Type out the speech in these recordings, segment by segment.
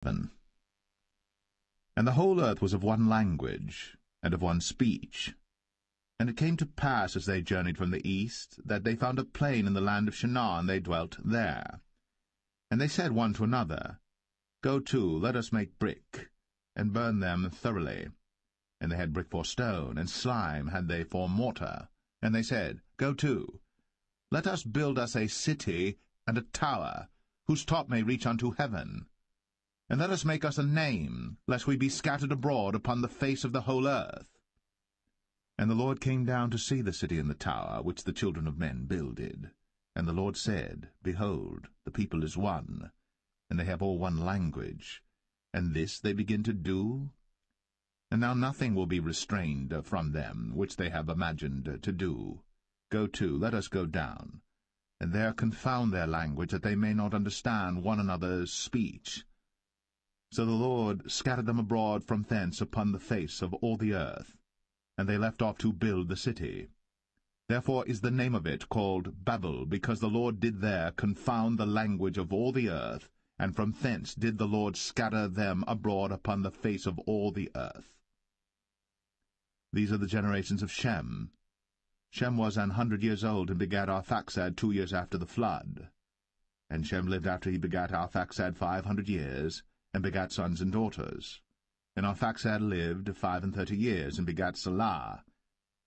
And the whole earth was of one language, and of one speech. And it came to pass, as they journeyed from the east, that they found a plain in the land of Shinar, and they dwelt there. And they said one to another, Go to, let us make brick, and burn them thoroughly. And they had brick for stone, and slime had they for mortar. And they said, Go to, let us build us a city and a tower, whose top may reach unto heaven. And let us make us a name, lest we be scattered abroad upon the face of the whole earth. And the Lord came down to see the city and the tower, which the children of men builded. And the Lord said, Behold, the people is one, and they have all one language, and this they begin to do? And now nothing will be restrained from them, which they have imagined to do. Go to, let us go down, and there confound their language, that they may not understand one another's speech. So the Lord scattered them abroad from thence upon the face of all the earth, and they left off to build the city. Therefore is the name of it called Babel, because the Lord did there confound the language of all the earth, and from thence did the Lord scatter them abroad upon the face of all the earth. These are the generations of Shem. Shem was 100 years old, and begat Arphaxad 2 years after the flood. And Shem lived after he begat Arphaxad 500 years, and begat sons and daughters. And Arphaxad lived 35 years, and begat Salah.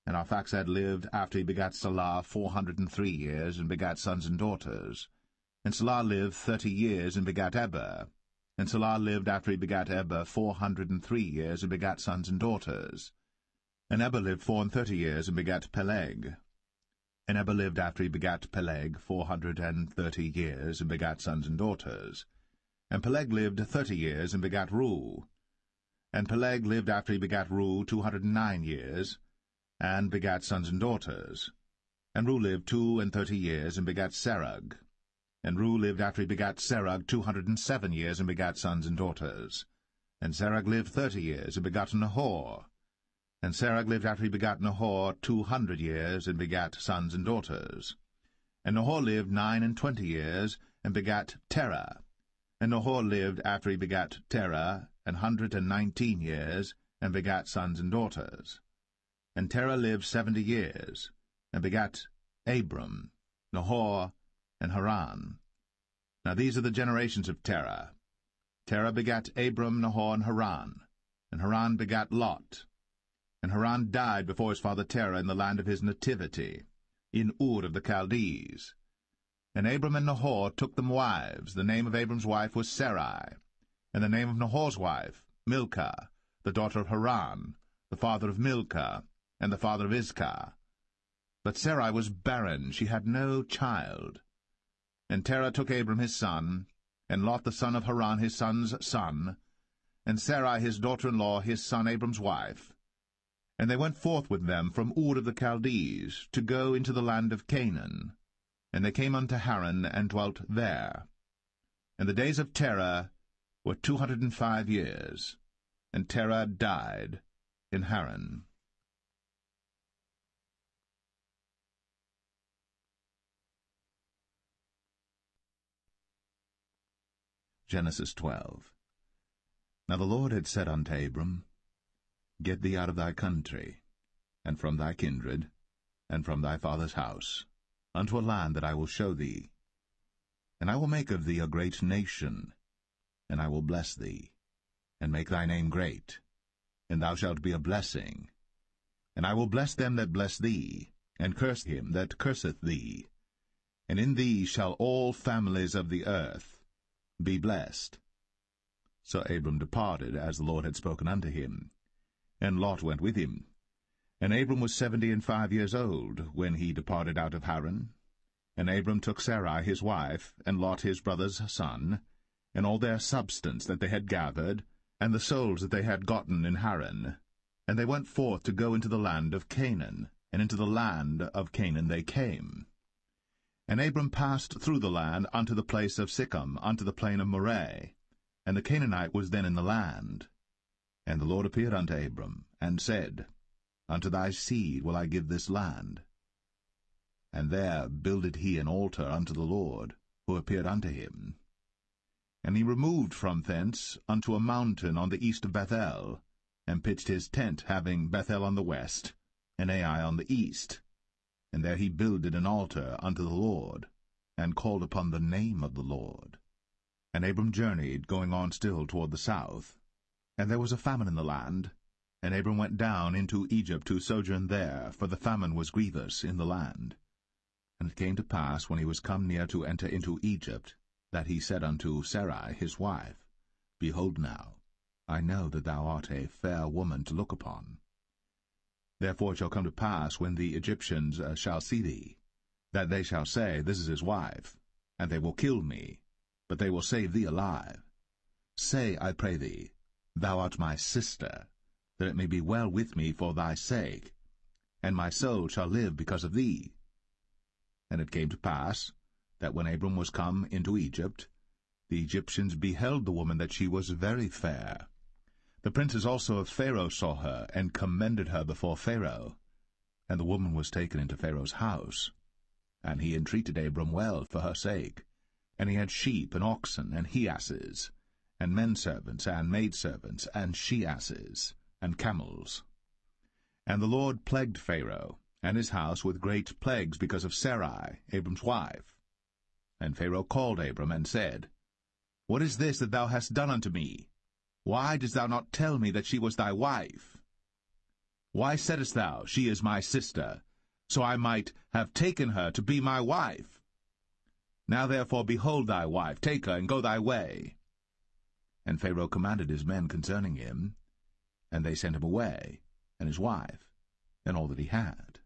And Arphaxad lived after he begat Salah 403 years, and begat sons and daughters. And Salah lived 30 years, and begat Eber. And Salah lived after he begat Eber 403 years, and begat sons and daughters. And Eber lived 34 years, and begat Peleg. And Eber lived after he begat Peleg 430 years, and begat sons and daughters. And Peleg lived 30 years, and begat Reu. And Peleg lived after he begat Reu 209 years, and begat sons and daughters. And Reu lived 32 years, and begat Serug. And Reu lived after he begat Serug 207 years, and begat sons and daughters. And Serug lived 30 years, and begat Nahor. And Serug lived after he begat Nahor 200 years, and begat sons and daughters. And Nahor lived 29 years, and begat Terah. And Nahor lived after he begat Terah 119 years, and begat sons and daughters. And Terah lived 70 years, and begat Abram, Nahor, and Haran. Now these are the generations of Terah. Terah begat Abram, Nahor, and Haran begat Lot. And Haran died before his father Terah in the land of his nativity, in Ur of the Chaldees. And Abram and Nahor took them wives. The name of Abram's wife was Sarai, and the name of Nahor's wife, Milcah, the daughter of Haran, the father of Milcah, and the father of Iscah. But Sarai was barren, she had no child. And Terah took Abram his son, and Lot the son of Haran his son's son, and Sarai his daughter-in-law his son Abram's wife. And they went forth with them from Ur of the Chaldees, to go into the land of Canaan. And they came unto Haran, and dwelt there. And the days of Terah were 205 years, and Terah died in Haran. Genesis 12. Now the Lord had said unto Abram, Get thee out of thy country, and from thy kindred, and from thy father's house, unto a land that I will show thee. And I will make of thee a great nation, and I will bless thee, and make thy name great, and thou shalt be a blessing. And I will bless them that bless thee, and curse him that curseth thee. And in thee shall all families of the earth be blessed. So Abram departed, as the Lord had spoken unto him. And Lot went with him. And Abram was 75 years old, when he departed out of Haran. And Abram took Sarai his wife, and Lot his brother's son, and all their substance that they had gathered, and the souls that they had gotten in Haran. And they went forth to go into the land of Canaan, and into the land of Canaan they came. And Abram passed through the land unto the place of Sichem, unto the plain of Moreh. And the Canaanite was then in the land. And the Lord appeared unto Abram, and said, Unto thy seed will I give this land. And there builded he an altar unto the Lord, who appeared unto him. And he removed from thence unto a mountain on the east of Bethel, and pitched his tent, having Bethel on the west, and Ai on the east. And there he builded an altar unto the Lord, and called upon the name of the Lord. And Abram journeyed, going on still toward the south. And there was a famine in the land, and Abram went down into Egypt to sojourn there, for the famine was grievous in the land. And it came to pass, when he was come near to enter into Egypt, that he said unto Sarai his wife, Behold now, I know that thou art a fair woman to look upon. Therefore it shall come to pass, when the Egyptians shall see thee, that they shall say, This is his wife, and they will kill me, but they will save thee alive. Say, I pray thee, Thou art my sister, that it may be well with me for thy sake, and my soul shall live because of thee. And it came to pass, that when Abram was come into Egypt, the Egyptians beheld the woman that she was very fair. The princes also of Pharaoh saw her, and commended her before Pharaoh. And the woman was taken into Pharaoh's house. And he entreated Abram well for her sake. And he had sheep, and oxen, and he-asses, and menservants, and maidservants, and she-asses, and camels. And the Lord plagued Pharaoh, and his house with great plagues because of Sarai, Abram's wife. And Pharaoh called Abram, and said, What is this that thou hast done unto me? Why didst thou not tell me that she was thy wife? Why saidst thou, She is my sister, so I might have taken her to be my wife? Now therefore behold thy wife, take her, and go thy way. And Pharaoh commanded his men concerning him, and they sent him away, and his wife, and all that he had.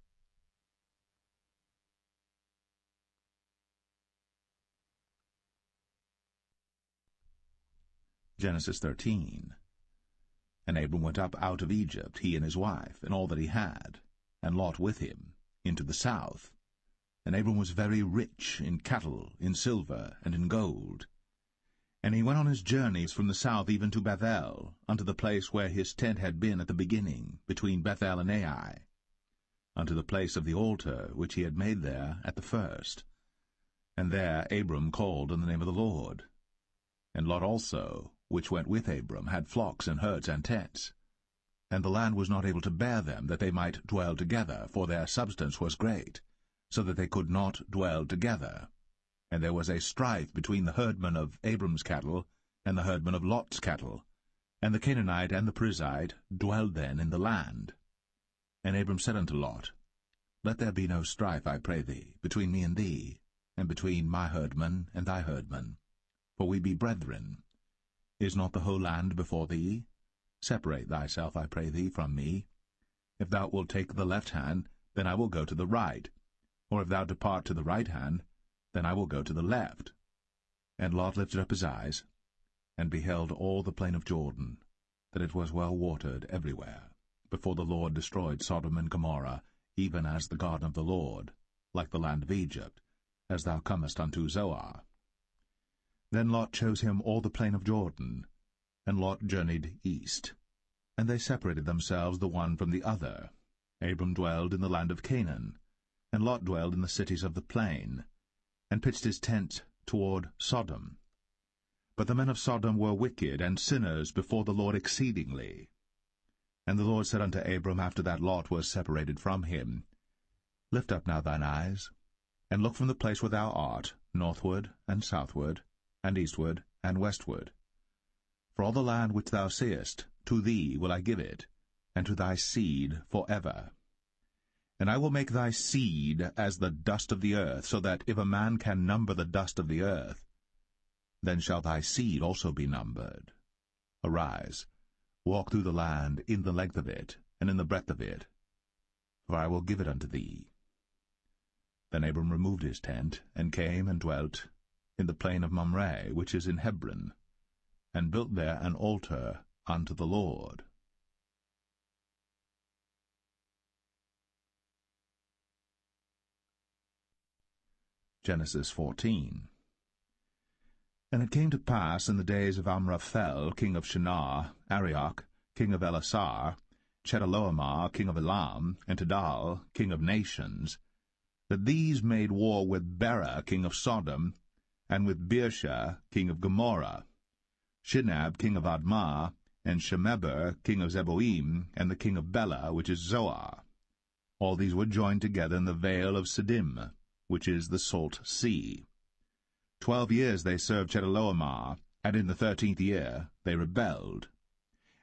Genesis 13. And Abram went up out of Egypt, he and his wife, and all that he had, and Lot with him, into the south. And Abram was very rich in cattle, in silver, and in gold. And he went on his journeys from the south even to Bethel, unto the place where his tent had been at the beginning, between Bethel and Ai, unto the place of the altar which he had made there at the first. And there Abram called on the name of the Lord. And Lot also, which went with Abram, had flocks and herds and tents. And the land was not able to bear them, that they might dwell together, for their substance was great, so that they could not dwell together. And there was a strife between the herdmen of Abram's cattle and the herdmen of Lot's cattle. And the Canaanite and the Perizzite dwelled then in the land. And Abram said unto Lot, Let there be no strife, I pray thee, between me and thee, and between my herdmen and thy herdmen, for we be brethren. Is not the whole land before thee? Separate thyself, I pray thee, from me. If thou wilt take the left hand, then I will go to the right. Or if thou depart to the right hand, then I will go to the left. And Lot lifted up his eyes, and beheld all the plain of Jordan, that it was well watered everywhere, before the Lord destroyed Sodom and Gomorrah, even as the garden of the Lord, like the land of Egypt, as thou comest unto Zoar. Then Lot chose him all the plain of Jordan, and Lot journeyed east. And they separated themselves the one from the other. Abram dwelled in the land of Canaan, and Lot dwelled in the cities of the plain, and pitched his tent toward Sodom. But the men of Sodom were wicked and sinners before the Lord exceedingly. And the Lord said unto Abram, after that Lot was separated from him, Lift up now thine eyes, and look from the place where thou art, northward and southward, and eastward and westward. For all the land which thou seest, to thee will I give it, and to thy seed forever. And I will make thy seed as the dust of the earth, so that if a man can number the dust of the earth, then shall thy seed also be numbered. Arise, walk through the land in the length of it, and in the breadth of it, for I will give it unto thee. Then Abram removed his tent, and came and dwelt in the plain of Mamre, which is in Hebron, and built there an altar unto the Lord. Genesis 14. And it came to pass in the days of Amraphel, king of Shinar, Arioch, king of Elasar, Chedorlaomer, king of Elam, and Tidal, king of nations, that these made war with Bera, king of Sodom, and with Birsha, king of Gomorrah. Shinab king of Admah, and Shemeber king of Zeboim, and the king of Bela, which is Zoar. All these were joined together in the vale of Siddim, which is the Salt Sea. 12 years they served Chedorlaomer, and in the 13th year they rebelled.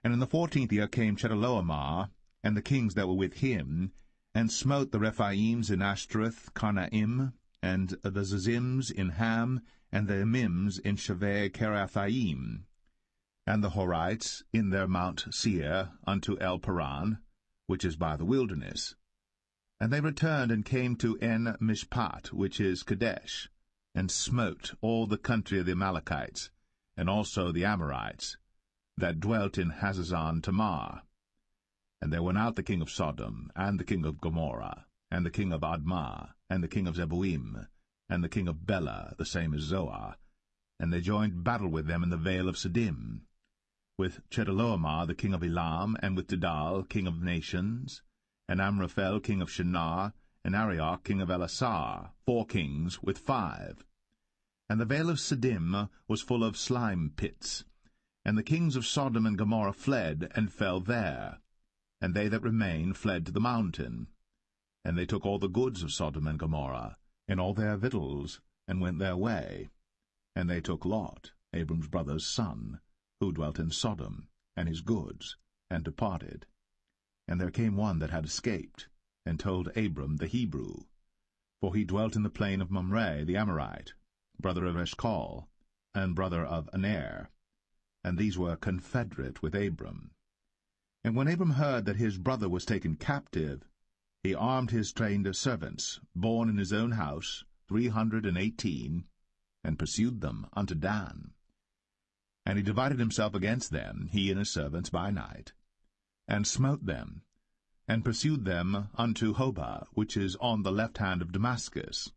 And in the 14th year came Chedorlaomer, and the kings that were with him, and smote the Rephaims in Ashtaroth Karnaim, and the Zazims in Ham, and the Emims in Shaveh Kerathaim, and the Horites in their Mount Seir unto El Paran, which is by the wilderness. And they returned and came to En Mishpat, which is Kadesh, and smote all the country of the Amalekites, and also the Amorites, that dwelt in Hazazon Tamar. And there went out the king of Sodom, and the king of Gomorrah, and the king of Admah, and the king of Zeboim, and the king of Bela, the same as Zoar, and they joined battle with them in the vale of Siddim, with Chedorlaomer the king of Elam, and with Tidal king of nations, and Amraphel king of Shinar, and Arioch king of Elasar, 4 kings with 5. And the vale of Siddim was full of slime pits, and the kings of Sodom and Gomorrah fled, and fell there, and they that remained fled to the mountain. And they took all the goods of Sodom and Gomorrah, and all their victuals, and went their way. And they took Lot, Abram's brother's son, who dwelt in Sodom, and his goods, and departed. And there came one that had escaped, and told Abram the Hebrew, for he dwelt in the plain of Mamre the Amorite, brother of Eshcol, and brother of Aner, and these were confederate with Abram. And when Abram heard that his brother was taken captive, he armed his trained servants, born in his own house, 318, and pursued them unto Dan. And he divided himself against them, he and his servants, by night, and smote them, and pursued them unto Hobah, which is on the left hand of Damascus.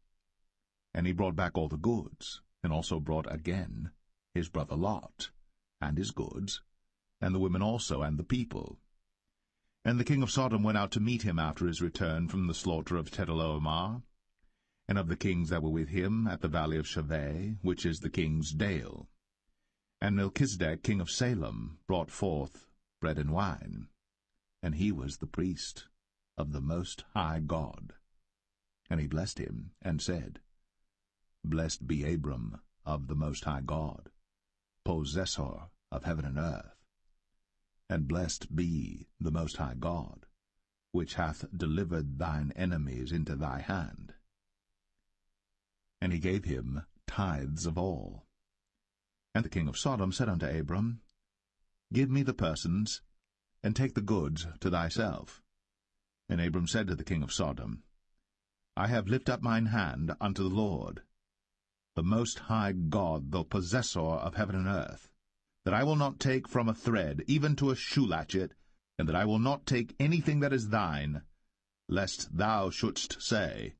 And he brought back all the goods, and also brought again his brother Lot, and his goods, and the women also, and the people. And the king of Sodom went out to meet him after his return from the slaughter of Chedorlaomer, and of the kings that were with him at the valley of Shaveh, which is the king's dale. And Melchizedek king of Salem brought forth bread and wine, and he was the priest of the Most High God. And he blessed him, and said, Blessed be Abram of the Most High God, possessor of heaven and earth. And blessed be the Most High God, which hath delivered thine enemies into thy hand. And he gave him tithes of all. And the king of Sodom said unto Abram, Give me the persons, and take the goods to thyself. And Abram said to the king of Sodom, I have lifted up mine hand unto the Lord, the Most High God, the possessor of heaven and earth, that I will not take from a thread, even to a shoe latchet, and that I will not take anything that is thine, lest thou shouldst say,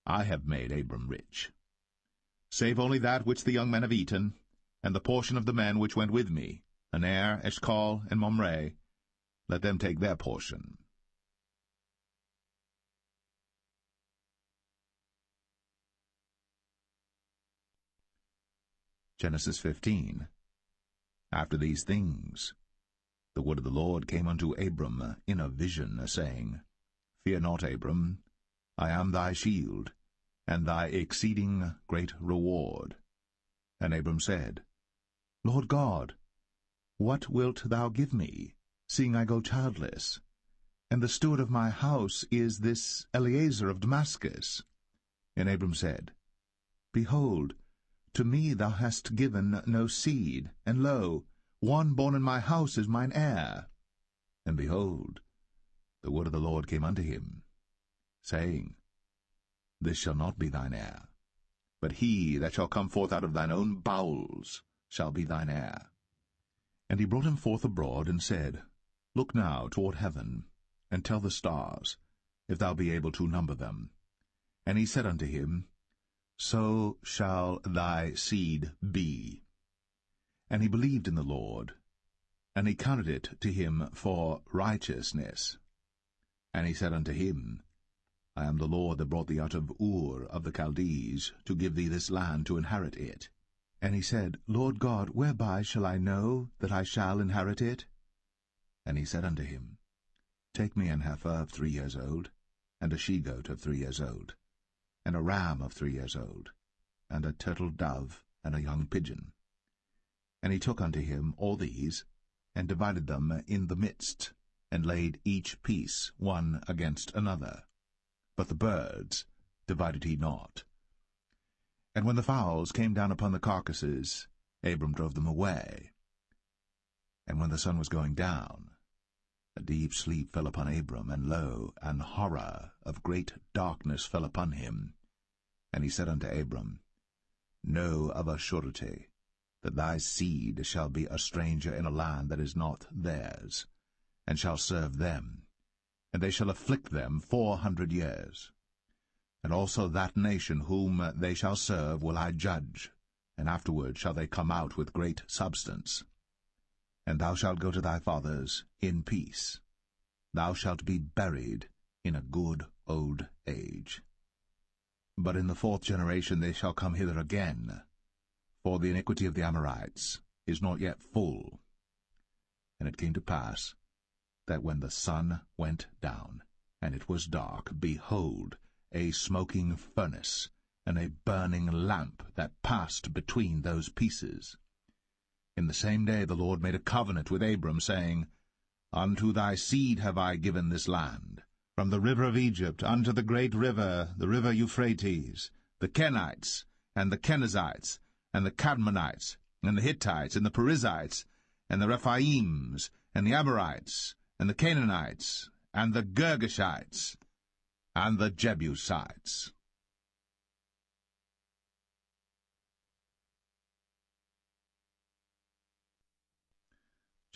I have made Abram rich. Save only that which the young men have eaten, and the portion of the men which went with me, Aner, Eshcol, and Mamre, let them take their portion. Genesis 15. After these things, the word of the Lord came unto Abram in a vision, saying, Fear not, Abram, I am thy shield, and thy exceeding great reward. And Abram said, Lord God, what wilt thou give me, seeing I go childless? And the steward of my house is this Eliezer of Damascus. And Abram said, Behold, to me thou hast given no seed, and lo, one born in my house is mine heir. And behold, the word of the Lord came unto him, saying, This shall not be thine heir, but he that shall come forth out of thine own bowels shall be thine heir. And he brought him forth abroad, and said, Look now toward heaven, and tell the stars, if thou be able to number them. And he said unto him, So shall thy seed be. And he believed in the Lord, and he counted it to him for righteousness. And he said unto him, I am the Lord that brought thee out of Ur of the Chaldees, to give thee this land to inherit it. And he said, Lord God, whereby shall I know that I shall inherit it? And he said unto him, Take me an heifer of 3 years old, and a she-goat of 3 years old, and a ram of 3 years old, and a turtle dove, and a young pigeon. And he took unto him all these, and divided them in the midst, and laid each piece one against another. But the birds divided he not. And when the fowls came down upon the carcasses, Abram drove them away. And when the sun was going down, a deep sleep fell upon Abram, and lo, an horror of great darkness fell upon him. And he said unto Abram, Know of a surety that thy seed shall be a stranger in a land that is not theirs, and shall serve them, and they shall afflict them 400 years. And also that nation whom they shall serve will I judge, and afterward shall they come out with great substance. And thou shalt go to thy fathers in peace. Thou shalt be buried in a good old age. But in the 4th generation they shall come hither again, for the iniquity of the Amorites is not yet full. And it came to pass, that when the sun went down, and it was dark, behold, a smoking furnace, and a burning lamp that passed between those pieces. In the same day the Lord made a covenant with Abram, saying, Unto thy seed have I given this land, from the river of Egypt unto the great river, the river Euphrates, the Kenites, and the Kenizzites, and the Cadmonites, and the Hittites, and the Perizzites, and the Rephaims, and the Amorites, and the Canaanites, and the Girgashites, and the Jebusites.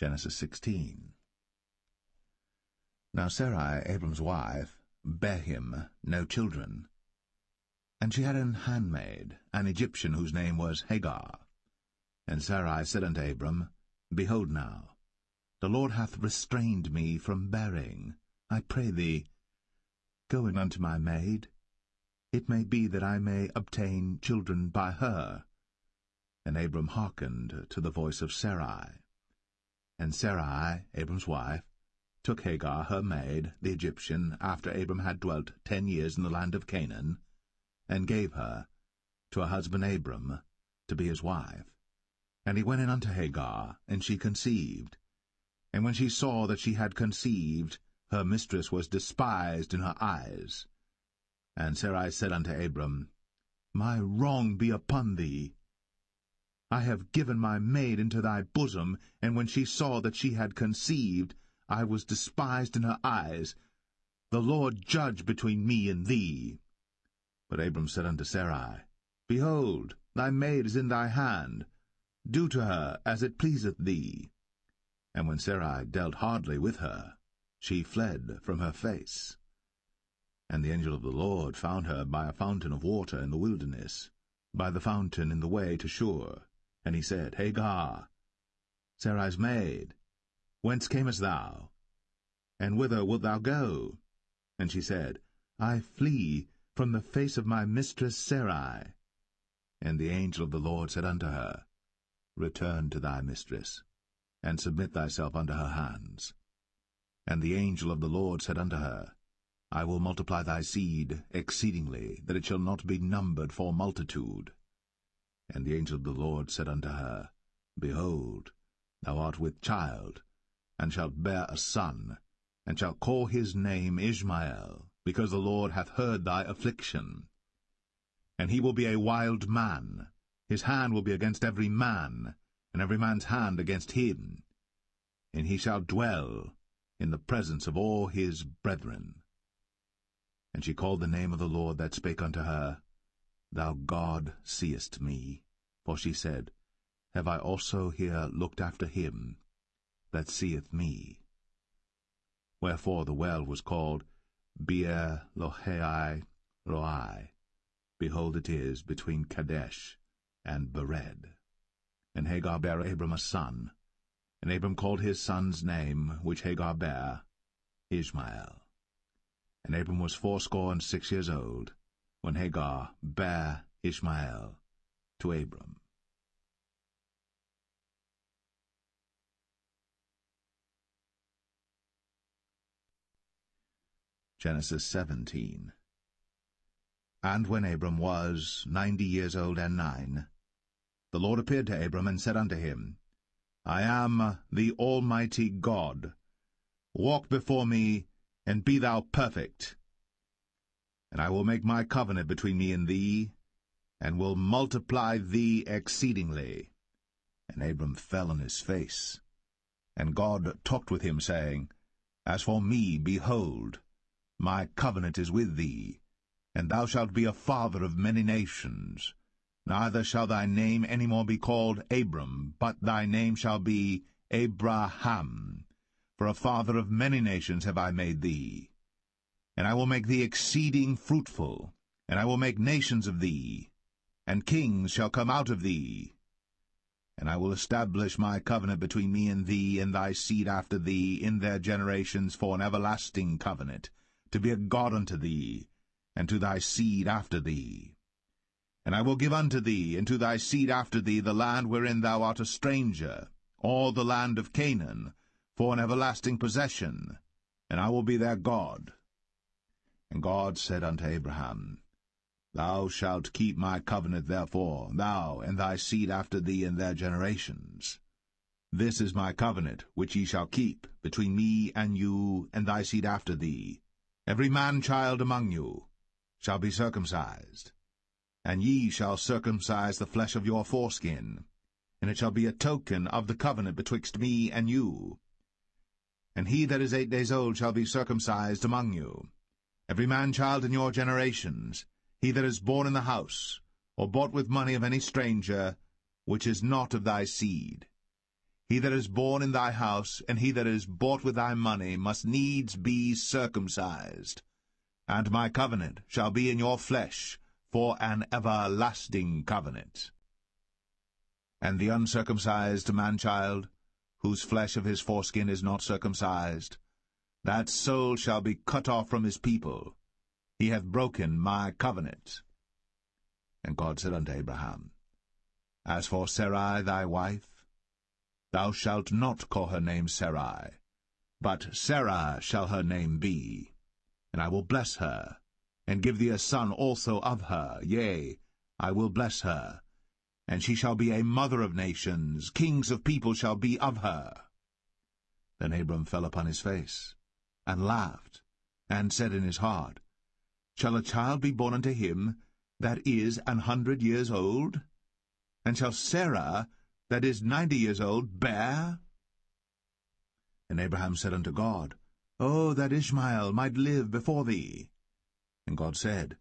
Genesis 16. Now Sarai, Abram's wife, bare him no children, and she had an handmaid, an Egyptian, whose name was Hagar. And Sarai said unto Abram, Behold now, the Lord hath restrained me from bearing. I pray thee, go in unto my maid. It may be that I may obtain children by her. And Abram hearkened to the voice of Sarai. And Sarai, Abram's wife, took Hagar her maid, the Egyptian, after Abram had dwelt 10 years in the land of Canaan, and gave her to her husband Abram to be his wife. And he went in unto Hagar, and she conceived. And when she saw that she had conceived, her mistress was despised in her eyes. And Sarai said unto Abram, My wrong be upon thee. I have given my maid into thy bosom, and when she saw that she had conceived, I was despised in her eyes. The Lord judge between me and thee. But Abram said unto Sarai, Behold, thy maid is in thy hand. Do to her as it pleaseth thee. And when Sarai dealt hardly with her, she fled from her face. And the angel of the Lord found her by a fountain of water in the wilderness, by the fountain in the way to Shur. And he said, Hagar, Sarai's maid, whence camest thou? And whither wilt thou go? And she said, I flee from the face of my mistress Sarai. And the angel of the Lord said unto her, Return to thy mistress, and submit thyself unto her hands. And the angel of the Lord said unto her, I will multiply thy seed exceedingly, that it shall not be numbered for multitude. And the angel of the Lord said unto her, Behold, thou art with child, and shalt bear a son, and shalt call his name Ishmael, because the Lord hath heard thy affliction. And he will be a wild man, his hand will be against every man, and every man's hand against him. And he shall dwell in the presence of all his brethren. And she called the name of the Lord that spake unto her, Thou God seest me. For she said, Have I also here looked after him that seeth me? Wherefore the well was called Beer Lohai Roi. Behold, it is between Kadesh and Bered. And Hagar bare Abram a son, and Abram called his son's name, which Hagar bare, Ishmael. And Abram was 86 years old, when Hagar bare Ishmael to Abram. Genesis 17. And when Abram was 90 years old and 9, the Lord appeared to Abram and said unto him, I am the Almighty God. Walk before me, and be thou perfect. And I will make my covenant between me and thee, and will multiply thee exceedingly. And Abram fell on his face. And God talked with him, saying, As for me, behold, my covenant is with thee, and thou shalt be a father of many nations. Neither shall thy name any more be called Abram, but thy name shall be Abraham. For a father of many nations have I made thee. And I will make thee exceeding fruitful, and I will make nations of thee, and kings shall come out of thee. And I will establish my covenant between me and thee and thy seed after thee in their generations for an everlasting covenant, to be a God unto thee, and to thy seed after thee. And I will give unto thee and to thy seed after thee the land wherein thou art a stranger, all the land of Canaan, for an everlasting possession, and I will be their God. And God said unto Abraham, Thou shalt keep my covenant therefore, thou and thy seed after thee in their generations. This is my covenant which ye shall keep between me and you and thy seed after thee. Every man-child among you shall be circumcised, and ye shall circumcise the flesh of your foreskin, and it shall be a token of the covenant betwixt me and you. And he that is 8 days old shall be circumcised among you, every man-child in your generations, he that is born in the house, or bought with money of any stranger, which is not of thy seed. He that is born in thy house, and he that is bought with thy money, must needs be circumcised. And my covenant shall be in your flesh, for an everlasting covenant. And the uncircumcised man-child, whose flesh of his foreskin is not circumcised, that soul shall be cut off from his people. He hath broken my covenant. And God said unto Abraham, As for Sarai thy wife, thou shalt not call her name Sarai, but Sarah shall her name be. And I will bless her, and give thee a son also of her. Yea, I will bless her, and she shall be a mother of nations. Kings of people shall be of her. Then Abram fell upon his face, and laughed, and said in his heart, Shall a child be born unto him that is 100 years old? And shall Sarah, that is 90 years old, bear? And Abraham said unto God, Oh, that Ishmael might live before thee. And God said,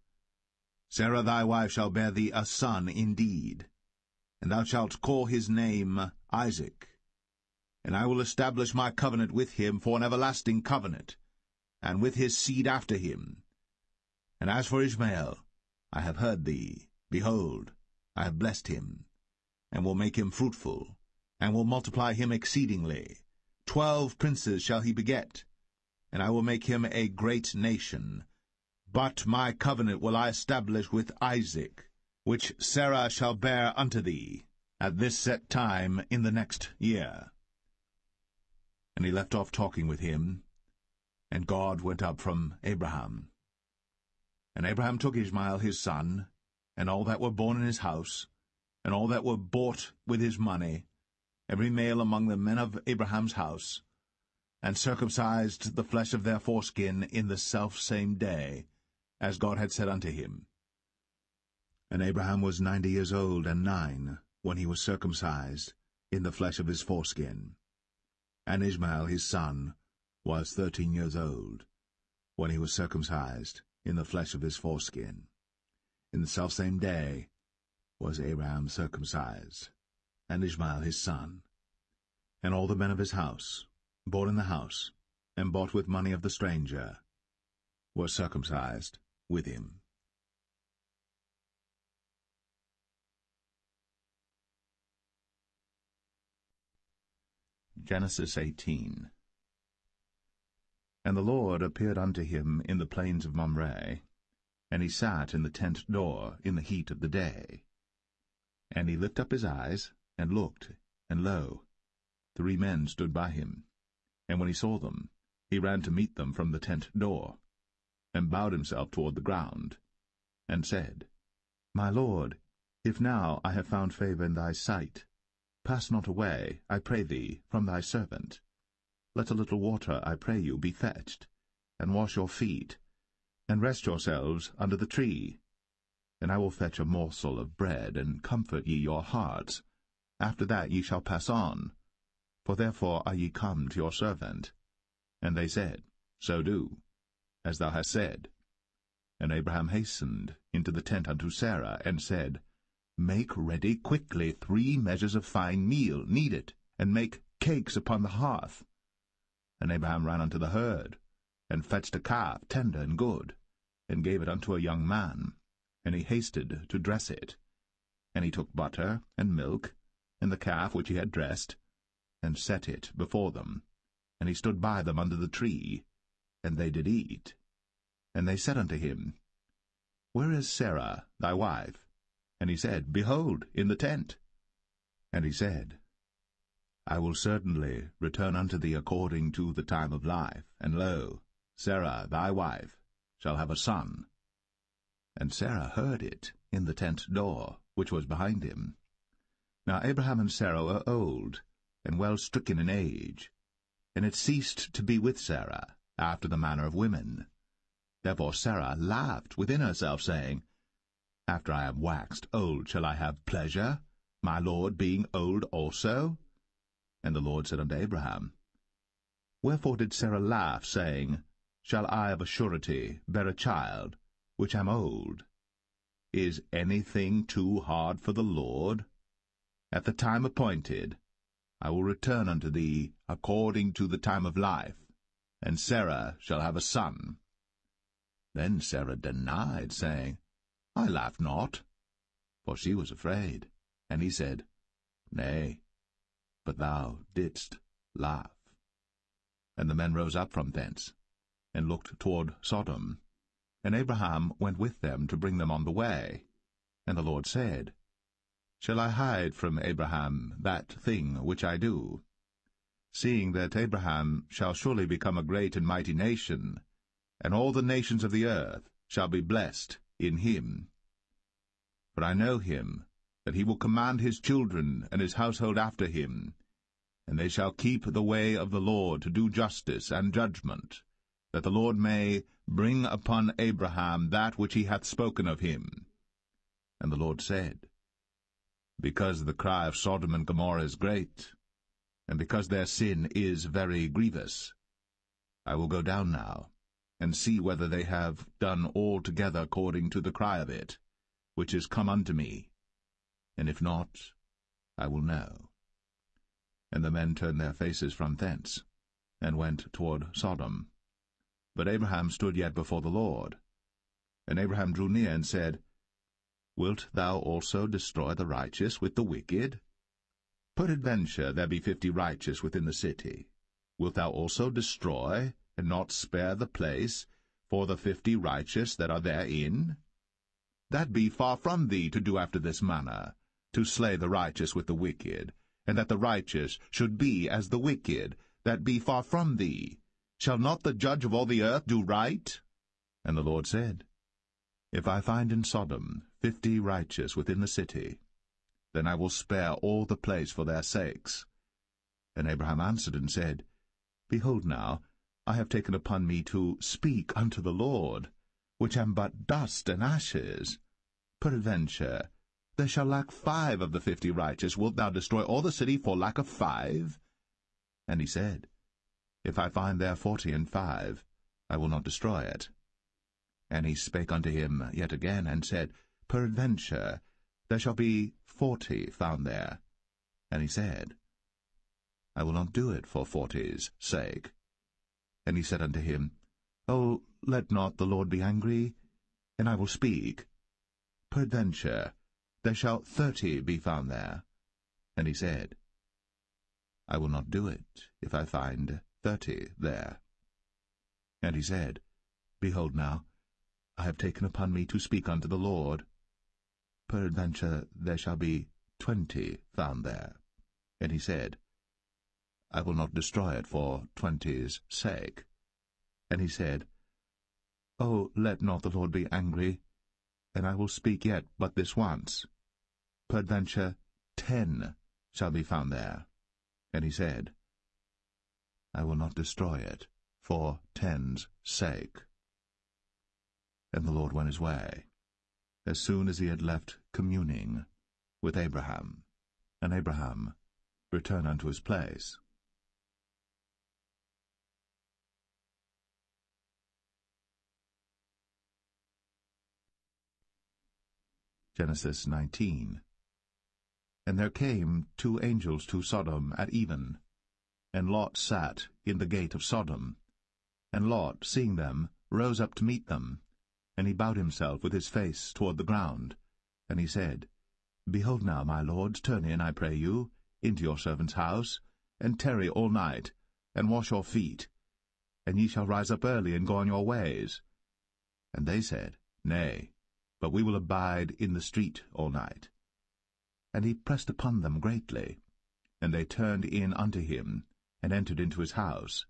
Sarah thy wife shall bear thee a son indeed, and thou shalt call his name Isaac. And I will establish my covenant with him for an everlasting covenant, and with his seed after him. And as for Ishmael, I have heard thee. Behold, I have blessed him, and will make him fruitful, and will multiply him exceedingly. 12 princes shall he beget, and I will make him a great nation. But my covenant will I establish with Isaac, which Sarah shall bear unto thee, at this set time in the next year. And he left off talking with him, and God went up from Abraham. And Abraham took Ishmael his son, and all that were born in his house, and all that were bought with his money, every male among the men of Abraham's house, and circumcised the flesh of their foreskin in the selfsame day, as God had said unto him. And Abraham was 90 years old and 9, when he was circumcised in the flesh of his foreskin. And Ishmael his son was 13 years old, when he was circumcised in the flesh of his foreskin. In the selfsame day was Abraham circumcised, and Ishmael his son, and all the men of his house, born in the house, and bought with money of the stranger, were circumcised with him. Genesis 18. And the Lord appeared unto him in the plains of Mamre, and he sat in the tent door in the heat of the day. And he lifted up his eyes, and looked, and lo, 3 men stood by him. And when he saw them, he ran to meet them from the tent door, and bowed himself toward the ground, and said, My lord, if now I have found favour in thy sight, pass not away, I pray thee, from thy servant. Let a little water, I pray you, be fetched, and wash your feet, and rest yourselves under the tree. And I will fetch a morsel of bread, and comfort ye your hearts. After that ye shall pass on, for therefore are ye come to your servant. And they said, So do, as thou hast said. And Abraham hastened into the tent unto Sarah, and said, Make ready quickly 3 measures of fine meal, knead it, and make cakes upon the hearth. And Abraham ran unto the herd, and fetched a calf tender and good, and gave it unto a young man, and he hasted to dress it. And he took butter and milk, and the calf which he had dressed, and set it before them. And he stood by them under the tree, and they did eat. And they said unto him, Where is Sarah thy wife? And he said, Behold, in the tent. And he said, I will certainly return unto thee according to the time of life, and lo, Sarah thy wife shall have a son. And Sarah heard it in the tent door, which was behind him. Now Abraham and Sarah were old, and well stricken in age, and it ceased to be with Sarah, after the manner of women. Therefore Sarah laughed within herself, saying, After I am waxed old shall I have pleasure, my lord being old also? And the Lord said unto Abraham, Wherefore did Sarah laugh, saying, Shall I of a surety bear a child, which am old? Is anything too hard for the Lord? At the time appointed I will return unto thee according to the time of life, and Sarah shall have a son. Then Sarah denied, saying, I laughed not, for she was afraid. And he said, Nay, but thou didst laugh. And the men rose up from thence, and looked toward Sodom. And Abraham went with them to bring them on the way. And the Lord said, Shall I hide from Abraham that thing which I do? Seeing that Abraham shall surely become a great and mighty nation, and all the nations of the earth shall be blessed in him. For I know him, that he will command his children and his household after him, and they shall keep the way of the Lord to do justice and judgment, that the Lord may bring upon Abraham that which he hath spoken of him. And the Lord said, Because the cry of Sodom and Gomorrah is great, and because their sin is very grievous, I will go down now, and see whether they have done altogether according to the cry of it, which is come unto me, and if not, I will know. And the men turned their faces from thence, and went toward Sodom. But Abraham stood yet before the Lord. And Abraham drew near and said, Wilt thou also destroy the righteous with the wicked? Peradventure there be 50 righteous within the city. Wilt thou also destroy, and not spare the place, for the 50 righteous that are therein? That be far from thee to do after this manner, to slay the righteous with the wicked, and that the righteous should be as the wicked, that be far from thee. Shall not the judge of all the earth do right? And the Lord said, If I find in Sodom 50 righteous within the city, then I will spare all the place for their sakes. And Abraham answered and said, Behold now, I have taken upon me to speak unto the Lord, which am but dust and ashes. Peradventure there shall lack 5 of the 50 righteous. Wilt thou destroy all the city for lack of 5? And he said, If I find there 40 and 5, I will not destroy it. And he spake unto him yet again, and said, Peradventure there shall be 40 found there. And he said, I will not do it for 40's sake. And he said unto him, Oh, let not the Lord be angry, and I will speak. Peradventure there shall 30 be found there. And he said, I will not do it, if I find 30 there. And he said, Behold now, I have taken upon me to speak unto the Lord. Peradventure there shall be 20 found there. And he said, I will not destroy it for 20's sake. And he said, Oh, let not the Lord be angry, and I will speak yet but this once. Peradventure 10 shall be found there. And he said, I will not destroy it for 10's sake. And the Lord went his way, as soon as he had left communing with Abraham. And Abraham returned unto his place. Genesis 19. And there came 2 angels to Sodom at even, and Lot sat in the gate of Sodom. And Lot, seeing them, rose up to meet them. And he bowed himself with his face toward the ground. And he said, Behold now, my lords, turn in, I pray you, into your servant's house, and tarry all night, and wash your feet, and ye shall rise up early, and go on your ways. And they said, Nay, but we will abide in the street all night. And he pressed upon them greatly. And they turned in unto him, and entered into his house.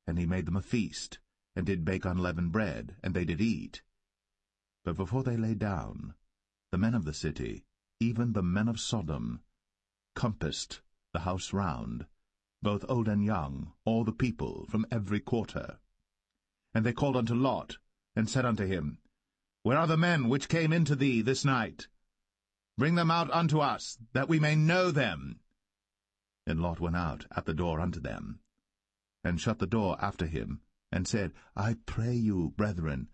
And he made them a feast, and did bake unleavened bread, and they did eat. But before they lay down, the men of the city, even the men of Sodom, compassed the house round, both old and young, all the people from every quarter. And they called unto Lot, and said unto him, Where are the men which came into thee this night? Bring them out unto us, that we may know them. And Lot went out at the door unto them, and shut the door after him, and said, I pray you, brethren,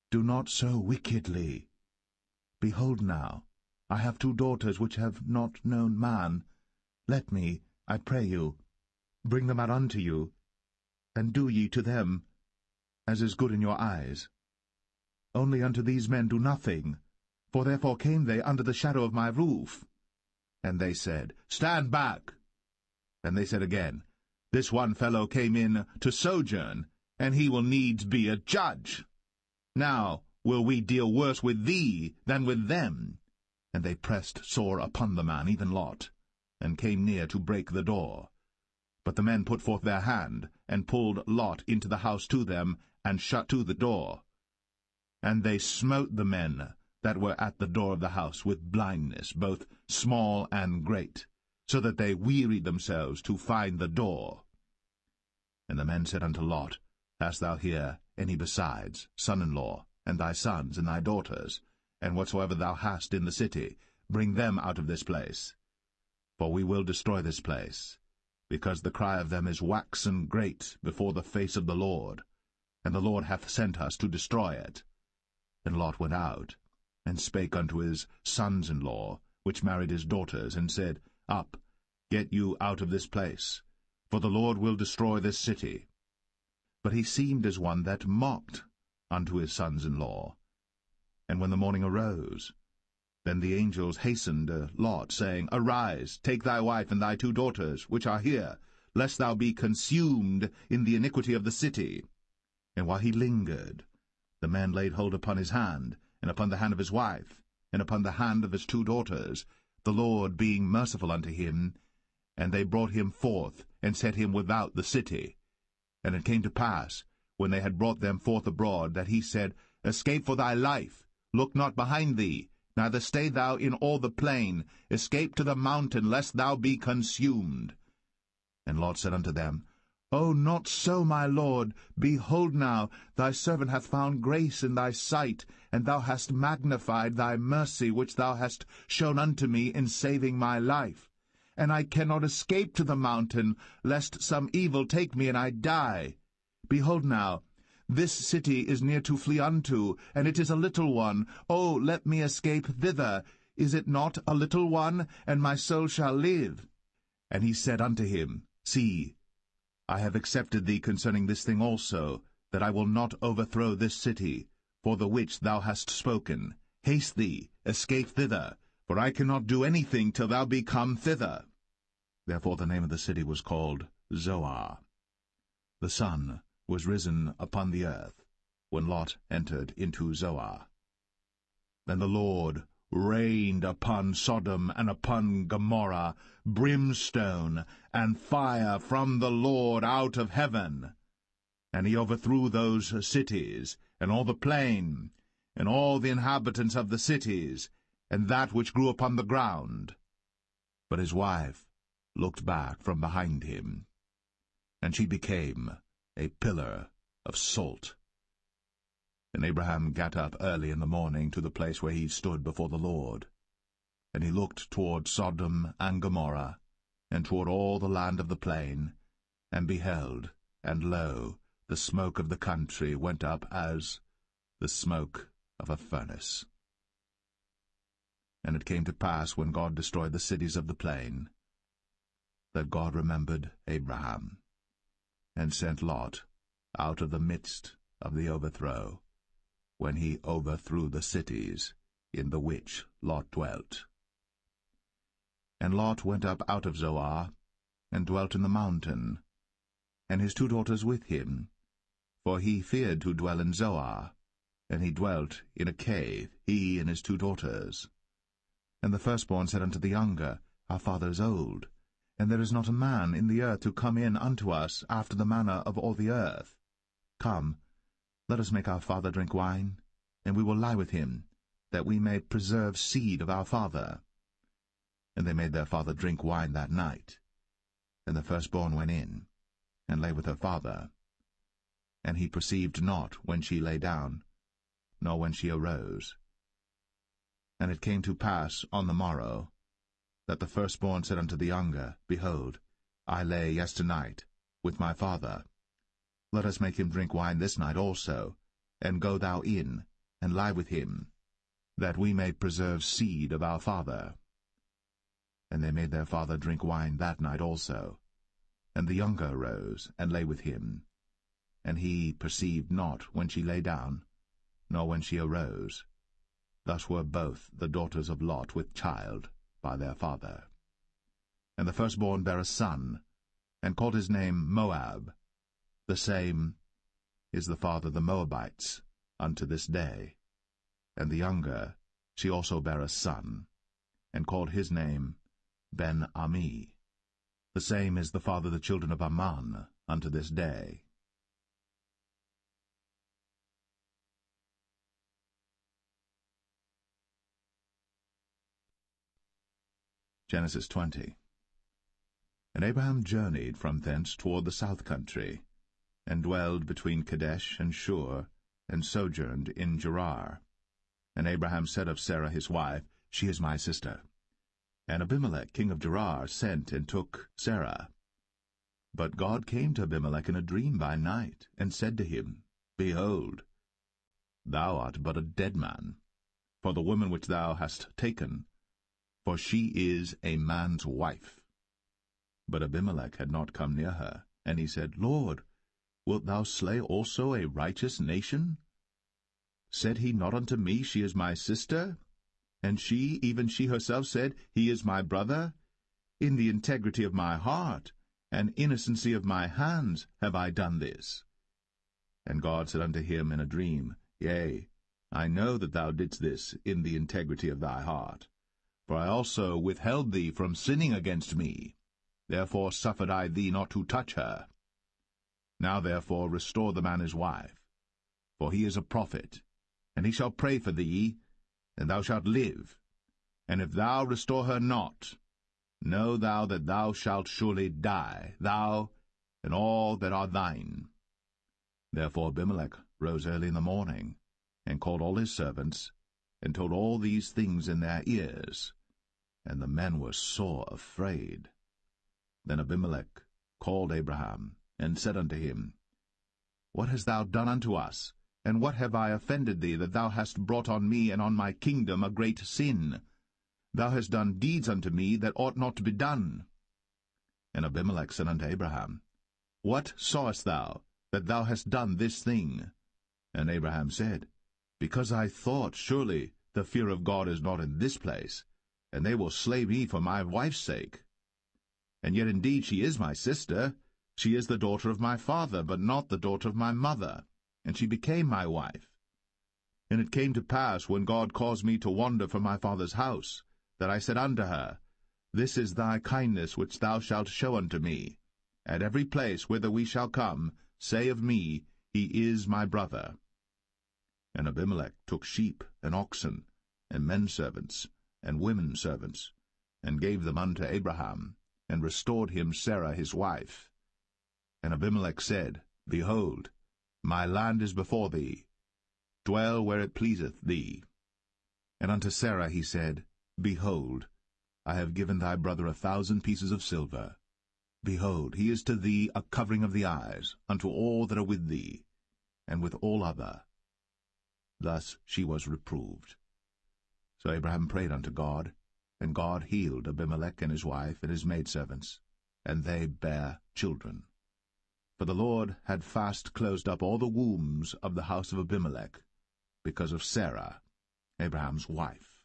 do not so wickedly. Behold now, I have 2 daughters which have not known man. Let me, I pray you, bring them out unto you, and do ye to them as is good in your eyes. Only unto these men do nothing, for therefore came they under the shadow of my roof. And they said, Stand back. And they said again, This one fellow came in to sojourn, and he will needs be a judge. Now will we deal worse with thee than with them. And they pressed sore upon the man, even Lot, and came near to break the door. But the men put forth their hand, and pulled Lot into the house to them, and shut to the door. And they smote the men that were at the door of the house with blindness, both small and great, so that they wearied themselves to find the door. And the men said unto Lot, Hast thou here any besides, son-in-law, and thy sons, and thy daughters, and whatsoever thou hast in the city, bring them out of this place? For we will destroy this place, because the cry of them is waxen great before the face of the Lord, and the Lord hath sent us to destroy it. And Lot went out, and spake unto his sons-in-law, which married his daughters, and said, Up, get you out of this place, for the Lord will destroy this city. But he seemed as one that mocked unto his sons-in-law. And when the morning arose, then the angels hastened Lot, saying, Arise, take thy wife and thy 2 daughters, which are here, lest thou be consumed in the iniquity of the city. And while he lingered, the man laid hold upon his hand, and upon the hand of his wife, and upon the hand of his 2 daughters, the Lord being merciful unto him. And they brought him forth, and set him without the city. And it came to pass, when they had brought them forth abroad, that he said, Escape for thy life, look not behind thee, neither stay thou in all the plain, escape to the mountain, lest thou be consumed. And Lot said unto them, O, not so, my lord. Behold now, thy servant hath found grace in thy sight, and thou hast magnified thy mercy which thou hast shown unto me in saving my life. And I cannot escape to the mountain, lest some evil take me and I die. Behold now, this city is near to flee unto, and it is a little one. O, let me escape thither. Is it not a little one, and my soul shall live? And he said unto him, See, I have accepted thee concerning this thing also, that I will not overthrow this city, for the which thou hast spoken. Haste thee, escape thither, for I cannot do anything till thou be come thither. Therefore the name of the city was called Zoar. The sun was risen upon the earth, when Lot entered into Zoar. Then the Lord rained upon Sodom and upon Gomorrah brimstone and fire from the Lord out of heaven. And he overthrew those cities, and all the plain, and all the inhabitants of the cities, and that which grew upon the ground. But his wife looked back from behind him, and she became a pillar of salt. And Abraham got up early in the morning to the place where he stood before the Lord. And he looked toward Sodom and Gomorrah, and toward all the land of the plain, and beheld, and lo, the smoke of the country went up as the smoke of a furnace. And it came to pass, when God destroyed the cities of the plain, that God remembered Abraham, and sent Lot out of the midst of the overthrow, when he overthrew the cities in the which Lot dwelt. And Lot went up out of Zoar, and dwelt in the mountain, and his 2 daughters with him, for he feared to dwell in Zoar, and he dwelt in a cave, he and his 2 daughters. And the firstborn said unto the younger, Our father is old, and there is not a man in the earth to come in unto us after the manner of all the earth. Come, let us make our father drink wine, and we will lie with him, that we may preserve seed of our father. And they made their father drink wine that night. And the firstborn went in, and lay with her father. And he perceived not when she lay down, nor when she arose. And it came to pass on the morrow, that the firstborn said unto the younger, Behold, I lay yesternight with my father. Let us make him drink wine this night also, and go thou in, and lie with him, that we may preserve seed of our father. And they made their father drink wine that night also. And the younger arose, and lay with him. And he perceived not when she lay down, nor when she arose. Thus were both the daughters of Lot with child by their father. And the firstborn bare a son, and called his name Moab. The same is the father of the Moabites unto this day. And the younger, she also bare a son, and called his name Ben-Ami. The same is the father of the children of Ammon unto this day. Genesis 20. And Abraham journeyed from thence toward the south country, and dwelled between Kadesh and Shur, and sojourned in Gerar. And Abraham said of Sarah his wife, She is my sister. And Abimelech king of Gerar sent and took Sarah. But God came to Abimelech in a dream by night, and said to him, Behold, thou art but a dead man, for the woman which thou hast taken, for she is a man's wife. But Abimelech had not come near her, and he said, Lord, wilt thou slay also a righteous nation? Said he not unto me, She is my sister? And she, even she herself, said, He is my brother? In the integrity of my heart, and innocency of my hands, have I done this. And God said unto him in a dream, Yea, I know that thou didst this in the integrity of thy heart. For I also withheld thee from sinning against me. Therefore suffered I thee not to touch her. Now therefore restore the man his wife, for he is a prophet, and he shall pray for thee, and thou shalt live. And if thou restore her not, know thou that thou shalt surely die, thou and all that are thine. Therefore Abimelech rose early in the morning, and called all his servants, and told all these things in their ears. And the men were sore afraid. Then Abimelech called Abraham, and said unto him, What hast thou done unto us? And what have I offended thee, that thou hast brought on me and on my kingdom a great sin? Thou hast done deeds unto me that ought not to be done. And Abimelech said unto Abraham, What sawest thou, that thou hast done this thing? And Abraham said, Because I thought, surely the fear of God is not in this place, and they will slay me for my wife's sake. And yet indeed she is my sister. She is the daughter of my father, but not the daughter of my mother, and she became my wife. And it came to pass, when God caused me to wander from my father's house, that I said unto her, This is thy kindness which thou shalt show unto me. At every place whither we shall come, say of me, He is my brother. And Abimelech took sheep and oxen, and men servants, and women servants, and gave them unto Abraham, and restored him Sarah his wife. And Abimelech said, Behold, my land is before thee. Dwell where it pleaseth thee. And unto Sarah he said, Behold, I have given thy brother 1,000 pieces of silver. Behold, he is to thee a covering of the eyes, unto all that are with thee, and with all other. Thus she was reproved. So Abraham prayed unto God, and God healed Abimelech and his wife and his maidservants, and they bare children. For the Lord had fast closed up all the wombs of the house of Abimelech, because of Sarah, Abraham's wife.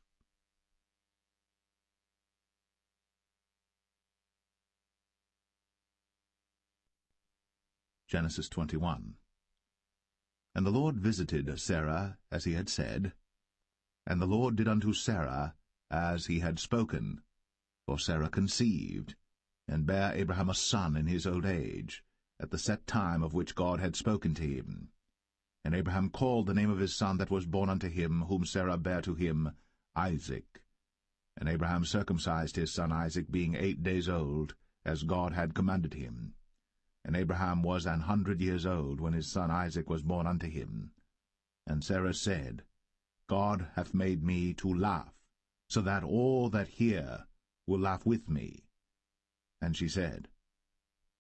Genesis 21. And the Lord visited Sarah as he had said, and the Lord did unto Sarah as he had spoken. For Sarah conceived, and bare Abraham a son in his old age, at the set time of which God had spoken to him. And Abraham called the name of his son that was born unto him, whom Sarah bare to him, Isaac. And Abraham circumcised his son Isaac, being 8 days old, as God had commanded him. And Abraham was 100 years old when his son Isaac was born unto him. And Sarah said, God hath made me to laugh, so that all that hear will laugh with me. And she said,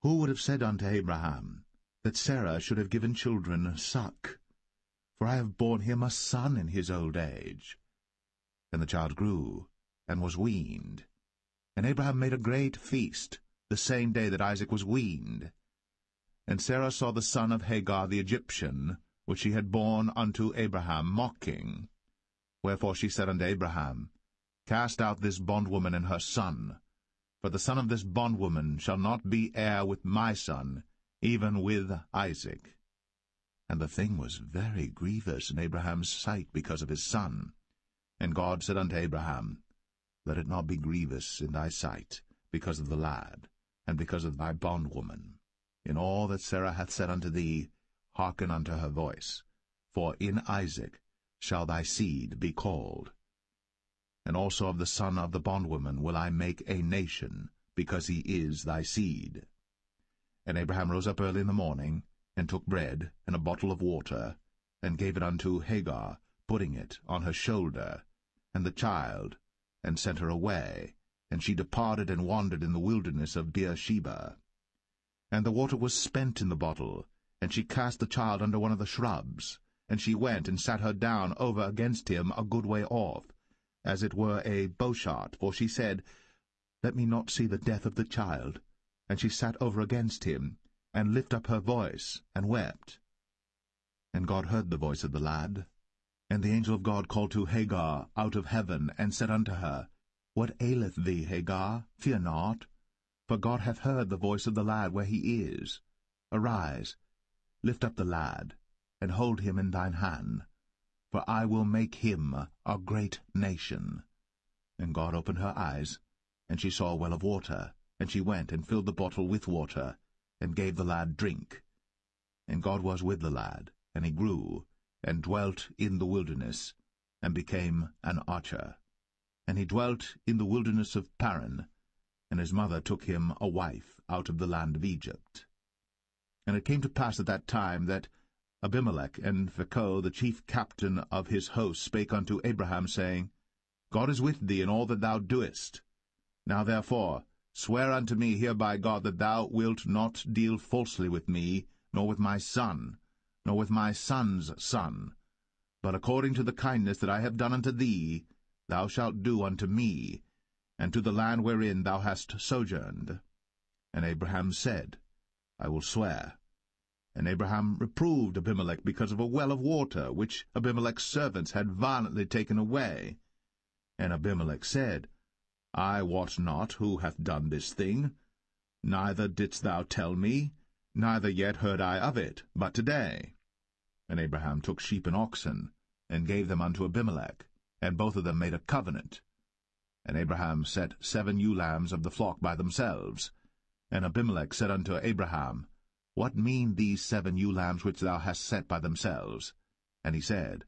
Who would have said unto Abraham, that Sarah should have given children suck? For I have borne him a son in his old age. And the child grew, and was weaned. And Abraham made a great feast, the same day that Isaac was weaned. And Sarah saw the son of Hagar the Egyptian, which she had borne unto Abraham, mocking. Wherefore she said unto Abraham, Cast out this bondwoman and her son, for the son of this bondwoman shall not be heir with my son, even with Isaac. And the thing was very grievous in Abraham's sight because of his son. And God said unto Abraham, Let it not be grievous in thy sight, because of the lad, and because of thy bondwoman. In all that Sarah hath said unto thee, hearken unto her voice. For in Isaac shall thy seed be called. And also of the son of the bondwoman will I make a nation, because he is thy seed. And Abraham rose up early in the morning, and took bread and a bottle of water, and gave it unto Hagar, putting it on her shoulder, and the child, and sent her away. And she departed and wandered in the wilderness of Beersheba. And the water was spent in the bottle, and she cast the child under one of the shrubs. And she went and sat her down over against him a good way off, as it were a bowshot, for she said, Let me not see the death of the child. And she sat over against him, and lifted up her voice, and wept. And God heard the voice of the lad. And the angel of God called to Hagar out of heaven, and said unto her, What aileth thee, Hagar? Fear not. For God hath heard the voice of the lad where he is. Arise, lift up the lad, and hold him in thine hand, for I will make him a great nation. And God opened her eyes, and she saw a well of water, and she went and filled the bottle with water, and gave the lad drink. And God was with the lad, and he grew, and dwelt in the wilderness, and became an archer. And he dwelt in the wilderness of Paran, and his mother took him a wife out of the land of Egypt. And it came to pass at that time that Abimelech and Phicol, the chief captain of his host, spake unto Abraham, saying, God is with thee in all that thou doest. Now therefore swear unto me here by God that thou wilt not deal falsely with me, nor with my son, nor with my son's son, but according to the kindness that I have done unto thee, thou shalt do unto me, and to the land wherein thou hast sojourned. And Abraham said, I will swear. And Abraham reproved Abimelech because of a well of water, which Abimelech's servants had violently taken away. And Abimelech said, I wot not who hath done this thing, neither didst thou tell me, neither yet heard I of it, but today. And Abraham took sheep and oxen, and gave them unto Abimelech, and both of them made a covenant. And Abraham set 7 ewe lambs of the flock by themselves. And Abimelech said unto Abraham, What mean these 7 ewe lambs which thou hast set by themselves? And he said,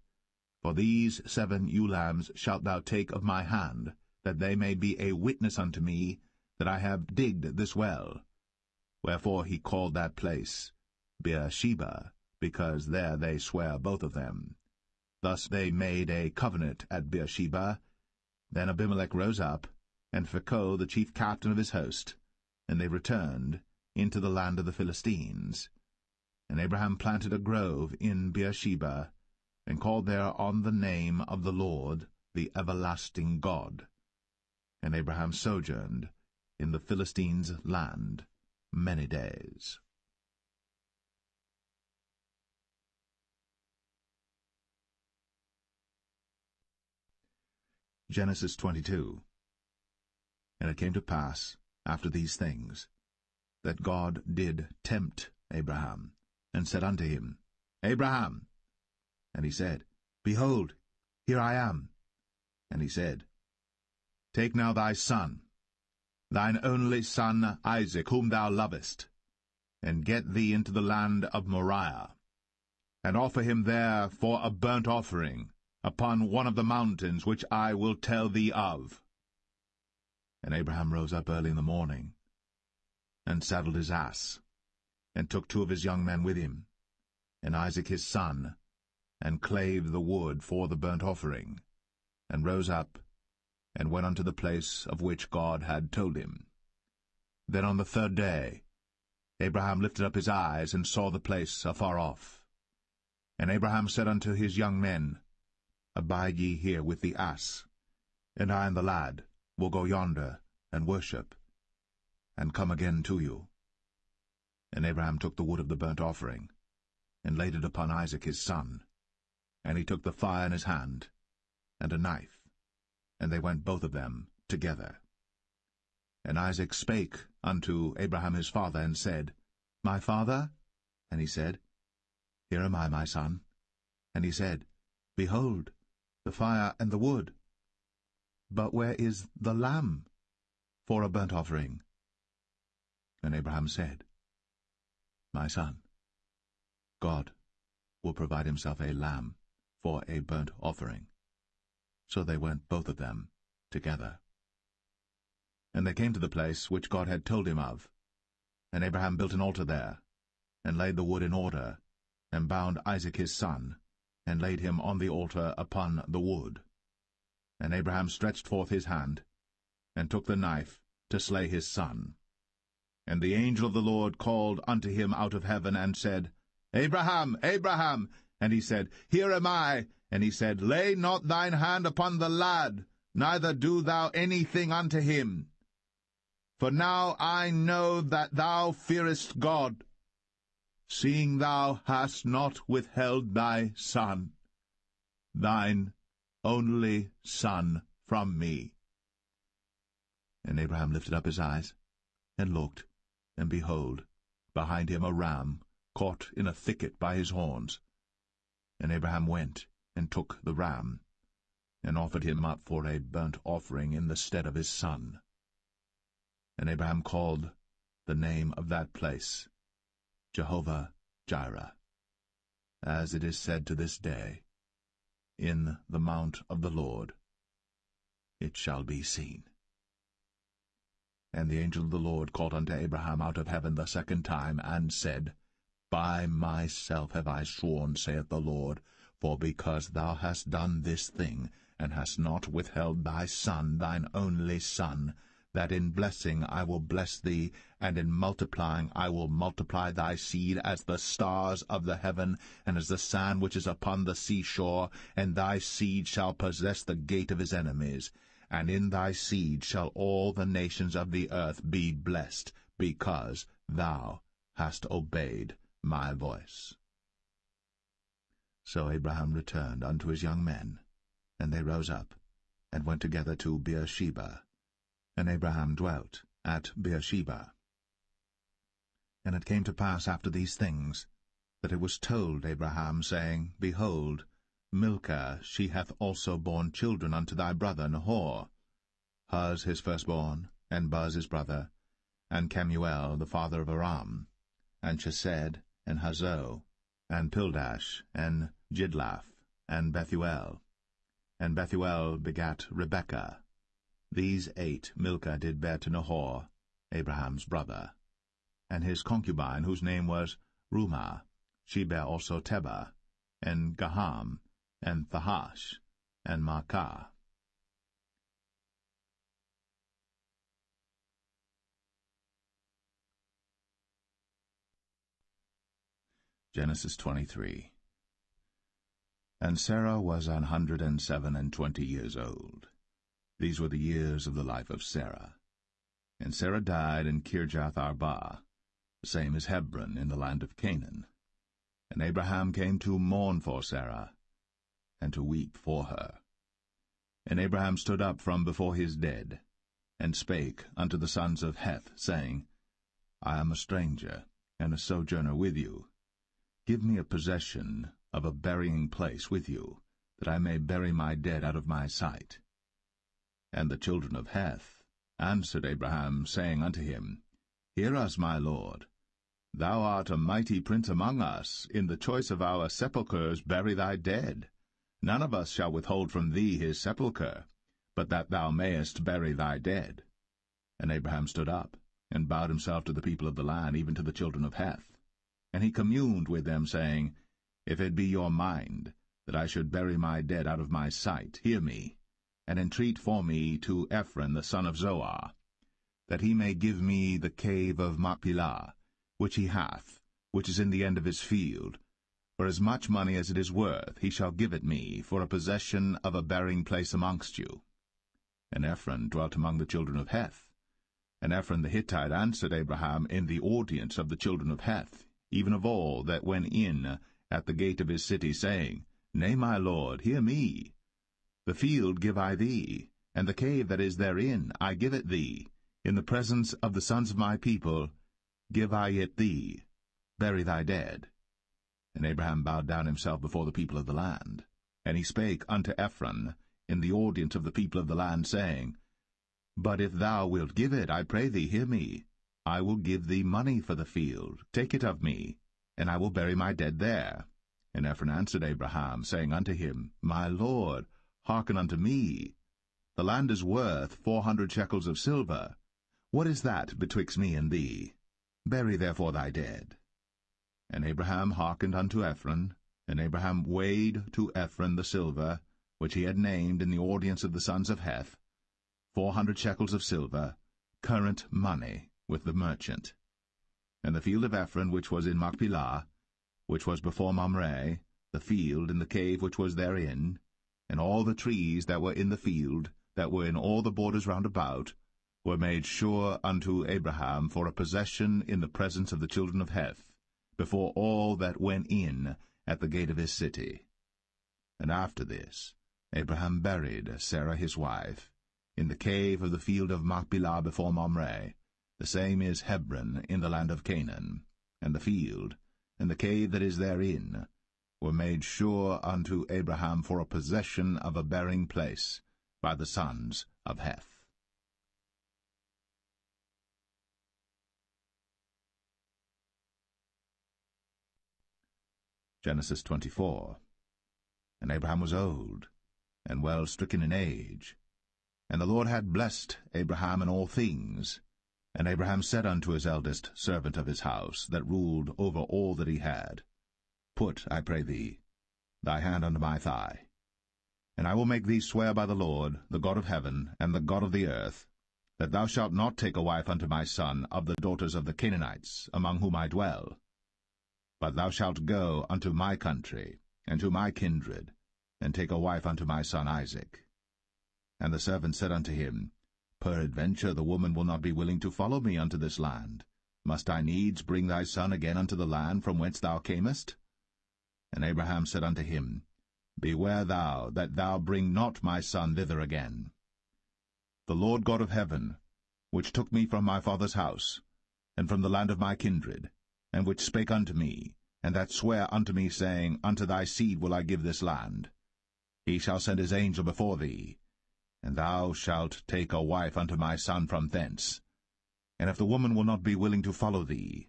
For these 7 ewe lambs shalt thou take of my hand, that they may be a witness unto me, that I have digged this well. Wherefore he called that place Beersheba, because there they sware both of them. Thus they made a covenant at Beersheba. Then Abimelech rose up, and Phicol the chief captain of his host, and they returned into the land of the Philistines. And Abraham planted a grove in Beersheba, and called there on the name of the Lord, the everlasting God. And Abraham sojourned in the Philistines' land many days. Genesis 22. And it came to pass, after these things, that God did tempt Abraham, and said unto him, Abraham. And he said, Behold, here I am. And he said, Take now thy son, thine only son Isaac, whom thou lovest, and get thee into the land of Moriah, and offer him there for a burnt offering upon one of the mountains which I will tell thee of. And Abraham rose up early in the morning, and saddled his ass, and took 2 of his young men with him, and Isaac his son, and clave the wood for the burnt offering, and rose up, and went unto the place of which God had told him. Then on the 3rd day Abraham lifted up his eyes, and saw the place afar off. And Abraham said unto his young men, Abide ye here with the ass, and I and the lad will go yonder and worship, and come again to you. And Abraham took the wood of the burnt offering, and laid it upon Isaac his son. And he took the fire in his hand, and a knife, and they went both of them together. And Isaac spake unto Abraham his father, and said, My father? And he said, Here am I, my son. And he said, Behold, the fire and the wood. But where is the lamb for a burnt offering? And Abraham said, My son, God will provide himself a lamb for a burnt offering. So they went both of them together. And they came to the place which God had told him of. And Abraham built an altar there, and laid the wood in order, and bound Isaac his son, and laid him on the altar upon the wood. And Abraham stretched forth his hand, and took the knife to slay his son. And the angel of the Lord called unto him out of heaven, and said, Abraham, Abraham! And he said, Here am I. And he said, Lay not thine hand upon the lad, neither do thou anything unto him. For now I know that thou fearest God, seeing thou hast not withheld thy son, thine only son, from me. And Abraham lifted up his eyes, and looked, and behold, behind him a ram caught in a thicket by his horns. And Abraham went, and took the ram, and offered him up for a burnt offering in the stead of his son. And Abraham called the name of that place Jehovah-Jireh, as it is said to this day, In the mount of the Lord it shall be seen. And the angel of the Lord called unto Abraham out of heaven the 2nd time, and said, By myself have I sworn, saith the Lord, for because thou hast done this thing, and hast not withheld thy son, thine only son, that in blessing I will bless thee, and in multiplying I will multiply thy seed as the stars of the heaven, and as the sand which is upon the seashore, and thy seed shall possess the gate of his enemies. And in thy seed shall all the nations of the earth be blessed, because thou hast obeyed my voice. So Abraham returned unto his young men, and they rose up, and went together to Beersheba. And Abraham dwelt at Beersheba. And it came to pass after these things, that it was told Abraham, saying, Behold, Milcah, she hath also borne children unto thy brother Nahor, Huz his firstborn, and Buz his brother, and Kemuel the father of Aram. and Chesed, and Hazo, and Pildash, and Jidlaph, and Bethuel. And Bethuel begat Rebekah. These 8 Milcah did bear to Nahor, Abraham's brother. And his concubine, whose name was Rumah, she bare also Tebah, and Gaham, and Thahash, and Maacah. Genesis 23. And Sarah was 127 years old. These were the years of the life of Sarah. And Sarah died in Kirjath Arba, the same as Hebron in the land of Canaan. And Abraham came to mourn for Sarah, and to weep for her. And Abraham stood up from before his dead, and spake unto the sons of Heth, saying, I am a stranger, and a sojourner with you. Give me a possession of a burying place with you, that I may bury my dead out of my sight. And the children of Heth answered Abraham, saying unto him, Hear us, my lord. Thou art a mighty prince among us. In the choice of our sepulchres bury thy dead. None of us shall withhold from thee his sepulchre, but that thou mayest bury thy dead. And Abraham stood up, and bowed himself to the people of the land, even to the children of Heth. And he communed with them, saying, If it be your mind that I should bury my dead out of my sight, hear me, and entreat for me to Ephron the son of Zoar, that he may give me the cave of Machpelah, which he hath, which is in the end of his field. For as much money as it is worth, he shall give it me, for a possession of a burying place amongst you. And Ephron dwelt among the children of Heth. And Ephron the Hittite answered Abraham in the audience of the children of Heth, even of all that went in at the gate of his city, saying, Nay, my lord, hear me. The field give I thee, and the cave that is therein I give it thee. In the presence of the sons of my people give I it thee. Bury thy dead. And Abraham bowed down himself before the people of the land. And he spake unto Ephron in the audience of the people of the land, saying, But if thou wilt give it, I pray thee, hear me. I will give thee money for the field. Take it of me, and I will bury my dead there. And Ephron answered Abraham, saying unto him, My lord, hearken unto me. The land is worth 400 shekels of silver. What is that betwixt me and thee? Bury therefore thy dead. And Abraham hearkened unto Ephron, and Abraham weighed to Ephron the silver, which he had named in the audience of the sons of Heth, 400 shekels of silver, current money, with the merchant. And the field of Ephron, which was in Machpelah, which was before Mamre, the field and the cave which was therein, and all the trees that were in the field, that were in all the borders round about, were made sure unto Abraham for a possession in the presence of the children of Heth, before all that went in at the gate of his city. And after this Abraham buried Sarah his wife in the cave of the field of Machpelah before Mamre. The same is Hebron in the land of Canaan. And the field, and the cave that is therein, were made sure unto Abraham for a possession of a burying place by the sons of Heth. Genesis 24. And Abraham was old, and well stricken in age. And the Lord had blessed Abraham in all things. And Abraham said unto his eldest servant of his house, that ruled over all that he had, Put, I pray thee, thy hand unto my thigh. And I will make thee swear by the Lord, the God of heaven, and the God of the earth, that thou shalt not take a wife unto my son of the daughters of the Canaanites, among whom I dwell. But thou shalt go unto my country, and to my kindred, and take a wife unto my son Isaac. And the servant said unto him, Peradventure the woman will not be willing to follow me unto this land. Must I needs bring thy son again unto the land from whence thou camest? And Abraham said unto him, Beware thou that thou bring not my son thither again. The Lord God of heaven, which took me from my father's house, and from the land of my kindred, and which spake unto me, and that sware unto me, saying, Unto thy seed will I give this land, he shall send his angel before thee, and thou shalt take a wife unto my son from thence. And if the woman will not be willing to follow thee,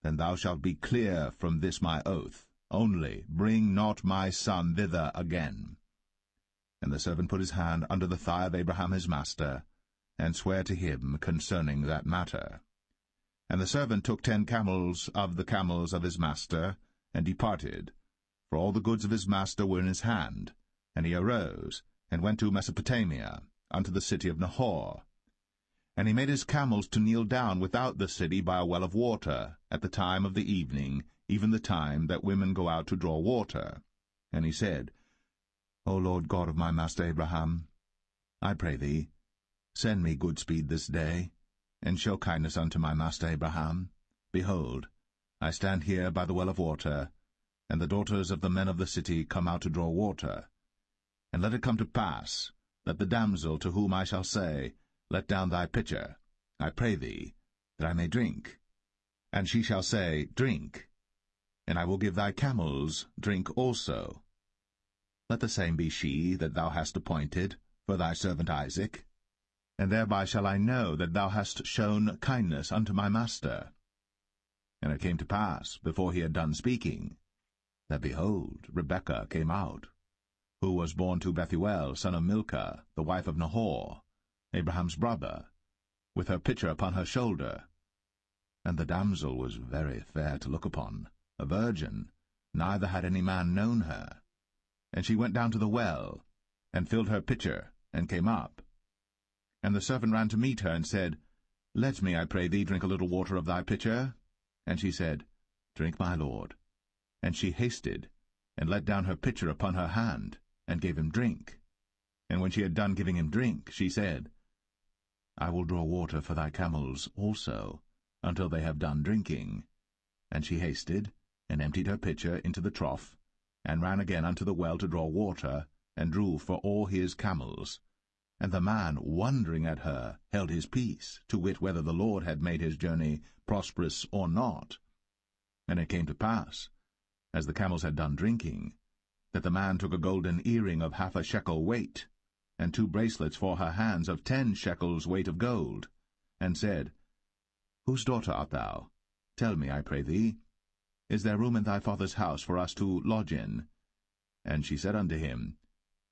then thou shalt be clear from this my oath. Only bring not my son thither again. And the servant put his hand under the thigh of Abraham his master, and sware to him concerning that matter. And the servant took 10 camels of the camels of his master, and departed, for all the goods of his master were in his hand. And he arose, and went to Mesopotamia, unto the city of Nahor. And he made his camels to kneel down without the city by a well of water, at the time of the evening, even the time that women go out to draw water. And he said, O Lord God of my master Abraham, I pray thee, send me good speed this day, and show kindness unto my master Abraham. Behold, I stand here by the well of water, and the daughters of the men of the city come out to draw water. And let it come to pass, that the damsel to whom I shall say, Let down thy pitcher, I pray thee, that I may drink. And she shall say, Drink. And I will give thy camels drink also. Let the same be she that thou hast appointed for thy servant Isaac. And thereby shall I know that thou hast shown kindness unto my master. And it came to pass, before he had done speaking, that, behold, Rebekah came out, who was born to Bethuel, son of Milcah, the wife of Nahor, Abraham's brother, with her pitcher upon her shoulder. And the damsel was very fair to look upon, a virgin, neither had any man known her. And she went down to the well, and filled her pitcher, and came up. And the servant ran to meet her, and said, Let me, I pray thee, drink a little water of thy pitcher. And she said, Drink, my lord. And she hasted, and let down her pitcher upon her hand, and gave him drink. And when she had done giving him drink, she said, I will draw water for thy camels also, until they have done drinking. And she hasted, and emptied her pitcher into the trough, and ran again unto the well to draw water, and drew for all his camels. And the man, wondering at her, held his peace, to wit whether the Lord had made his journey prosperous or not. And it came to pass, as the camels had done drinking, that the man took a golden earring of 1/2 shekel weight, and 2 bracelets for her hands of 10 shekels weight of gold, and said, Whose daughter art thou? Tell me, I pray thee. Is there room in thy father's house for us to lodge in? And she said unto him,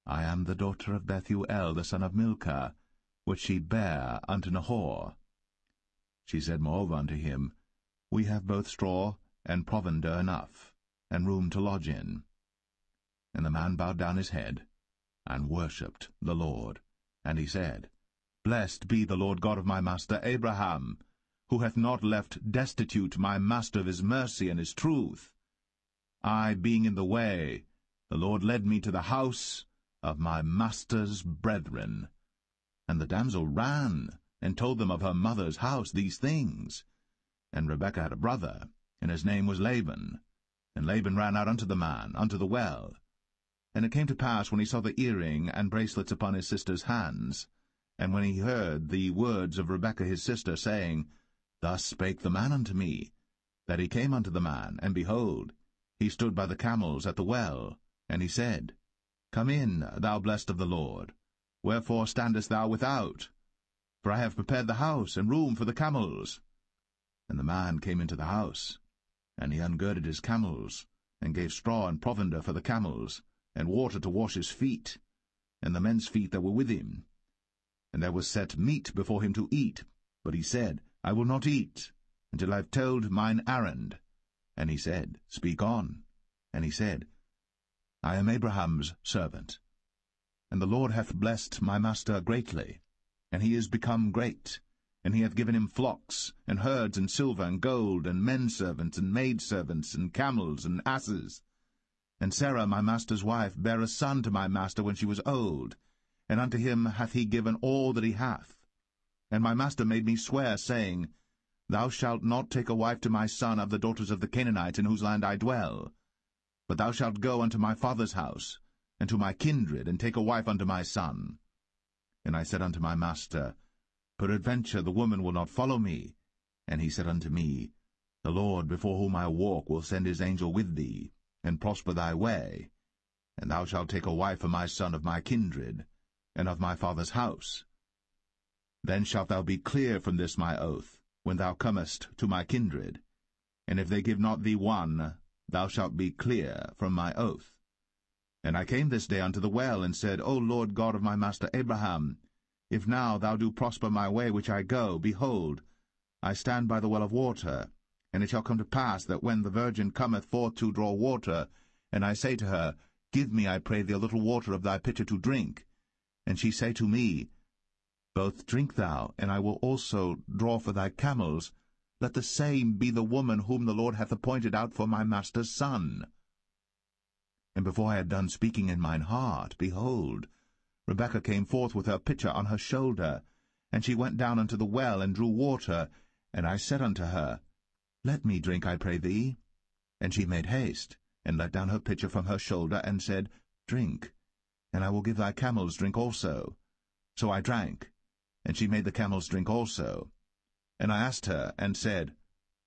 I am the daughter of Bethuel, the son of Milcah, which she bare unto Nahor. She said moreover unto him, We have both straw and provender enough, and room to lodge in. And the man bowed down his head, and worshipped the Lord. And he said, Blessed be the Lord God of my master Abraham, who hath not left destitute my master of his mercy and his truth. I being in the way, the Lord led me to the house of my master's brethren. And the damsel ran, and told them of her mother's house these things. And Rebekah had a brother, and his name was Laban. And Laban ran out unto the man, unto the well. And it came to pass, when he saw the earring and bracelets upon his sister's hands, and when he heard the words of Rebekah his sister, saying, Thus spake the man unto me, that he came unto the man, and behold, he stood by the camels at the well. And he said, Come in, thou blessed of the Lord. Wherefore standest thou without? For I have prepared the house and room for the camels. And the man came into the house, and he ungirded his camels, and gave straw and provender for the camels, and water to wash his feet, and the men's feet that were with him. And there was set meat before him to eat, but he said, I will not eat, until I have told mine errand. And he said, Speak on. And he said, I am Abraham's servant, and the Lord hath blessed my master greatly, and he is become great, and he hath given him flocks, and herds, and silver, and gold, and men-servants, and maidservants, and camels, and asses. And Sarah my master's wife bare a son to my master when she was old, and unto him hath he given all that he hath. And my master made me swear, saying, Thou shalt not take a wife to my son of the daughters of the Canaanites in whose land I dwell, but thou shalt go unto my father's house, and to my kindred, and take a wife unto my son. And I said unto my master, Peradventure the woman will not follow me. And he said unto me, The Lord before whom I walk will send his angel with thee, and prosper thy way. And thou shalt take a wife for my son of my kindred, and of my father's house. Then shalt thou be clear from this my oath, when thou comest to my kindred. and if they give not thee one, thou shalt be clear from my oath. And I came this day unto the well, and said, O Lord God of my master Abraham, if now thou do prosper my way which I go, behold, I stand by the well of water. And it shall come to pass that when the virgin cometh forth to draw water, and I say to her, Give me, I pray thee, a little water of thy pitcher to drink, and she say to me, Both drink thou, and I will also draw for thy camels, let the same be the woman whom the Lord hath appointed out for my master's son. And before I had done speaking in mine heart, behold, Rebekah came forth with her pitcher on her shoulder, and she went down unto the well, and drew water. And I said unto her, Let me drink, I pray thee. And she made haste, and let down her pitcher from her shoulder, and said, Drink, and I will give thy camels drink also. So I drank, and she made the camels drink also. And I asked her, and said,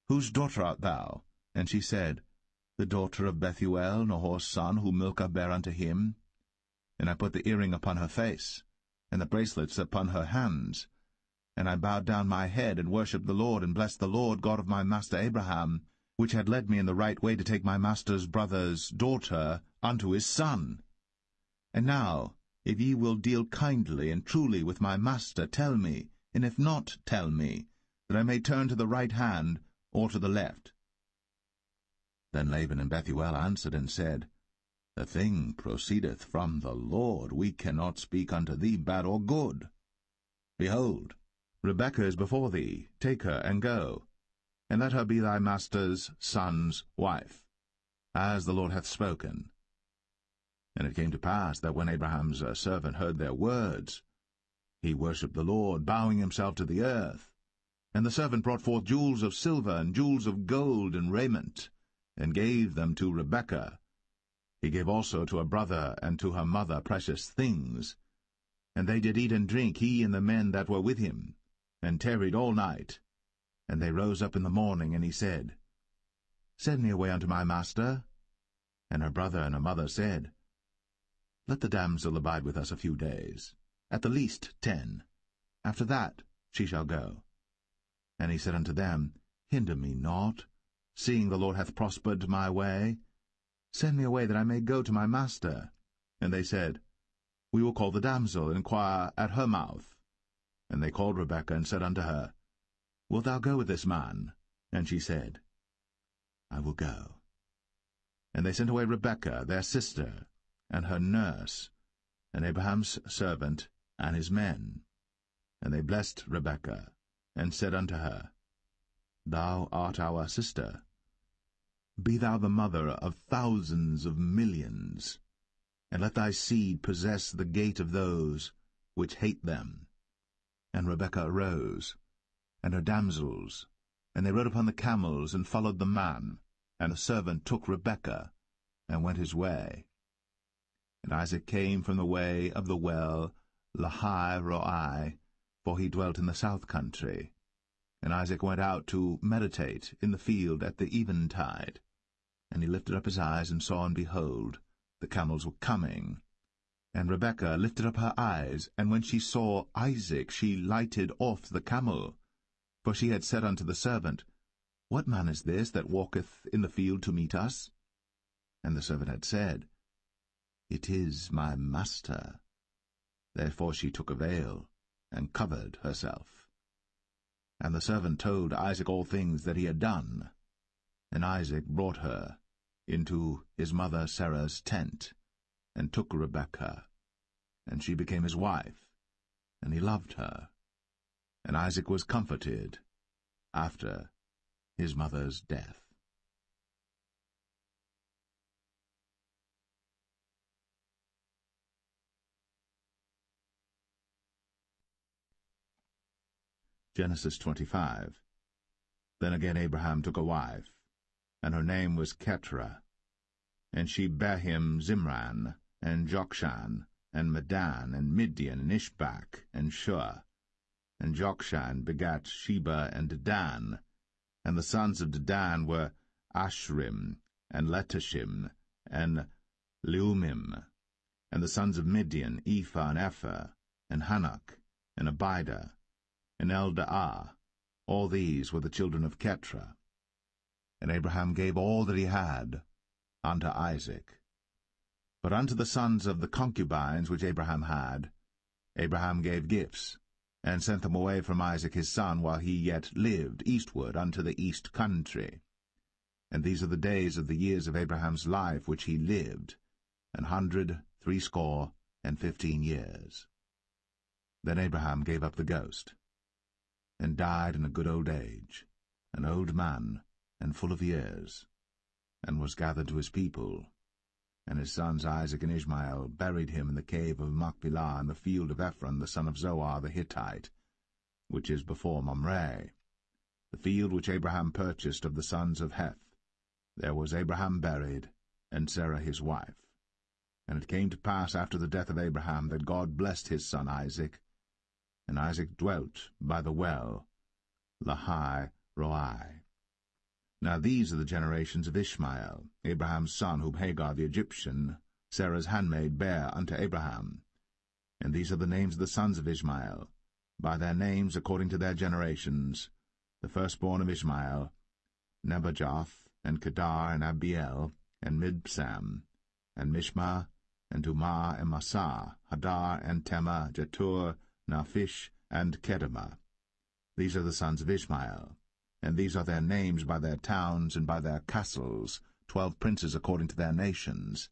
Whose daughter art thou? And she said, The daughter of Bethuel, Nahor's son, whom Milcah bare unto him. And I put the earring upon her face, and the bracelets upon her hands. And I bowed down my head, and worshipped the Lord, and blessed the Lord God of my master Abraham, which had led me in the right way to take my master's brother's daughter unto his son. And now, if ye will deal kindly and truly with my master, tell me, and if not, tell me, that I may turn to the right hand or to the left. Then Laban and Bethuel answered and said, The thing proceedeth from the Lord. We cannot speak unto thee bad or good. Behold, Rebekah is before thee. Take her and go, and let her be thy master's son's wife, as the Lord hath spoken. And it came to pass that when Abraham's servant heard their words, he worshipped the Lord, bowing himself to the earth. And the servant brought forth jewels of silver and jewels of gold and raiment, and gave them to Rebekah. He gave also to her brother and to her mother precious things. And they did eat and drink, he and the men that were with him, and tarried all night. And they rose up in the morning, and he said, Send me away unto my master. And her brother and her mother said, Let the damsel abide with us a few days, at the least 10. After that she shall go. And he said unto them, Hinder me not, seeing the Lord hath prospered my way. Send me away, that I may go to my master. And they said, We will call the damsel, and inquire at her mouth. And they called Rebekah, and said unto her, Wilt thou go with this man? And she said, I will go. And they sent away Rebekah, their sister, and her nurse, and Abraham's servant, and his men. And they blessed Rebekah, and said unto her, Thou art our sister. Be thou the mother of thousands of millions, and let thy seed possess the gate of those which hate them. And Rebekah arose, and her damsels, and they rode upon the camels, and followed the man. And the servant took Rebekah, and went his way. And Isaac came from the way of the well Lahai-Roi, for he dwelt in the south country. And Isaac went out to meditate in the field at the eventide. And he lifted up his eyes, and saw, and behold, the camels were coming. And Rebekah lifted up her eyes, and when she saw Isaac, she lighted off the camel. For she had said unto the servant, What man is this that walketh in the field to meet us? And the servant had said, It is my master. Therefore she took a veil, and covered herself. And the servant told Isaac all things that he had done. And Isaac brought her into his mother Sarah's tent, and took Rebekah, and she became his wife, and he loved her. And Isaac was comforted after his mother's death. Genesis 25. Then again Abraham took a wife, and her name was Keturah. And she bare him Zimran, and Jokshan, and Medan, and Midian, and Ishbak, and Shua. And Jokshan begat Sheba and Dedan. And the sons of Dedan were Ashrim, and Letashim, and Leumim. And the sons of Midian, Ephah, and Epher, and Hanok, and Abida, and Eldaah. All these were the children of Keturah. And Abraham gave all that he had unto Isaac. But unto the sons of the concubines which Abraham had, Abraham gave gifts, and sent them away from Isaac his son while he yet lived eastward unto the east country. And these are the days of the years of Abraham's life which he lived, 160 years. Then Abraham gave up the ghost, and died in a good old age, an old man, and full of years, and was gathered to his people. And his sons Isaac and Ishmael buried him in the cave of Machpelah in the field of Ephron the son of Zohar the Hittite, which is before Mamre, the field which Abraham purchased of the sons of Heth. There was Abraham buried, and Sarah his wife. And it came to pass after the death of Abraham that God blessed his son Isaac, and Isaac dwelt by the well, Lahai Roi. Now these are the generations of Ishmael, Abraham's son, whom Hagar the Egyptian, Sarah's handmaid, bare unto Abraham. And these are the names of the sons of Ishmael, by their names according to their generations: the firstborn of Ishmael, Nebajoth, and Kedar, and Abiel, and Mibsam, and Mishma, and Dumah, and Massa, Hadar, and Tema, Jetur, Naphish, and Kedemah. These are the sons of Ishmael. And these are their names by their towns and by their castles, 12 princes according to their nations.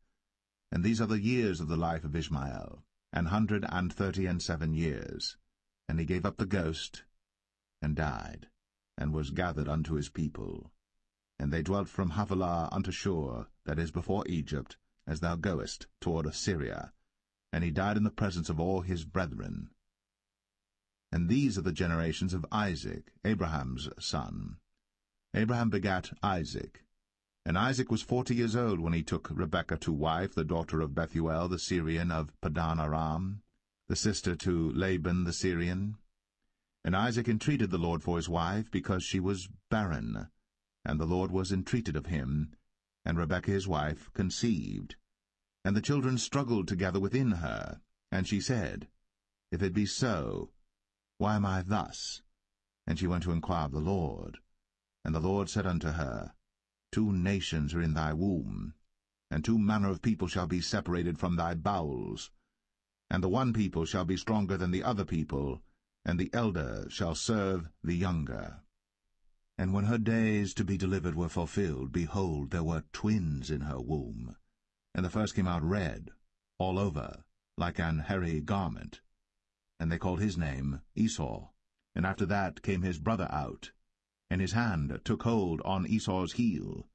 And these are the years of the life of Ishmael, 137 years. And he gave up the ghost, and died, and was gathered unto his people. And they dwelt from Havilah unto Shur, that is before Egypt, as thou goest toward Assyria. And he died in the presence of all his brethren. And these are the generations of Isaac, Abraham's son. Abraham begat Isaac. And Isaac was 40 years old when he took Rebekah to wife, the daughter of Bethuel the Syrian of Padan Aram, the sister to Laban the Syrian. And Isaac entreated the Lord for his wife, because she was barren. And the Lord was entreated of him, and Rebekah his wife conceived. And the children struggled together within her. And she said, If it be so, why am I thus? And she went to inquire of the Lord. And the Lord said unto her, 2 nations are in thy womb, and 2 manner of people shall be separated from thy bowels. And the one people shall be stronger than the other people, and the elder shall serve the younger. And when her days to be delivered were fulfilled, behold, there were twins in her womb. And the first came out red, all over, like an hairy garment. And they called his name Esau. And after that came his brother out, and his hand took hold on Esau's heel,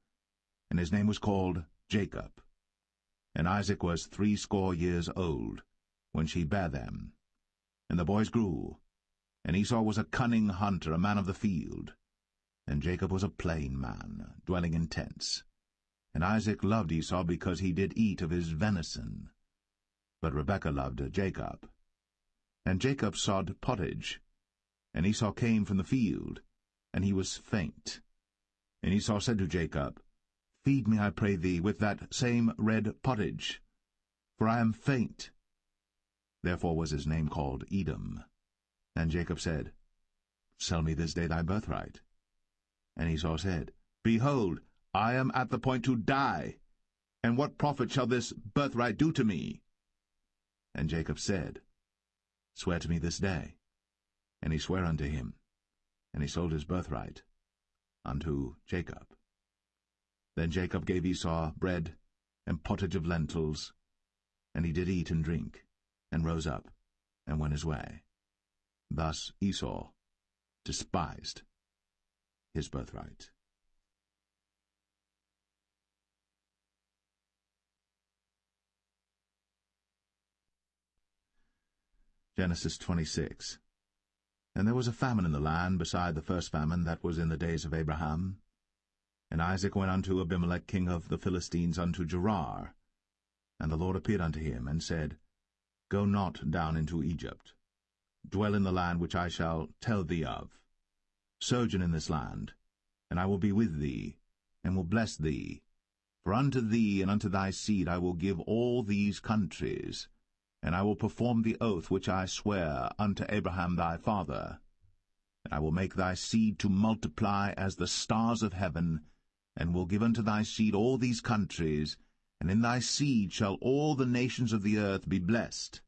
and his name was called Jacob. And Isaac was 80 years old when she bare them. And the boys grew, and Esau was a cunning hunter, a man of the field, and Jacob was a plain man, dwelling in tents. And Isaac loved Esau because he did eat of his venison, but Rebekah loved Jacob. And Jacob sod pottage, and Esau came from the field, and he was faint. And Esau said to Jacob, Feed me, I pray thee, with that same red pottage, for I am faint. Therefore was his name called Edom. And Jacob said, Sell me this day thy birthright. And Esau said, Behold, I am at the point to die, and what profit shall this birthright do to me? And Jacob said, Swear to me this day. And he sware unto him, and he sold his birthright unto Jacob. Then Jacob gave Esau bread and pottage of lentils, and he did eat and drink, and rose up, and went his way. Thus Esau despised his birthright. Genesis 26. And there was a famine in the land, beside the first famine that was in the days of Abraham. And Isaac went unto Abimelech king of the Philistines unto Gerar. And the Lord appeared unto him, and said, Go not down into Egypt. Dwell in the land which I shall tell thee of. Sojourn in this land, and I will be with thee, and will bless thee. For unto thee and unto thy seed I will give all these countries, and I will perform the oath which I sware unto Abraham thy father. And I will make thy seed to multiply as the stars of heaven, and will give unto thy seed all these countries, and in thy seed shall all the nations of the earth be blessed,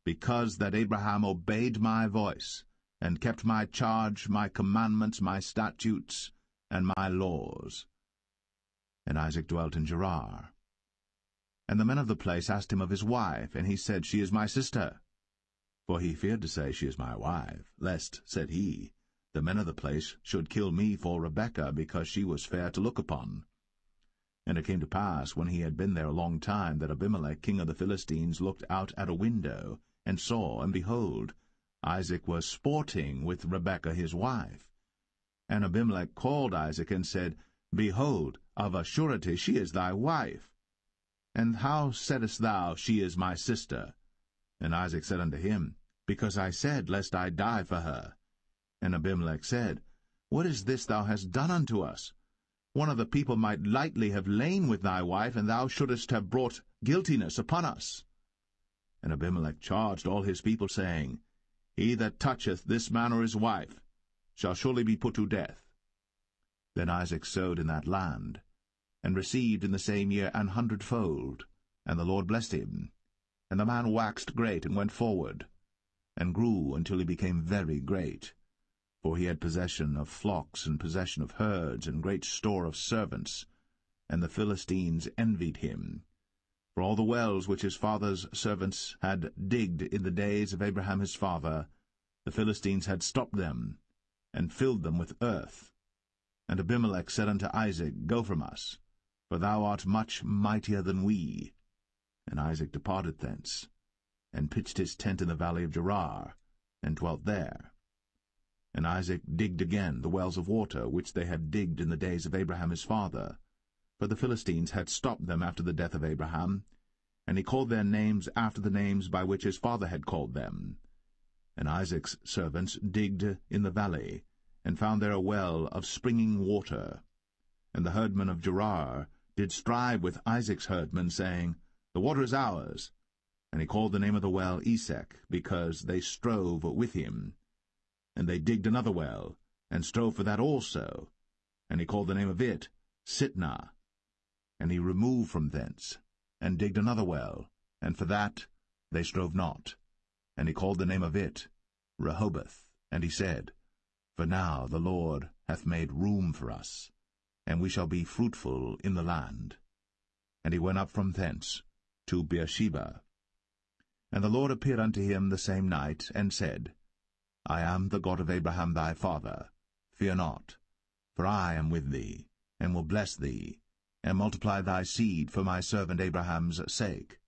because that Abraham obeyed my voice, and kept my charge, my commandments, my statutes, and my laws. And Isaac dwelt in Gerar. And the men of the place asked him of his wife, and he said, She is my sister. For he feared to say, She is my wife, lest, said he, the men of the place should kill me for Rebekah, because she was fair to look upon. And it came to pass, when he had been there a long time, that Abimelech king of the Philistines looked out at a window, and saw, and behold, Isaac was sporting with Rebekah his wife. And Abimelech called Isaac, and said, Behold, of a surety she is thy wife. And how saidst thou, She is my sister? And Isaac said unto him, Because I said, Lest I die for her. And Abimelech said, What is this thou hast done unto us? One of the people might lightly have lain with thy wife, and thou shouldest have brought guiltiness upon us. And Abimelech charged all his people, saying, He that toucheth this man or his wife shall surely be put to death. Then Isaac sowed in that land, and received in the same year 100-fold, and the Lord blessed him. And the man waxed great, and went forward, and grew until he became very great. For he had possession of flocks, and possession of herds, and great store of servants. And the Philistines envied him. For all the wells which his father's servants had digged in the days of Abraham his father, the Philistines had stopped them, and filled them with earth. And Abimelech said unto Isaac, Go from us, for thou art much mightier than we. And Isaac departed thence, and pitched his tent in the valley of Gerar, and dwelt there. And Isaac digged again the wells of water, which they had digged in the days of Abraham his father, for the Philistines had stopped them after the death of Abraham, and he called their names after the names by which his father had called them. And Isaac's servants digged in the valley, and found there a well of springing water. And the herdmen of Gerar did strive with Isaac's herdmen, saying, The water is ours. And he called the name of the well Esek, because they strove with him. And they digged another well, and strove for that also. And he called the name of it Sitnah. And he removed from thence, and digged another well, and for that they strove not. And he called the name of it Rehoboth. And he said, For now the Lord hath made room for us, and we shall be fruitful in the land. And he went up from thence to Beersheba. And the Lord appeared unto him the same night, and said, I am the God of Abraham thy father. Fear not, for I am with thee, and will bless thee, and multiply thy seed for my servant Abraham's sake.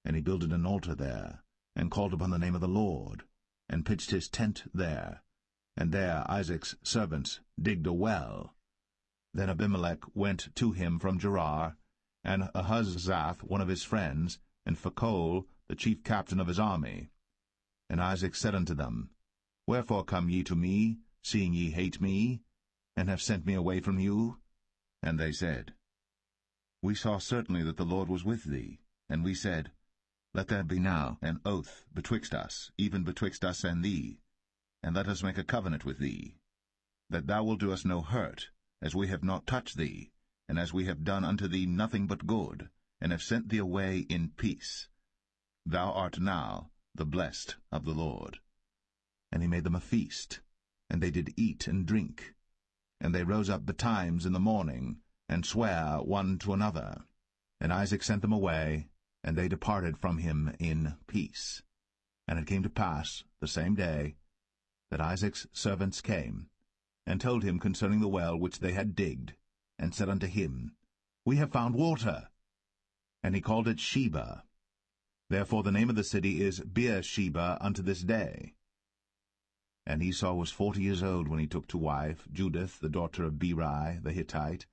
And he builded an altar there, and called upon the name of the Lord, and pitched his tent there. And there Isaac's servants digged a well. Then Abimelech went to him from Gerar, and Ahuzzath one of his friends, and Phicol the chief captain of his army. And Isaac said unto them, Wherefore come ye to me, seeing ye hate me, and have sent me away from you? And they said, We saw certainly that the Lord was with thee. And we said, Let there be now an oath betwixt us, even betwixt us and thee, and let us make a covenant with thee, that thou wilt do us no hurt, as we have not touched thee, and as we have done unto thee nothing but good, and have sent thee away in peace. Thou art now the blessed of the Lord. And he made them a feast, and they did eat and drink. And they rose up betimes in the morning, and sware one to another. And Isaac sent them away, and they departed from him in peace. And it came to pass the same day that Isaac's servants came, and told him concerning the well which they had digged, and said unto him, We have found water. And he called it Sheba. Therefore the name of the city is Beersheba unto this day. And Esau was 40 years old when he took to wife Judith the daughter of Beri the Hittite,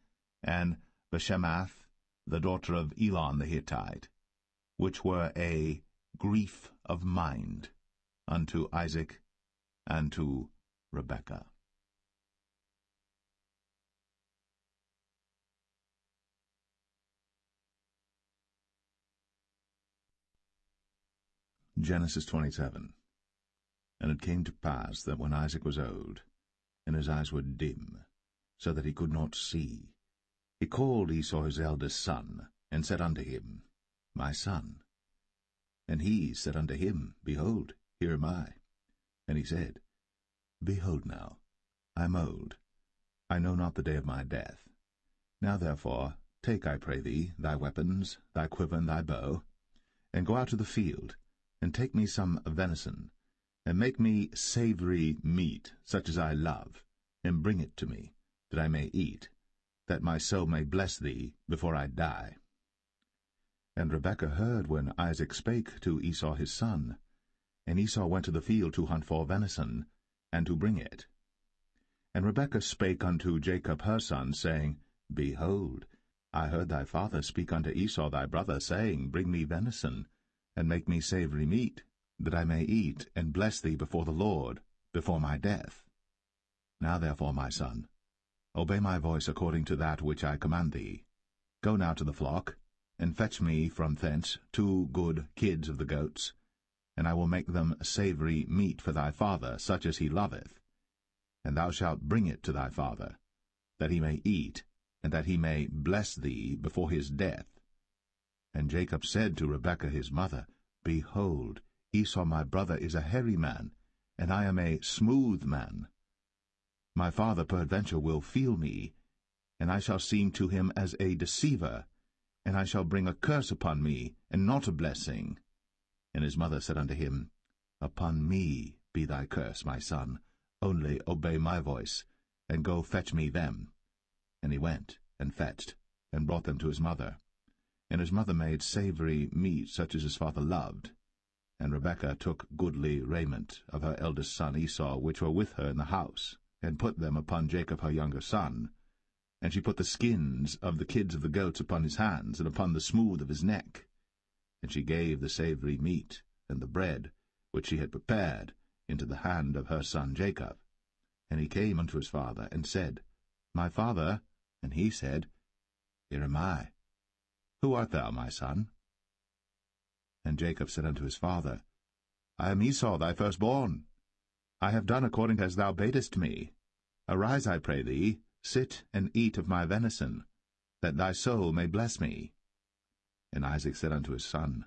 and Bashemath the daughter of Elon the Hittite, which were a grief of mind unto Isaac and to Rebekah. Genesis 27. And it came to pass that when Isaac was old, and his eyes were dim, so that he could not see, He called Esau his eldest son, and said unto him, My son. And he said unto him, Behold, here am I. And he said, Behold now, I am old, I know not the day of my death. Now therefore, take, I pray thee, thy weapons, thy quiver, and thy bow, and go out to the field, and take me some venison, and make me savory meat, such as I love, and bring it to me, that I may eat, that my soul may bless thee before I die. And Rebekah heard when Isaac spake to Esau his son. And Esau went to the field to hunt for venison, and to bring it. And Rebekah spake unto Jacob her son, saying, Behold, I heard thy father speak unto Esau thy brother, saying, Bring me venison, and make me savory meat, that I may eat, and bless thee before the Lord, before my death. Now therefore, my son, obey my voice according to that which I command thee. Go now to the flock, and fetch me from thence 2 good kids of the goats, and I will make them savory meat for thy father, such as he loveth. And thou shalt bring it to thy father, that he may eat, and that he may bless thee before his death. And Jacob said to Rebekah his mother, Behold, Esau my brother is a hairy man, and I am a smooth man. My father peradventure will feel me, and I shall seem to him as a deceiver, and I shall bring a curse upon me, and not a blessing. And his mother said unto him, Upon me be thy curse, my son, only obey my voice, and go fetch me them. And he went, and fetched, and brought them to his mother. And his mother made savory meat, such as his father loved. And Rebekah took goodly raiment of her eldest son Esau, which were with her in the house, and put them upon Jacob her younger son. And she put the skins of the kids of the goats upon his hands, and upon the smooth of his neck. And she gave the savory meat, and the bread, which she had prepared, into the hand of her son Jacob. And he came unto his father, and said, My father. And he said, Here am I. Who art thou, my son? And Jacob said unto his father, I am Esau thy firstborn. I have done according as thou badest me. Arise, I pray thee, sit and eat of my venison, that thy soul may bless me. And Isaac said unto his son,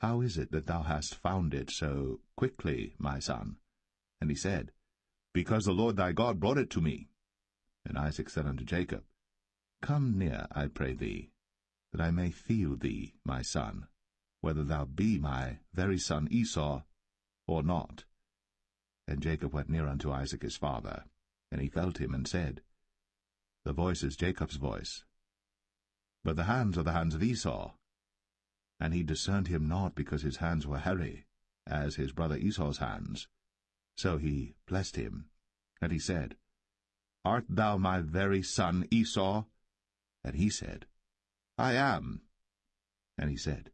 How is it that thou hast found it so quickly, my son? And he said, Because the Lord thy God brought it to me. And Isaac said unto Jacob, Come near, I pray thee, that I may feel thee, my son, whether thou be my very son Esau, or not. And Jacob went near unto Isaac his father, and he felt him, and said, The voice is Jacob's voice, but the hands are the hands of Esau. And he discerned him not, because his hands were hairy, as his brother Esau's hands. So he blessed him. And he said, Art thou my very son Esau? And he said, I am. And he said,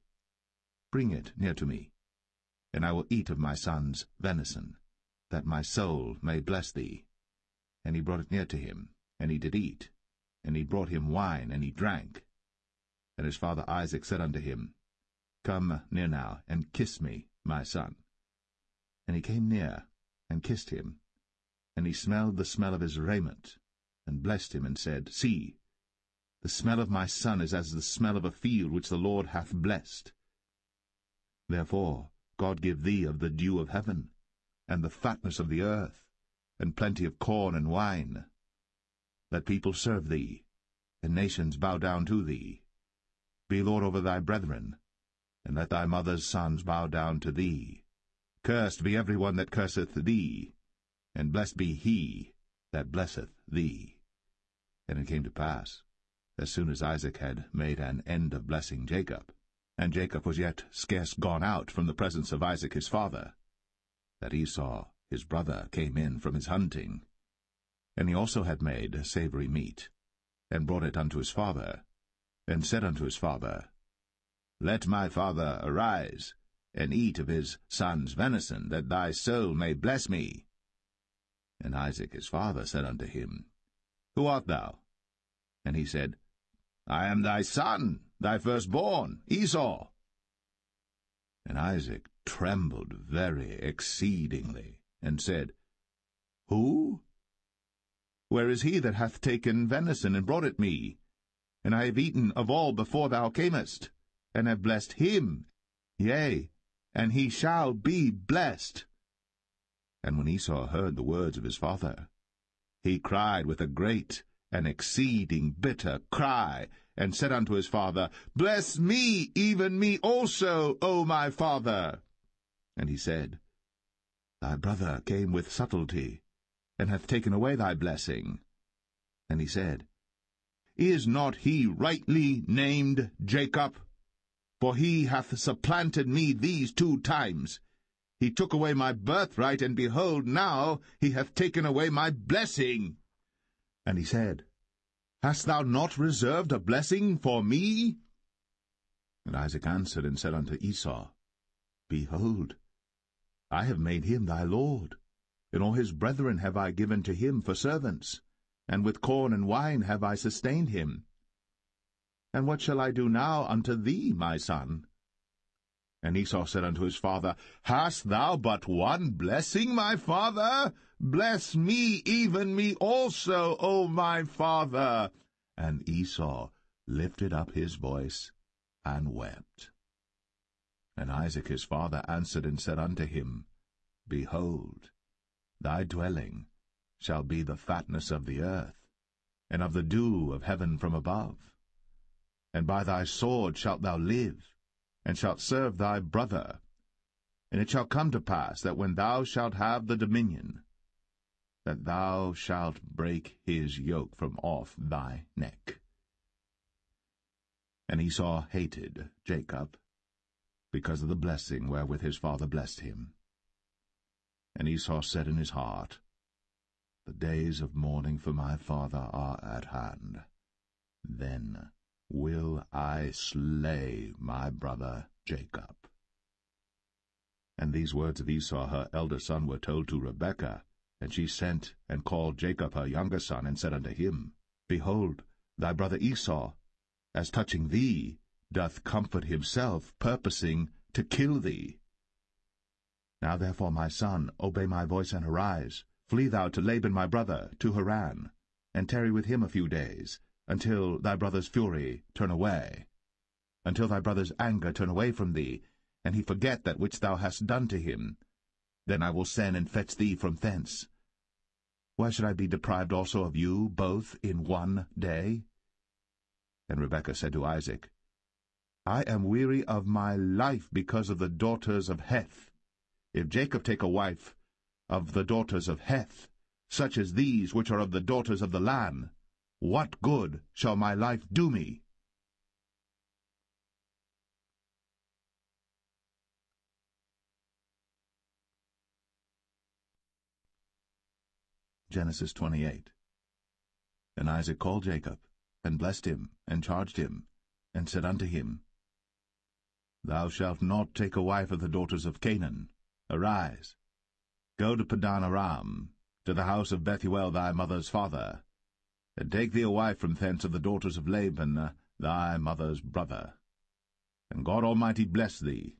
Bring it near to me, and I will eat of my son's venison, that my soul may bless thee. And he brought it near to him, and he did eat. And he brought him wine, and he drank. And his father Isaac said unto him, Come near now, and kiss me, my son. And he came near, and kissed him. And he smelled the smell of his raiment, and blessed him, and said, See, the smell of my son is as the smell of a field which the Lord hath blessed. Therefore God give thee of the dew of heaven, and the fatness of the earth, and plenty of corn and wine. Let people serve thee, and nations bow down to thee. Be Lord over thy brethren, and let thy mother's sons bow down to thee. Cursed be every one that curseth thee, and blessed be he that blesseth thee. And it came to pass, as soon as Isaac had made an end of blessing Jacob, and Jacob was yet scarce gone out from the presence of Isaac his father, that Esau his brother came in from his hunting. And he also had made savory meat, and brought it unto his father, and said unto his father, Let my father arise, and eat of his son's venison, that thy soul may bless me. And Isaac his father said unto him, Who art thou? And he said, I am thy son, thy firstborn, Esau. And Isaac trembled very exceedingly, and said, Who? Where is he that hath taken venison, and brought it me? and I have eaten of all before thou camest, and have blessed him, yea, and he shall be blessed. And when Esau heard the words of his father, he cried with a great and exceeding bitter cry, and said unto his father, Bless me, even me also, O my father. And he said, Thy brother came with subtlety, and hath taken away thy blessing. And he said, Is not he rightly named Jacob? For he hath supplanted me these 2 times. He took away my birthright, and behold, now he hath taken away my blessing. And he said, Hast thou not reserved a blessing for me? And Isaac answered and said unto Esau, Behold, I have made him thy lord, and all his brethren have I given to him for servants, and with corn and wine have I sustained him. And what shall I do now unto thee, my son? And Esau said unto his father, Hast thou but one blessing, my father? Bless me, even me also, O my father. And Esau lifted up his voice and wept. And Isaac his father answered and said unto him, Behold, thy dwelling shall be the fatness of the earth, and of the dew of heaven from above. And by thy sword shalt thou live, and shalt serve thy brother. And it shall come to pass that when thou shalt have the dominion, that thou shalt break his yoke from off thy neck. And Esau hated Jacob, because of the blessing wherewith his father blessed him. And Esau said in his heart, The days of mourning for my father are at hand. Then will I slay my brother Jacob. And these words of Esau her elder son were told to Rebekah, and she sent and called Jacob her younger son, and said unto him, Behold, thy brother Esau, as touching thee, doth comfort himself, purposing to kill thee. Now therefore, my son, obey my voice, and arise. Flee thou to Laban my brother, to Haran, and tarry with him a few days, until thy brother's fury turn away, until thy brother's anger turn away from thee, and he forget that which thou hast done to him. Then I will send and fetch thee from thence. Why should I be deprived also of you both in one day? And Rebekah said to Isaac, I am weary of my life because of the daughters of Heth. If Jacob take a wife of the daughters of Heth, such as these which are of the daughters of the land, what good shall my life do me? Genesis 28. And Isaac called Jacob, and blessed him, and charged him, and said unto him, Thou shalt not take a wife of the daughters of Canaan. Arise, go to Padan Aram, to the house of Bethuel thy mother's father, and take thee a wife from thence of the daughters of Laban thy mother's brother. And God Almighty bless thee,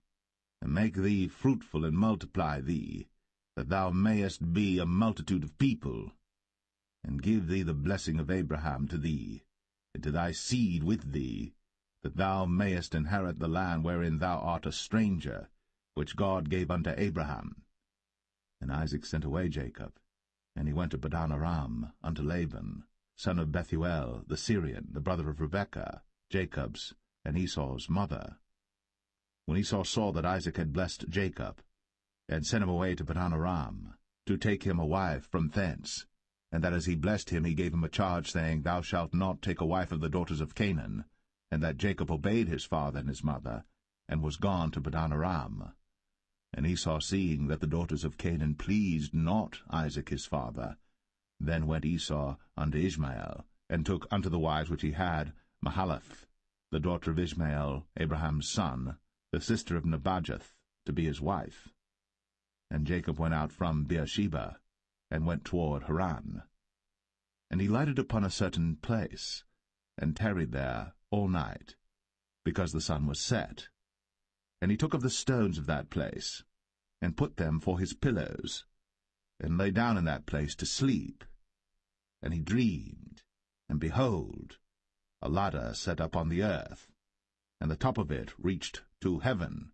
and make thee fruitful, and multiply thee, that thou mayest be a multitude of people, and give thee the blessing of Abraham to thee, and to thy seed with thee, that thou mayest inherit the land wherein thou art a stranger, which God gave unto Abraham. And Isaac sent away Jacob, and he went to Padan Aram unto Laban, son of Bethuel the Syrian, the brother of Rebekah, Jacob's and Esau's mother. When Esau saw that Isaac had blessed Jacob, and sent him away to Padan Aram, to take him a wife from thence, and that as he blessed him he gave him a charge, saying, Thou shalt not take a wife of the daughters of Canaan, and that Jacob obeyed his father and his mother, and was gone to Padan Aram. And Esau, seeing that the daughters of Canaan pleased not Isaac his father, then went Esau unto Ishmael, and took unto the wives which he had Mahalath, the daughter of Ishmael, Abraham's son, the sister of Nebajoth, to be his wife. And Jacob went out from Beersheba, and went toward Haran. And he lighted upon a certain place, and tarried there all night, because the sun was set. And he took of the stones of that place, and put them for his pillows, and lay down in that place to sleep. And he dreamed, and behold, a ladder set up on the earth, and the top of it reached to heaven.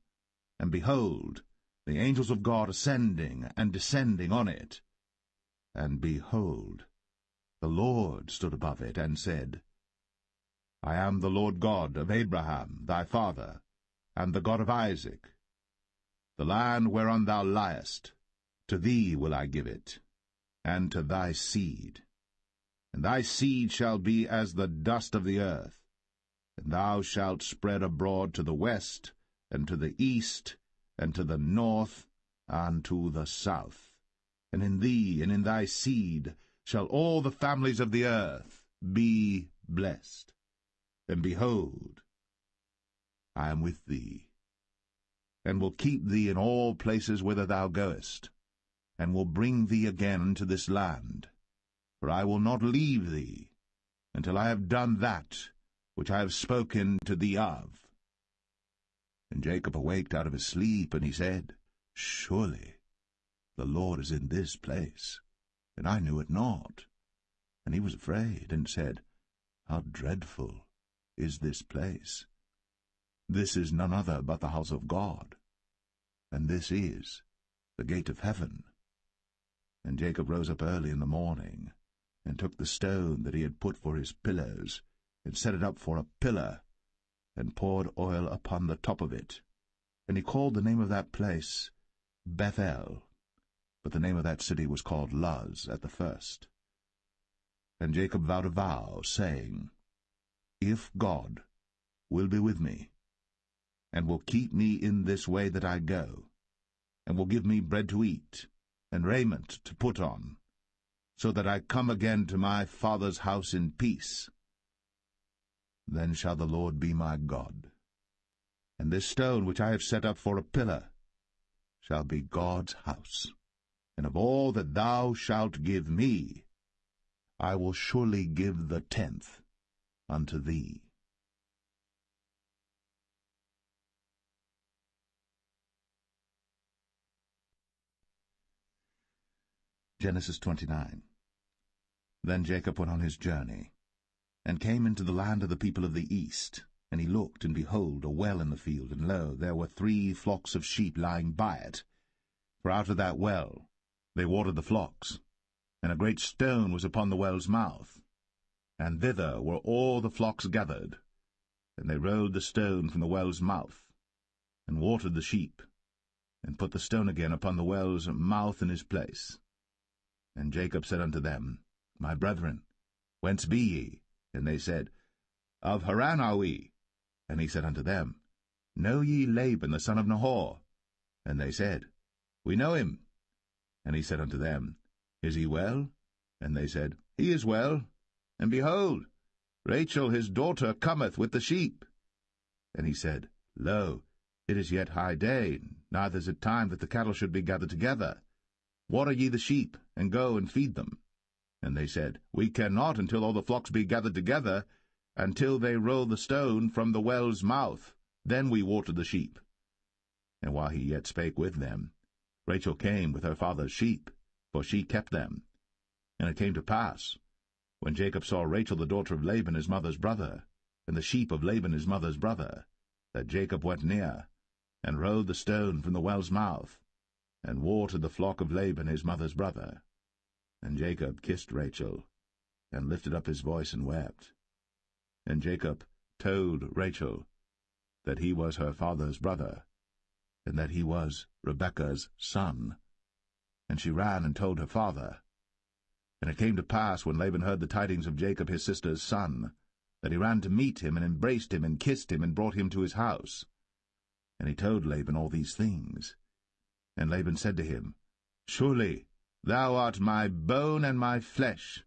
And behold, the angels of God ascending and descending on it. And behold, the Lord stood above it, and said, I am the Lord God of Abraham thy father, and the God of Isaac. The land whereon thou liest, to thee will I give it, and to thy seed. And thy seed shall be as the dust of the earth, and thou shalt spread abroad to the west, and to the east, and to the north, and to the south. And in thee and in thy seed shall all the families of the earth be blessed. And behold, I am with thee, and will keep thee in all places whither thou goest, and will bring thee again to this land. For I will not leave thee, until I have done that which I have spoken to thee of. And Jacob awaked out of his sleep, and he said, Surely the Lord is in this place, and I knew it not. And he was afraid, and said, How dreadful is this place! This is none other but the house of God, and this is the gate of heaven. And Jacob rose up early in the morning, and took the stone that he had put for his pillows, and set it up for a pillar, and poured oil upon the top of it. And he called the name of that place Bethel, but the name of that city was called Luz at the first. And Jacob vowed a vow, saying, If God will be with me, and will keep me in this way that I go, and will give me bread to eat, and raiment to put on, so that I come again to my father's house in peace, then shall the Lord be my God. And this stone which I have set up for a pillar shall be God's house. And of all that thou shalt give me, I will surely give the 10th unto thee. Genesis 29. Then Jacob went on his journey, and came into the land of the people of the east. And he looked, and behold, a well in the field, and lo, there were 3 flocks of sheep lying by it. For out of that well they watered the flocks, and a great stone was upon the well's mouth. And thither were all the flocks gathered. And they rolled the stone from the well's mouth, and watered the sheep, and put the stone again upon the well's mouth in his place. And Jacob said unto them, My brethren, whence be ye? And they said, Of Haran are we. And he said unto them, Know ye Laban the son of Nahor? And they said, We know him. And he said unto them, Is he well? And they said, He is well. And behold, Rachel his daughter cometh with the sheep. And he said, Lo, it is yet high day, neither is it time that the cattle should be gathered together. Water ye the sheep, and go and feed them. And they said, We cannot until all the flocks be gathered together, until they roll the stone from the well's mouth. Then we water the sheep. And while he yet spake with them, Rachel came with her father's sheep, for she kept them. And it came to pass, when Jacob saw Rachel the daughter of Laban his mother's brother, and the sheep of Laban his mother's brother, that Jacob went near, and rolled the stone from the well's mouth, and watered the flock of Laban his mother's brother. And Jacob kissed Rachel, and lifted up his voice and wept. And Jacob told Rachel that he was her father's brother, and that he was Rebekah's son. And she ran and told her father. And it came to pass, when Laban heard the tidings of Jacob his sister's son, that he ran to meet him, and embraced him, and kissed him, and brought him to his house. And he told Laban all these things. And Laban said to him, Surely thou art my bone and my flesh.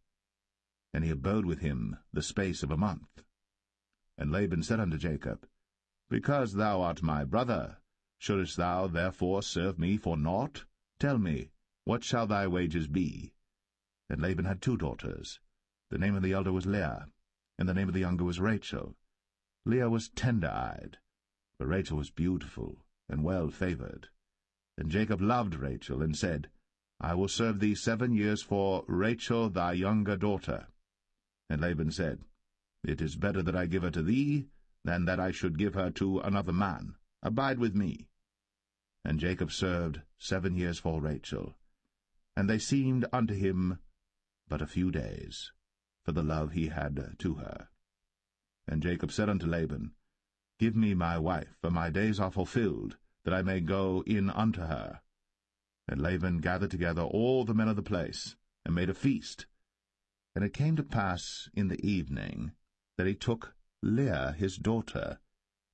And he abode with him the space of a month. And Laban said unto Jacob, Because thou art my brother, shouldest thou therefore serve me for naught? Tell me, what shall thy wages be? And Laban had 2 daughters. The name of the elder was Leah, and the name of the younger was Rachel. Leah was tender-eyed, but Rachel was beautiful and well-favored. And Jacob loved Rachel, and said, I will serve thee 7 years for Rachel thy younger daughter. And Laban said, It is better that I give her to thee, than that I should give her to another man. Abide with me. And Jacob served 7 years for Rachel, and they seemed unto him but a few days, for the love he had to her. And Jacob said unto Laban, Give me my wife, for my days are fulfilled, that I may go in unto her. And Laban gathered together all the men of the place, and made a feast. And it came to pass in the evening that he took Leah his daughter,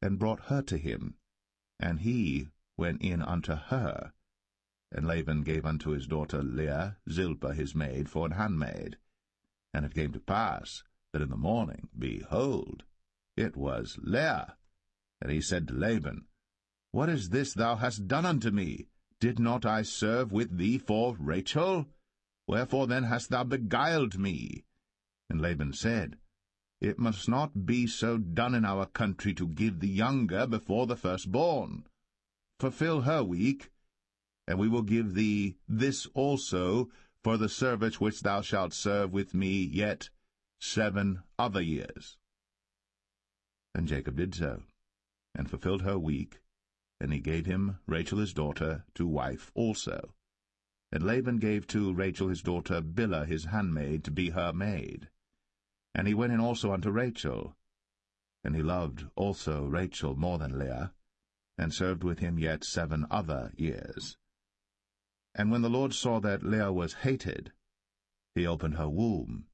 and brought her to him, and he went in unto her. And Laban gave unto his daughter Leah Zilpah his maid for an handmaid. And it came to pass that in the morning, behold, it was Leah. And he said to Laban, What is this thou hast done unto me? Did not I serve with thee for Rachel? Wherefore then hast thou beguiled me? And Laban said, It must not be so done in our country to give the younger before the firstborn. Fulfill her week, and we will give thee this also for the service which thou shalt serve with me yet 7 other years. And Jacob did so, and fulfilled her week, and he gave him Rachel his daughter to wife also. And Laban gave to Rachel his daughter Bilhah his handmaid to be her maid. And he went in also unto Rachel. And he loved also Rachel more than Leah, and served with him yet 7 other years. And when the Lord saw that Leah was hated, he opened her womb.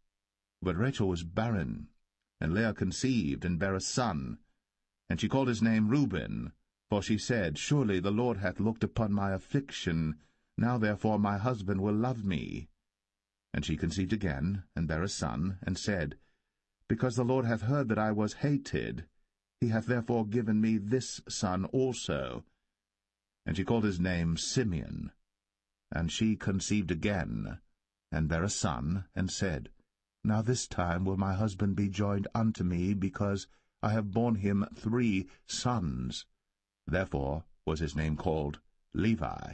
But Rachel was barren, and Leah conceived, and bare a son. And she called his name Reuben, for she said, Surely the Lord hath looked upon my affliction, now therefore my husband will love me. And she conceived again, and bare a son, and said, Because the Lord hath heard that I was hated, he hath therefore given me this son also. And she called his name Simeon. And she conceived again, and bare a son, and said, Now this time will my husband be joined unto me, because I have borne him 3 sons. Therefore was his name called Levi.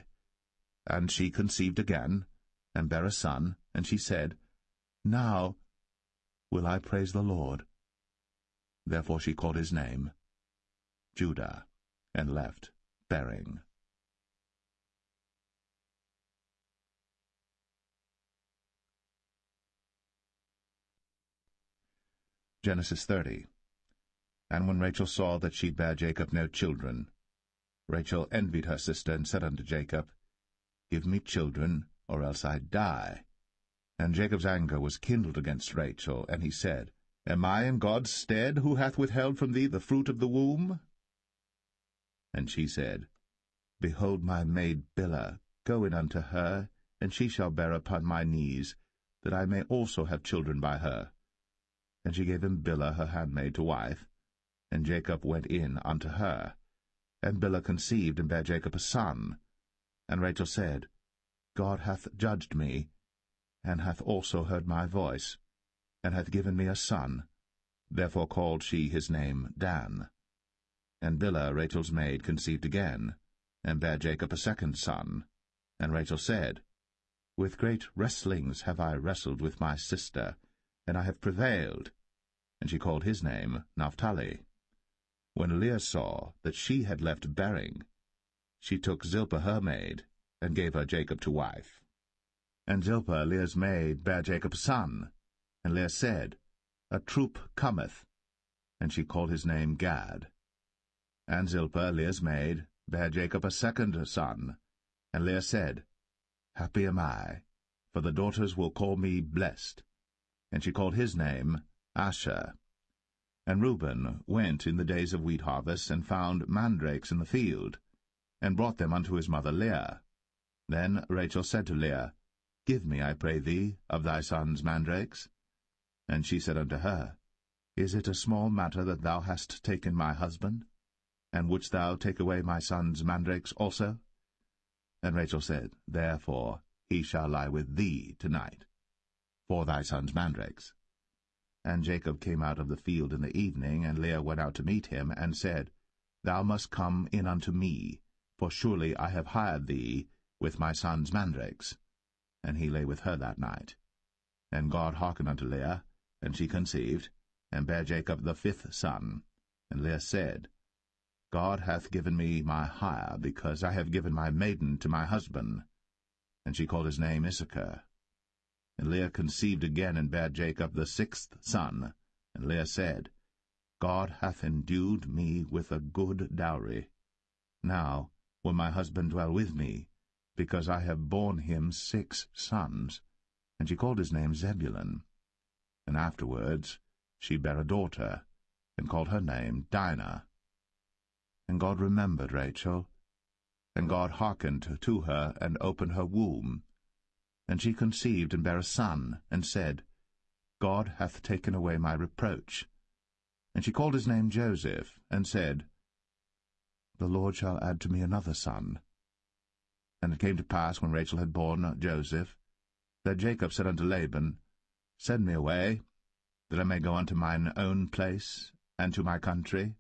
And she conceived again, and bare a son, and she said, Now will I praise the Lord. Therefore she called his name Judah, and left bearing. Genesis 30. And when Rachel saw that she bare Jacob no children, Rachel envied her sister, and said unto Jacob, Give me children, or else I die. And Jacob's anger was kindled against Rachel, and he said, Am I in God's stead, who hath withheld from thee the fruit of the womb? And she said, Behold my maid Bilhah, go in unto her, and she shall bear upon my knees, that I may also have children by her. And she gave him Bilhah her handmaid to wife, and Jacob went in unto her. And Bilhah conceived, and bare Jacob a son. And Rachel said, God hath judged me, and hath also heard my voice, and hath given me a son. Therefore called she his name Dan. And Bilhah Rachel's maid conceived again, and bare Jacob a 2nd son. And Rachel said, With great wrestlings have I wrestled with my sister, and I have prevailed. And she called his name Naphtali. When Leah saw that she had left bearing, she took Zilpah her maid, and gave her Jacob to wife. And Zilpah Leah's maid bare Jacob a son. And Leah said, A troop cometh. And she called his name Gad. And Zilpah Leah's maid bare Jacob a 2nd son. And Leah said, Happy am I, for the daughters will call me blessed. And she called his name Asher. And Reuben went in the days of wheat harvest, and found mandrakes in the field, and brought them unto his mother Leah. Then Rachel said to Leah, Give me, I pray thee, of thy son's mandrakes. And she said unto her, Is it a small matter that thou hast taken my husband? And wouldst thou take away my son's mandrakes also? And Rachel said, Therefore he shall lie with thee tonight, for thy son's mandrakes. And Jacob came out of the field in the evening, and Leah went out to meet him, and said, Thou must come in unto me, for surely I have hired thee with my son's mandrakes. And he lay with her that night. And God hearkened unto Leah, and she conceived, and bare Jacob the 5th son. And Leah said, God hath given me my hire, because I have given my maiden to my husband. And she called his name Issachar. And Leah conceived again, and bare Jacob the 6th son. And Leah said, God hath endued me with a good dowry. Now will my husband dwell with me, because I have borne him 6 sons. And she called his name Zebulun. And afterwards she bare a daughter, and called her name Dinah. And God remembered Rachel, and God hearkened to her, and opened her womb. And she conceived, and bare a son, and said, God hath taken away my reproach. And she called his name Joseph, and said, The Lord shall add to me another son. And it came to pass, when Rachel had borne Joseph, that Jacob said unto Laban, Send me away, that I may go unto mine own place, and to my country.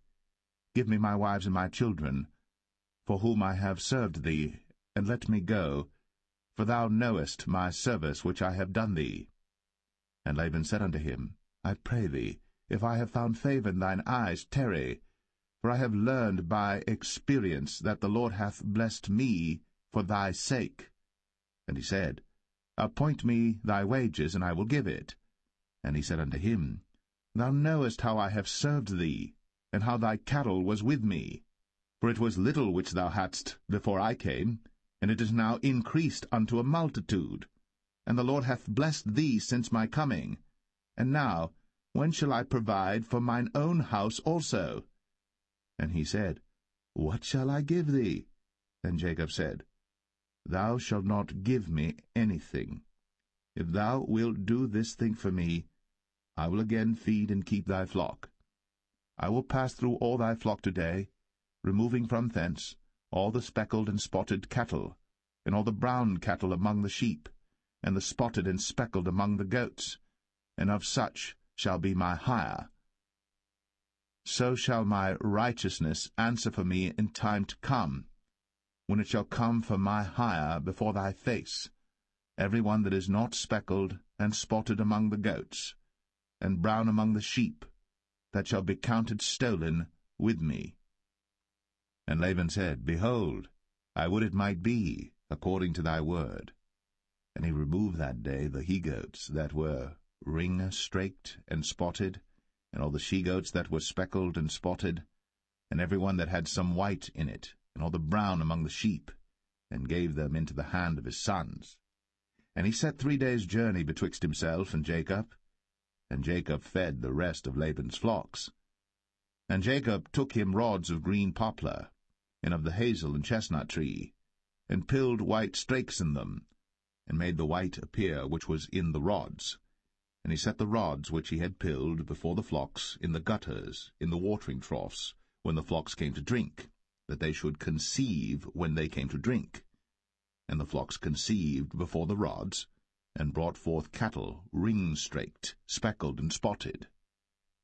Give me my wives and my children, for whom I have served thee, and let me go, for thou knowest my service which I have done thee. And Laban said unto him, I pray thee, if I have found favour in thine eyes, tarry, for I have learned by experience that the Lord hath blessed me for thy sake. And he said, Appoint me thy wages, and I will give it. And he said unto him, Thou knowest how I have served thee, and how thy cattle was with me. For it was little which thou hadst before I came, and it is now increased unto a multitude. And the Lord hath blessed thee since my coming. And now, when shall I provide for mine own house also? And he said, What shall I give thee? And Jacob said, Thou shalt not give me anything. If thou wilt do this thing for me, I will again feed and keep thy flock. I will pass through all thy flock today, removing from thence all the speckled and spotted cattle, and all the brown cattle among the sheep, and the spotted and speckled among the goats, and of such shall be my hire. So shall my righteousness answer for me in time to come, when it shall come for my hire before thy face, every one that is not speckled and spotted among the goats, and brown among the sheep, that shall be counted stolen with me. And Laban said, Behold, I would it might be according to thy word. And he removed that day the he-goats that were ring-straked and spotted, and all the she-goats that were speckled and spotted, and every one that had some white in it, and all the brown among the sheep, and gave them into the hand of his sons. And he set 3 days' journey betwixt himself and Jacob fed the rest of Laban's flocks. And Jacob took him rods of green poplar, and of the hazel and chestnut tree, and pilled white strakes in them, and made the white appear which was in the rods. And he set the rods which he had pilled before the flocks in the gutters, in the watering troughs, when the flocks came to drink, that they should conceive when they came to drink. And the flocks conceived before the rods, and brought forth cattle, ring-straked, speckled, and spotted.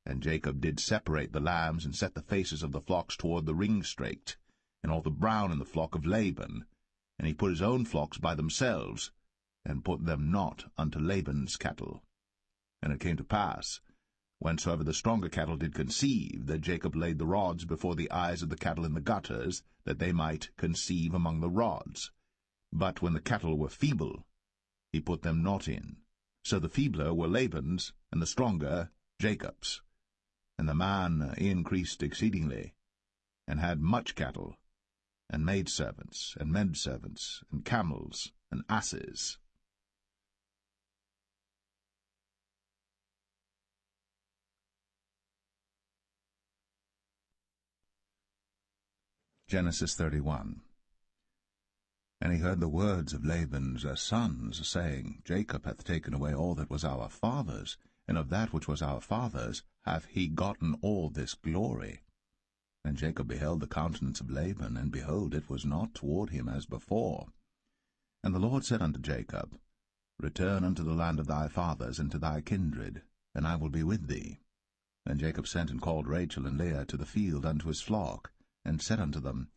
And Jacob did separate the lambs, and set the faces of the flocks toward the ring-straked, and all the brown in the flock of Laban. And he put his own flocks by themselves, and put them not unto Laban's cattle. And it came to pass, whensoever the stronger cattle did conceive, that Jacob laid the rods before the eyes of the cattle in the gutters, that they might conceive among the rods. But when the cattle were feeble, he put them not in. So the feebler were Laban's, and the stronger Jacob's. And the man increased exceedingly, and had much cattle, and maidservants, and menservants, and camels, and asses. Genesis 31. And he heard the words of Laban's sons, saying, Jacob hath taken away all that was our father's, and of that which was our father's hath he gotten all this glory. And Jacob beheld the countenance of Laban, and behold, it was not toward him as before. And the Lord said unto Jacob, Return unto the land of thy fathers, and to thy kindred, and I will be with thee. And Jacob sent and called Rachel and Leah to the field unto his flock, and said unto them,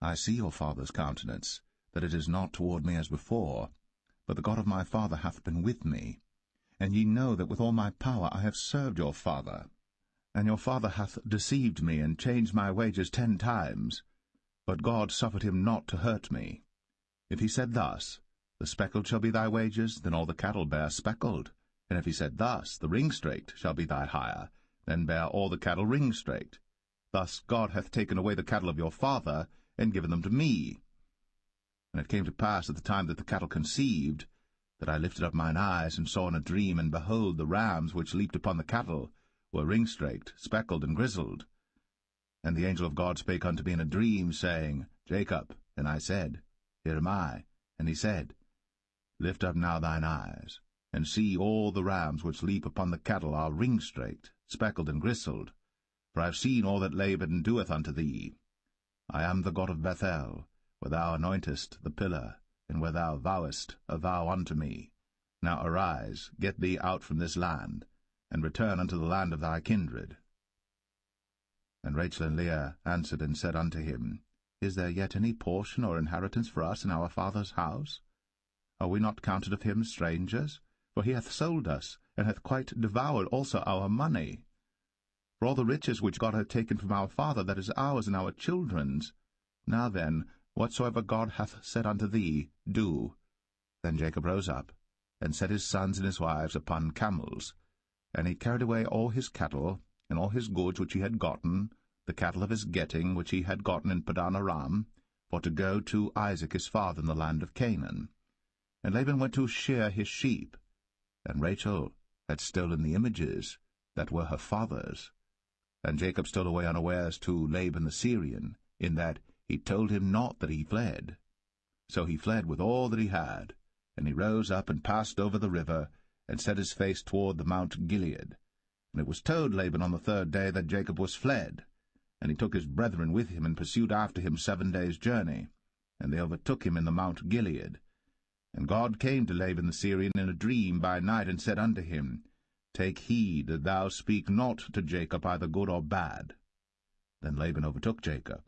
I see your father's countenance, that it is not toward me as before, but the God of my father hath been with me. And ye know that with all my power I have served your father, And your father hath deceived me, and changed my wages 10 times. But God suffered him not to hurt me. If he said thus, The speckled shall be thy wages, then all the cattle bear speckled. And if he said thus, The ring-straked shall be thy hire, then bear all the cattle ring-straked. Thus God hath taken away the cattle of your father, and given them to me. And it came to pass at the time that the cattle conceived, that I lifted up mine eyes, and saw in a dream, and behold, the rams which leaped upon the cattle were ring-straked, speckled, and grizzled. And the angel of God spake unto me in a dream, saying, Jacob. And I said, Here am I. And he said, Lift up now thine eyes, and see all the rams which leap upon the cattle are ring-straked, speckled, and grizzled. For I have seen all that Laban doeth unto thee. I am the God of Bethel, where thou anointest the pillar, and where thou vowest a vow unto me. Now arise, get thee out from this land, and return unto the land of thy kindred. And Rachel and Leah answered and said unto him, Is there yet any portion or inheritance for us in our father's house? Are we not counted of him strangers? For he hath sold us, and hath quite devoured also our money. For all the riches which God hath taken from our father, that is ours and our children's. Now then, whatsoever God hath said unto thee, do. Then Jacob rose up, and set his sons and his wives upon camels. And he carried away all his cattle, and all his goods which he had gotten, the cattle of his getting which he had gotten in Padan Aram, for to go to Isaac his father in the land of Canaan. And Laban went to shear his sheep, and Rachel had stolen the images that were her father's. And Jacob stole away unawares to Laban the Syrian, in that he told him not that he fled. So he fled with all that he had, and he rose up and passed over the river, and set his face toward the Mount Gilead. And it was told Laban on the 3rd day that Jacob was fled. And he took his brethren with him, and pursued after him 7 days' journey. And they overtook him in the Mount Gilead. And God came to Laban the Syrian in a dream by night, and said unto him, Take heed that thou speak not to Jacob either good or bad. Then Laban overtook Jacob.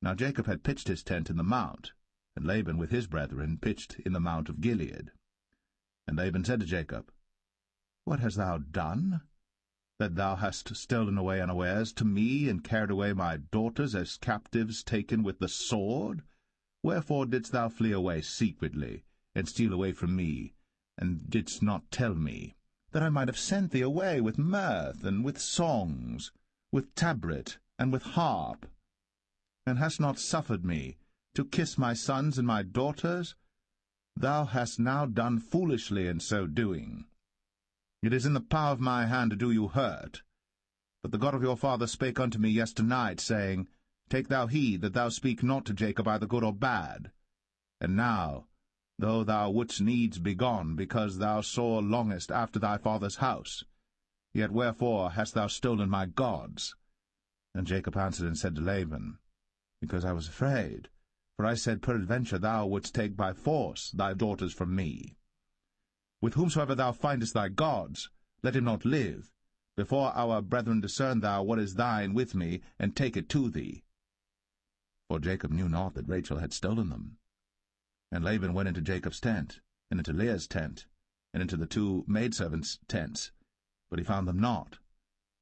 Now Jacob had pitched his tent in the mount, and Laban with his brethren pitched in the Mount of Gilead. And Laban said to Jacob, What hast thou done, that thou hast stolen away unawares to me, and carried away my daughters as captives taken with the sword? Wherefore didst thou flee away secretly, and steal away from me, and didst not tell me, that I might have sent thee away with mirth, and with songs, with tabret, and with harp, and hast not suffered me to kiss my sons and my daughters? Thou hast now done foolishly in so doing. It is in the power of my hand to do you hurt. But the God of your father spake unto me yesternight, saying, Take thou heed that thou speak not to Jacob either good or bad. And now, though thou wouldst needs be gone, because thou sore longest after thy father's house, yet wherefore hast thou stolen my gods? And Jacob answered and said to Laban, Because I was afraid, for I said, Peradventure thou wouldst take by force thy daughters from me. With whomsoever thou findest thy gods, let him not live. Before our brethren discern thou what is thine with me, and take it to thee. For Jacob knew not that Rachel had stolen them. And Laban went into Jacob's tent, and into Leah's tent, and into the 2 maidservants' tents, but he found them not.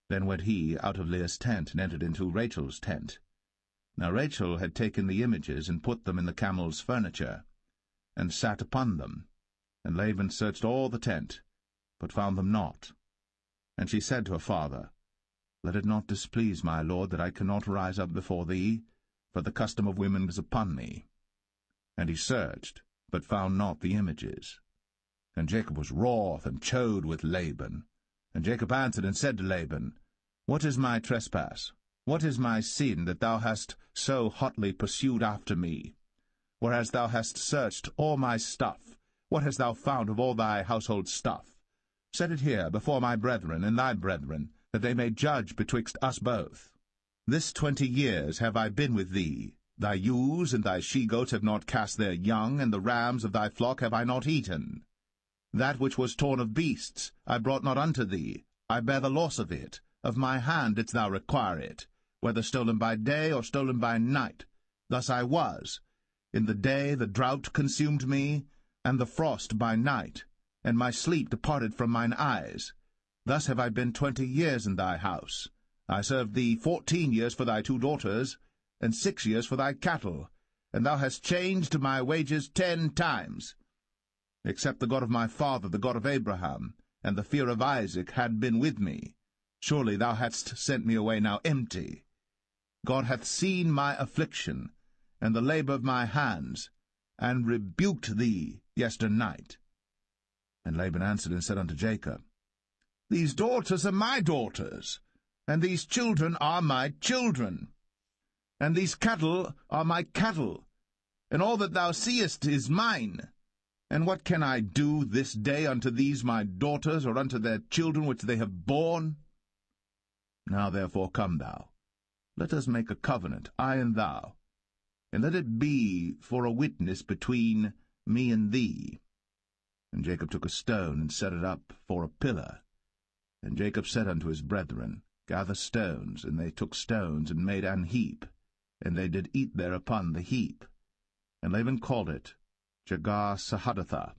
Then went he out of Leah's tent, and entered into Rachel's tent. Now Rachel had taken the images, and put them in the camel's furniture, and sat upon them. And Laban searched all the tent, but found them not. And she said to her father, Let it not displease my lord that I cannot rise up before thee, for the custom of women is upon me. And he searched, but found not the images. And Jacob was wroth, and chode with Laban. And Jacob answered and said to Laban, What is my trespass? What is my sin, that thou hast so hotly pursued after me? Whereas thou hast searched all my stuff, what hast thou found of all thy household stuff? Set it here before my brethren and thy brethren, that they may judge betwixt us both. This 20 years have I been with thee. Thy ewes and thy she-goats have not cast their young, and the rams of thy flock have I not eaten. That which was torn of beasts I brought not unto thee. I bear the loss of it. Of my hand didst thou require it, whether stolen by day or stolen by night. Thus I was. In the day the drought consumed me, and the frost by night, and my sleep departed from mine eyes. Thus have I been 20 years in thy house. I served thee 14 years for thy 2 daughters, and 6 years for thy cattle, and thou hast changed my wages 10 times. Except the God of my father, the God of Abraham, and the fear of Isaac had been with me, surely thou hadst sent me away now empty. God hath seen my affliction, and the labor of my hands, and rebuked thee yesternight. And Laban answered and said unto Jacob, These daughters are my daughters, and these children are my children, and these cattle are my cattle, and all that thou seest is mine. And what can I do this day unto these my daughters, or unto their children which they have borne? Now therefore come thou, let us make a covenant, I and thou, and let it be for a witness between me and thee. And Jacob took a stone, and set it up for a pillar. And Jacob said unto his brethren, Gather stones. And they took stones, and made an heap, and they did eat thereupon the heap. And Laban called it Jegar-sahadathah,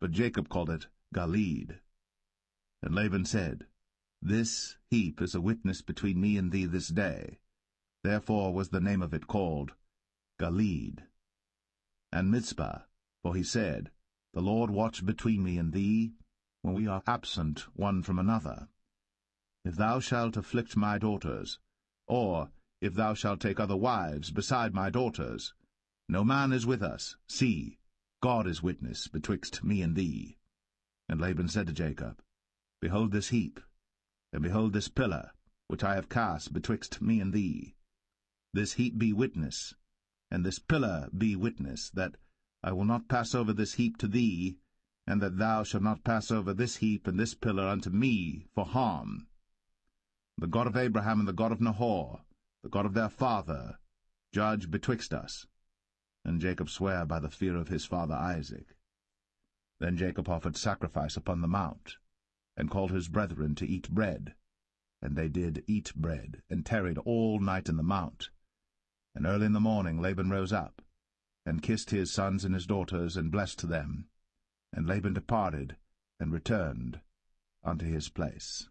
but Jacob called it Galeed. And Laban said, This heap is a witness between me and thee this day. Therefore was the name of it called Galeed. And Mizpah, for he said, The Lord watch between me and thee, when we are absent one from another. If thou shalt afflict my daughters, or if thou shalt take other wives beside my daughters, no man is with us. See, God is witness betwixt me and thee. And Laban said to Jacob, Behold this heap, and behold this pillar, which I have cast betwixt me and thee. This heap be witness, and this pillar be witness, that I will not pass over this heap to thee, and that thou shalt not pass over this heap and this pillar unto me for harm. The God of Abraham and the God of Nahor, the God of their father, judge betwixt us. And Jacob sware by the fear of his father Isaac. Then Jacob offered sacrifice upon the mount, and called his brethren to eat bread. And they did eat bread, and tarried all night in the mount. And early in the morning Laban rose up, and kissed his sons and his daughters, and blessed them. And Laban departed, and returned unto his place.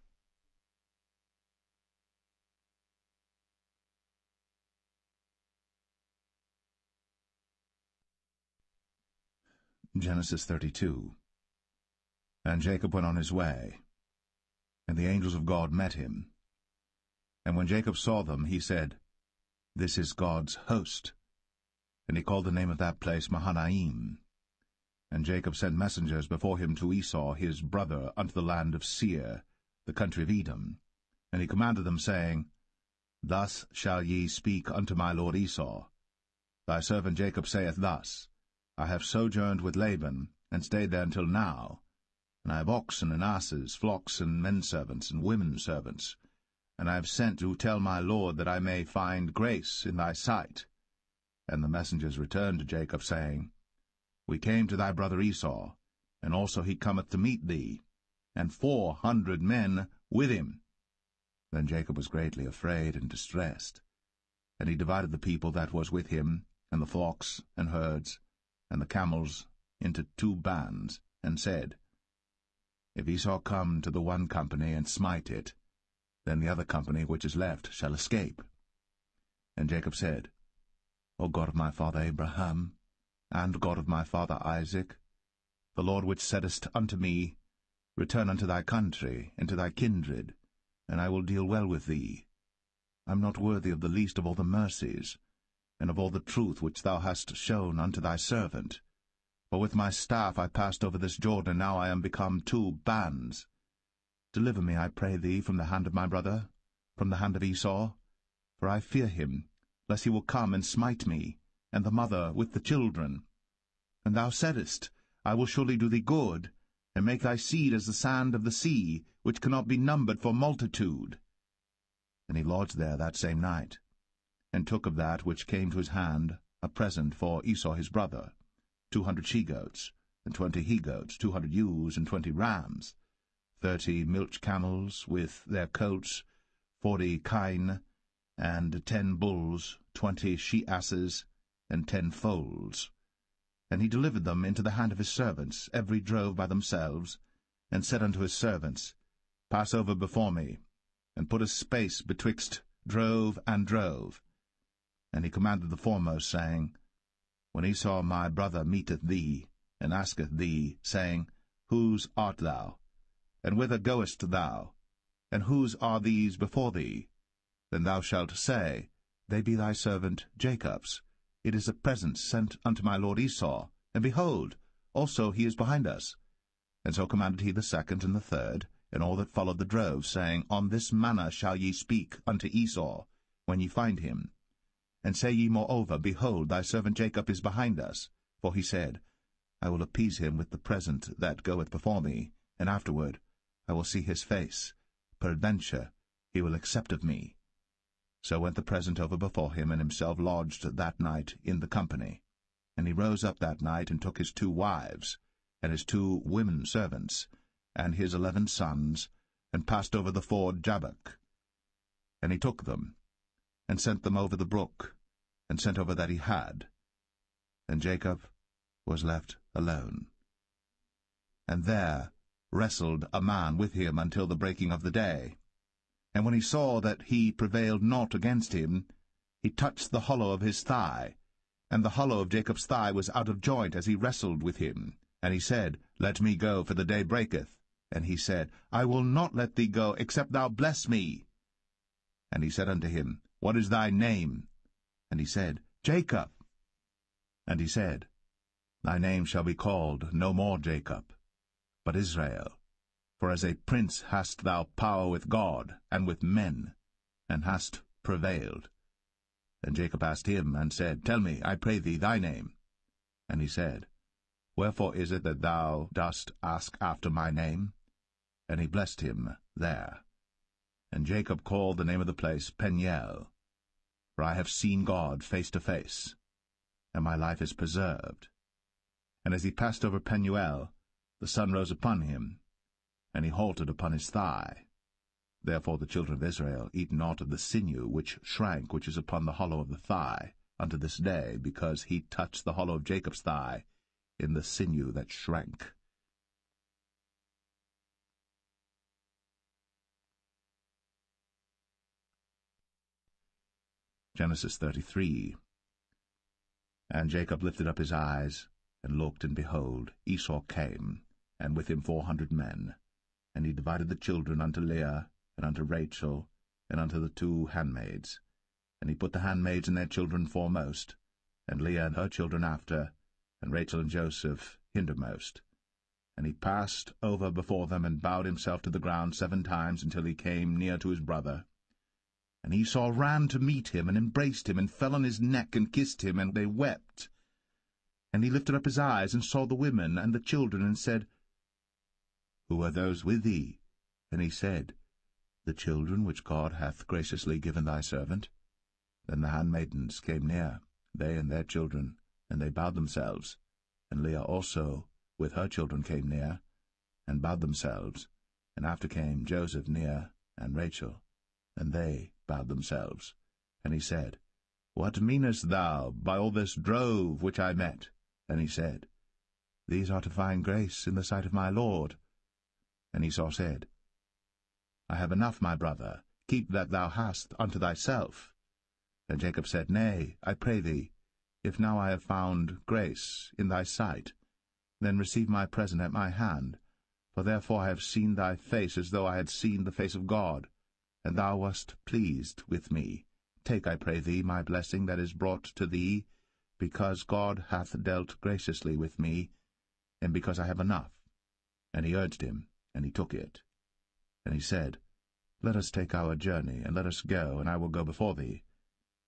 Genesis 32. And Jacob went on his way, and the angels of God met him. And when Jacob saw them, he said, This is God's host. And he called the name of that place Mahanaim. And Jacob sent messengers before him to Esau his brother unto the land of Seir, the country of Edom. And he commanded them, saying, Thus shall ye speak unto my lord Esau. Thy servant Jacob saith thus, I have sojourned with Laban, and stayed there until now. And I have oxen and asses, flocks and menservants and women servants. And I have sent to tell my lord that I may find grace in thy sight. And the messengers returned to Jacob, saying, We came to thy brother Esau, and also he cometh to meet thee, and 400 men with him. Then Jacob was greatly afraid and distressed. And he divided the people that was with him, and the flocks and herds, and the camels, into 2 bands, and said, If Esau come to the one company and smite it, then the other company which is left shall escape. And Jacob said, O God of my father Abraham, and God of my father Isaac, the Lord which saidest unto me, Return unto thy country, and to thy kindred, and I will deal well with thee. I am not worthy of the least of all the mercies, and of all the truth which thou hast shown unto thy servant. For with my staff I passed over this Jordan, and now I am become 2 bands. Deliver me, I pray thee, from the hand of my brother, from the hand of Esau, for I fear him, lest he will come and smite me, and the mother with the children. And thou saidest, I will surely do thee good, and make thy seed as the sand of the sea, which cannot be numbered for multitude. And he lodged there that same night, and took of that which came to his hand a present for Esau his brother, 200 she-goats, and 20 he-goats, 200 ewes, and 20 rams, 30 milch camels with their coats, 40 kine, and 10 bulls, 20 she-asses, and 10 foals. And he delivered them into the hand of his servants, every drove by themselves, and said unto his servants, Pass over before me, and put a space betwixt drove and drove. And he commanded the foremost, saying, When Esau my brother meeteth thee, and asketh thee, saying, Whose art thou? And whither goest thou? And whose are these before thee? Then thou shalt say, They be thy servant Jacob's. It is a present sent unto my lord Esau, and behold, also he is behind us. And so commanded he the second and the third, and all that followed the drove, saying, On this manner shall ye speak unto Esau, when ye find him. And say ye moreover, Behold, thy servant Jacob is behind us. For he said, I will appease him with the present that goeth before me, and afterward I will see his face. Peradventure he will accept of me. So went the present over before him, and himself lodged that night in the company. And he rose up that night, and took his 2 wives, and his 2 women servants, and his 11 sons, and passed over the ford Jabbok. And he took them, and sent them over the brook, and sent over that he had. And Jacob was left alone. And there wrestled a man with him until the breaking of the day. And when he saw that he prevailed not against him, he touched the hollow of his thigh, and the hollow of Jacob's thigh was out of joint as he wrestled with him. And he said, Let me go, for the day breaketh. And he said, I will not let thee go, except thou bless me. And he said unto him, What is thy name? And he said, Jacob. And he said, Thy name shall be called no more Jacob, but Israel. For as a prince hast thou power with God and with men, and hast prevailed. And Jacob asked him, and said, Tell me, I pray thee, thy name. And he said, Wherefore is it that thou dost ask after my name? And he blessed him there. And Jacob called the name of the place Peniel, for I have seen God face to face, and my life is preserved. And as he passed over Penuel, the sun rose upon him, and he halted upon his thigh. Therefore the children of Israel eat not of the sinew which shrank, which is upon the hollow of the thigh, unto this day, because he touched the hollow of Jacob's thigh in the sinew that shrank. Genesis 33. And Jacob lifted up his eyes, and looked, and behold, Esau came, and with him 400 men. And he divided the children unto Leah, and unto Rachel, and unto the 2 handmaids. And he put the handmaids and their children foremost, and Leah and her children after, and Rachel and Joseph hindermost. And he passed over before them, and bowed himself to the ground 7 times, until he came near to his brother. And Esau ran to meet him, and embraced him, and fell on his neck, and kissed him, and they wept. And he lifted up his eyes, and saw the women and the children, and said, Who are those with thee? And he said, The children which God hath graciously given thy servant. Then the handmaidens came near, they and their children, and they bowed themselves. And Leah also with her children came near, and bowed themselves. And after came Joseph near, and Rachel, and they bowed themselves. And he said, What meanest thou by all this drove which I met? And he said, These are to find grace in the sight of my Lord. And Esau said, I have enough, my brother, keep that thou hast unto thyself. And Jacob said, Nay, I pray thee, if now I have found grace in thy sight, then receive my present at my hand, for therefore I have seen thy face as though I had seen the face of God, and thou wast pleased with me. Take, I pray thee, my blessing that is brought to thee, because God hath dealt graciously with me, and because I have enough. And he urged him, and he took it. And he said, Let us take our journey, and let us go, and I will go before thee.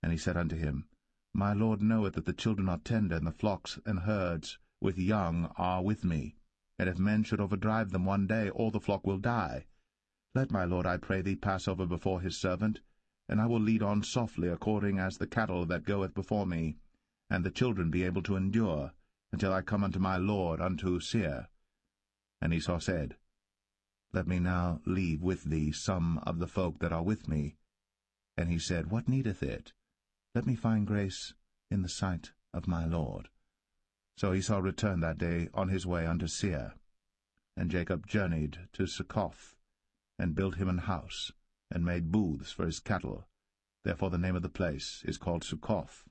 And he said unto him, My Lord knoweth that the children are tender, and the flocks and herds with young are with me. And if men should overdrive them one day, all the flock will die. Let my Lord, I pray thee, pass over before his servant, and I will lead on softly, according as the cattle that goeth before me, and the children be able to endure, until I come unto my Lord unto Seir. And Esau said, Let me now leave with thee some of the folk that are with me. And he said, What needeth it? Let me find grace in the sight of my Lord. So Esau returned that day on his way unto Seir. And Jacob journeyed to Succoth, and built him an house. and made booths for his cattle. Therefore the name of the place is called Succoth.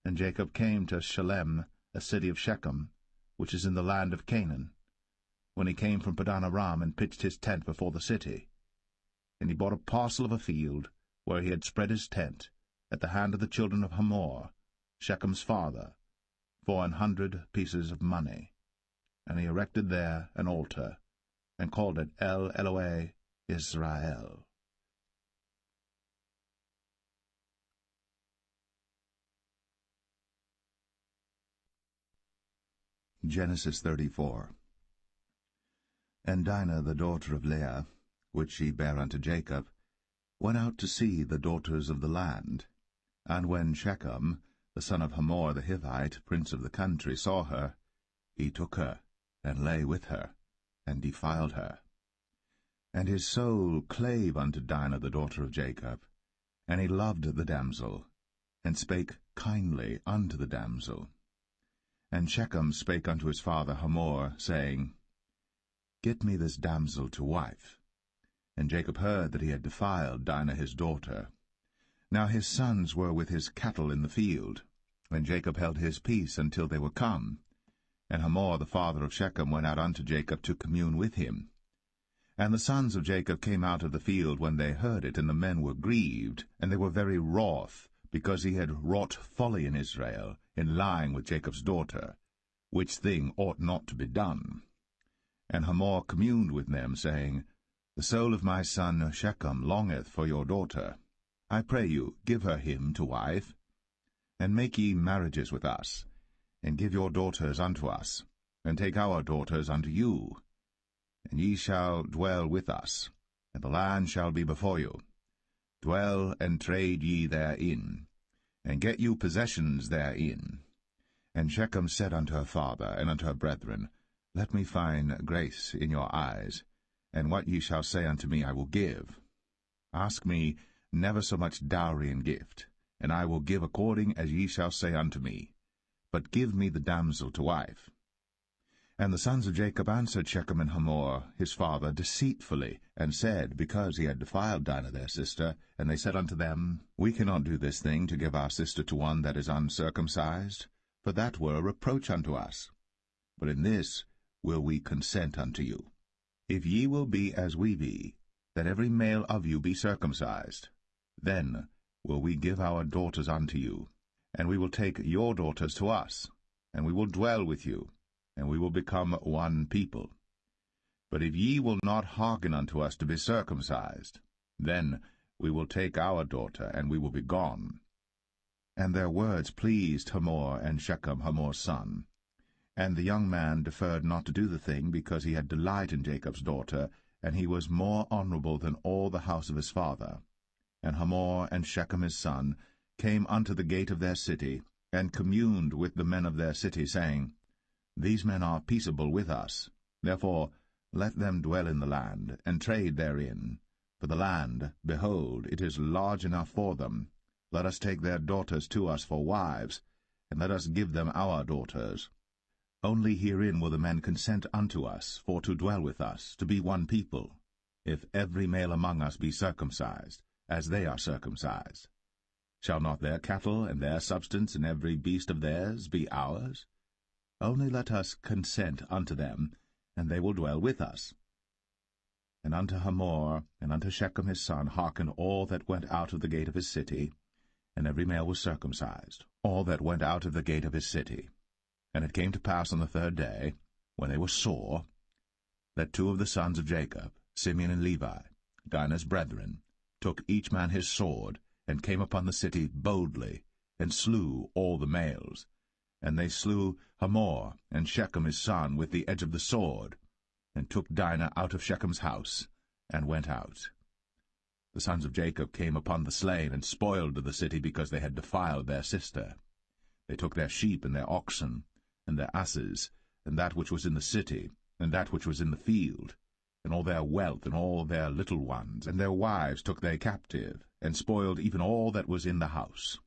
And Jacob came to Shalem, a city of Shechem, which is in the land of Canaan, when he came from Padan Aram, and pitched his tent before the city. And he bought a parcel of a field, where he had spread his tent, at the hand of the children of Hamor, Shechem's father, for 100 pieces of money. And he erected there an altar, and called it El Elohe Israel. Genesis 34. And Dinah the daughter of Leah, which she bare unto Jacob, went out to see the daughters of the land. And when Shechem, the son of Hamor the Hivite, prince of the country, saw her, he took her, and lay with her, and defiled her. And his soul clave unto Dinah the daughter of Jacob, and he loved the damsel, and spake kindly unto the damsel. And Shechem spake unto his father Hamor, saying, Get me this damsel to wife. And Jacob heard that he had defiled Dinah his daughter. Now his sons were with his cattle in the field, and Jacob held his peace until they were come. And Hamor the father of Shechem went out unto Jacob to commune with him. And the sons of Jacob came out of the field when they heard it, and the men were grieved, and they were very wroth, because he had wrought folly in Israel, in lying with Jacob's daughter, which thing ought not to be done. And Hamor communed with them, saying, The soul of my son Shechem longeth for your daughter. I pray you, give her him to wife, and make ye marriages with us, and give your daughters unto us, and take our daughters unto you. And ye shall dwell with us, and the land shall be before you. Dwell and trade ye therein, and get you possessions therein. And Shechem said unto her father and unto her brethren, Let me find grace in your eyes, and what ye shall say unto me I will give. Ask me never so much dowry and gift, and I will give according as ye shall say unto me. But give me the damsel to wife. And the sons of Jacob answered Shechem and Hamor his father deceitfully, and said, because he had defiled Dinah their sister, and they said unto them, We cannot do this thing to give our sister to one that is uncircumcised, for that were a reproach unto us. But in this will we consent unto you. If ye will be as we be, that every male of you be circumcised, then will we give our daughters unto you, and we will take your daughters to us, and we will dwell with you, and we will become one people. But if ye will not hearken unto us to be circumcised, then we will take our daughter, and we will be gone. And their words pleased Hamor and Shechem Hamor's son. And the young man deferred not to do the thing, because he had delight in Jacob's daughter, and he was more honorable than all the house of his father. And Hamor and Shechem his son came unto the gate of their city, and communed with the men of their city, saying, These men are peaceable with us. Therefore let them dwell in the land, and trade therein. For the land, behold, it is large enough for them. Let us take their daughters to us for wives, and let us give them our daughters. Only herein will the men consent unto us, for to dwell with us, to be one people, if every male among us be circumcised, as they are circumcised. Shall not their cattle and their substance and every beast of theirs be ours? Only let us consent unto them, and they will dwell with us. And unto Hamor and unto Shechem his son hearkened all that went out of the gate of his city, and every male was circumcised, all that went out of the gate of his city. And it came to pass on the 3rd day, when they were sore, that 2 of the sons of Jacob, Simeon and Levi, Dinah's brethren, took each man his sword, and came upon the city boldly, and slew all the males. And they slew Hamor and Shechem his son with the edge of the sword, and took Dinah out of Shechem's house, and went out. The sons of Jacob came upon the slain, and spoiled the city, because they had defiled their sister. They took their sheep and their oxen, and their asses, and that which was in the city, and that which was in the field, and all their wealth, and all their little ones, and their wives took they captive, and spoiled even all that was in the house.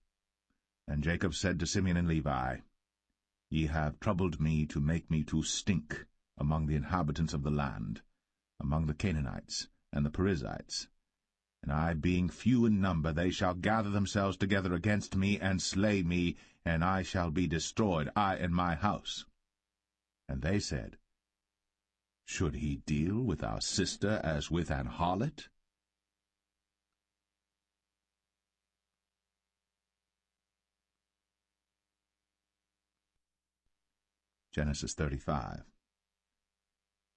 And Jacob said to Simeon and Levi, Ye have troubled me to make me to stink among the inhabitants of the land, among the Canaanites and the Perizzites. And I being few in number, they shall gather themselves together against me, and slay me, and I shall be destroyed, I and my house. And they said, Should he deal with our sister as with an harlot? Genesis 35.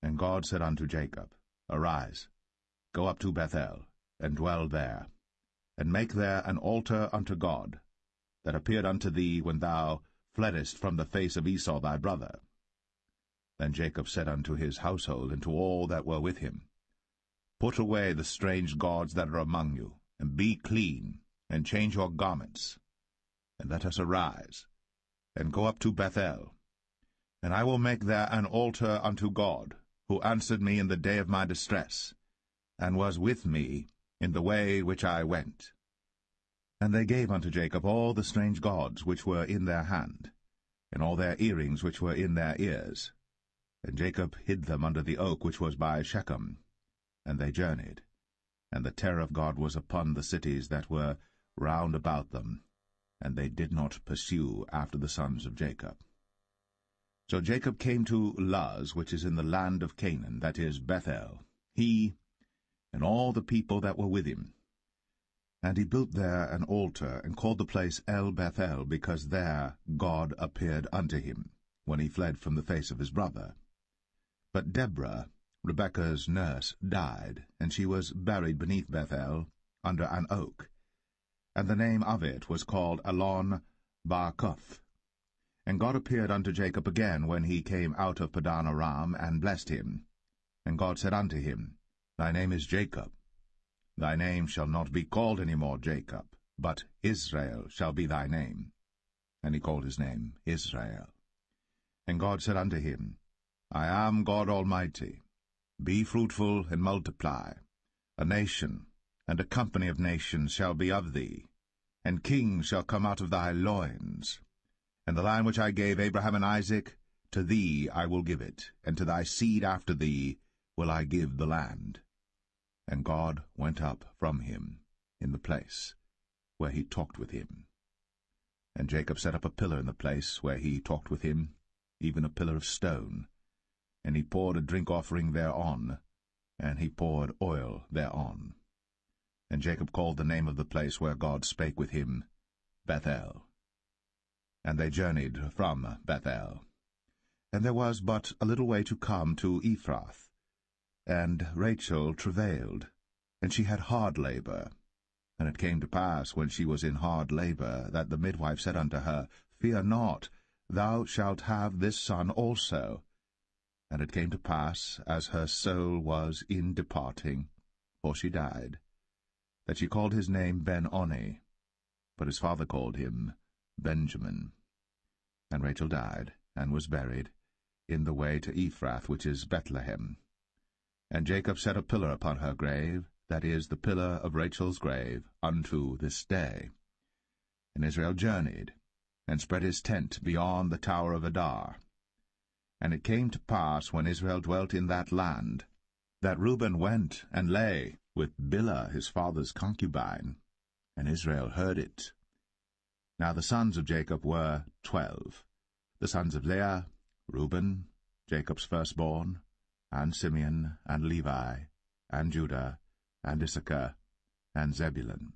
And God said unto Jacob, Arise, go up to Bethel, and dwell there, and make there an altar unto God, that appeared unto thee when thou fleddest from the face of Esau thy brother. Then Jacob said unto his household and to all that were with him, Put away the strange gods that are among you, and be clean, and change your garments, and let us arise, and go up to Bethel, and I will make there an altar unto God, who answered me in the day of my distress, and was with me in the way which I went. And they gave unto Jacob all the strange gods which were in their hand, and all their earrings which were in their ears. And Jacob hid them under the oak which was by Shechem. And they journeyed, and the terror of God was upon the cities that were round about them, and they did not pursue after the sons of Jacob. So Jacob came to Luz, which is in the land of Canaan, that is Bethel, he and all the people that were with him. And he built there an altar, and called the place El-Bethel, because there God appeared unto him, when he fled from the face of his brother. But Deborah, Rebekah's nurse, died, and she was buried beneath Bethel, under an oak. And the name of it was called Allon-Bachuth. And God appeared unto Jacob again when he came out of Padan Aram, and blessed him. And God said unto him, Thy name is Jacob. Thy name shall not be called any more Jacob, but Israel shall be thy name. And he called his name Israel. And God said unto him, I am God Almighty. Be fruitful and multiply. A nation and a company of nations shall be of thee, and kings shall come out of thy loins. And the land which I gave Abraham and Isaac, to thee I will give it, and to thy seed after thee will I give the land. And God went up from him in the place where he talked with him. And Jacob set up a pillar in the place where he talked with him, even a pillar of stone. And he poured a drink offering thereon, and he poured oil thereon. And Jacob called the name of the place where God spake with him, Bethel. And they journeyed from Bethel. And there was but a little way to come to Ephrath. And Rachel travailed, and she had hard labor. And it came to pass, when she was in hard labor, that the midwife said unto her, Fear not, thou shalt have this son also. And it came to pass, as her soul was in departing, for she died, that she called his name Ben-Oni, but his father called him Benjamin. And Rachel died, and was buried, in the way to Ephrath, which is Bethlehem. And Jacob set a pillar upon her grave, that is, the pillar of Rachel's grave, unto this day. And Israel journeyed, and spread his tent beyond the tower of Adar. And it came to pass, when Israel dwelt in that land, that Reuben went and lay with Bilhah his father's concubine, and Israel heard it. Now the sons of Jacob were 12, the sons of Leah, Reuben, Jacob's firstborn, and Simeon, and Levi, and Judah, and Issachar, and Zebulun.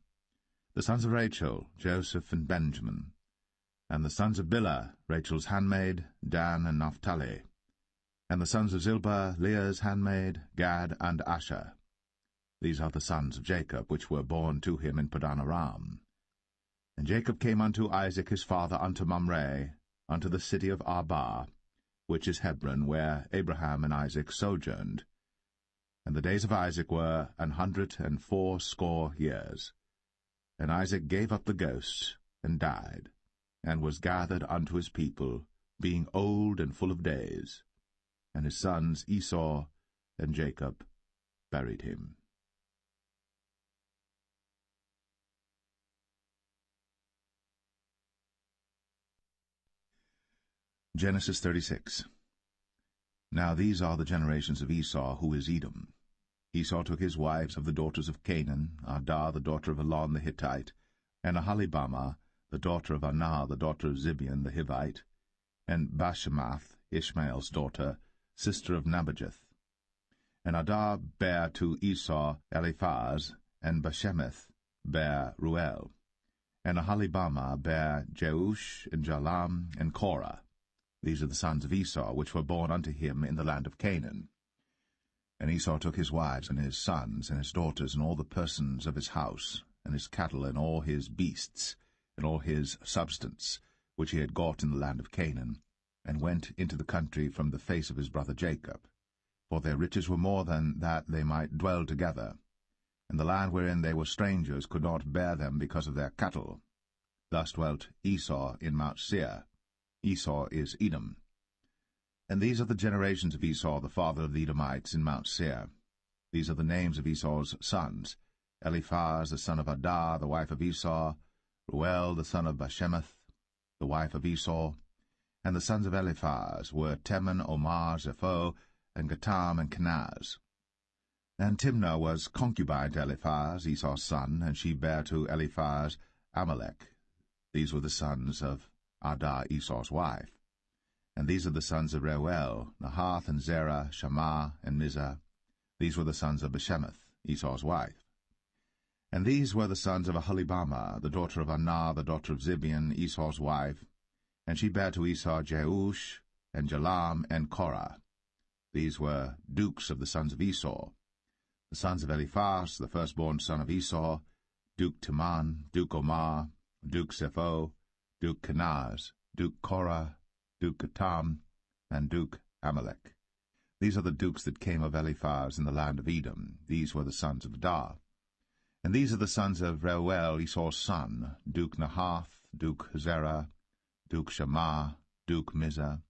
The sons of Rachel, Joseph and Benjamin. And the sons of Bilhah, Rachel's handmaid, Dan and Naphtali. And the sons of Zilpah, Leah's handmaid, Gad and Asher. These are the sons of Jacob, which were born to him in Padan Aram. And Jacob came unto Isaac his father unto Mamre, unto the city of Arba, which is Hebron, where Abraham and Isaac sojourned. And the days of Isaac were 180 years. And Isaac gave up the ghost, and died, and was gathered unto his people, being old and full of days. And his sons Esau and Jacob buried him. Genesis 36. Now these are the generations of Esau, who is Edom. Esau took his wives of the daughters of Canaan, Adah the daughter of Elon the Hittite, and Aholibamah the daughter of Anah the daughter of Zibeon the Hivite, and Bashemath, Ishmael's daughter, sister of Nebajoth. And Adah bare to Esau Eliphaz, and Bashemath bare Ruel. And Aholibamah bare Jeush, and Jalam, and Korah. These are the sons of Esau, which were born unto him in the land of Canaan. And Esau took his wives, and his sons, and his daughters, and all the persons of his house, and his cattle, and all his beasts, and all his substance, which he had got in the land of Canaan, and went into the country from the face of his brother Jacob. For their riches were more than that they might dwell together, and the land wherein they were strangers could not bear them because of their cattle. Thus dwelt Esau in Mount Seir. Esau is Edom. And these are the generations of Esau, the father of the Edomites, in Mount Seir. These are the names of Esau's sons: Eliphaz the son of Adah, the wife of Esau, Ruel the son of Bashemath, the wife of Esau. And the sons of Eliphaz were Teman, Omar, Zepho, and Gatam, and Kenaz. And Timnah was concubine to Eliphaz, Esau's son, and she bare to Eliphaz Amalek. These were the sons of Adah, Esau's wife. And these are the sons of Reuel, Nahath, and Zerah, Shammah, and Mizah. These were the sons of Bashemath, Esau's wife. And these were the sons of Aholibamah, the daughter of Anah, the daughter of Zibeon, Esau's wife. And she bare to Esau Jeush, and Jalam, and Korah. These were dukes of the sons of Esau. The sons of Eliphaz, the firstborn son of Esau, Duke Teman, Duke Omar, Duke Zepho, Duke Kenaz, Duke Korah, Duke Gatam, and Duke Amalek. These are the dukes that came of Eliphaz in the land of Edom. These were the sons of Adah. And these are the sons of Reuel, Esau's son, Duke Nahath, Duke Zerah, Duke Shammah, Duke Mizah.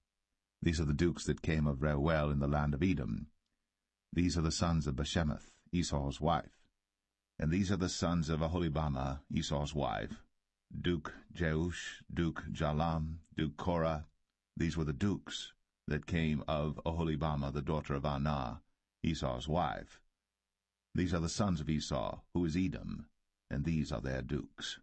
These are the dukes that came of Reuel in the land of Edom. These are the sons of Bashemath, Esau's wife. And these are the sons of Aholibamah, Esau's wife, Duke Jeush, Duke Jalam, Duke Korah. These were the dukes that came of Aholibamah, the daughter of Anah, Esau's wife. These are the sons of Esau, who is Edom, and these are their dukes.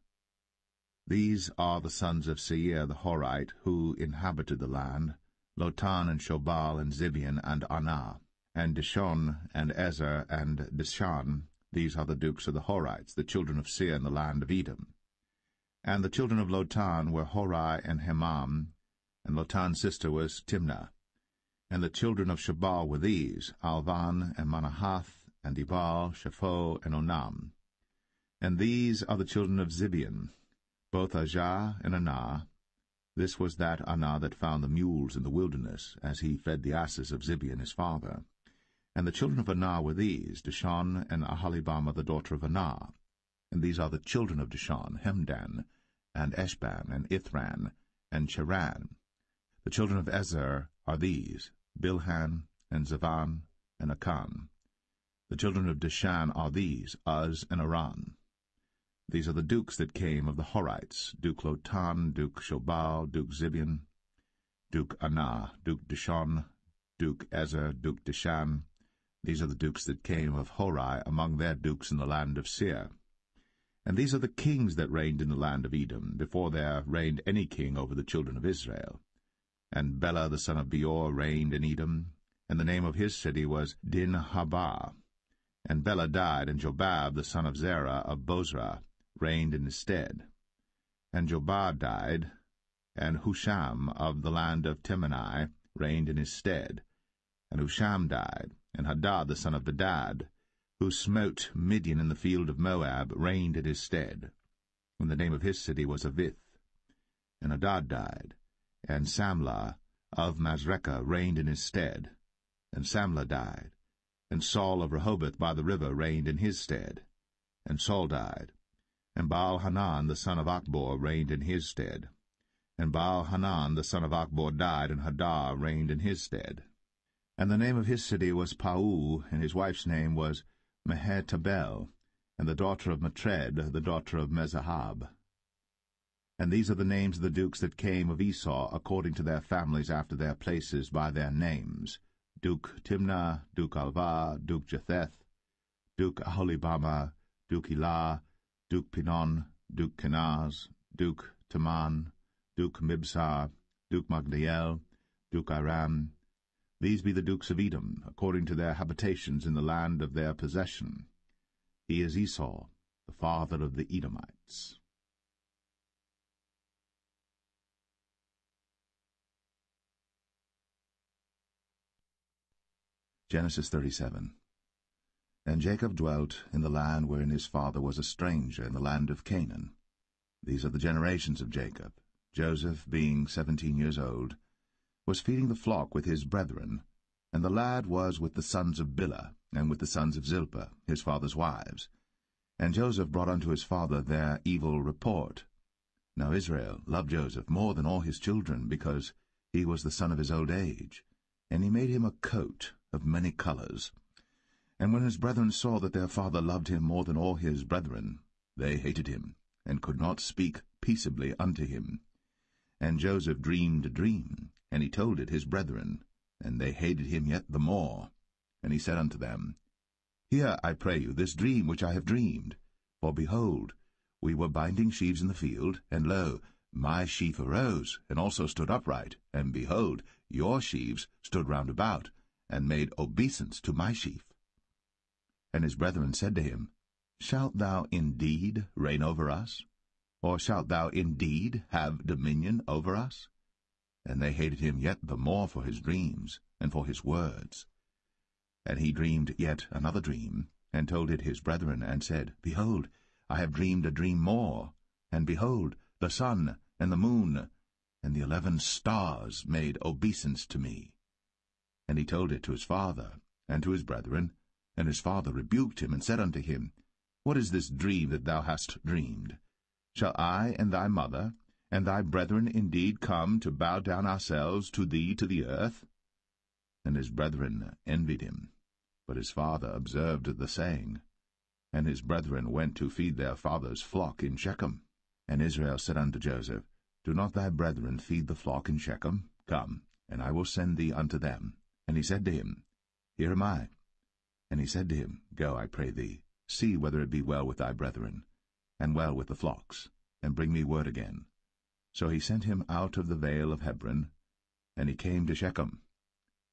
These are the sons of Seir the Horite, who inhabited the land, Lotan, and Shobal, and Zibeon, and Anah, and Dishon, and Ezer, and Dishan. These are the dukes of the Horites, the children of Seir in the land of Edom. And the children of Lotan were Hori and Hemam, and Lotan's sister was Timnah. And the children of Shobal were these, Alvan, and Manahath, and Ebal, Shepho, and Onam. And these are the children of Zibeon, both Ajah and Anah. This was that Anah that found the mules in the wilderness, as he fed the asses of Zibeon his father. And the children of Anah were these, Dishon, and Aholibamah the daughter of Anah. And these are the children of Dishon, Hemdan, and Eshban, and Ithran, and Cheran. The children of Ezer are these, Bilhan, and Zavan, and Akan. The children of Dishan are these, Uz and Aran. These are the dukes that came of the Horites, Duke Lotan, Duke Shobal, Duke Zibeon, Duke Anah, Duke Dishon, Duke Ezer, Duke Dishan. These are the dukes that came of Hori among their dukes in the land of Seir. And these are the kings that reigned in the land of Edom, before there reigned any king over the children of Israel. And Bela the son of Beor reigned in Edom, and the name of his city was Dinhabah. And Bela died, and Jobab the son of Zerah of Bozrah reigned in his stead. And Jobab died, and Husham of the land of Temani reigned in his stead. And Husham died, and Hadad the son of Bedad, who smote Midian in the field of Moab, reigned in his stead. And the name of his city was Avith. And Hadad died, and Samlah of Masrekah reigned in his stead. And Samlah died, and Saul of Rehoboth by the river reigned in his stead. And Saul died, and Baal-Hanan the son of Achbor reigned in his stead. And Baal-Hanan the son of Achbor died, and Hadad reigned in his stead. And the name of his city was Pau, and his wife's name was Mehetabel, and the daughter of Matred, the daughter of Mezahab. And these are the names of the dukes that came of Esau, according to their families after their places by their names: Duke Timnah, Duke Alva, Duke Jetheth, Duke Aholibama, Duke Elah, Duke Pinon, Duke Kenaz, Duke Taman, Duke Mibsar, Duke Magdiel, Duke Aram. These be the dukes of Edom, according to their habitations in the land of their possession. He is Esau, the father of the Edomites. Genesis 37. And Jacob dwelt in the land wherein his father was a stranger, in the land of Canaan. These are the generations of Jacob. Joseph, being 17 years old, was feeding the flock with his brethren, and the lad was with the sons of Bilhah, and with the sons of Zilpah, his father's wives. And Joseph brought unto his father their evil report. Now Israel loved Joseph more than all his children, because he was the son of his old age. And he made him a coat of many colors. And when his brethren saw that their father loved him more than all his brethren, they hated him, and could not speak peaceably unto him. And Joseph dreamed a dream, and he told it his brethren, and they hated him yet the more. And he said unto them, Hear, I pray you, this dream which I have dreamed. For behold, we were binding sheaves in the field, and lo, my sheaf arose, and also stood upright, and behold, your sheaves stood round about, and made obeisance to my sheaf. And his brethren said to him, Shalt thou indeed reign over us? Or shalt thou indeed have dominion over us? And they hated him yet the more for his dreams, and for his words. And he dreamed yet another dream, and told it his brethren, and said, Behold, I have dreamed a dream more, and behold, the sun, and the moon, and the 11 stars made obeisance to me. And he told it to his father, and to his brethren, and his father rebuked him, and said unto him, What is this dream that thou hast dreamed? Shall I and thy mother, and thy brethren indeed come to bow down ourselves to thee to the earth? And his brethren envied him. But his father observed the saying. And his brethren went to feed their father's flock in Shechem. And Israel said unto Joseph, Do not thy brethren feed the flock in Shechem? Come, and I will send thee unto them. And he said to him, Here am I. And he said to him, Go, I pray thee, see whether it be well with thy brethren, and well with the flocks, and bring me word again. So he sent him out of the vale of Hebron, and he came to Shechem.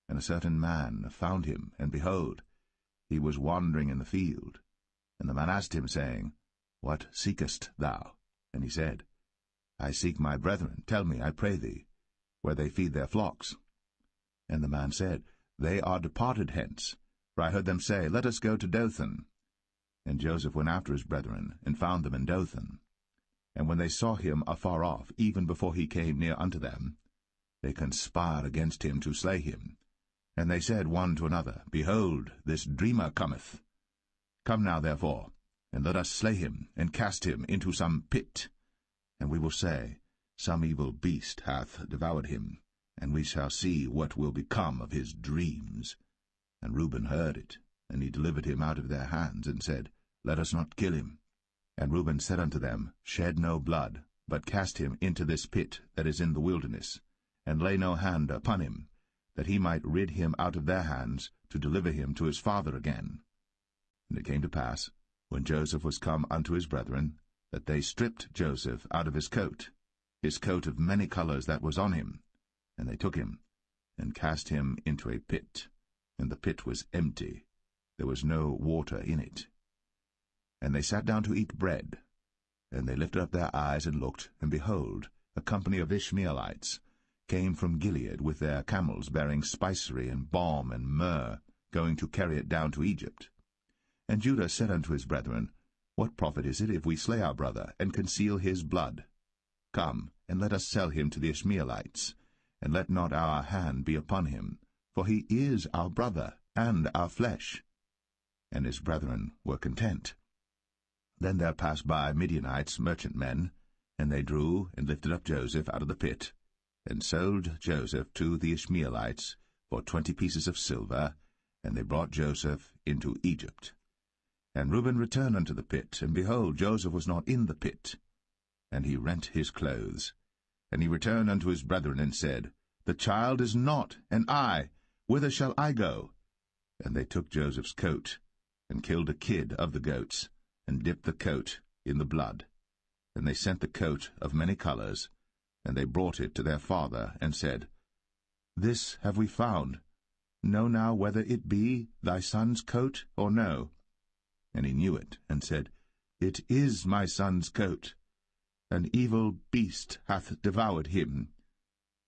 And a certain man found him, and behold, he was wandering in the field. And the man asked him, saying, What seekest thou? And he said, I seek my brethren. Tell me, I pray thee, where they feed their flocks. And the man said, They are departed hence, for I heard them say, Let us go to Dothan. And Joseph went after his brethren, and found them in Dothan. And when they saw him afar off, even before he came near unto them, they conspired against him to slay him. And they said one to another, Behold, this dreamer cometh. Come now, therefore, and let us slay him, and cast him into some pit. And we will say, Some evil beast hath devoured him, and we shall see what will become of his dreams. And Reuben heard it, and he delivered him out of their hands, and said, Let us not kill him. And Reuben said unto them, Shed no blood, but cast him into this pit that is in the wilderness, and lay no hand upon him, that he might rid him out of their hands, to deliver him to his father again. And it came to pass, when Joseph was come unto his brethren, that they stripped Joseph out of his coat of many colors that was on him, and they took him, and cast him into a pit. And the pit was empty, there was no water in it. And they sat down to eat bread. And they lifted up their eyes and looked, and behold, a company of Ishmaelites came from Gilead with their camels bearing spicery and balm and myrrh, going to carry it down to Egypt. And Judah said unto his brethren, What profit is it if we slay our brother, and conceal his blood? Come, and let us sell him to the Ishmaelites, and let not our hand be upon him, for he is our brother, and our flesh. And his brethren were content. Then there passed by Midianites, merchantmen, and they drew and lifted up Joseph out of the pit, and sold Joseph to the Ishmaelites for 20 pieces of silver, and they brought Joseph into Egypt. And Reuben returned unto the pit, and behold, Joseph was not in the pit. And he rent his clothes. And he returned unto his brethren, and said, The child is not, and I, whither shall I go? And they took Joseph's coat, and killed a kid of the goats, and dipped the coat in the blood. And they sent the coat of many colors, and they brought it to their father, and said, This have we found. Know now whether it be thy son's coat or no. And he knew it, and said, It is my son's coat. An evil beast hath devoured him.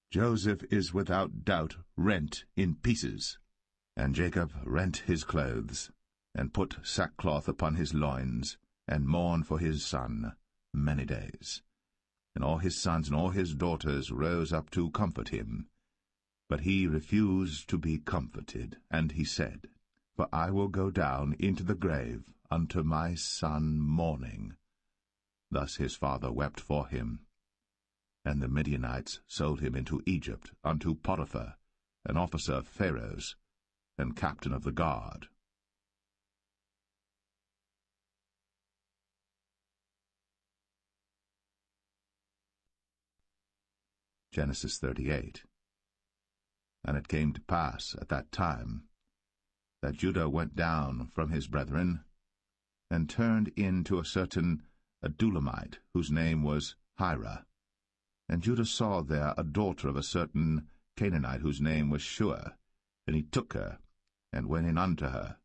Joseph is without doubt rent in pieces. And Jacob rent his clothes, and put sackcloth upon his loins, and mourned for his son many days. And all his sons and all his daughters rose up to comfort him. But he refused to be comforted, and he said, For I will go down into the grave unto my son mourning. Thus his father wept for him. And the Midianites sold him into Egypt unto Potiphar, an officer of Pharaoh's, and captain of the guard. Genesis 38. And it came to pass at that time that Judah went down from his brethren, and turned in to a certain Adulamite, whose name was Hira. And Judah saw there a daughter of a certain Canaanite, whose name was Shua. And he took her, and went in unto her.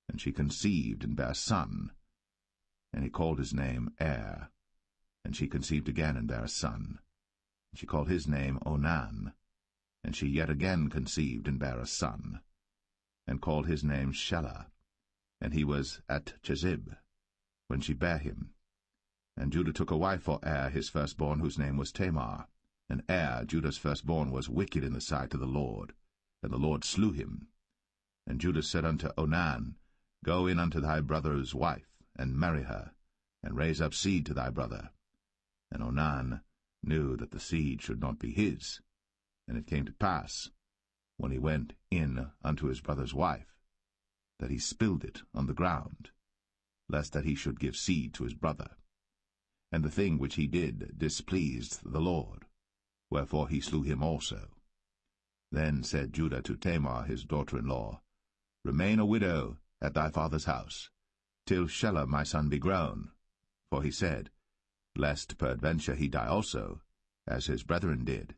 And she conceived, and bare a son. And he called his name Er. And she conceived again, and bare a son. And she called his name Onan. And she yet again conceived, and bare a son. And called his name Shelah. And he was at Chezib, when she bare him. And Judah took a wife for Er his firstborn, whose name was Tamar. And Er, Judah's firstborn, was wicked in the sight of the Lord, and the Lord slew him. And Judah said unto Onan, Go in unto thy brother's wife, and marry her, and raise up seed to thy brother. And Onan knew that the seed should not be his. And it came to pass, when he went in unto his brother's wife, that he spilled it on the ground, lest that he should give seed to his brother. And the thing which he did displeased the Lord, wherefore he slew him also. Then said Judah to Tamar his daughter-in-law, Remain a widow at thy father's house, till Shelah my son be grown. For he said, Lest peradventure he die also, as his brethren did.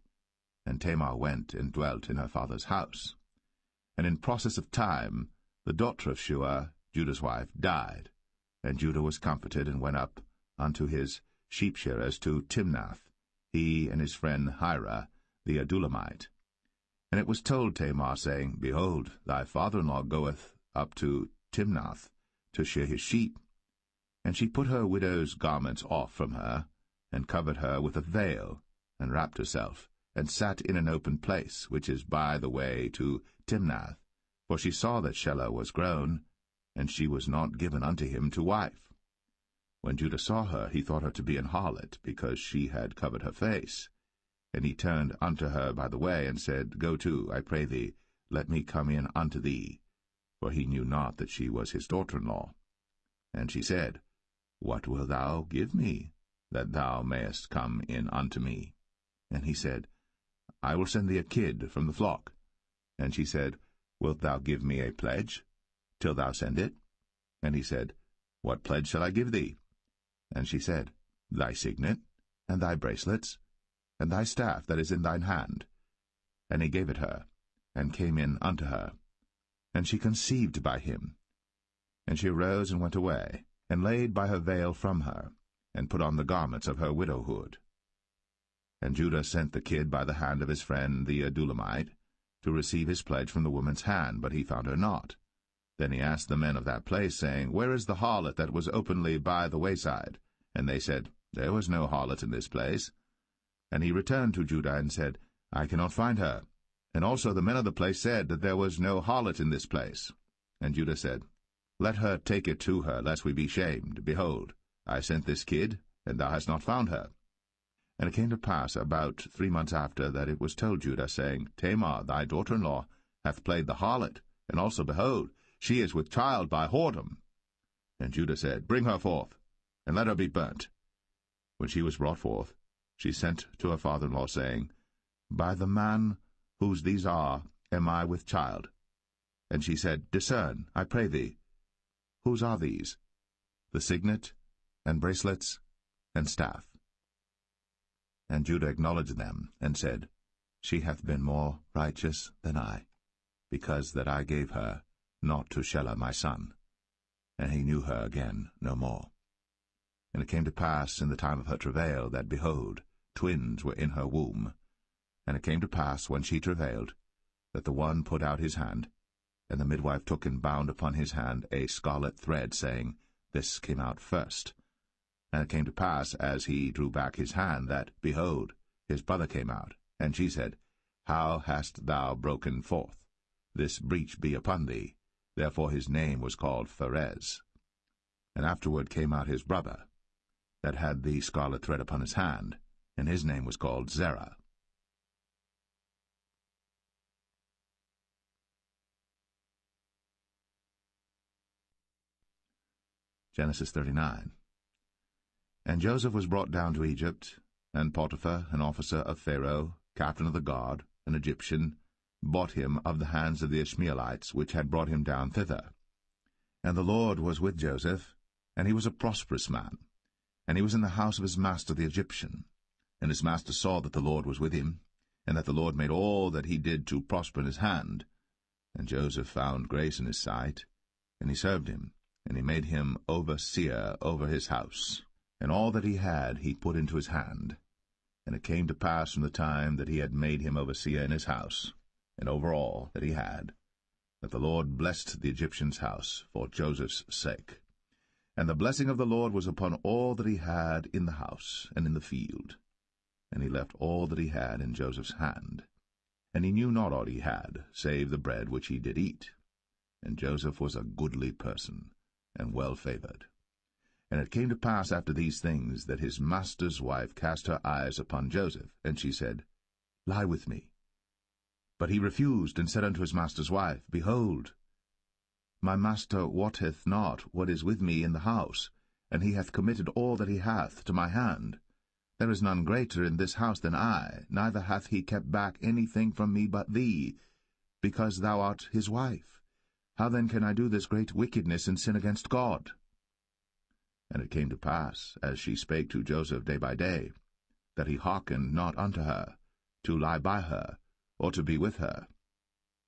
And Tamar went and dwelt in her father's house. And in process of time the daughter of Shua, Judah's wife, died. And Judah was comforted, and went up unto his sheep-shearers to Timnath, he and his friend Hira, the Adulamite. And it was told Tamar, saying, Behold, thy father-in-law goeth up to Timnath to shear his sheep. And she put her widow's garments off from her, and covered her with a veil, and wrapped herself, and sat in an open place, which is by the way to Timnath. For she saw that Shelah was grown, and she was not given unto him to wife. When Judah saw her, he thought her to be an harlot, because she had covered her face. And he turned unto her by the way, and said, Go to, I pray thee, let me come in unto thee. For he knew not that she was his daughter-in-law. And she said, What wilt thou give me, that thou mayest come in unto me? And he said, I will send thee a kid from the flock. And she said, Wilt thou give me a pledge, till thou send it? And he said, What pledge shall I give thee? And she said, Thy signet, and thy bracelets, and thy staff that is in thine hand. And he gave it her, and came in unto her. And she conceived by him. And she arose and went away, and laid by her veil from her, and put on the garments of her widowhood. And Judah sent the kid by the hand of his friend the Adulamite, to receive his pledge from the woman's hand, but he found her not. Then he asked the men of that place, saying, Where is the harlot that was openly by the wayside? And they said, There was no harlot in this place. And he returned to Judah, and said, I cannot find her. And also the men of the place said that there was no harlot in this place. And Judah said, Let her take it to her, lest we be shamed. Behold, I sent this kid, and thou hast not found her. And it came to pass about 3 months after that it was told Judah, saying, Tamar, thy daughter-in-law, hath played the harlot, and also, behold, she is with child by whoredom. And Judah said, Bring her forth, and let her be burnt. When she was brought forth, she sent to her father-in-law, saying, By the man whose these are am I with child. And she said, Discern, I pray thee, Whose are these? The signet, and bracelets, and staff. And Judah acknowledged them, and said, She hath been more righteous than I, because that I gave her not to Shelah my son. And he knew her again no more. And it came to pass in the time of her travail, that, behold, twins were in her womb. And it came to pass, when she travailed, that the one put out his hand, and the midwife took and bound upon his hand a scarlet thread, saying, This came out first. And it came to pass, as he drew back his hand, that, behold, his brother came out. And she said, How hast thou broken forth? This breach be upon thee. Therefore his name was called Pharez. And afterward came out his brother, that had the scarlet thread upon his hand, and his name was called Zerah. Genesis 39. And Joseph was brought down to Egypt, and Potiphar, an officer of Pharaoh, captain of the guard, an Egyptian, bought him of the hands of the Ishmaelites, which had brought him down thither. And the Lord was with Joseph, and he was a prosperous man, and he was in the house of his master the Egyptian. And his master saw that the Lord was with him, and that the Lord made all that he did to prosper in his hand. And Joseph found grace in his sight, and he served him, and he made him overseer over his house. And all that he had he put into his hand. And it came to pass from the time that he had made him overseer in his house, and over all that he had, that the Lord blessed the Egyptian's house for Joseph's sake. And the blessing of the Lord was upon all that he had in the house and in the field. And he left all that he had in Joseph's hand. And he knew not aught he had, save the bread which he did eat. And Joseph was a goodly person, and well favored. And it came to pass after these things, that his master's wife cast her eyes upon Joseph, and she said, Lie with me. But he refused, and said unto his master's wife, Behold, my master wotteth not what is with me in the house, and he hath committed all that he hath to my hand. There is none greater in this house than I, neither hath he kept back anything from me but thee, because thou art his wife. How then can I do this great wickedness and sin against God? And it came to pass, as she spake to Joseph day by day, that he hearkened not unto her, to lie by her, or to be with her.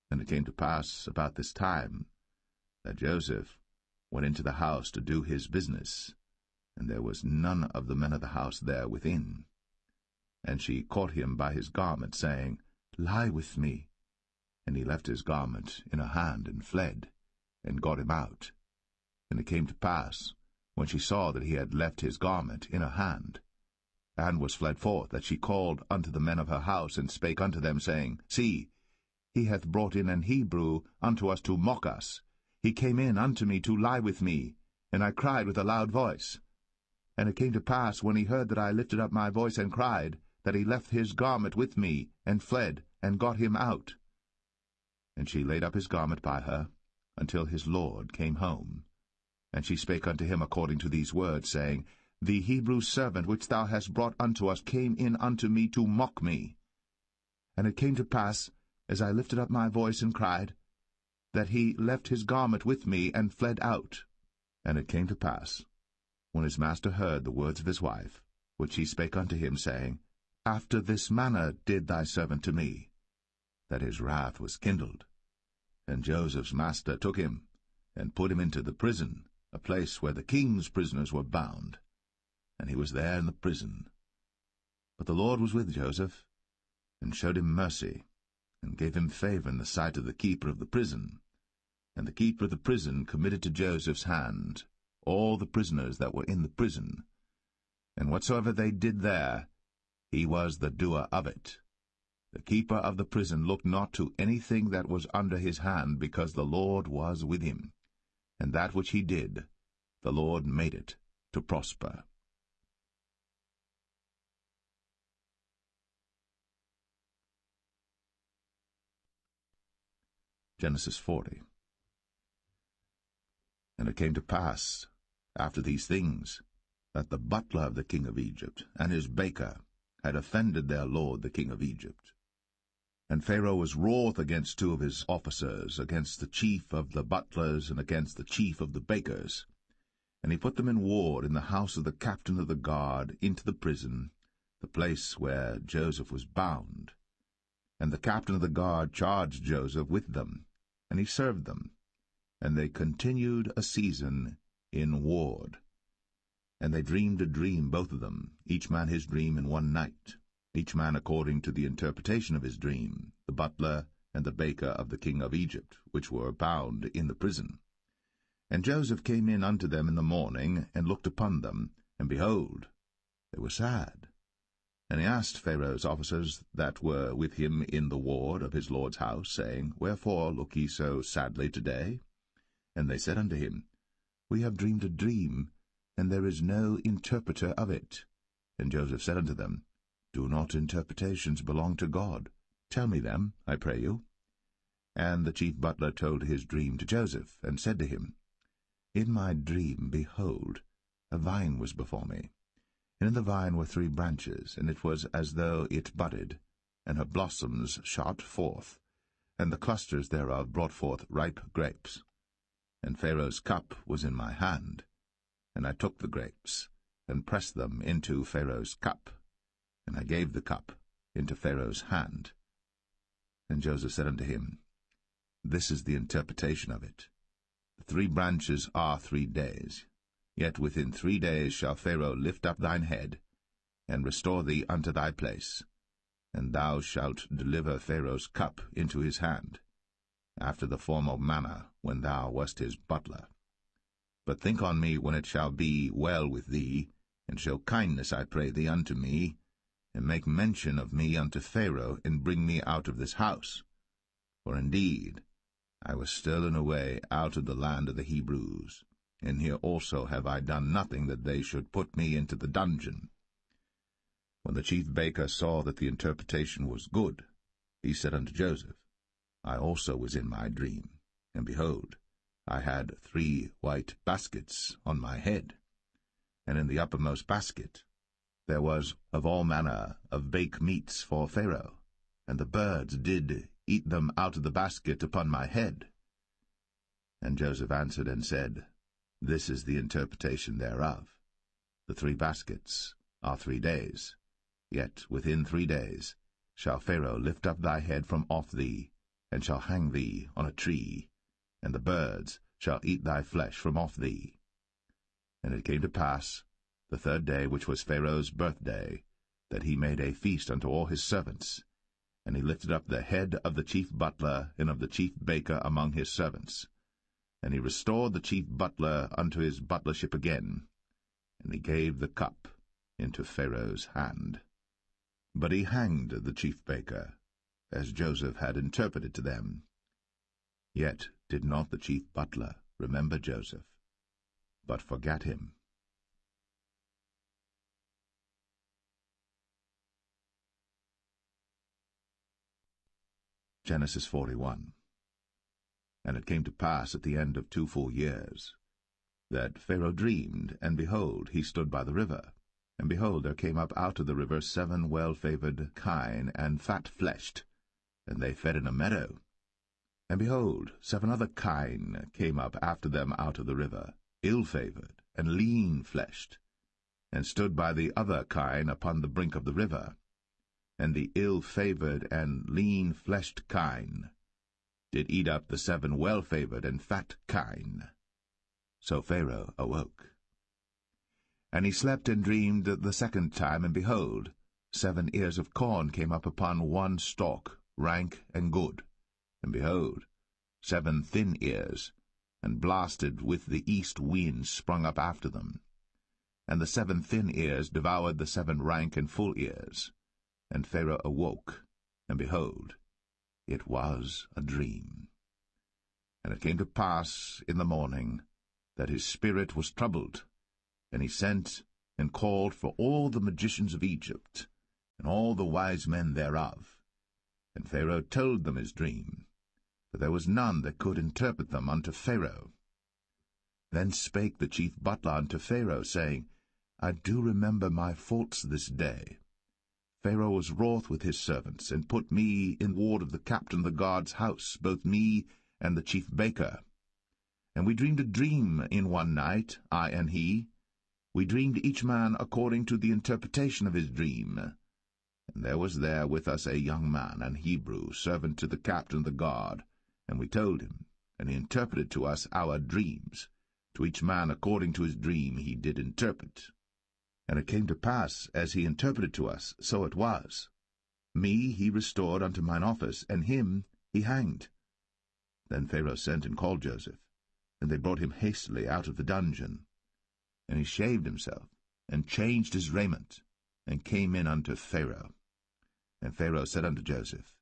And it came to pass about this time, that Joseph went into the house to do his business, and there was none of the men of the house there within. And she caught him by his garment, saying, Lie with me. And he left his garment in her hand, and fled, and got him out. And it came to pass, when she saw that he had left his garment in her hand, and was fled forth, that she called unto the men of her house, and spake unto them, saying, See, he hath brought in an Hebrew unto us to mock us. He came in unto me to lie with me, and I cried with a loud voice. And it came to pass, when he heard that I lifted up my voice and cried, that he left his garment with me, and fled, and got him out. And she laid up his garment by her, until his lord came home. And she spake unto him according to these words, saying, The Hebrew servant which thou hast brought unto us came in unto me to mock me. And it came to pass, as I lifted up my voice and cried, that he left his garment with me, and fled out. And it came to pass, when his master heard the words of his wife, which she spake unto him, saying, After this manner did thy servant to me, that his wrath was kindled. And Joseph's master took him, and put him into the prison, a place where the king's prisoners were bound. And he was there in the prison. But the Lord was with Joseph, and showed him mercy, and gave him favor in the sight of the keeper of the prison. And the keeper of the prison committed to Joseph's hand all the prisoners that were in the prison. And whatsoever they did there, he was the doer of it. The keeper of the prison looked not to anything that was under his hand, because the Lord was with him. And that which he did, the Lord made it to prosper. Genesis 40. And it came to pass, after these things, that the butler of the king of Egypt and his baker had offended their lord the king of Egypt. And Pharaoh was wroth against 2 of his officers, against the chief of the butlers and against the chief of the bakers. And he put them in ward in the house of the captain of the guard into the prison, the place where Joseph was bound. And the captain of the guard charged Joseph with them, and he served them. And they continued a season in ward. And they dreamed a dream, both of them, each man his dream in one night, each man according to the interpretation of his dream, the butler and the baker of the king of Egypt, which were bound in the prison. And Joseph came in unto them in the morning, and looked upon them, and behold, they were sad. And he asked Pharaoh's officers that were with him in the ward of his lord's house, saying, Wherefore look ye so sadly today? And they said unto him, We have dreamed a dream, and there is no interpreter of it. And Joseph said unto them, Do not interpretations belong to God? Tell me them, I pray you. And the chief butler told his dream to Joseph, and said to him, In my dream, behold, a vine was before me. And in the vine were 3 branches, and it was as though it budded, and her blossoms shot forth, and the clusters thereof brought forth ripe grapes. And Pharaoh's cup was in my hand, and I took the grapes, and pressed them into Pharaoh's cup, and I gave the cup into Pharaoh's hand. And Joseph said unto him, This is the interpretation of it. The 3 branches are 3 days. Yet within 3 days shall Pharaoh lift up thine head, and restore thee unto thy place, and thou shalt deliver Pharaoh's cup into his hand, after the former manner when thou wast his butler. But think on me when it shall be well with thee, and show kindness, I pray thee, unto me, and make mention of me unto Pharaoh, and bring me out of this house. For indeed I was stolen away out of the land of the Hebrews, and here also have I done nothing that they should put me into the dungeon. When the chief baker saw that the interpretation was good, he said unto Joseph, I also was in my dream, and behold, I had 3 white baskets on my head, and in the uppermost basket there was of all manner of baked meats for Pharaoh, and the birds did eat them out of the basket upon my head. And Joseph answered and said, This is the interpretation thereof. The 3 baskets are 3 days. Yet within 3 days shall Pharaoh lift up thy head from off thee, and shall hang thee on a tree, and the birds shall eat thy flesh from off thee. And it came to pass, the 3rd day, which was Pharaoh's birthday, that he made a feast unto all his servants, and he lifted up the head of the chief butler and of the chief baker among his servants. And he restored the chief butler unto his butlership again, and he gave the cup into Pharaoh's hand. But he hanged the chief baker, as Joseph had interpreted to them. Yet did not the chief butler remember Joseph, but forgat him. Genesis 41. And it came to pass at the end of 2 full years, that Pharaoh dreamed, and behold, he stood by the river. And behold, there came up out of the river 7 well-favoured kine, and fat-fleshed, and they fed in a meadow. And behold, 7 other kine came up after them out of the river, ill-favoured, and lean-fleshed, and stood by the other kine upon the brink of the river. And the ill-favoured and lean-fleshed kine did eat up the 7 well-favoured and fat kine. So Pharaoh awoke. And he slept and dreamed the 2nd time, and behold, 7 ears of corn came up upon 1 stalk, rank and good. And behold, 7 thin ears, and blasted with the east wind sprung up after them. And the 7 thin ears devoured the 7 rank and full ears. And Pharaoh awoke, and behold, it was a dream. And it came to pass in the morning that his spirit was troubled, and he sent and called for all the magicians of Egypt, and all the wise men thereof. And Pharaoh told them his dream, but there was none that could interpret them unto Pharaoh. Then spake the chief butler unto Pharaoh, saying, I do remember my faults this day. Pharaoh was wroth with his servants, and put me in ward of the captain of the guard's house, both me and the chief baker. And we dreamed a dream in one night, I and he. We dreamed each man according to the interpretation of his dream. And there was there with us a young man, an Hebrew, servant to the captain of the guard. And we told him, and he interpreted to us our dreams. To each man according to his dream he did interpret. And it came to pass, as he interpreted to us, so it was. Me he restored unto mine office, and him he hanged. Then Pharaoh sent and called Joseph, and they brought him hastily out of the dungeon. And he shaved himself, and changed his raiment, and came in unto Pharaoh. And Pharaoh said unto Joseph,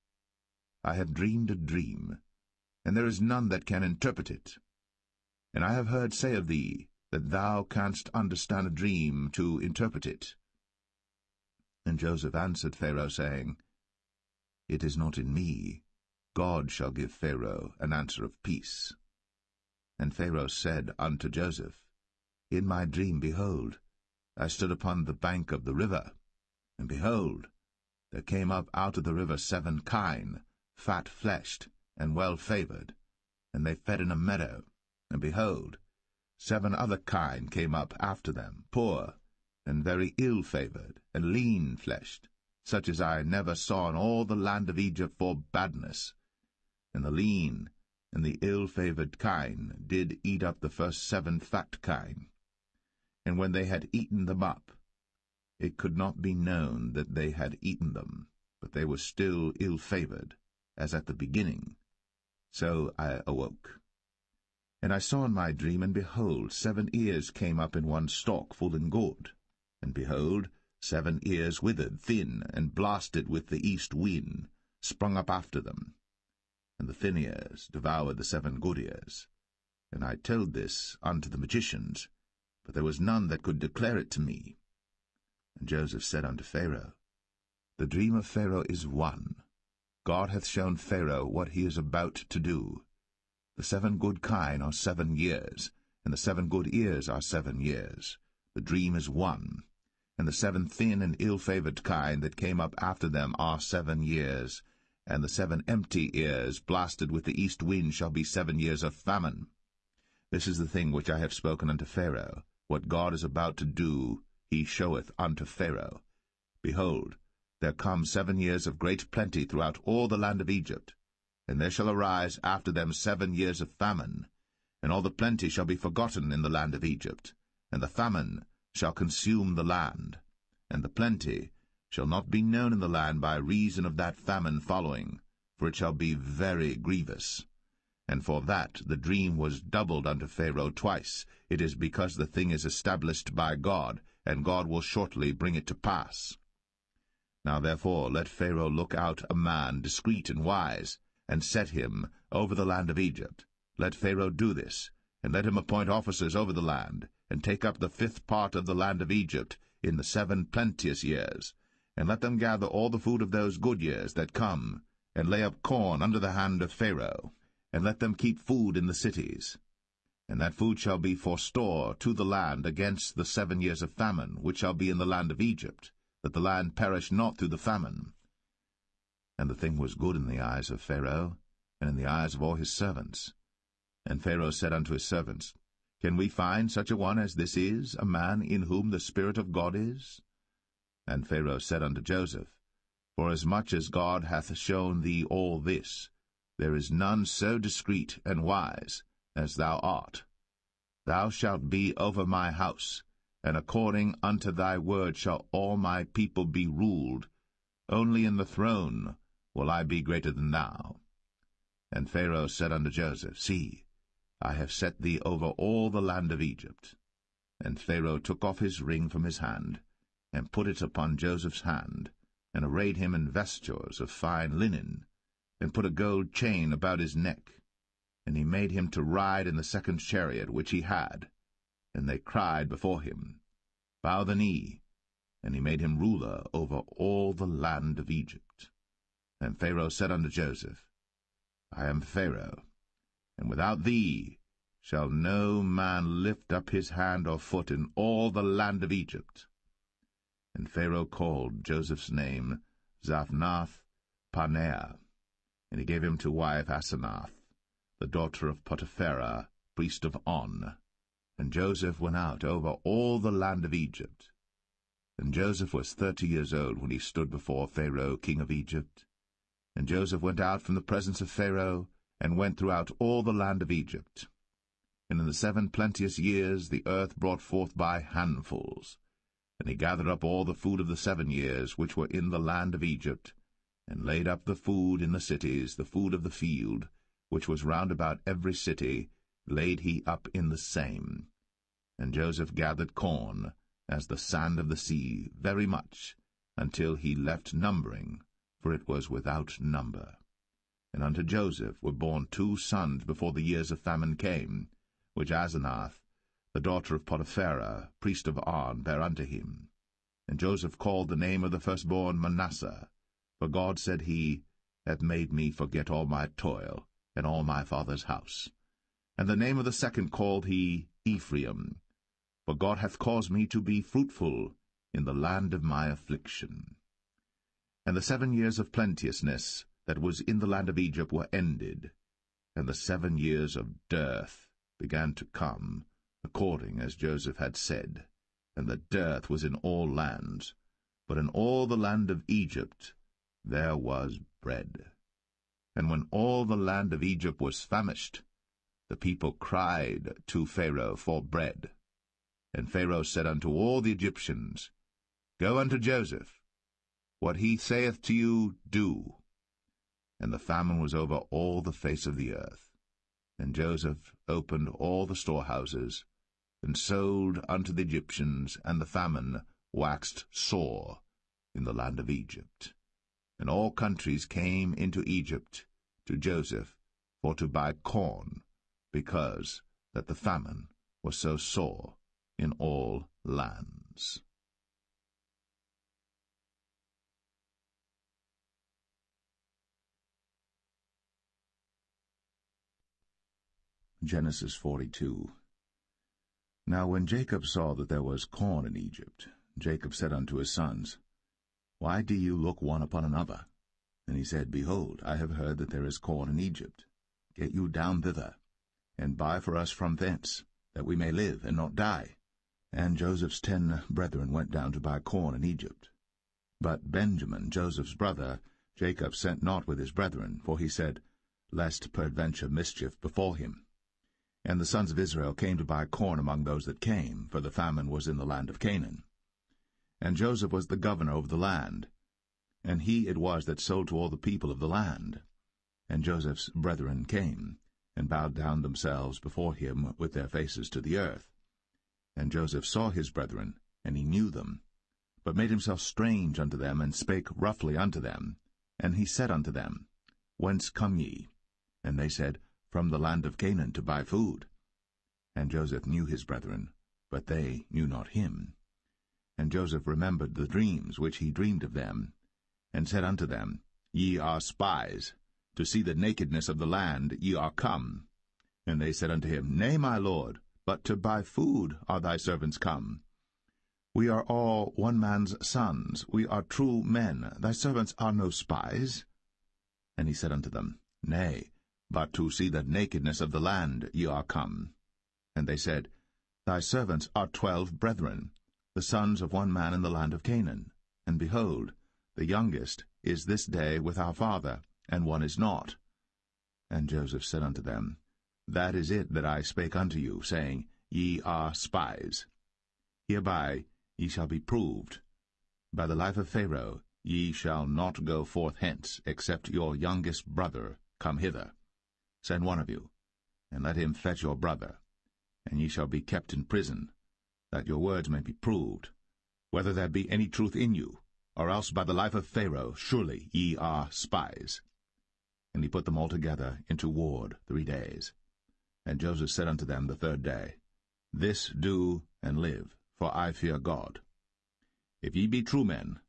I have dreamed a dream, and there is none that can interpret it. And I have heard say of thee, that thou canst understand a dream to interpret it. And Joseph answered Pharaoh, saying, It is not in me. God shall give Pharaoh an answer of peace. And Pharaoh said unto Joseph, In my dream, behold, I stood upon the bank of the river, and behold, there came up out of the river 7 kine, fat-fleshed, and well-favoured, and they fed in a meadow, and behold, 7 other kine came up after them, poor, and very ill-favoured, and lean-fleshed, such as I never saw in all the land of Egypt for badness. And the lean and the ill-favoured kine did eat up the first 7 fat kine. And when they had eaten them up, it could not be known that they had eaten them, but they were still ill-favoured, as at the beginning. So I awoke. And I saw in my dream, and behold, 7 ears came up in one stalk, full and good. And behold, 7 ears withered, thin, and blasted with the east wind, sprung up after them. And the thin ears devoured the 7 good ears. And I told this unto the magicians, but there was none that could declare it to me. And Joseph said unto Pharaoh, The dream of Pharaoh is one. God hath shown Pharaoh what he is about to do. The 7 good kine are 7 years, and the 7 good ears are 7 years. The dream is one. And the 7 thin and ill-favoured kine that came up after them are 7 years, and the 7 empty ears blasted with the east wind shall be 7 years of famine. This is the thing which I have spoken unto Pharaoh. What God is about to do he showeth unto Pharaoh. Behold, there come 7 years of great plenty throughout all the land of Egypt. And there shall arise after them 7 years of famine, and all the plenty shall be forgotten in the land of Egypt, and the famine shall consume the land, and the plenty shall not be known in the land by reason of that famine following, for it shall be very grievous. And for that the dream was doubled unto Pharaoh twice. It is because the thing is established by God, and God will shortly bring it to pass. Now therefore let Pharaoh look out a man discreet and wise, and set him over the land of Egypt. Let Pharaoh do this, and let him appoint officers over the land, and take up the 5th part of the land of Egypt in the 7 plenteous years, and let them gather all the food of those good years that come, and lay up corn under the hand of Pharaoh, and let them keep food in the cities. And that food shall be for store to the land against the 7 years of famine, which shall be in the land of Egypt, that the land perish not through the famine. And the thing was good in the eyes of Pharaoh, and in the eyes of all his servants. And Pharaoh said unto his servants, Can we find such a one as this is, a man in whom the Spirit of God is? And Pharaoh said unto Joseph, Forasmuch as God hath shown thee all this, there is none so discreet and wise as thou art. Thou shalt be over my house, and according unto thy word shall all my people be ruled. Only in the throne will I be greater than thou. And Pharaoh said unto Joseph, See, I have set thee over all the land of Egypt. And Pharaoh took off his ring from his hand, and put it upon Joseph's hand, and arrayed him in vestures of fine linen, and put a gold chain about his neck. And he made him to ride in the 2nd chariot which he had. And they cried before him, Bow the knee. And he made him ruler over all the land of Egypt. And Pharaoh said unto Joseph, I am Pharaoh, and without thee shall no man lift up his hand or foot in all the land of Egypt. And Pharaoh called Joseph's name Zaphnath-Paneah, and he gave him to wife Asenath, the daughter of Potipherah, priest of On. And Joseph went out over all the land of Egypt. And Joseph was 30 years old when he stood before Pharaoh, king of Egypt. And Joseph went out from the presence of Pharaoh, and went throughout all the land of Egypt. And in the 7 plenteous years the earth brought forth by handfuls. And he gathered up all the food of the 7 years which were in the land of Egypt, and laid up the food in the cities, the food of the field, which was round about every city, laid he up in the same. And Joseph gathered corn, as the sand of the sea, very much, until he left numbering, for it was without number. And unto Joseph were born 2 sons before the years of famine came, which Asenath, the daughter of Potipherah, priest of On, bare unto him. And Joseph called the name of the firstborn Manasseh, for God, said he, hath made me forget all my toil, and all my father's house. And the name of the second called he Ephraim, for God hath caused me to be fruitful in the land of my affliction. And the 7 years of plenteousness that was in the land of Egypt were ended, and the 7 years of dearth began to come, according as Joseph had said. And the dearth was in all lands, but in all the land of Egypt there was bread. And when all the land of Egypt was famished, the people cried to Pharaoh for bread. And Pharaoh said unto all the Egyptians, Go unto Joseph, what he saith to you, do. And the famine was over all the face of the earth. And Joseph opened all the storehouses, and sold unto the Egyptians, and the famine waxed sore in the land of Egypt. And all countries came into Egypt to Joseph for to buy corn, because that the famine was so sore in all lands. Genesis 42. Now when Jacob saw that there was corn in Egypt, Jacob said unto his sons, Why do you look one upon another? And he said, Behold, I have heard that there is corn in Egypt. Get you down thither, and buy for us from thence, that we may live and not die. And Joseph's 10 brethren went down to buy corn in Egypt. But Benjamin, Joseph's brother, Jacob sent not with his brethren, for he said, Lest peradventure mischief befall him. And the sons of Israel came to buy corn among those that came, for the famine was in the land of Canaan. And Joseph was the governor over the land, and he it was that sold to all the people of the land. And Joseph's brethren came, and bowed down themselves before him with their faces to the earth. And Joseph saw his brethren, and he knew them, but made himself strange unto them, and spake roughly unto them. And he said unto them, Whence come ye? And they said, From the land of Canaan to buy food. And Joseph knew his brethren, but they knew not him. And Joseph remembered the dreams which he dreamed of them, and said unto them, Ye are spies, to see the nakedness of the land ye are come. And they said unto him, Nay, my lord, but to buy food are thy servants come. We are all one man's sons, we are true men, thy servants are no spies. And he said unto them, Nay, but to see the nakedness of the land ye are come. And they said, Thy servants are 12 brethren, the sons of one man in the land of Canaan. And behold, the youngest is this day with our father, and one is not. And Joseph said unto them, That is it that I spake unto you, saying, Ye are spies. Hereby ye shall be proved. By the life of Pharaoh ye shall not go forth hence, except your youngest brother come hither. Send one of you, and let him fetch your brother, and ye shall be kept in prison, that your words may be proved, whether there be any truth in you, or else by the life of Pharaoh surely ye are spies. And he put them all together into ward 3 days. And Joseph said unto them the 3rd day, This do and live, for I fear God. If ye be true men,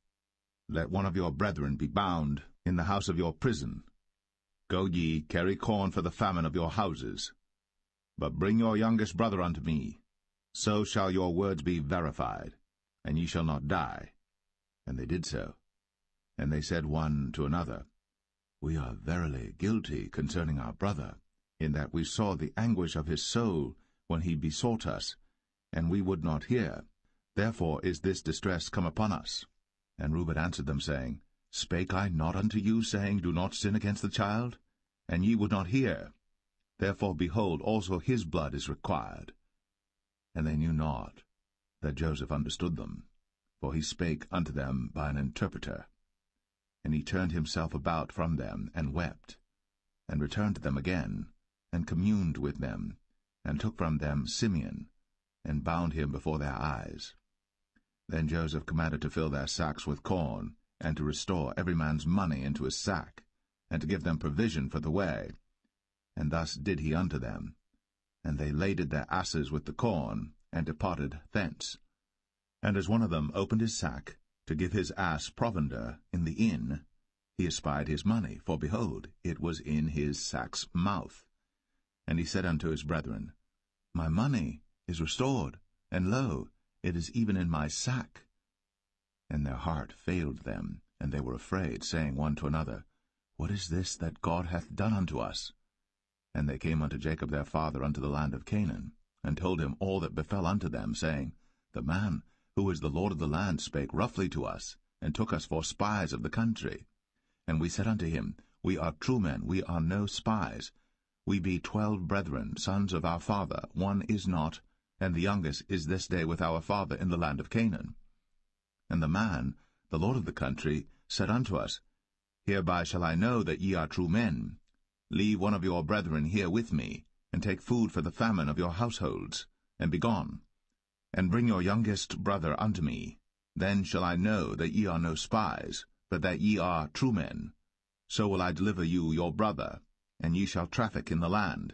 let one of your brethren be bound in the house of your prison. Go ye, carry corn for the famine of your houses. But bring your youngest brother unto me. So shall your words be verified, and ye shall not die. And they did so. And they said one to another, We are verily guilty concerning our brother, in that we saw the anguish of his soul when he besought us, and we would not hear. Therefore is this distress come upon us. And Reuben answered them, saying, Spake I not unto you, saying, Do not sin against the child? And ye would not hear. Therefore, behold, also his blood is required. And they knew not that Joseph understood them, for he spake unto them by an interpreter. And he turned himself about from them, and wept, and returned to them again, and communed with them, and took from them Simeon, and bound him before their eyes. Then Joseph commanded to fill their sacks with corn, and to restore every man's money into his sack, and to give them provision for the way. And thus did he unto them. And they laded their asses with the corn, and departed thence. And as one of them opened his sack, to give his ass provender in the inn, he espied his money, for behold, it was in his sack's mouth. And he said unto his brethren, My money is restored, and lo, it is even in my sack. And their heart failed them, and they were afraid, saying one to another, What is this that God hath done unto us? And they came unto Jacob their father unto the land of Canaan, and told him all that befell unto them, saying, The man who is the Lord of the land spake roughly to us, and took us for spies of the country. And we said unto him, We are true men, we are no spies. We be 12 brethren, sons of our father, one is not, and the youngest is this day with our father in the land of Canaan. And the man, the Lord of the country, said unto us, Hereby shall I know that ye are true men. Leave one of your brethren here with me, and take food for the famine of your households, and be gone. And bring your youngest brother unto me. Then shall I know that ye are no spies, but that ye are true men. So will I deliver you your brother, and ye shall traffic in the land.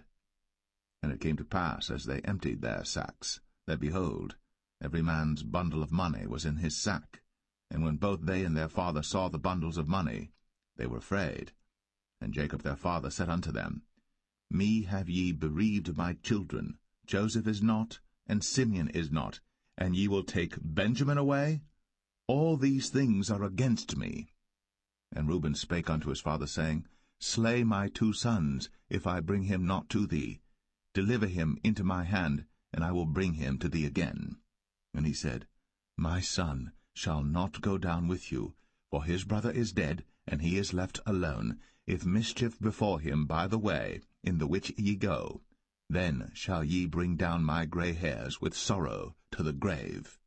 And it came to pass, as they emptied their sacks, that, behold, every man's bundle of money was in his sack. And when both they and their father saw the bundles of money, they were afraid. And Jacob their father said unto them, Me have ye bereaved my children. Joseph is not, and Simeon is not, and ye will take Benjamin away? All these things are against me. And Reuben spake unto his father, saying, Slay my 2 sons, if I bring him not to thee. Deliver him into my hand, and I will bring him to thee again. And he said, My son shall not go down with you, for his brother is dead, and he is left alone. If mischief befall him by the way, in the which ye go, then shall ye bring down my gray hairs with sorrow to the grave.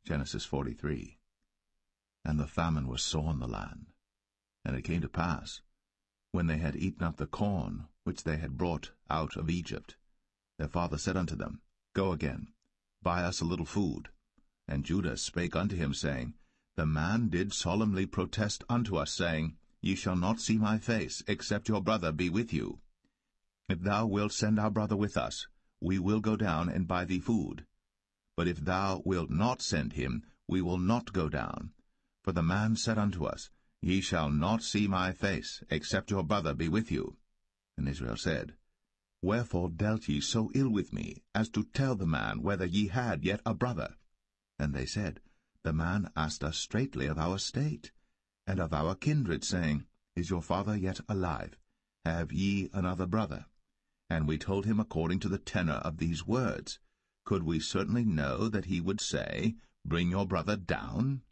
Genesis 43. And the famine was sore in the land. And it came to pass, when they had eaten up the corn which they had brought out of Egypt, their father said unto them, Go again, buy us a little food. And Judah spake unto him, saying, The man did solemnly protest unto us, saying, Ye shall not see my face, except your brother be with you. If thou wilt send our brother with us, we will go down and buy thee food. But if thou wilt not send him, we will not go down. For the man said unto us, Ye shall not see my face, except your brother be with you. And Israel said, Wherefore dealt ye so ill with me, as to tell the man whether ye had yet a brother? And they said, The man asked us straitly of our state, and of our kindred, saying, Is your father yet alive? Have ye another brother? And we told him according to the tenor of these words. Could we certainly know that he would say, Bring your brother down?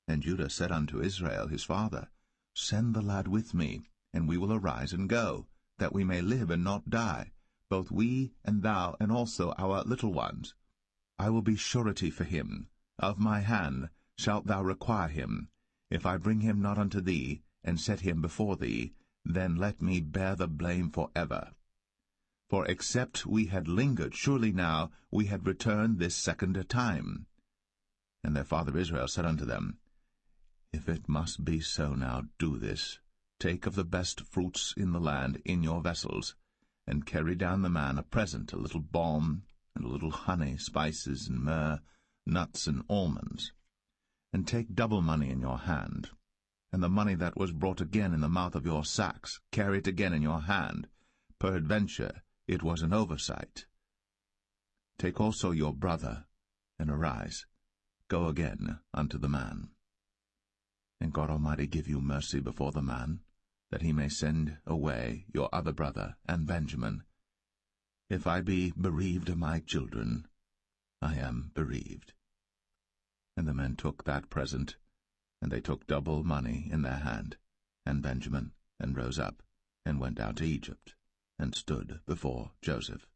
And Judah said unto Israel his father, Send the lad with me, and we will arise and go, that we may live and not die, both we and thou, and also our little ones. I will be surety for him. Of my hand shalt thou require him. If I bring him not unto thee, and set him before thee, then let me bear the blame for ever. For except we had lingered, surely now we had returned this second time. And their father Israel said unto them, If it must be so now, do this. Take of the best fruits in the land in your vessels, and carry down the man a present, a little balm, and a little honey, spices, and myrrh, nuts, and almonds. And take double money in your hand, and the money that was brought again in the mouth of your sacks, carry it again in your hand. peradventure it was an oversight. Take also your brother, and arise, go again unto the man. And God Almighty give you mercy before the man, that he may send away your other brother and Benjamin. If I be bereaved of my children, I am bereaved. And the men took that present, and they took double money in their hand, and Benjamin, and rose up, and went down to Egypt, and stood before Joseph.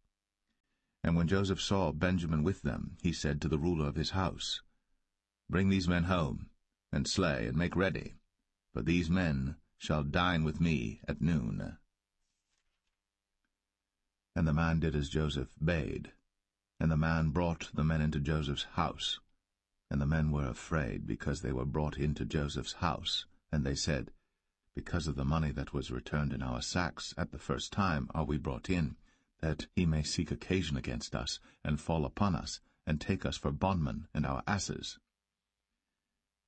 And when Joseph saw Benjamin with them, he said to the ruler of his house, Bring these men home, and slay, and make ready, for these men shall dine with me at noon. And the man did as Joseph bade, and the man brought the men into Joseph's house. And the men were afraid, because they were brought into Joseph's house. And they said, Because of the money that was returned in our sacks at the first time are we brought in, that he may seek occasion against us, and fall upon us, and take us for bondmen and our asses.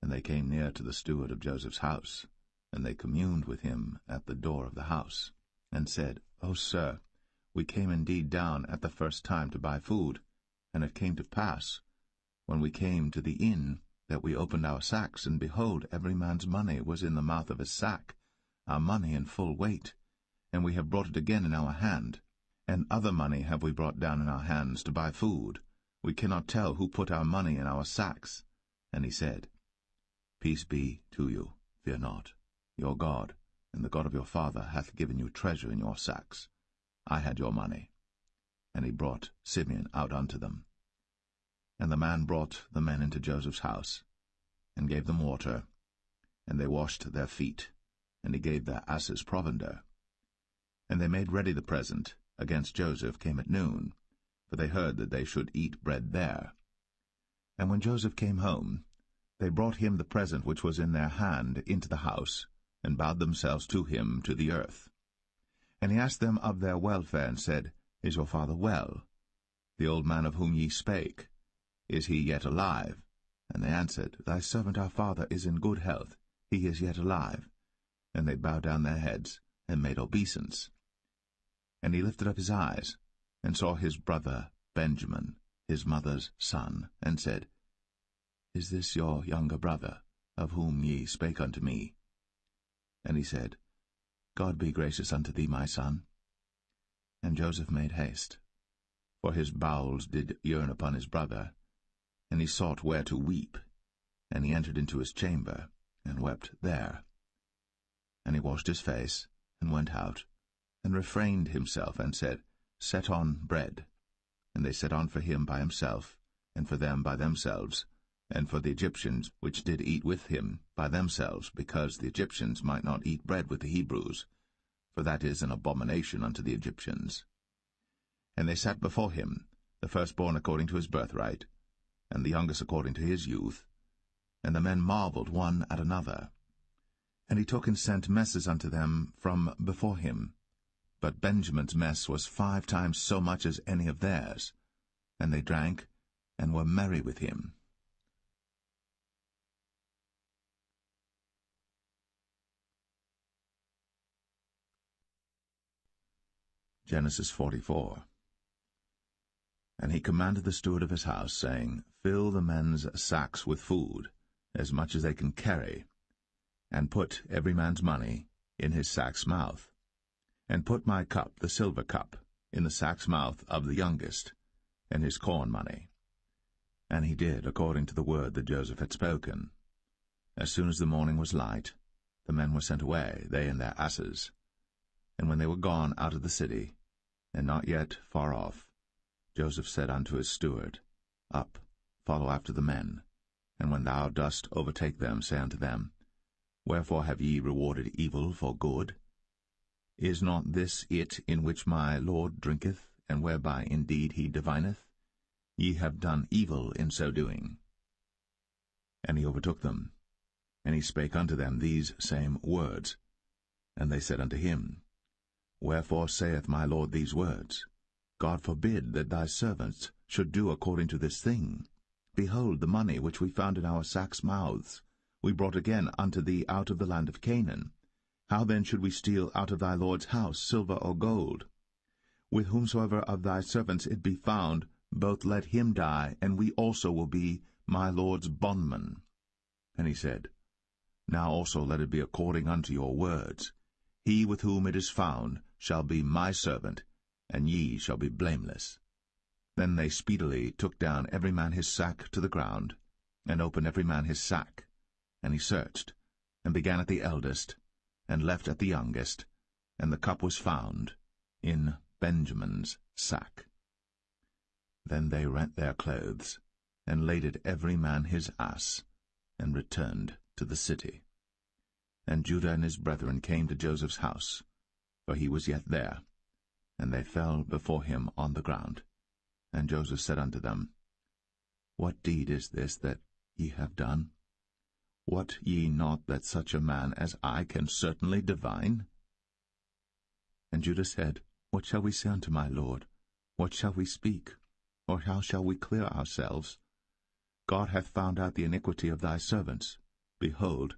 And they came near to the steward of Joseph's house, and they communed with him at the door of the house, and said, O sir, we came indeed down at the first time to buy food, and it came to pass, when we came to the inn, that we opened our sacks, and behold, every man's money was in the mouth of his sack, our money in full weight, and we have brought it again in our hand, and other money have we brought down in our hands to buy food. We cannot tell who put our money in our sacks. And he said, Peace be to you, fear not. Your God, and the God of your father, hath given you treasure in your sacks. I had your money. And he brought Simeon out unto them. And the man brought the men into Joseph's house, and gave them water, and they washed their feet, and he gave their asses provender. And they made ready the present against Joseph came at noon, for they heard that they should eat bread there. And when Joseph came home, they brought him the present which was in their hand into the house, and bowed themselves to him to the earth. And he asked them of their welfare, and said, Is your father well? The old man of whom ye spake, is he yet alive? And they answered, Thy servant our father is in good health, he is yet alive. And they bowed down their heads, and made obeisance. And he lifted up his eyes, and saw his brother Benjamin, his mother's son, and said, Is this your younger brother, of whom ye spake unto me? And he said, God be gracious unto thee, my son. And Joseph made haste, for his bowels did yearn upon his brother, and he sought where to weep. And he entered into his chamber, and wept there. And he washed his face, and went out, and refrained himself, and said, Set on bread. And they set on for him by himself, and for them by themselves, and for the Egyptians which did eat with him by themselves, because the Egyptians might not eat bread with the Hebrews, for that is an abomination unto the Egyptians. And they sat before him, the firstborn according to his birthright, and the youngest according to his youth. And the men marveled one at another. And he took and sent messes unto them from before him. But Benjamin's mess was 5 times so much as any of theirs. And they drank, and were merry with him. Genesis 44. And he commanded the steward of his house, saying, Fill the men's sacks with food, as much as they can carry, and put every man's money in his sack's mouth. And put my cup, the silver cup, in the sack's mouth of the youngest, and his corn money. And he did according to the word that Joseph had spoken. As soon as the morning was light, the men were sent away, they and their asses. And when they were gone out of the city, and not yet far off, Joseph said unto his steward, Up, follow after the men, and when thou dost overtake them, say unto them, Wherefore have ye rewarded evil for good? Is not this it in which my Lord drinketh, and whereby indeed he divineth? Ye have done evil in so doing. And he overtook them, and he spake unto them these same words. And they said unto him, Wherefore saith my Lord these words? God forbid that thy servants should do according to this thing. Behold, the money which we found in our sacks' mouths we brought again unto thee out of the land of Canaan. How then should we steal out of thy Lord's house silver or gold? with whomsoever of thy servants it be found, both let him die, and we also will be my lord's bondmen. And he said, Now also let it be according unto your words. He with whom it is found shall be my servant, and ye shall be blameless. Then they speedily took down every man his sack to the ground, and opened every man his sack. And he searched, and began at the eldest, and left at the youngest, and the cup was found in Benjamin's sack. Then they rent their clothes, and laded every man his ass, and returned to the city. And Judah and his brethren came to Joseph's house, for he was yet there, and they fell before him on the ground. And Joseph said unto them, What deed is this that ye have done? Wot ye not that such a man as I can certainly divine? And Judah said, What shall we say unto my lord? What shall we speak? Or how shall we clear ourselves? God hath found out the iniquity of thy servants. Behold,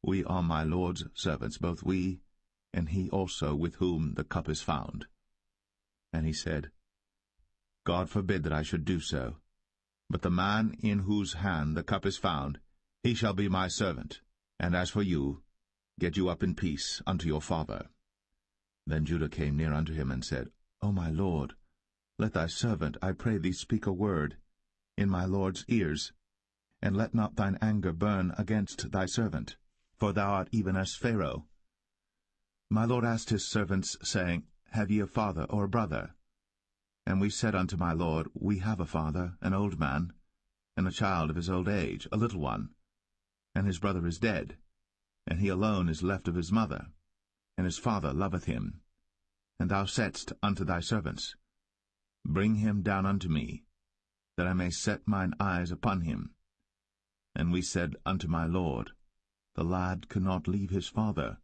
we are my lord's servants, both we, and he also with whom the cup is found. And he said, God forbid that I should do so. But the man in whose hand the cup is found, he shall be my servant. And as for you, get you up in peace unto your father. Then Judah came near unto him, and said, O my lord, let thy servant, I pray thee, speak a word in my lord's ears, and let not thine anger burn against thy servant, for thou art even as Pharaoh. My lord asked his servants, saying, Have ye a father or a brother? And we said unto my lord, We have a father, an old man, and a child of his old age, a little one. And his brother is dead, and he alone is left of his mother, and his father loveth him. And thou saidst unto thy servants, Bring him down unto me, that I may set mine eyes upon him. And we said unto my lord, The lad cannot leave his father,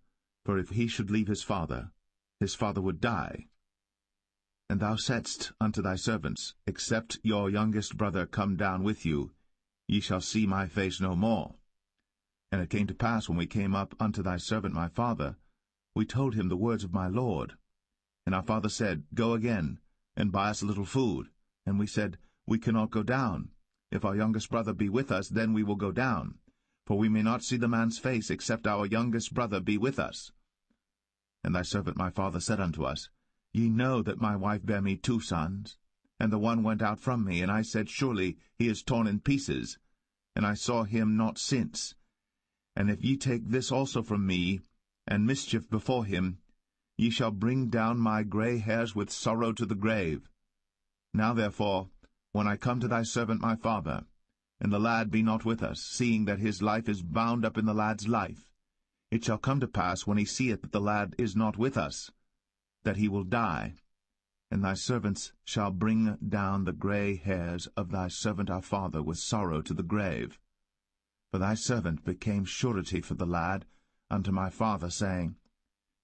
for if he should leave his father would die. And thou saidst unto thy servants, Except your youngest brother come down with you, ye shall see my face no more. And it came to pass, when we came up unto thy servant my father, we told him the words of my lord. And our father said, Go again, and buy us a little food. And we said, We cannot go down. If our youngest brother be with us, then we will go down. For we may not see the man's face, except our youngest brother be with us. And thy servant my father said unto us, Ye know that my wife bare me 2 sons, and the one went out from me, and I said, Surely he is torn in pieces, and I saw him not since. And if ye take this also from me, and mischief before him, ye shall bring down my gray hairs with sorrow to the grave. Now therefore, when I come to thy servant my father, and the lad be not with us, seeing that his life is bound up in the lad's life, it shall come to pass, when he seeth that the lad is not with us, that he will die. And thy servants shall bring down the gray hairs of thy servant our father with sorrow to the grave. For thy servant became surety for the lad unto my father, saying,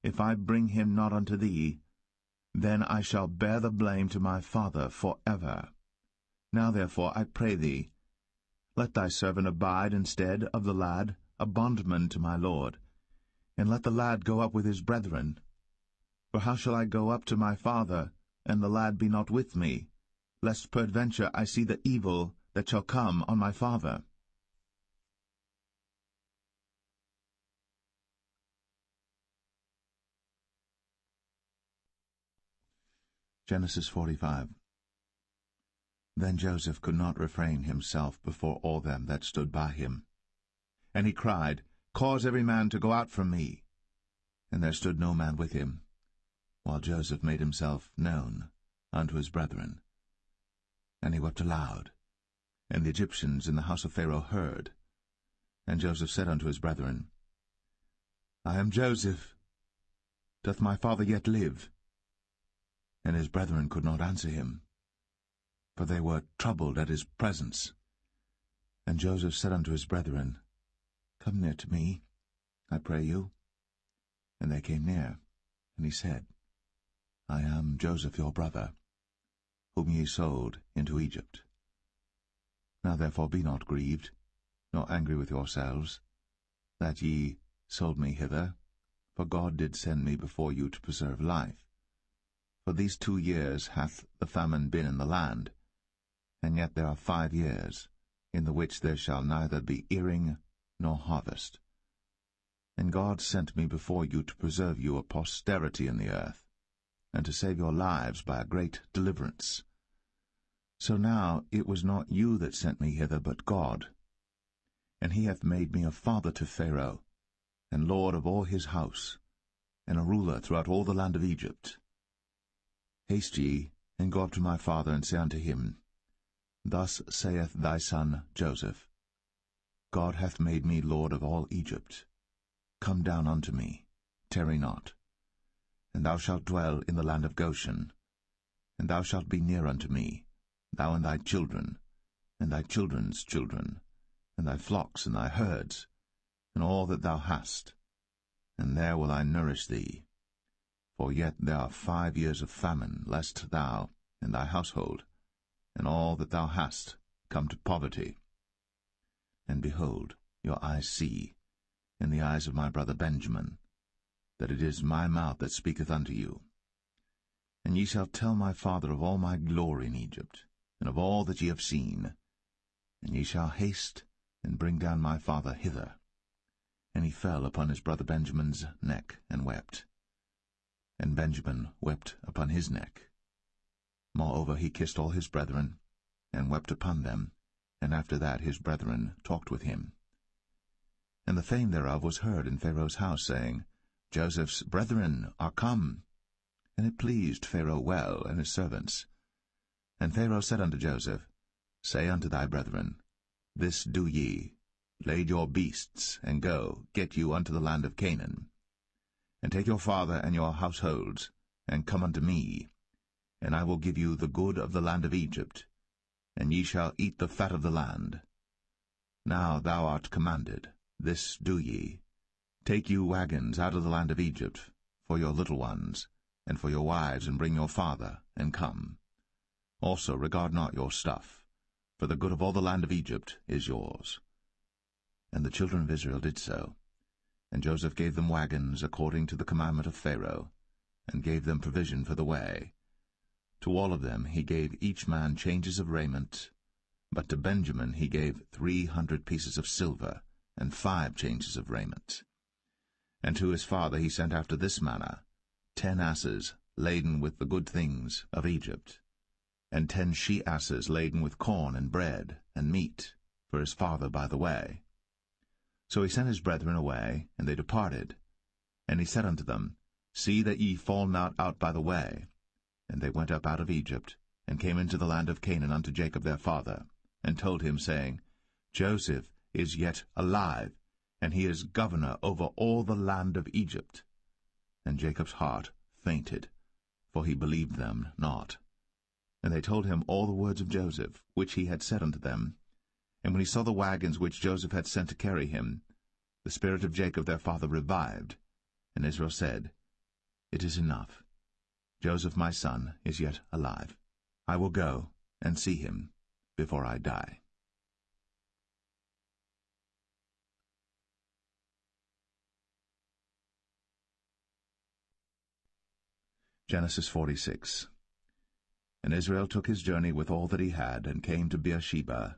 If I bring him not unto thee, then I shall bear the blame to my father for ever. Now therefore, I pray thee, let thy servant abide instead of the lad, a bondman to my lord, and let the lad go up with his brethren. For how shall I go up to my father, and the lad be not with me, lest peradventure I see the evil that shall come on my father? Genesis 45. Then Joseph could not refrain himself before all them that stood by him. And he cried, Cause every man to go out from me. And there stood no man with him, while Joseph made himself known unto his brethren. And he wept aloud. And the Egyptians in the house of Pharaoh heard. And Joseph said unto his brethren, I am Joseph. Doth my father yet live? And his brethren could not answer him, for they were troubled at his presence. And Joseph said unto his brethren, Come near to me, I pray you. And they came near, and he said, I am Joseph your brother, whom ye sold into Egypt. Now therefore be not grieved, nor angry with yourselves, that ye sold me hither, for God did send me before you to preserve life. For these 2 years hath the famine been in the land, and yet there are 5 years, in the which there shall neither be earing nor harvest. And God sent me before you to preserve you a posterity in the earth, and to save your lives by a great deliverance. So now it was not you that sent me hither, but God. And he hath made me a father to Pharaoh, and lord of all his house, and a ruler throughout all the land of Egypt. Haste ye, and go up to my father, and say unto him, Thus saith thy son Joseph, God hath made me lord of all Egypt. Come down unto me, tarry not. And thou shalt dwell in the land of Goshen, and thou shalt be near unto me, thou and thy children, and thy children's children, and thy flocks and thy herds, and all that thou hast, and there will I nourish thee. For yet there are 5 years of famine, lest thou and thy household, and all that thou hast, come to poverty. And behold, your eyes see, in the eyes of my brother Benjamin, that it is my mouth that speaketh unto you. And ye shall tell my father of all my glory in Egypt, and of all that ye have seen. And ye shall haste and bring down my father hither. And he fell upon his brother Benjamin's neck, and wept. And Benjamin wept upon his neck. Moreover he kissed all his brethren, and wept upon them, and after that his brethren talked with him. And the fame thereof was heard in Pharaoh's house, saying, Joseph's brethren are come. And it pleased Pharaoh well, and his servants. And Pharaoh said unto Joseph, Say unto thy brethren, This do ye, lade your beasts, and go, get you unto the land of Canaan. And take your father and your households, and come unto me, and I will give you the good of the land of Egypt, and ye shall eat the fat of the land. Now thou art commanded, this do ye, take you wagons out of the land of Egypt, for your little ones, and for your wives, and bring your father, and come. Also regard not your stuff, for the good of all the land of Egypt is yours. And the children of Israel did so. And Joseph gave them wagons according to the commandment of Pharaoh, and gave them provision for the way. To all of them he gave each man changes of raiment, but to Benjamin he gave 300 pieces of silver, and 5 changes of raiment. And to his father he sent after this manner, 10 asses laden with the good things of Egypt, and 10 she-asses laden with corn and bread and meat, for his father by the way. So he sent his brethren away, and they departed. And he said unto them, See that ye fall not out by the way. And they went up out of Egypt, and came into the land of Canaan unto Jacob their father, and told him, saying, Joseph is yet alive, and he is governor over all the land of Egypt. And Jacob's heart fainted, for he believed them not. And they told him all the words of Joseph, which he had said unto them. And when he saw the wagons which Joseph had sent to carry him, the spirit of Jacob their father revived. And Israel said, It is enough. Joseph my son is yet alive. I will go and see him before I die. Genesis 46. And Israel took his journey with all that he had, and came to Beersheba,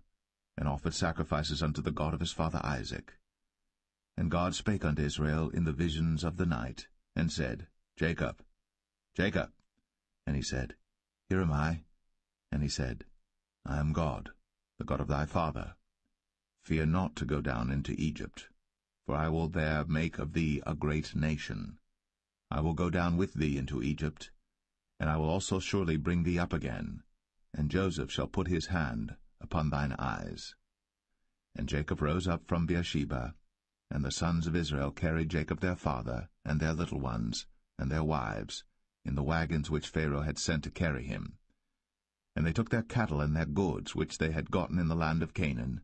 and offered sacrifices unto the God of his father Isaac. And God spake unto Israel in the visions of the night, and said, Jacob, Jacob. And he said, Here am I. And he said, I am God, the God of thy father. Fear not to go down into Egypt, for I will there make of thee a great nation. I will go down with thee into Egypt, and I will also surely bring thee up again, and Joseph shall put his hand upon thine eyes. And Jacob rose up from Beersheba, and the sons of Israel carried Jacob their father, and their little ones, and their wives, in the wagons which Pharaoh had sent to carry him. And they took their cattle and their goods which they had gotten in the land of Canaan,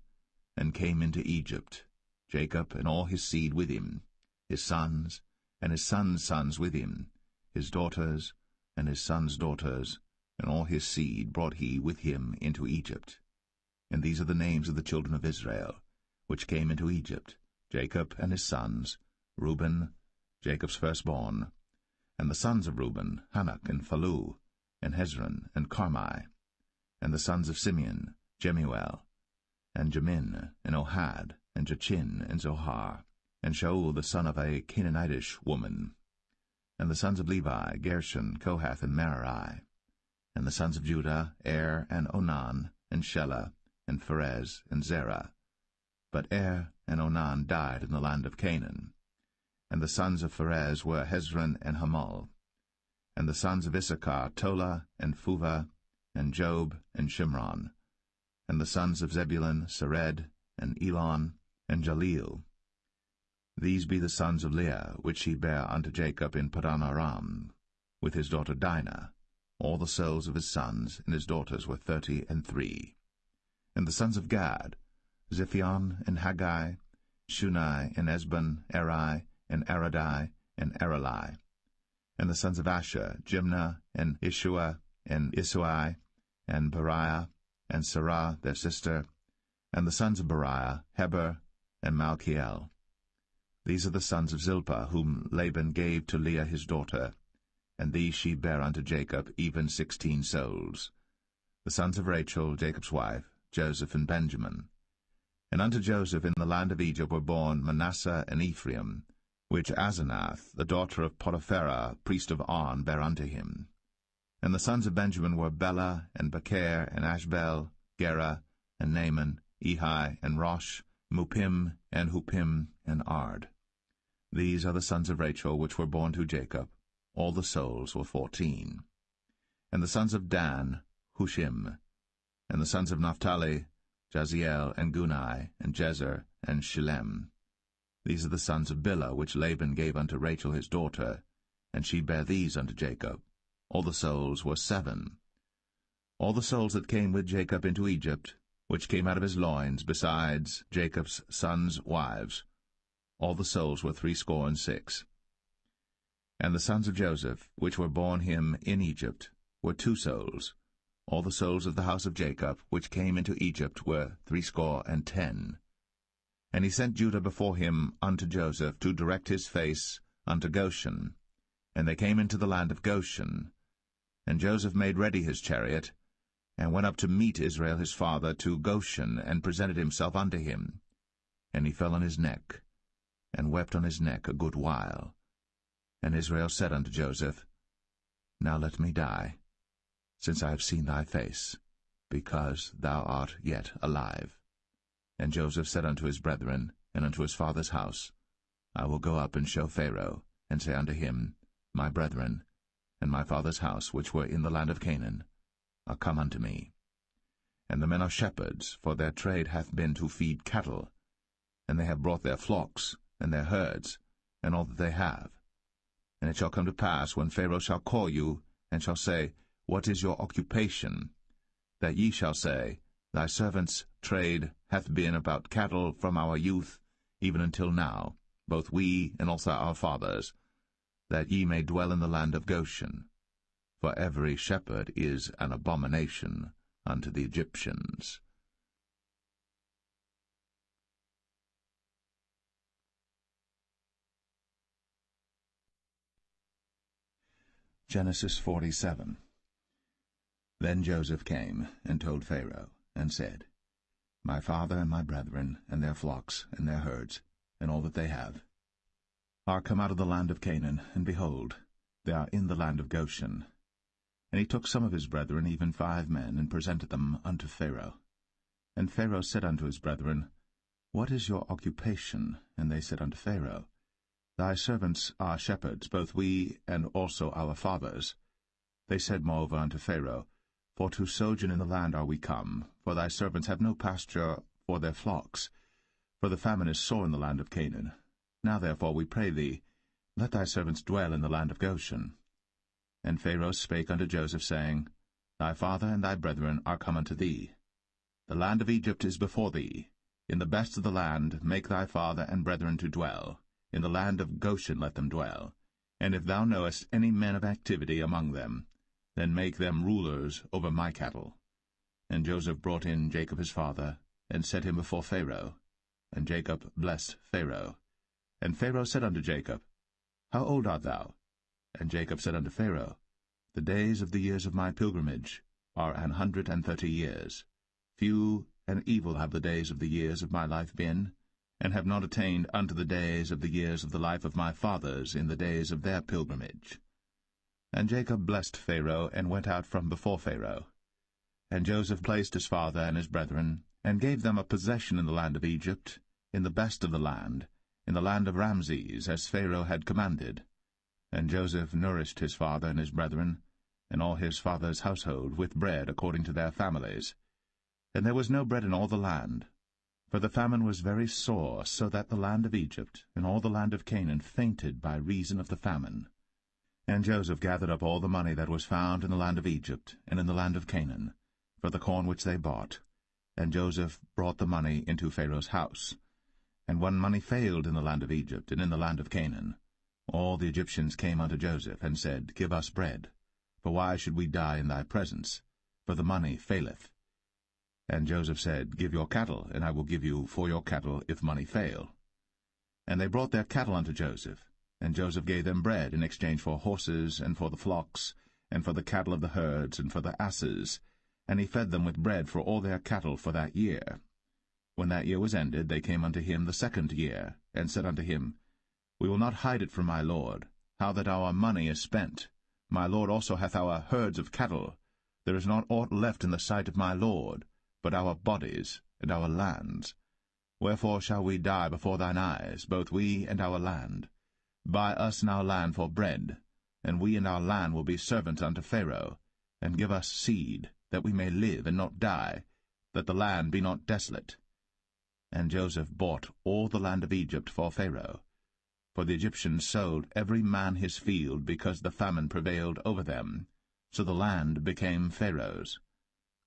and came into Egypt, Jacob and all his seed with him, his sons, and his sons' sons with him, his daughters, and his sons' daughters, and all his seed brought he with him into Egypt. And these are the names of the children of Israel, which came into Egypt, Jacob and his sons, Reuben, Jacob's firstborn, And the sons of Reuben, Hanok, and Phalu, and Hezron, and Carmi. And the sons of Simeon, Jemuel, and Jamin, and Ohad, and Jachin, and Zohar, and Shaul the son of a Canaanitish woman. And the sons of Levi, Gershon, Kohath, and Merari. And the sons of Judah, and Onan, and Shelah, and Pharez, and Zerah. But and Onan died in the land of Canaan. And the sons of Pharez were Hezron and Hamul. And the sons of Issachar, Tola, and Phuvah, and Job, and Shimron. And the sons of Zebulun, Sered, and Elon, and Jaleel. These be the sons of Leah, which he bare unto Jacob in Padan Aram, with his daughter Dinah. All the souls of his sons and his daughters were 33. And the sons of Gad, Ziphion, and Haggai, Shunai, and Esbon, Eri, and Aradai, and Arali. And the sons of Asher, Jimnah, and Ishua, and Isui, and Beriah, and Sarah their sister. And the sons of Beriah, Heber, and Malchiel. These are the sons of Zilpah, whom Laban gave to Leah his daughter, and these she bare unto Jacob, even 16 souls. The sons of Rachel, Jacob's wife, Joseph and Benjamin. And unto Joseph in the land of Egypt were born Manasseh and Ephraim, which Asenath, the daughter of Potipharah, priest of On, bare unto him. And the sons of Benjamin were Bela, and Becher, and Ashbel, Gera, and Naaman, Ehi, and Rosh, Muppim, and Huppim, and Ard. These are the sons of Rachel, which were born to Jacob. All the souls were 14. And the sons of Dan, Hushim. And the sons of Naphtali, Jaziel, and Gunai, and Jezer, and Shillem. These are the sons of Bilhah, which Laban gave unto Rachel his daughter, and she bare these unto Jacob. All the souls were 7. All the souls that came with Jacob into Egypt, which came out of his loins, besides Jacob's sons' wives, all the souls were 66. And the sons of Joseph, which were born him in Egypt, were 2 souls. All the souls of the house of Jacob, which came into Egypt, were 70. And he sent Judah before him unto Joseph, to direct his face unto Goshen. And they came into the land of Goshen. And Joseph made ready his chariot, and went up to meet Israel his father to Goshen, and presented himself unto him. And he fell on his neck, and wept on his neck a good while. And Israel said unto Joseph, Now let me die, since I have seen thy face, because thou art yet alive. And Joseph said unto his brethren, and unto his father's house, I will go up and show Pharaoh, and say unto him, My brethren, and my father's house, which were in the land of Canaan, are come unto me. And the men are shepherds, for their trade hath been to feed cattle, and they have brought their flocks, and their herds, and all that they have. And it shall come to pass, when Pharaoh shall call you, and shall say, What is your occupation? That ye shall say, Thy servant's trade hath been about cattle from our youth, even until now, both we and also our fathers, that ye may dwell in the land of Goshen. For every shepherd is an abomination unto the Egyptians. Genesis 47. Then Joseph came and told Pharaoh, and said, My father and my brethren, and their flocks, and their herds, and all that they have, are come out of the land of Canaan, and behold, they are in the land of Goshen. And he took some of his brethren, even 5 men, and presented them unto Pharaoh. And Pharaoh said unto his brethren, What is your occupation? And they said unto Pharaoh, Thy servants are shepherds, both we and also our fathers. They said moreover unto Pharaoh, For to sojourn in the land are we come, for thy servants have no pasture for their flocks, for the famine is sore in the land of Canaan. Now therefore, we pray thee, let thy servants dwell in the land of Goshen. And Pharaoh spake unto Joseph, saying, Thy father and thy brethren are come unto thee. The land of Egypt is before thee. In the best of the land make thy father and brethren to dwell. In the land of Goshen let them dwell. And if thou knowest any men of activity among them, then make them rulers over my cattle. And Joseph brought in Jacob his father, and set him before Pharaoh. And Jacob blessed Pharaoh. And Pharaoh said unto Jacob, How old art thou? And Jacob said unto Pharaoh, The days of the years of my pilgrimage are 130 years. Few and evil have the days of the years of my life been, and have not attained unto the days of the years of the life of my fathers in the days of their pilgrimage. And Jacob blessed Pharaoh, and went out from before Pharaoh. And Joseph placed his father and his brethren, and gave them a possession in the land of Egypt, in the best of the land, in the land of Ramses, as Pharaoh had commanded. And Joseph nourished his father and his brethren, and all his father's household, with bread according to their families. And there was no bread in all the land, for the famine was very sore, so that the land of Egypt and all the land of Canaan fainted by reason of the famine. And Joseph gathered up all the money that was found in the land of Egypt and in the land of Canaan, for the corn which they bought. And Joseph brought the money into Pharaoh's house. And when money failed in the land of Egypt and in the land of Canaan, all the Egyptians came unto Joseph, and said, Give us bread, for why should we die in thy presence? For the money faileth. And Joseph said, Give your cattle, and I will give you for your cattle, if money fail. And they brought their cattle unto Joseph, and Joseph gave them bread in exchange for horses, and for the flocks, and for the cattle of the herds, and for the asses, and he fed them with bread for all their cattle for that year. When that year was ended, they came unto him the second year, and said unto him, We will not hide it from my lord, how that our money is spent. My lord also hath our herds of cattle. There is not aught left in the sight of my lord, but our bodies and our lands. Wherefore shall we die before thine eyes, both we and our land? Buy us now land for bread, and we and our land will be servants unto Pharaoh, and give us seed, that we may live and not die, that the land be not desolate. And Joseph bought all the land of Egypt for Pharaoh. For the Egyptians sold every man his field, because the famine prevailed over them. So the land became Pharaoh's.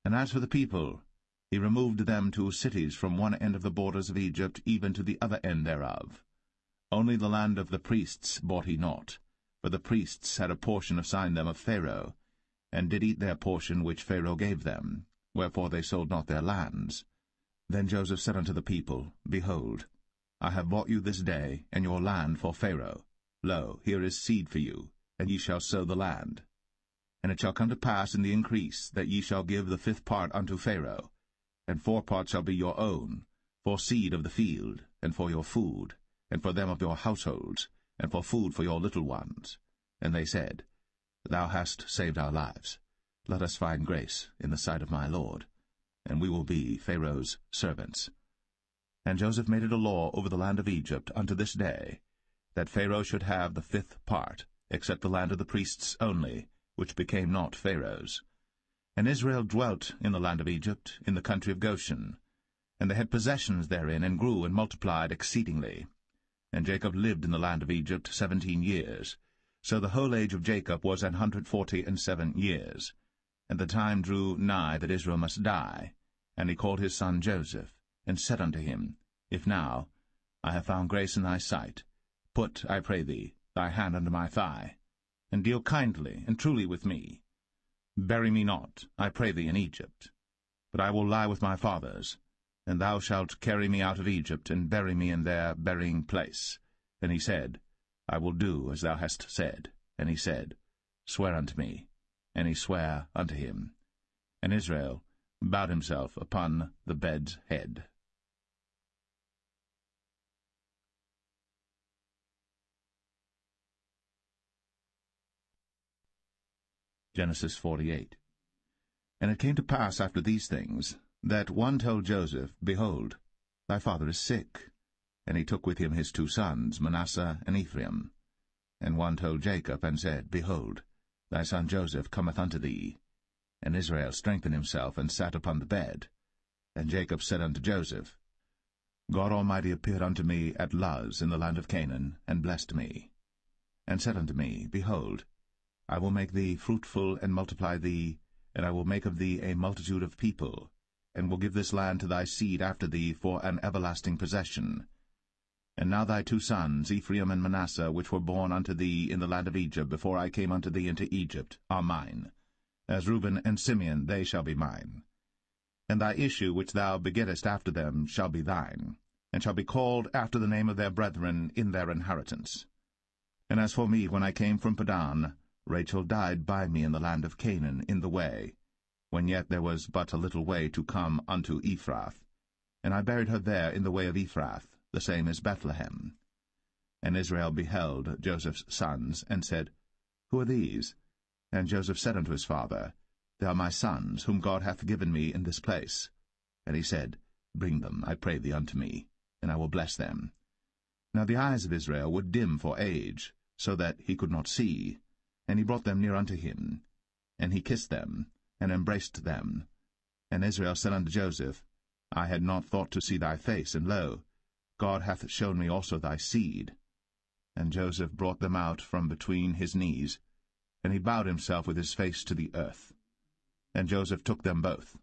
And as for the people, he removed them to cities from one end of the borders of Egypt even to the other end thereof. Only the land of the priests bought he not, for the priests had a portion assigned them of Pharaoh, and did eat their portion which Pharaoh gave them, wherefore they sold not their lands. Then Joseph said unto the people, Behold, I have bought you this day, and your land for Pharaoh. Lo, here is seed for you, and ye shall sow the land. And it shall come to pass in the increase, that ye shall give the 5th part unto Pharaoh, and 4 parts shall be your own, for seed of the field, and for your food, and for them of your households, and for food for your little ones. And they said, Thou hast saved our lives. Let us find grace in the sight of my lord, and we will be Pharaoh's servants. And Joseph made it a law over the land of Egypt unto this day, that Pharaoh should have the 5th part, except the land of the priests only, which became not Pharaoh's. And Israel dwelt in the land of Egypt, in the country of Goshen. And they had possessions therein, and grew and multiplied exceedingly. And Jacob lived in the land of Egypt 17 years. So the whole age of Jacob was 147 years. And the time drew nigh that Israel must die. And he called his son Joseph, and said unto him, If now I have found grace in thy sight, put, I pray thee, thy hand under my thigh, and deal kindly and truly with me. Bury me not, I pray thee, in Egypt, but I will lie with my fathers, and thou shalt carry me out of Egypt, and bury me in their burying place. And he said, I will do as thou hast said. And he said, Swear unto me. And he sware unto him. And Israel bowed himself upon the bed's head. Genesis 48. And it came to pass after these things, that one told Joseph, Behold, thy father is sick. And he took with him his 2 sons, Manasseh and Ephraim. And one told Jacob, and said, Behold, thy son Joseph cometh unto thee. And Israel strengthened himself, and sat upon the bed. And Jacob said unto Joseph, God Almighty appeared unto me at Luz in the land of Canaan, and blessed me, and said unto me, Behold, I will make thee fruitful, and multiply thee, and I will make of thee a multitude of people, and will give this land to thy seed after thee for an everlasting possession. And now thy 2 sons, Ephraim and Manasseh, which were born unto thee in the land of Egypt before I came unto thee into Egypt, are mine. As Reuben and Simeon they shall be mine. And thy issue which thou begettest after them shall be thine, and shall be called after the name of their brethren in their inheritance. And as for me, when I came from Padan, Rachel died by me in the land of Canaan in the way, when yet there was but a little way to come unto Ephrath. And I buried her there in the way of Ephrath, the same as Bethlehem. And Israel beheld Joseph's sons, and said, Who are these? And Joseph said unto his father, They are my sons, whom God hath given me in this place. And he said, Bring them, I pray thee, unto me, and I will bless them. Now the eyes of Israel were dim for age, so that he could not see. And he brought them near unto him. And he kissed them, and embraced them. And Israel said unto Joseph, I had not thought to see thy face, and lo, God hath shown me also thy seed. And Joseph brought them out from between his knees, and he bowed himself with his face to the earth. And Joseph took them both,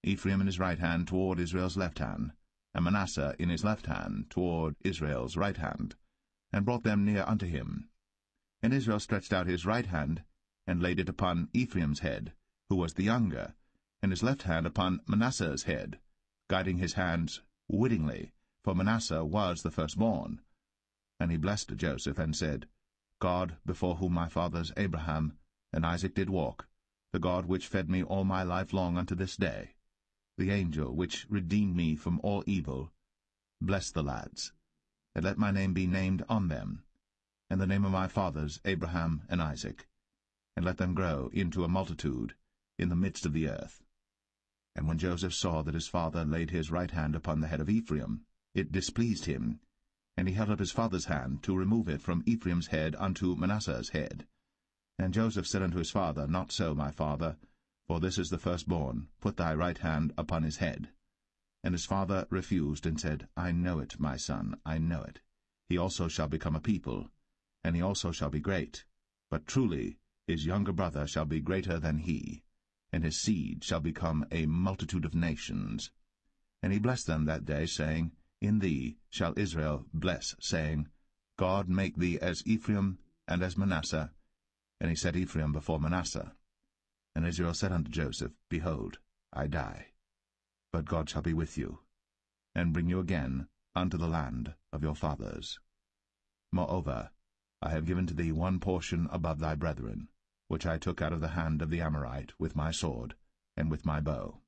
Ephraim in his right hand toward Israel's left hand, and Manasseh in his left hand toward Israel's right hand, and brought them near unto him. And Israel stretched out his right hand, and laid it upon Ephraim's head, who was the younger, and his left hand upon Manasseh's head, guiding his hands wittingly, for Manasseh was the firstborn. And he blessed Joseph, and said, God, before whom my fathers Abraham and Isaac did walk, the God which fed me all my life long unto this day, the angel which redeemed me from all evil, bless the lads, and let my name be named on them, and the name of my fathers Abraham and Isaac, and let them grow into a multitude in the midst of the earth. And when Joseph saw that his father laid his right hand upon the head of Ephraim, it displeased him, and he held up his father's hand to remove it from Ephraim's head unto Manasseh's head. And Joseph said unto his father, Not so, my father, for this is the firstborn. Put thy right hand upon his head. And his father refused, and said, I know it, my son, I know it. He also shall become a people, and he also shall be great. But truly his younger brother shall be greater than he, and his seed shall become a multitude of nations. And he blessed them that day, saying, In thee shall Israel bless, saying, God make thee as Ephraim and as Manasseh. And he set Ephraim before Manasseh. And Israel said unto Joseph, Behold, I die, but God shall be with you, and bring you again unto the land of your fathers. Moreover, I have given to thee one portion above thy brethren, which I took out of the hand of the Amorite with my sword and with my bow.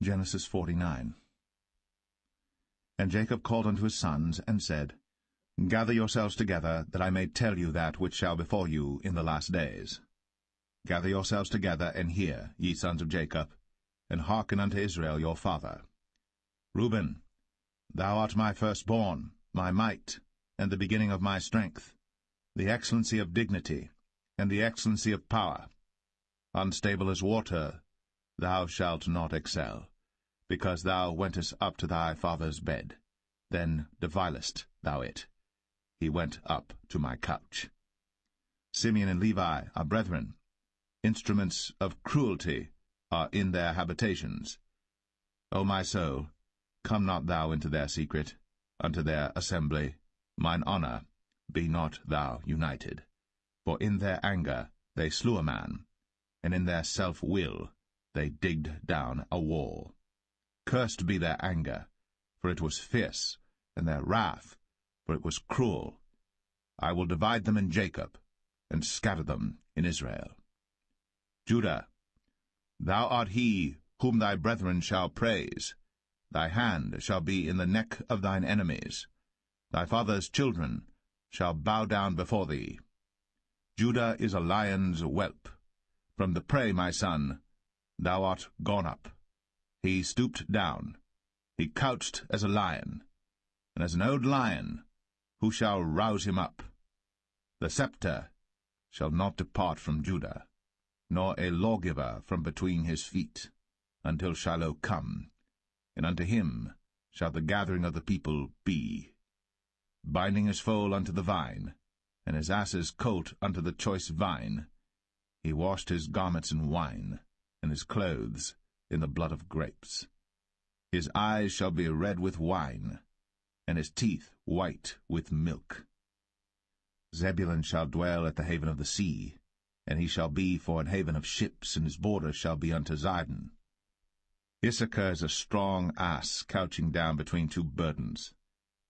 Genesis 49. And Jacob called unto his sons, and said, Gather yourselves together, that I may tell you that which shall befall you in the last days. Gather yourselves together, and hear, ye sons of Jacob, and hearken unto Israel your father. Reuben, thou art my firstborn, my might, and the beginning of my strength, the excellency of dignity, and the excellency of power. Unstable as water, thou shalt not excel, because thou wentest up to thy father's bed. Then devilest thou it. He went up to my couch. Simeon and Levi are brethren. Instruments of cruelty are in their habitations. O my soul, come not thou into their secret, unto their assembly. Mine honour, be not thou united. For in their anger they slew a man, and in their self-will they digged down a wall. Cursed be their anger, for it was fierce, and their wrath, for it was cruel. I will divide them in Jacob, and scatter them in Israel. Judah, thou art he whom thy brethren shall praise. Thy hand shall be in the neck of thine enemies. Thy father's children shall bow down before thee. Judah is a lion's whelp. From the prey, my son, thou art gone up. He stooped down. He couched as a lion, and as an old lion, who shall rouse him up? The scepter shall not depart from Judah, nor a lawgiver from between his feet, until Shiloh come, and unto him shall the gathering of the people be. Binding his foal unto the vine, and his ass's colt unto the choice vine, he washed his garments in wine, and his clothes in the blood of grapes. His eyes shall be red with wine, and his teeth white with milk. Zebulun shall dwell at the haven of the sea, and he shall be for an haven of ships, and his border shall be unto Zidon. Issachar is a strong ass couching down between two burdens.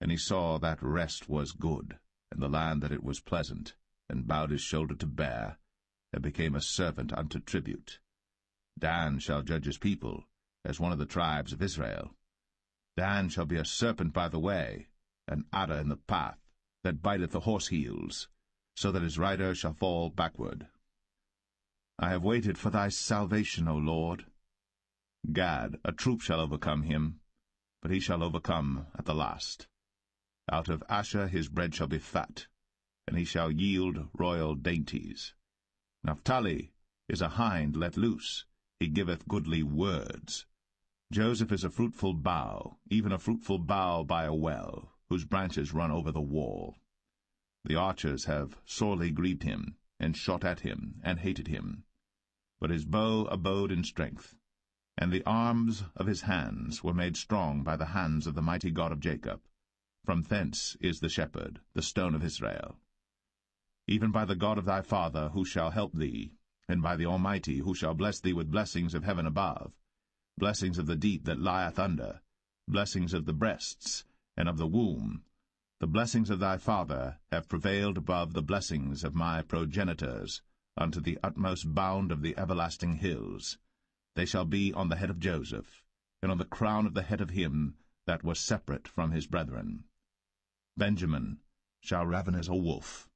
And he saw that rest was good, and the land that it was pleasant, and bowed his shoulder to bear, and became a servant unto tribute. Dan shall judge his people, as one of the tribes of Israel. Dan shall be a serpent by the way, an adder in the path, that biteth the horse heels, so that his rider shall fall backward. I have waited for thy salvation, O Lord. Gad, a troop shall overcome him, but he shall overcome at the last. Out of Asher his bread shall be fat, and he shall yield royal dainties. Naphtali is a hind let loose, he giveth goodly words. Joseph is a fruitful bough, even a fruitful bough by a well, whose branches run over the wall. The archers have sorely grieved him, and shot at him, and hated him. But his bow abode in strength, and the arms of his hands were made strong by the hands of the mighty God of Jacob. From thence is the shepherd, the stone of Israel. Even by the God of thy father, who shall help thee, and by the Almighty, who shall bless thee with blessings of heaven above, blessings of the deep that lieth under, blessings of the breasts, and of the womb. The blessings of thy father have prevailed above the blessings of my progenitors, unto the utmost bound of the everlasting hills. They shall be on the head of Joseph, and on the crown of the head of him that was separate from his brethren. Benjamin shall raven as a wolf.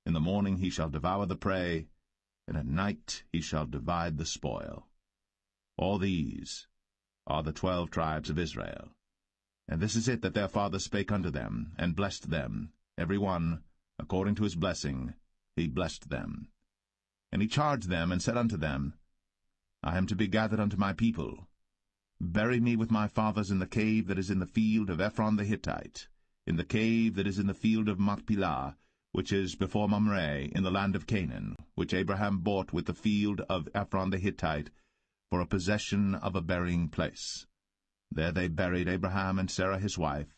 In the morning he shall devour the prey, and at night he shall divide the spoil. All these are the 12 tribes of Israel. And this is it that their father spake unto them, and blessed them, every one, according to his blessing, he blessed them. And he charged them, and said unto them, I am to be gathered unto my people. Bury me with my fathers in the cave that is in the field of Ephron the Hittite, in the cave that is in the field of Machpelah, which is before Mamre, in the land of Canaan, which Abraham bought with the field of Ephron the Hittite, for a possession of a burying place. There they buried Abraham and Sarah his wife.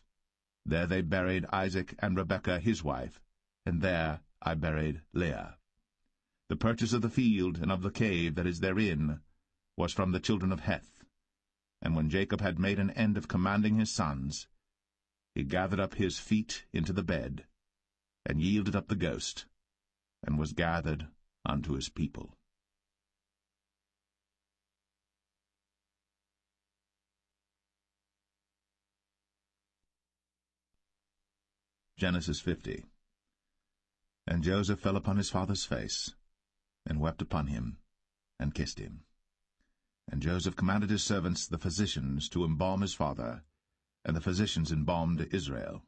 There they buried Isaac and Rebekah his wife, and there I buried Leah. The purchase of the field and of the cave that is therein was from the children of Heth. And when Jacob had made an end of commanding his sons, he gathered up his feet into the bed, and yielded up the ghost, and was gathered unto his people. Genesis 50. And Joseph fell upon his father's face, and wept upon him, and kissed him. And Joseph commanded his servants, the physicians, to embalm his father, and the physicians embalmed Israel.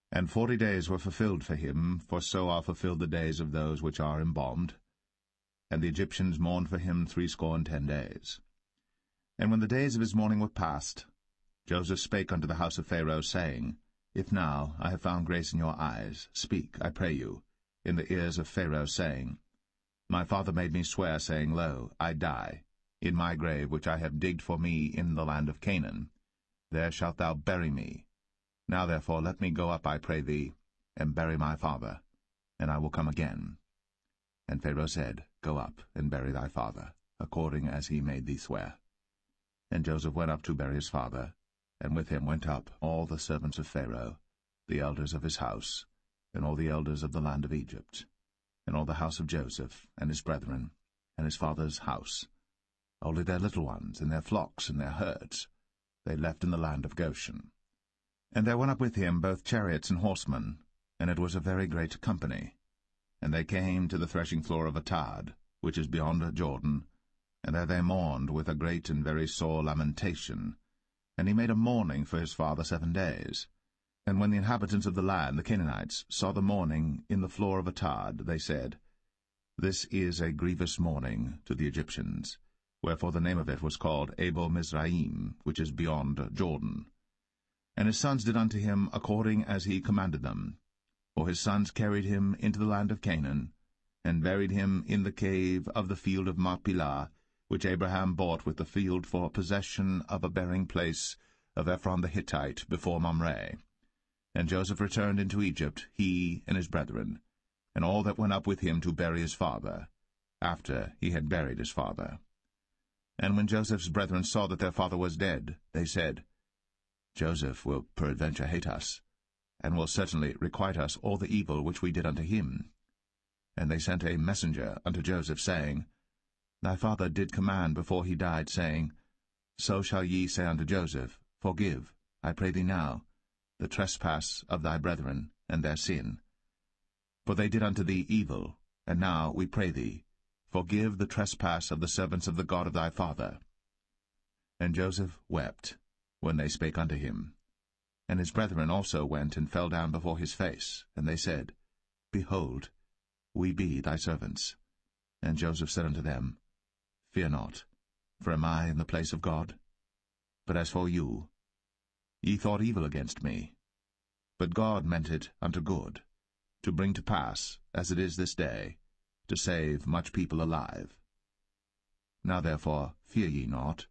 And 40 days were fulfilled for him, for so are fulfilled the days of those which are embalmed. And the Egyptians mourned for him 60 days. And when the days of his mourning were past, Joseph spake unto the house of Pharaoh, saying, If now I have found grace in your eyes, speak, I pray you, in the ears of Pharaoh, saying, My father made me swear, saying, Lo, I die, in my grave which I have digged for me in the land of Canaan. There shalt thou bury me. Now therefore let me go up, I pray thee, and bury my father, and I will come again. And Pharaoh said, Go up, and bury thy father, according as he made thee swear. And Joseph went up to bury his father, and with him went up all the servants of Pharaoh, the elders of his house, and all the elders of the land of Egypt, and all the house of Joseph, and his brethren, and his father's house. Only their little ones, and their flocks, and their herds, they left in the land of Goshen. And there went up with him both chariots and horsemen, and it was a very great company. And they came to the threshing floor of Atad, which is beyond Jordan, and there they mourned with a great and very sore lamentation. And he made a mourning for his father 7 days. And when the inhabitants of the land, the Canaanites, saw the mourning in the floor of Atad, they said, This is a grievous mourning to the Egyptians. Wherefore the name of it was called Abel Mizraim, which is beyond Jordan. And his sons did unto him according as he commanded them. For his sons carried him into the land of Canaan, and buried him in the cave of the field of Machpelah, which Abraham bought with the field for possession of a burying place of Ephron the Hittite before Mamre. And Joseph returned into Egypt, he and his brethren, and all that went up with him to bury his father, after he had buried his father. And when Joseph's brethren saw that their father was dead, they said, Joseph will peradventure hate us, and will certainly requite us all the evil which we did unto him. And they sent a messenger unto Joseph, saying, Thy father did command before he died, saying, So shall ye say unto Joseph, Forgive, I pray thee now, the trespass of thy brethren, and their sin. For they did unto thee evil, and now, we pray thee, forgive the trespass of the servants of the God of thy father. And Joseph wept when they spake unto him. And his brethren also went and fell down before his face, and they said, Behold, we be thy servants. And Joseph said unto them, Fear not, for am I in the place of God? But as for you, ye thought evil against me. But God meant it unto good, to bring to pass, as it is this day, to save much people alive. Now therefore fear ye not,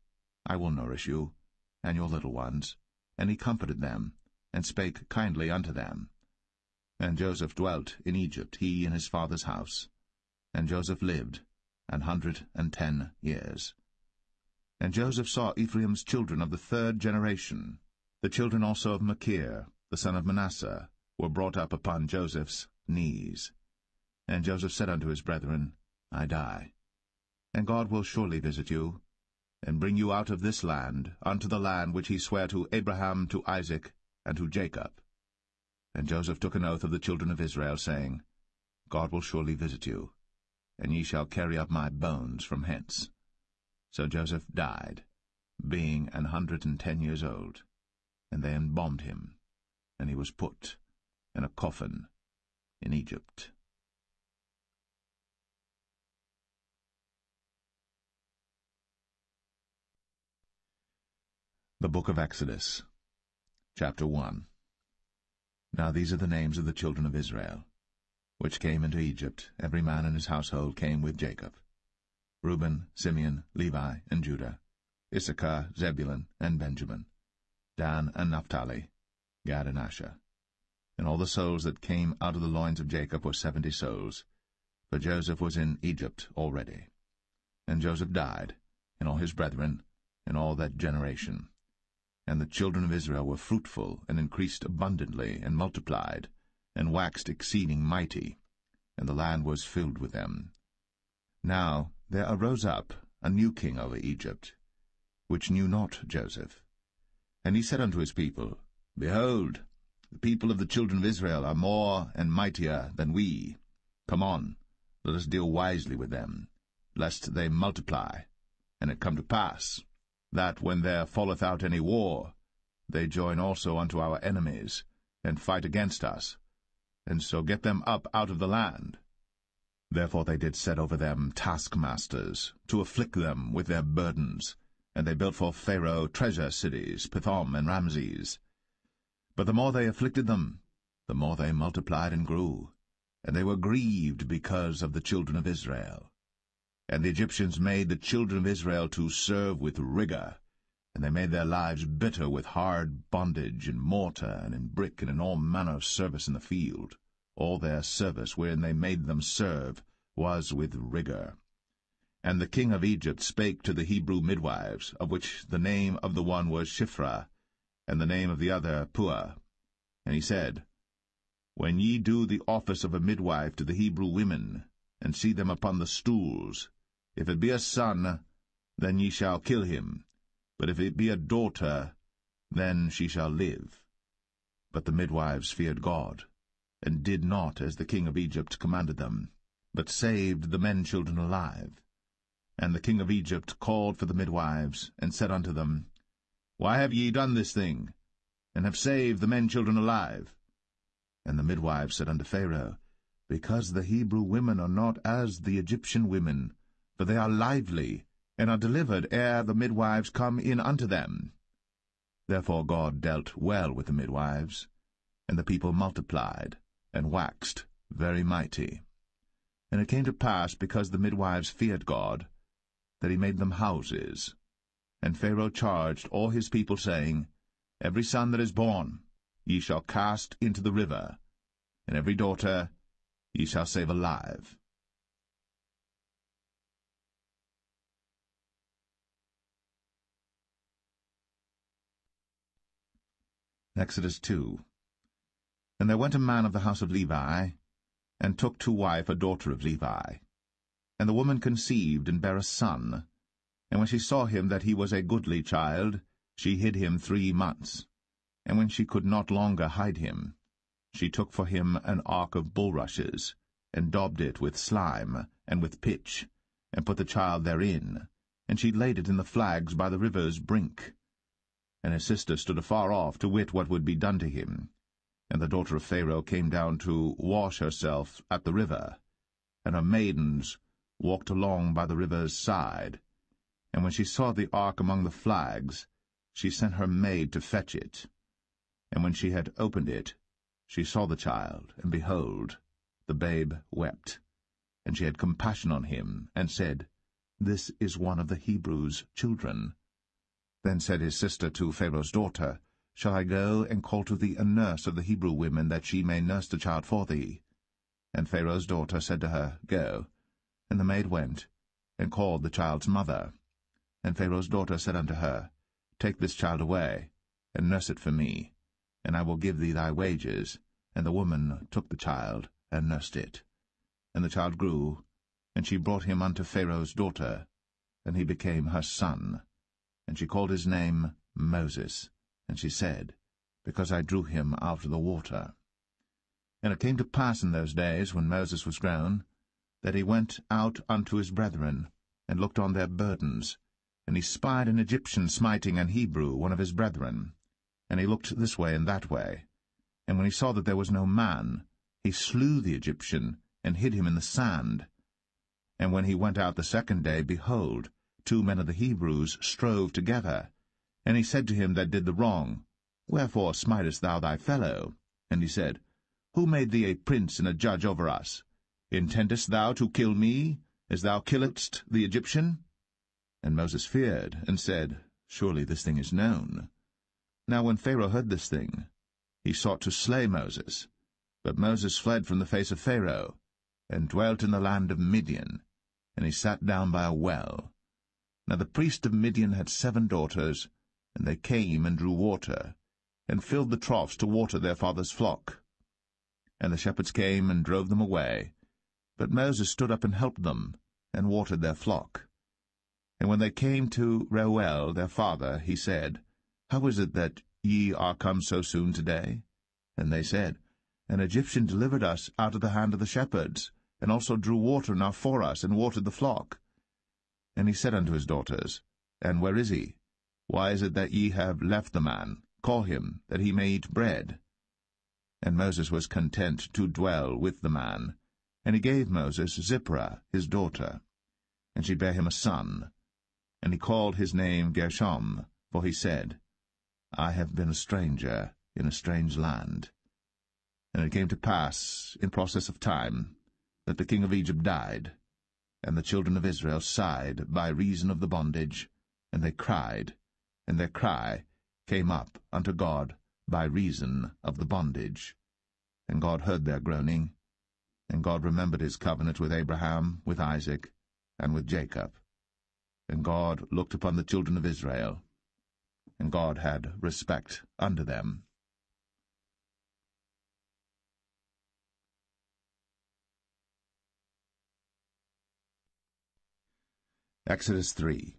I will nourish you, and your little ones. And he comforted them, and spake kindly unto them. And Joseph dwelt in Egypt, he and his father's house. And Joseph lived 110 years. And Joseph saw Ephraim's children of the third generation. The children also of Machir, the son of Manasseh, were brought up upon Joseph's knees. And Joseph said unto his brethren, I die, and God will surely visit you, and bring you out of this land unto the land which he sware to Abraham, to Isaac, and to Jacob. And Joseph took an oath of the children of Israel, saying, God will surely visit you, and ye shall carry up my bones from hence. So Joseph died, being 110 years old, and they embalmed him, and he was put in a coffin in Egypt. The Book of Exodus, Chapter 1. Now these are the names of the children of Israel, which came into Egypt. Every man in his household came with Jacob: Reuben, Simeon, Levi, and Judah, Issachar, Zebulun, and Benjamin, Dan and Naphtali, Gad and Asher. And all the souls that came out of the loins of Jacob were 70 souls, for Joseph was in Egypt already. And Joseph died, and all his brethren, and all that generation. And the children of Israel were fruitful, and increased abundantly, and multiplied, and waxed exceeding mighty, and the land was filled with them. Now there arose up a new king over Egypt, which knew not Joseph. And he said unto his people, Behold, the people of the children of Israel are more and mightier than we. Come on, let us deal wisely with them, lest they multiply. And it come to pass, that when there falleth out any war, they join also unto our enemies, and fight against us, and so get them up out of the land. Therefore they did set over them taskmasters, to afflict them with their burdens, and they built for Pharaoh treasure cities, Pithom and Ramses. But the more they afflicted them, the more they multiplied and grew, and they were grieved because of the children of Israel. And the Egyptians made the children of Israel to serve with rigor, and they made their lives bitter with hard bondage, in mortar, and in brick, and in all manner of service in the field. All their service wherein they made them serve was with rigor. And the king of Egypt spake to the Hebrew midwives, of which the name of the one was Shiphrah, and the name of the other Puah. And he said, When ye do the office of a midwife to the Hebrew women, and see them upon the stools, if it be a son, then ye shall kill him, but if it be a daughter, then she shall live. But the midwives feared God, and did not as the king of Egypt commanded them, but saved the men-children alive. And the king of Egypt called for the midwives, and said unto them, Why have ye done this thing, and have saved the men-children alive? And the midwives said unto Pharaoh, Because the Hebrew women are not as the Egyptian women, for they are lively, and are delivered ere the midwives come in unto them. Therefore God dealt well with the midwives, and the people multiplied, and waxed very mighty. And it came to pass, because the midwives feared God, that he made them houses. And Pharaoh charged all his people, saying, Every son that is born ye shall cast into the river, and every daughter ye shall save alive. Exodus 2. And there went a man of the house of Levi, and took to wife a daughter of Levi. And the woman conceived, and bare a son. And when she saw him that he was a goodly child, she hid him 3 months. And when she could not longer hide him, she took for him an ark of bulrushes, and daubed it with slime, and with pitch, and put the child therein, and she laid it in the flags by the river's brink. And his sister stood afar off, to wit what would be done to him. And the daughter of Pharaoh came down to wash herself at the river, and her maidens walked along by the river's side. And when she saw the ark among the flags, she sent her maid to fetch it. And when she had opened it, she saw the child, and behold, the babe wept. And she had compassion on him, and said, This is one of the Hebrews' children. Then said his sister to Pharaoh's daughter, Shall I go and call to thee a nurse of the Hebrew women, that she may nurse the child for thee? And Pharaoh's daughter said to her, Go. And the maid went, and called the child's mother. And Pharaoh's daughter said unto her, Take this child away, and nurse it for me, and I will give thee thy wages. And the woman took the child, and nursed it. And the child grew, and she brought him unto Pharaoh's daughter, and he became her son. And she called his name Moses. And she said, Because I drew him out of the water. And it came to pass in those days, when Moses was grown, that he went out unto his brethren, and looked on their burdens. And he spied an Egyptian smiting an Hebrew, one of his brethren. And he looked this way and that way. And when he saw that there was no man, he slew the Egyptian, and hid him in the sand. And when he went out the second day, behold, 2 men of the Hebrews strove together. And he said to him that did the wrong, Wherefore smitest thou thy fellow? And he said, Who made thee a prince and a judge over us? Intendest thou to kill me, as thou killedst the Egyptian? And Moses feared, and said, Surely this thing is known. Now when Pharaoh heard this thing, he sought to slay Moses. But Moses fled from the face of Pharaoh, and dwelt in the land of Midian, and he sat down by a well. Now the priest of Midian had 7 daughters, and they came and drew water, and filled the troughs to water their father's flock. And the shepherds came and drove them away. But Moses stood up and helped them, and watered their flock. And when they came to Reuel their father, he said, How is it that ye are come so soon today? And they said, An Egyptian delivered us out of the hand of the shepherds, and also drew water now for us, and watered the flock. And he said unto his daughters, And where is he? Why is it that ye have left the man? Call him, that he may eat bread. And Moses was content to dwell with the man. And he gave Moses Zipporah his daughter. And she bare him a son. And he called his name Gershom, for he said, I have been a stranger in a strange land. And it came to pass, in process of time, that the king of Egypt died. And the children of Israel sighed by reason of the bondage, and they cried, and their cry came up unto God by reason of the bondage. And God heard their groaning, and God remembered his covenant with Abraham, with Isaac, and with Jacob. And God looked upon the children of Israel, and God had respect unto them. Exodus 3.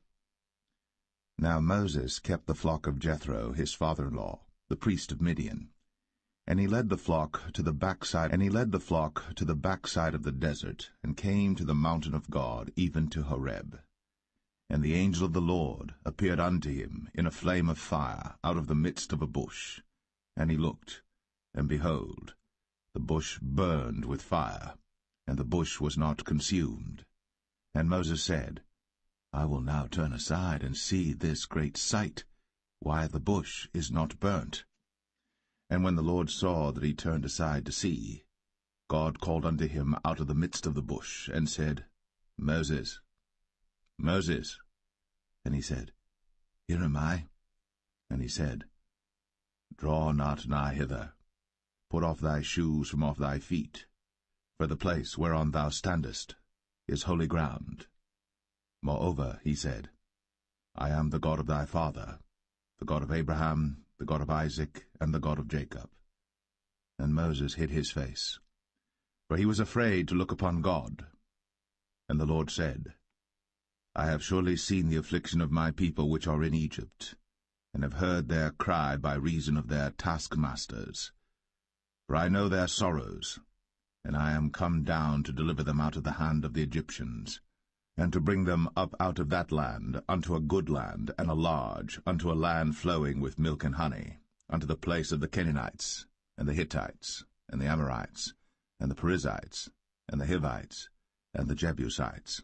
Now Moses kept the flock of Jethro, his father-in-law, the priest of Midian. And he led the flock to the backside, of the desert, and came to the mountain of God, even to Horeb. And the angel of the Lord appeared unto him in a flame of fire out of the midst of a bush. And he looked, and behold, the bush burned with fire, and the bush was not consumed. And Moses said, I will now turn aside and see this great sight, why the bush is not burnt. And when the Lord saw that he turned aside to see, God called unto him out of the midst of the bush, and said, Moses, Moses. And he said, Here am I. And he said, Draw not nigh hither. Put off thy shoes from off thy feet, for the place whereon thou standest is holy ground. Moreover, he said, I am the God of thy father, the God of Abraham, the God of Isaac, and the God of Jacob. And Moses hid his face, for he was afraid to look upon God. And the Lord said, I have surely seen the affliction of my people which are in Egypt, and have heard their cry by reason of their taskmasters. For I know their sorrows, and I am come down to deliver them out of the hand of the Egyptians, and to bring them up out of that land unto a good land, and a large, unto a land flowing with milk and honey, unto the place of the Canaanites, and the Hittites, and the Amorites, and the Perizzites, and the Hivites, and the Jebusites.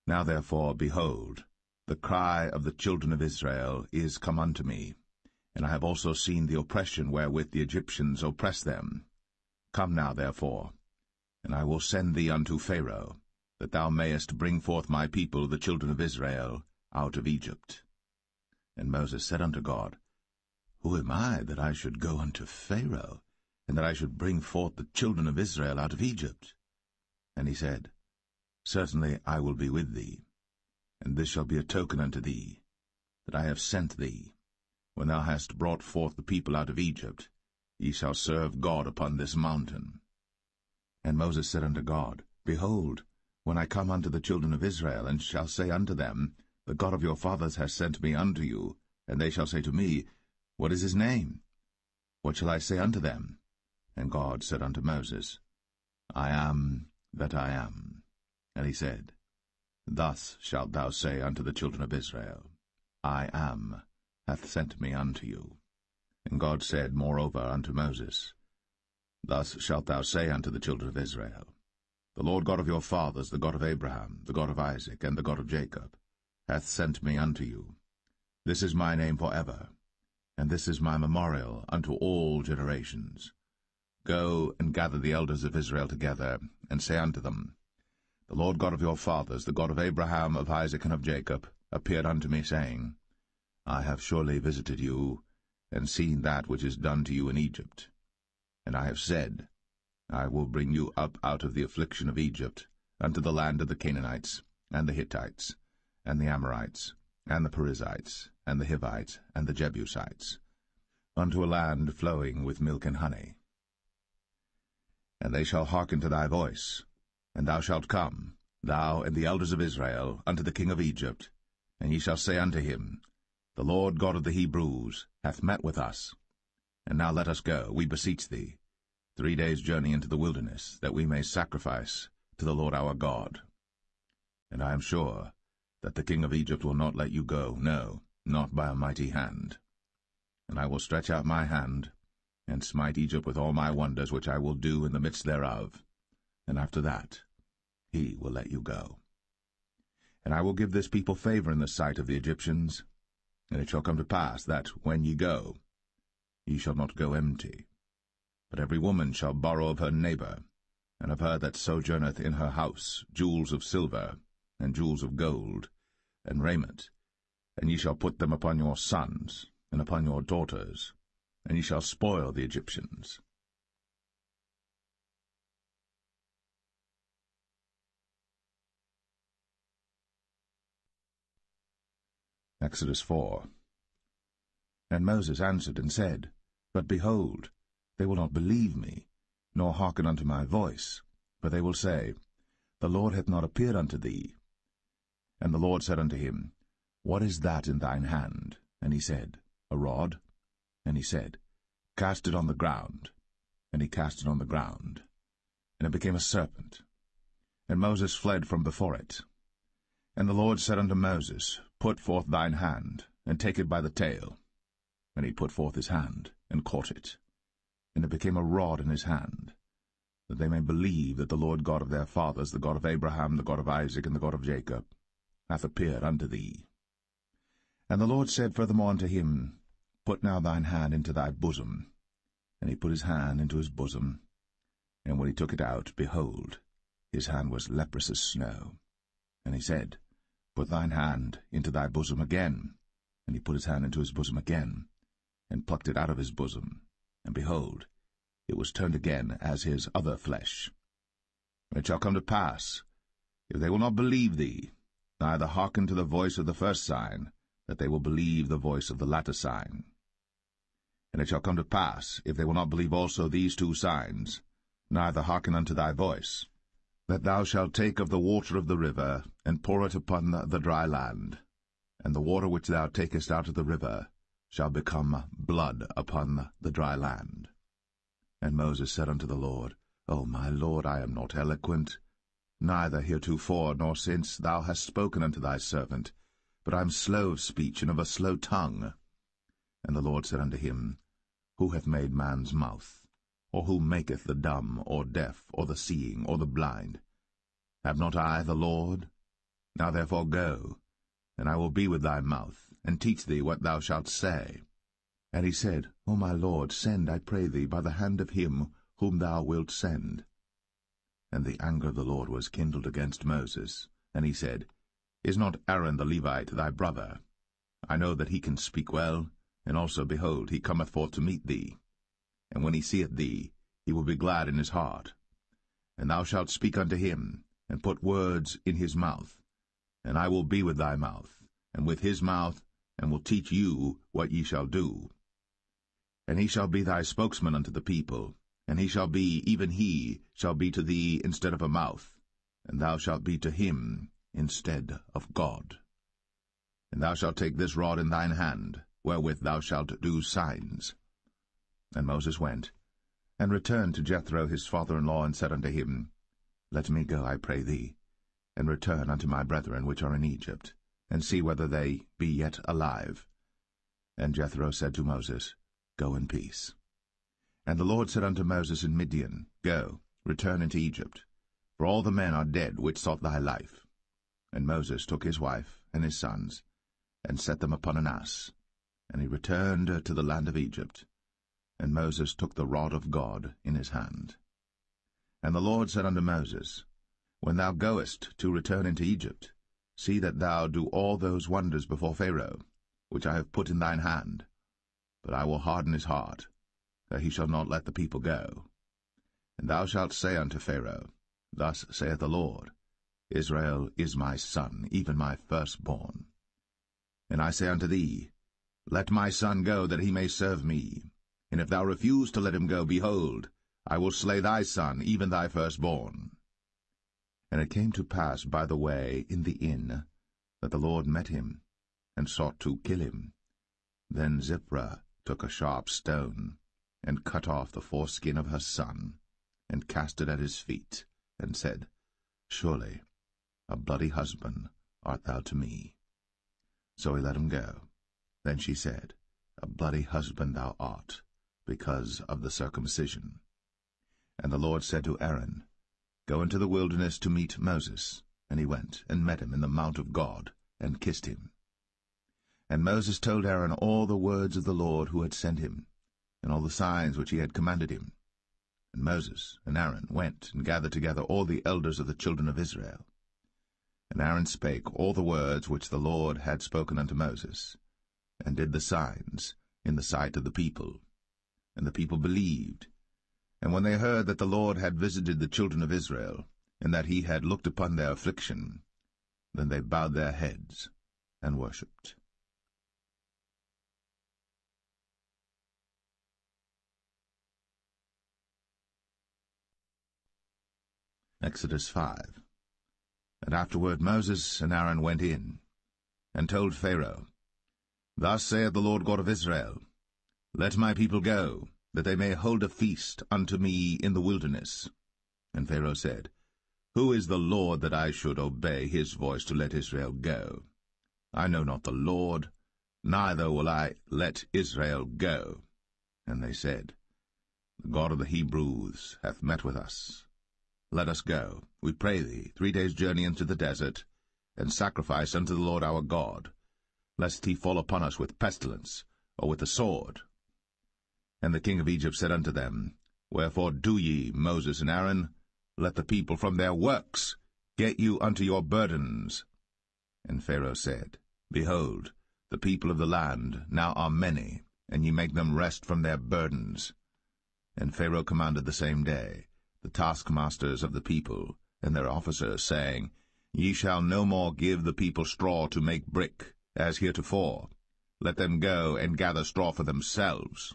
Now therefore, behold, the cry of the children of Israel is come unto me, and I have also seen the oppression wherewith the Egyptians oppress them. Come now therefore, and I will send thee unto Pharaoh, that thou mayest bring forth my people, the children of Israel, out of Egypt. And Moses said unto God, Who am I, that I should go unto Pharaoh, and that I should bring forth the children of Israel out of Egypt? And he said, Certainly I will be with thee, and this shall be a token unto thee, that I have sent thee. When thou hast brought forth the people out of Egypt, ye shall serve God upon this mountain. And Moses said unto God, Behold, when I come unto the children of Israel, and shall say unto them, The God of your fathers has sent me unto you, and they shall say to me, What is his name? What shall I say unto them? And God said unto Moses, I am that I am. And he said, Thus shalt thou say unto the children of Israel, I am hath sent me unto you. And God said moreover unto Moses, Thus shalt thou say unto the children of Israel, The Lord God of your fathers, the God of Abraham, the God of Isaac, and the God of Jacob, hath sent me unto you. This is my name for ever, and this is my memorial unto all generations. Go and gather the elders of Israel together, and say unto them, The Lord God of your fathers, the God of Abraham, of Isaac, and of Jacob, appeared unto me, saying, I have surely visited you, and seen that which is done to you in Egypt. And I have said, I will bring you up out of the affliction of Egypt, unto the land of the Canaanites, and the Hittites, and the Amorites, and the Perizzites, and the Hivites, and the Jebusites, unto a land flowing with milk and honey. And they shall hearken to thy voice, and thou shalt come, thou and the elders of Israel, unto the king of Egypt, and ye shall say unto him, The Lord God of the Hebrews hath met with us. And now let us go, we beseech thee, 3 days' journey into the wilderness, that we may sacrifice to the Lord our God. And I am sure that the king of Egypt will not let you go, no, not by a mighty hand. And I will stretch out my hand, and smite Egypt with all my wonders which I will do in the midst thereof, and after that he will let you go. And I will give this people favor in the sight of the Egyptians, and it shall come to pass that, when ye go, ye shall not go empty. But every woman shall borrow of her neighbor, and of her that sojourneth in her house, jewels of silver, and jewels of gold, and raiment, and ye shall put them upon your sons, and upon your daughters, and ye shall spoil the Egyptians. Exodus 4. And Moses answered and said, But behold, they will not believe me, nor hearken unto my voice, for they will say, The Lord hath not appeared unto thee. And the Lord said unto him, What is that in thine hand? And he said, A rod. And he said, Cast it on the ground. And he cast it on the ground, and it became a serpent. And Moses fled from before it. And the Lord said unto Moses, Put forth thine hand, and take it by the tail. And he put forth his hand, and caught it. And it became a rod in his hand, that they may believe that the Lord God of their fathers, the God of Abraham, the God of Isaac, and the God of Jacob, hath appeared unto thee. And the Lord said furthermore unto him, Put now thine hand into thy bosom. And he put his hand into his bosom, and when he took it out, behold, his hand was leprous as snow. And he said, Put thine hand into thy bosom again. And he put his hand into his bosom again, and plucked it out of his bosom, and behold, it was turned again as his other flesh. And it shall come to pass, if they will not believe thee, neither hearken to the voice of the first sign, that they will believe the voice of the latter sign. And it shall come to pass, if they will not believe also these 2 signs, neither hearken unto thy voice, that thou shalt take of the water of the river, and pour it upon the dry land, and the water which thou takest out of the river shall become blood upon the dry land. And Moses said unto the Lord, O my Lord, I am not eloquent, neither heretofore nor since thou hast spoken unto thy servant, but I am slow of speech and of a slow tongue. And the Lord said unto him, Who hath made man's mouth? Or who maketh the dumb, or deaf, or the seeing, or the blind? Have not I the Lord? Now therefore go, and I will be with thy mouth, and teach thee what thou shalt say. And he said, O my Lord, send, I pray thee, by the hand of him whom thou wilt send. And the anger of the Lord was kindled against Moses, and he said, Is not Aaron the Levite thy brother? I know that he can speak well, and also, behold, he cometh forth to meet thee. And when he seeth thee, he will be glad in his heart. And thou shalt speak unto him, and put words in his mouth. And I will be with thy mouth, and with his mouth, and will teach you what ye shall do. And he shall be thy spokesman unto the people, and he shall be, even he, shall be to thee instead of a mouth, and thou shalt be to him instead of God. And thou shalt take this rod in thine hand, wherewith thou shalt do signs. And Moses went, and returned to Jethro his father-in-law, and said unto him, Let me go, I pray thee, and return unto my brethren which are in Egypt, and see whether they be yet alive. And Jethro said to Moses, Go in peace. And the Lord said unto Moses in Midian, Go, return into Egypt, for all the men are dead which sought thy life. And Moses took his wife and his sons, and set them upon an ass, and he returned to the land of Egypt. And Moses took the rod of God in his hand. And the Lord said unto Moses, When thou goest to return into Egypt, see that thou do all those wonders before Pharaoh, which I have put in thine hand. But I will harden his heart, that he shall not let the people go. And thou shalt say unto Pharaoh, Thus saith the Lord, Israel is my son, even my firstborn. And I say unto thee, Let my son go, that he may serve me. And if thou refuse to let him go, behold, I will slay thy son, even thy firstborn. And it came to pass by the way in the inn, that the Lord met him, and sought to kill him. Then Zipporah took a sharp stone, and cut off the foreskin of her son, and cast it at his feet, and said, Surely a bloody husband art thou to me. So he let him go. Then she said, A bloody husband thou art, because of the circumcision. And the Lord said to Aaron, Go into the wilderness to meet Moses. And he went, and met him in the mount of God, and kissed him. And Moses told Aaron all the words of the Lord who had sent him, and all the signs which he had commanded him. And Moses and Aaron went and gathered together all the elders of the children of Israel. And Aaron spake all the words which the Lord had spoken unto Moses, and did the signs in the sight of the people. And the people believed. And when they heard that the Lord had visited the children of Israel, and that he had looked upon their affliction, then they bowed their heads and worshipped. Exodus 5. And afterward Moses and Aaron went in, and told Pharaoh, Thus saith the Lord God of Israel, Let my people go, that they may hold a feast unto me in the wilderness. And Pharaoh said, Who is the Lord that I should obey his voice to let Israel go? I know not the Lord, neither will I let Israel go. And they said, The God of the Hebrews hath met with us. Let us go, we pray thee, 3 days' journey into the desert, and sacrifice unto the Lord our God, lest he fall upon us with pestilence, or with the sword. And the king of Egypt said unto them, Wherefore do ye, Moses and Aaron? Let the people from their works get you unto your burdens. And Pharaoh said, Behold, the people of the land now are many, and ye make them rest from their burdens. And Pharaoh commanded the same day the taskmasters of the people and their officers, saying, Ye shall no more give the people straw to make brick, as heretofore. Let them go and gather straw for themselves.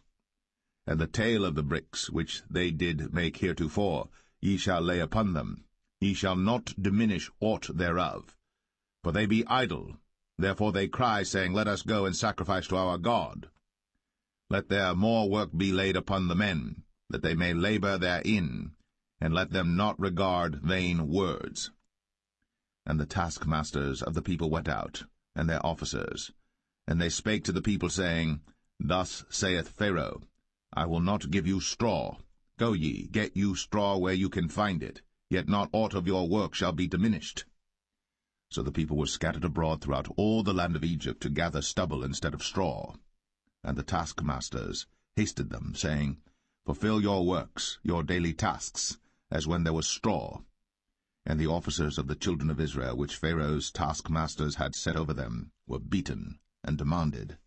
and the tale of the bricks which they did make heretofore, ye shall lay upon them. Ye shall not diminish aught thereof. For they be idle, therefore they cry, saying, Let us go and sacrifice to our God. Let their more work be laid upon the men, that they may labor therein, and let them not regard vain words. And the taskmasters of the people went out, and their officers, and they spake to the people, saying, Thus saith Pharaoh, I will not give you straw. Go ye, get you straw where you can find it, yet not aught of your work shall be diminished. So the people were scattered abroad throughout all the land of Egypt to gather stubble instead of straw. And the taskmasters hasted them, saying, Fulfill your works, your daily tasks, as when there was straw. And the officers of the children of Israel, which Pharaoh's taskmasters had set over them, were beaten, and demanded,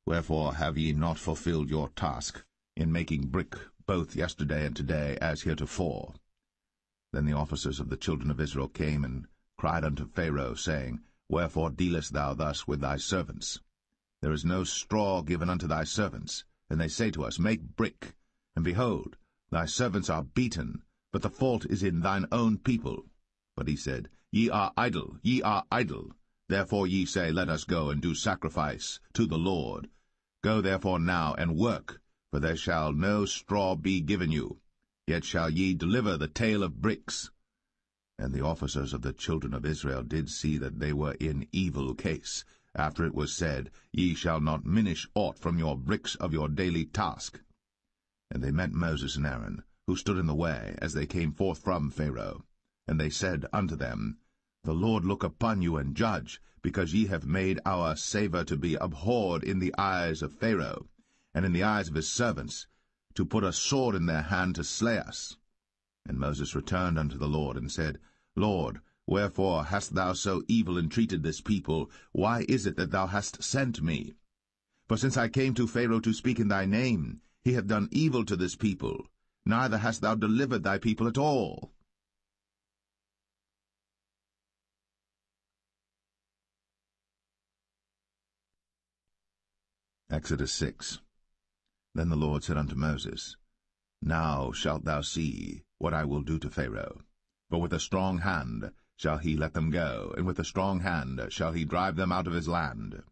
Wherefore have ye not fulfilled your task, in making brick both yesterday and today, as heretofore? Then the officers of the children of Israel came and cried unto Pharaoh, saying, Wherefore dealest thou thus with thy servants? There is no straw given unto thy servants. And they say to us, Make brick. And behold, thy servants are beaten, but the fault is in thine own people. But he said, Ye are idle, ye are idle. Therefore ye say, Let us go and do sacrifice to the Lord. Go therefore now and work, for there shall no straw be given you. Yet shall ye deliver the tale of bricks. And the officers of the children of Israel did see that they were in evil case, after it was said, Ye shall not minish aught from your bricks of your daily task. And they met Moses and Aaron, who stood in the way, as they came forth from Pharaoh. And they said unto them, The Lord look upon you and judge, because ye have made our savour to be abhorred in the eyes of Pharaoh, and in the eyes of his servants, to put a sword in their hand to slay us. And Moses returned unto the Lord, and said, Lord, wherefore hast thou so evil entreated this people? Why is it that thou hast sent me? For since I came to Pharaoh to speak in thy name, he hath done evil to this people, neither hast thou delivered thy people at all. Exodus 6. Then the Lord said unto Moses, Now shalt thou see what I will do to Pharaoh. For with a strong hand shall he let them go, and with a strong hand shall he drive them out of his land.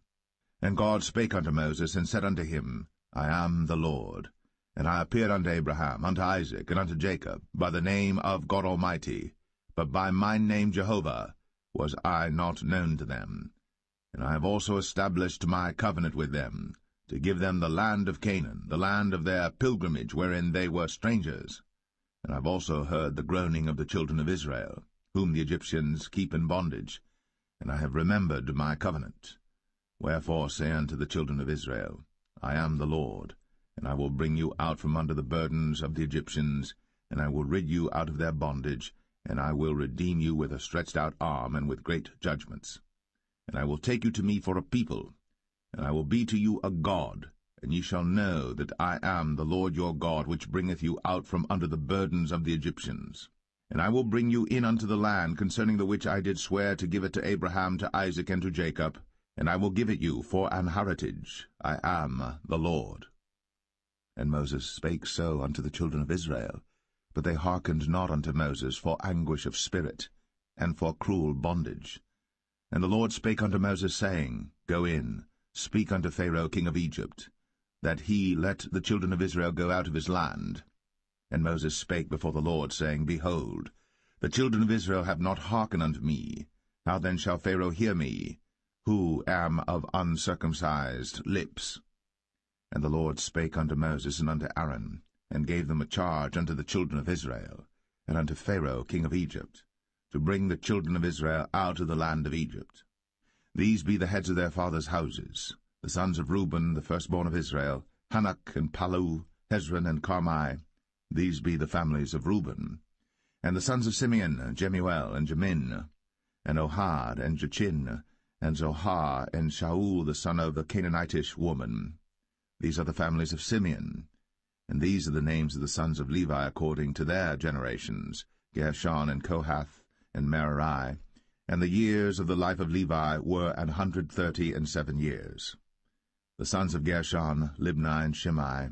And God spake unto Moses, and said unto him, I am the Lord. And I appeared unto Abraham, unto Isaac, and unto Jacob, by the name of God Almighty, but by my name Jehovah was I not known to them. And I have also established my covenant with them, to give them the land of Canaan, the land of their pilgrimage, wherein they were strangers. And I have also heard the groaning of the children of Israel, whom the Egyptians keep in bondage, and I have remembered my covenant. Wherefore say unto the children of Israel, I am the Lord, and I will bring you out from under the burdens of the Egyptians, and I will rid you out of their bondage, and I will redeem you with a stretched out arm and with great judgments. And I will take you to me for a people, and I will be to you a God, and ye shall know that I am the Lord your God, which bringeth you out from under the burdens of the Egyptians. And I will bring you in unto the land, concerning the which I did swear to give it to Abraham, to Isaac, and to Jacob, and I will give it you for an heritage. I am the Lord. And Moses spake so unto the children of Israel, but they hearkened not unto Moses for anguish of spirit, and for cruel bondage. And the Lord spake unto Moses, saying, Go in, speak unto Pharaoh king of Egypt, that he let the children of Israel go out of his land. And Moses spake before the Lord, saying, Behold, the children of Israel have not hearkened unto me. How then shall Pharaoh hear me, who am of uncircumcised lips? And the Lord spake unto Moses and unto Aaron, and gave them a charge unto the children of Israel, and unto Pharaoh king of Egypt, to bring the children of Israel out of the land of Egypt. These be the heads of their fathers' houses, the sons of Reuben, the firstborn of Israel, Hanok and Palu, Hezron and Carmi. These be the families of Reuben. And the sons of Simeon, Jemuel and Jamin, and Ohad and Jachin, and Zohar and Shaul the son of the Canaanitish woman. These are the families of Simeon. And these are the names of the sons of Levi according to their generations, Gershon and Kohath and Merari. And the years of the life of Levi were 137 years. The sons of Gershon, Libni and Shimei.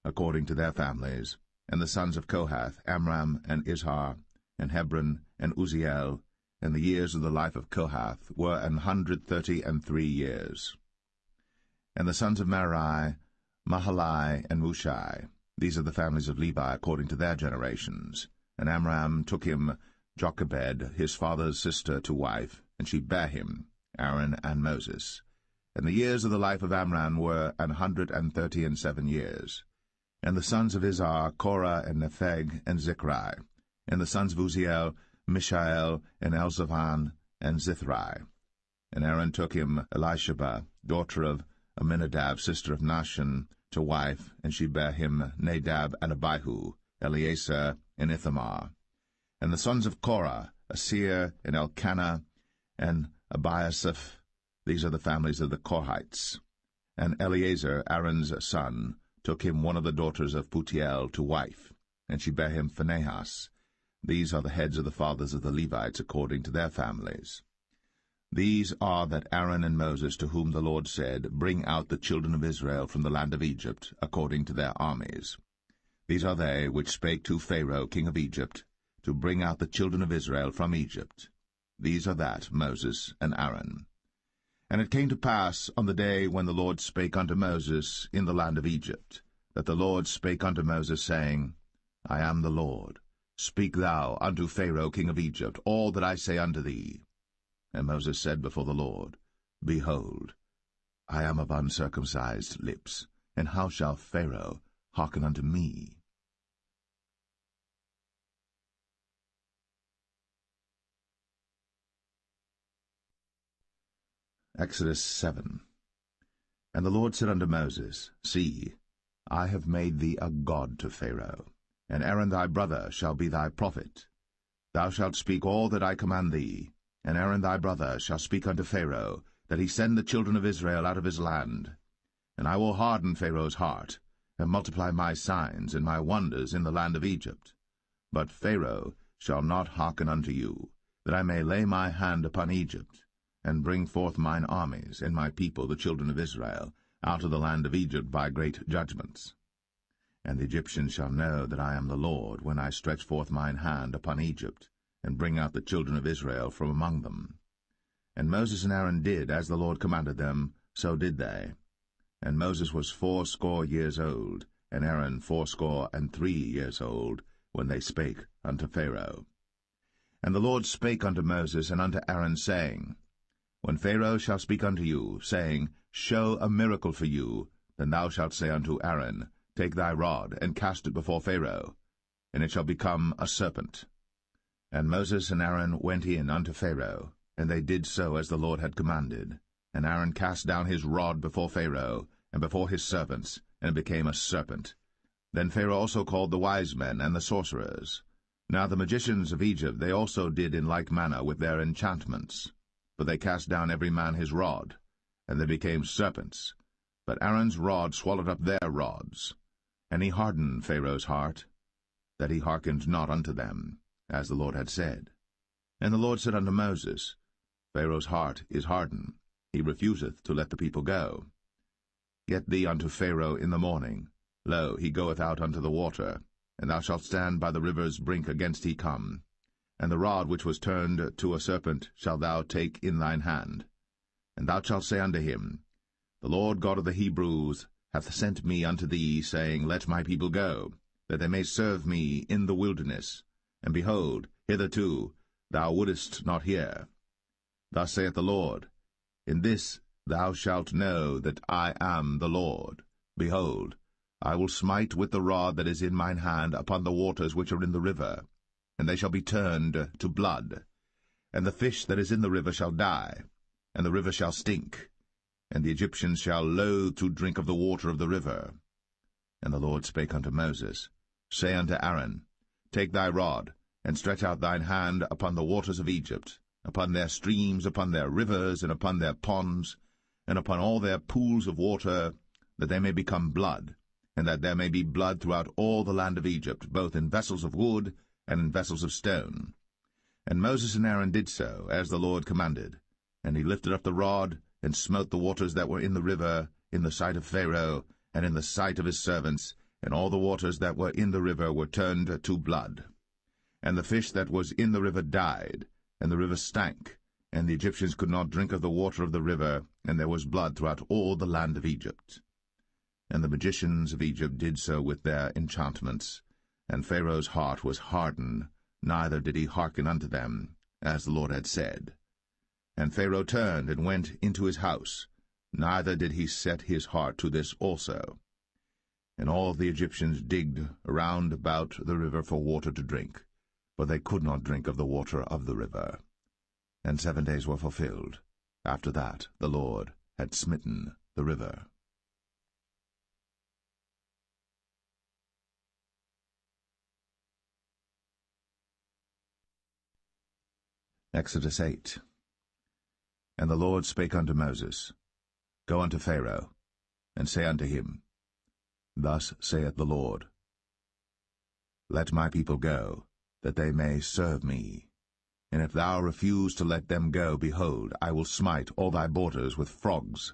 according to their families. And the sons of Kohath, Amram, and Izhar, and Hebron, and Uzziel. And the years of the life of Kohath were 133 years. And the sons of Merari, Mahali, and Mushai. These are the families of Levi according to their generations. And Amram took him Jochebed, his father's sister, to wife, and she bare him, Aaron and Moses. And the years of the life of Amram were 137 years. And the sons of Izhar, Korah, and Nepheg, and Zichri. And the sons of Uzziel, Mishael, and Elzavan, and Zithri. And Aaron took him Elisheba, daughter of Aminadab, sister of Nahshon, to wife, and she bare him Nadab and Abihu, Eleazar, and Ithamar. And the sons of Korah, Asir, and Elkanah, and Abiasaph. These are the families of the Korhites. And Eleazar, Aaron's son, took him one of the daughters of Putiel to wife, and she bare him Phinehas. These are the heads of the fathers of the Levites according to their families. These are that Aaron and Moses, to whom the Lord said, Bring out the children of Israel from the land of Egypt, according to their armies. These are they which spake to Pharaoh king of Egypt, to bring out the children of Israel from Egypt. These are that Moses and Aaron. And it came to pass on the day when the Lord spake unto Moses in the land of Egypt, that the Lord spake unto Moses, saying, I am the Lord. Speak thou unto Pharaoh king of Egypt all that I say unto thee. And Moses said before the Lord, Behold, I am of uncircumcised lips, and how shall Pharaoh hearken unto me? Exodus 7. And the Lord said unto Moses, See, I have made thee a god to Pharaoh, and Aaron thy brother shall be thy prophet. Thou shalt speak all that I command thee, and Aaron thy brother shall speak unto Pharaoh, that he send the children of Israel out of his land. And I will harden Pharaoh's heart, and multiply my signs and my wonders in the land of Egypt. But Pharaoh shall not hearken unto you, that I may lay my hand upon Egypt, and bring forth mine armies and my people the children of Israel out of the land of Egypt by great judgments. And the Egyptians shall know that I am the Lord, when I stretch forth mine hand upon Egypt, and bring out the children of Israel from among them. And Moses and Aaron did as the Lord commanded them, so did they. And Moses was 80 years old, and Aaron 83 years old, when they spake unto Pharaoh. And the Lord spake unto Moses and unto Aaron, saying, When Pharaoh shall speak unto you, saying, Show a miracle for you, then thou shalt say unto Aaron, Take thy rod, and cast it before Pharaoh, and it shall become a serpent. And Moses and Aaron went in unto Pharaoh, and they did so as the Lord had commanded. And Aaron cast down his rod before Pharaoh, and before his servants, and it became a serpent. Then Pharaoh also called the wise men and the sorcerers. Now the magicians of Egypt they also did in like manner with their enchantments. For they cast down every man his rod, and they became serpents. But Aaron's rod swallowed up their rods. And he hardened Pharaoh's heart, that he hearkened not unto them, as the Lord had said. And the Lord said unto Moses, Pharaoh's heart is hardened, he refuseth to let the people go. Get thee unto Pharaoh in the morning. Lo, he goeth out unto the water, and thou shalt stand by the river's brink against he come. And the rod which was turned to a serpent shalt thou take in thine hand. And thou shalt say unto him, The Lord God of the Hebrews hath sent me unto thee, saying, Let my people go, that they may serve me in the wilderness. And behold, hitherto thou wouldest not hear. Thus saith the Lord, In this thou shalt know that I am the Lord. Behold, I will smite with the rod that is in mine hand upon the waters which are in the river, and they shall be turned to blood. And the fish that is in the river shall die, and the river shall stink, and the Egyptians shall loathe to drink of the water of the river. And the Lord spake unto Moses, Say unto Aaron, Take thy rod, and stretch out thine hand upon the waters of Egypt, upon their streams, upon their rivers, and upon their ponds, and upon all their pools of water, that they may become blood, and that there may be blood throughout all the land of Egypt, both in vessels of wood and in vessels of stone. And Moses and Aaron did so, as the Lord commanded. And he lifted up the rod, and smote the waters that were in the river, in the sight of Pharaoh, and in the sight of his servants, and all the waters that were in the river were turned to blood. And the fish that was in the river died, and the river stank, and the Egyptians could not drink of the water of the river, and there was blood throughout all the land of Egypt. And the magicians of Egypt did so with their enchantments, and Pharaoh's heart was hardened, neither did he hearken unto them, as the Lord had said. And Pharaoh turned and went into his house, neither did he set his heart to this also. And all the Egyptians digged round about the river for water to drink, for they could not drink of the water of the river. And 7 days were fulfilled. After that the Lord had smitten the river. Exodus 8. And the Lord spake unto Moses, Go unto Pharaoh, and say unto him, Thus saith the Lord, Let my people go, that they may serve me. And if thou refuse to let them go, behold, I will smite all thy borders with frogs,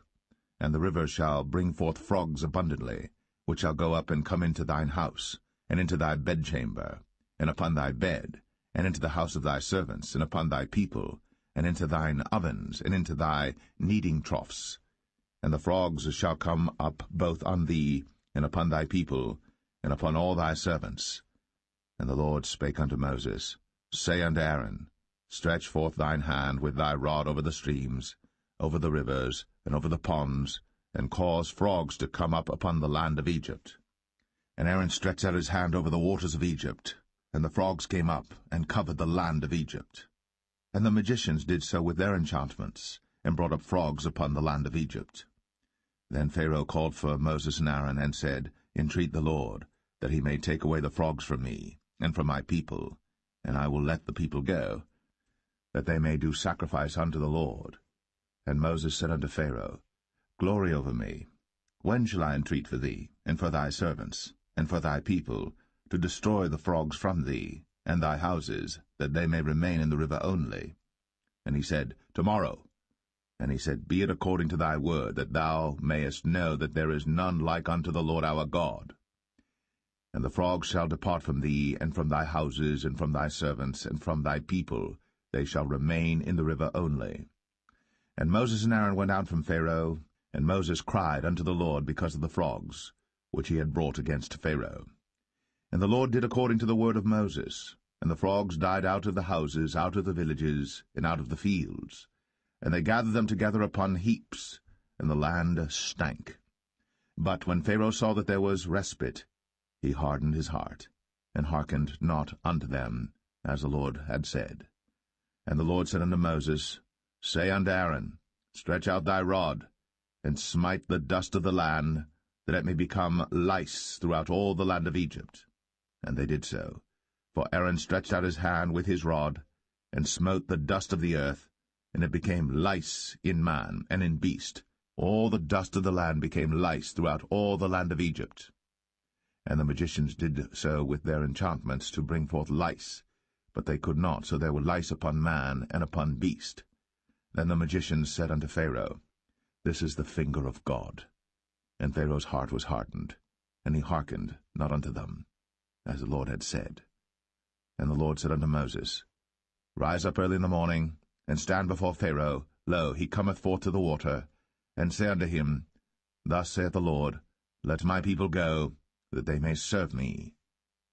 and the river shall bring forth frogs abundantly, which shall go up and come into thine house, and into thy bedchamber, and upon thy bed, and into the house of thy servants, and upon thy people, and into thine ovens, and into thy kneading troughs. And the frogs shall come up both on thee, and upon thy people, and upon all thy servants. And the Lord spake unto Moses, Say unto Aaron, Stretch forth thine hand with thy rod over the streams, over the rivers, and over the ponds, and cause frogs to come up upon the land of Egypt. And Aaron stretched out his hand over the waters of Egypt, and the frogs came up, and covered the land of Egypt. And the magicians did so with their enchantments, and brought up frogs upon the land of Egypt. Then Pharaoh called for Moses and Aaron, and said, Entreat the Lord, that he may take away the frogs from me, and from my people, and I will let the people go, that they may do sacrifice unto the Lord. And Moses said unto Pharaoh, Glory over me. When shall I entreat for thee, and for thy servants, and for thy people, to destroy the frogs from thee, and thy houses, that they may remain in the river only? And he said, Tomorrow. And he said, Be it according to thy word, that thou mayest know that there is none like unto the Lord our God. And the frogs shall depart from thee, and from thy houses, and from thy servants, and from thy people, they shall remain in the river only. And Moses and Aaron went out from Pharaoh, and Moses cried unto the Lord because of the frogs, which he had brought against Pharaoh. And the Lord did according to the word of Moses, and the frogs died out of the houses, out of the villages, and out of the fields. And they gathered them together upon heaps, and the land stank. But when Pharaoh saw that there was respite, he hardened his heart, and hearkened not unto them, as the Lord had said. And the Lord said unto Moses, Say unto Aaron, Stretch out thy rod, and smite the dust of the land, that it may become lice throughout all the land of Egypt. And they did so. For Aaron stretched out his hand with his rod, and smote the dust of the earth, and it became lice in man and in beast. All the dust of the land became lice throughout all the land of Egypt. And the magicians did so with their enchantments to bring forth lice, but they could not, so there were lice upon man and upon beast. Then the magicians said unto Pharaoh, This is the finger of God. And Pharaoh's heart was hardened, and he hearkened not unto them, as the Lord had said. And the Lord said unto Moses, Rise up early in the morning, and stand before Pharaoh. Lo, he cometh forth to the water. And say unto him, Thus saith the Lord, Let my people go, that they may serve me.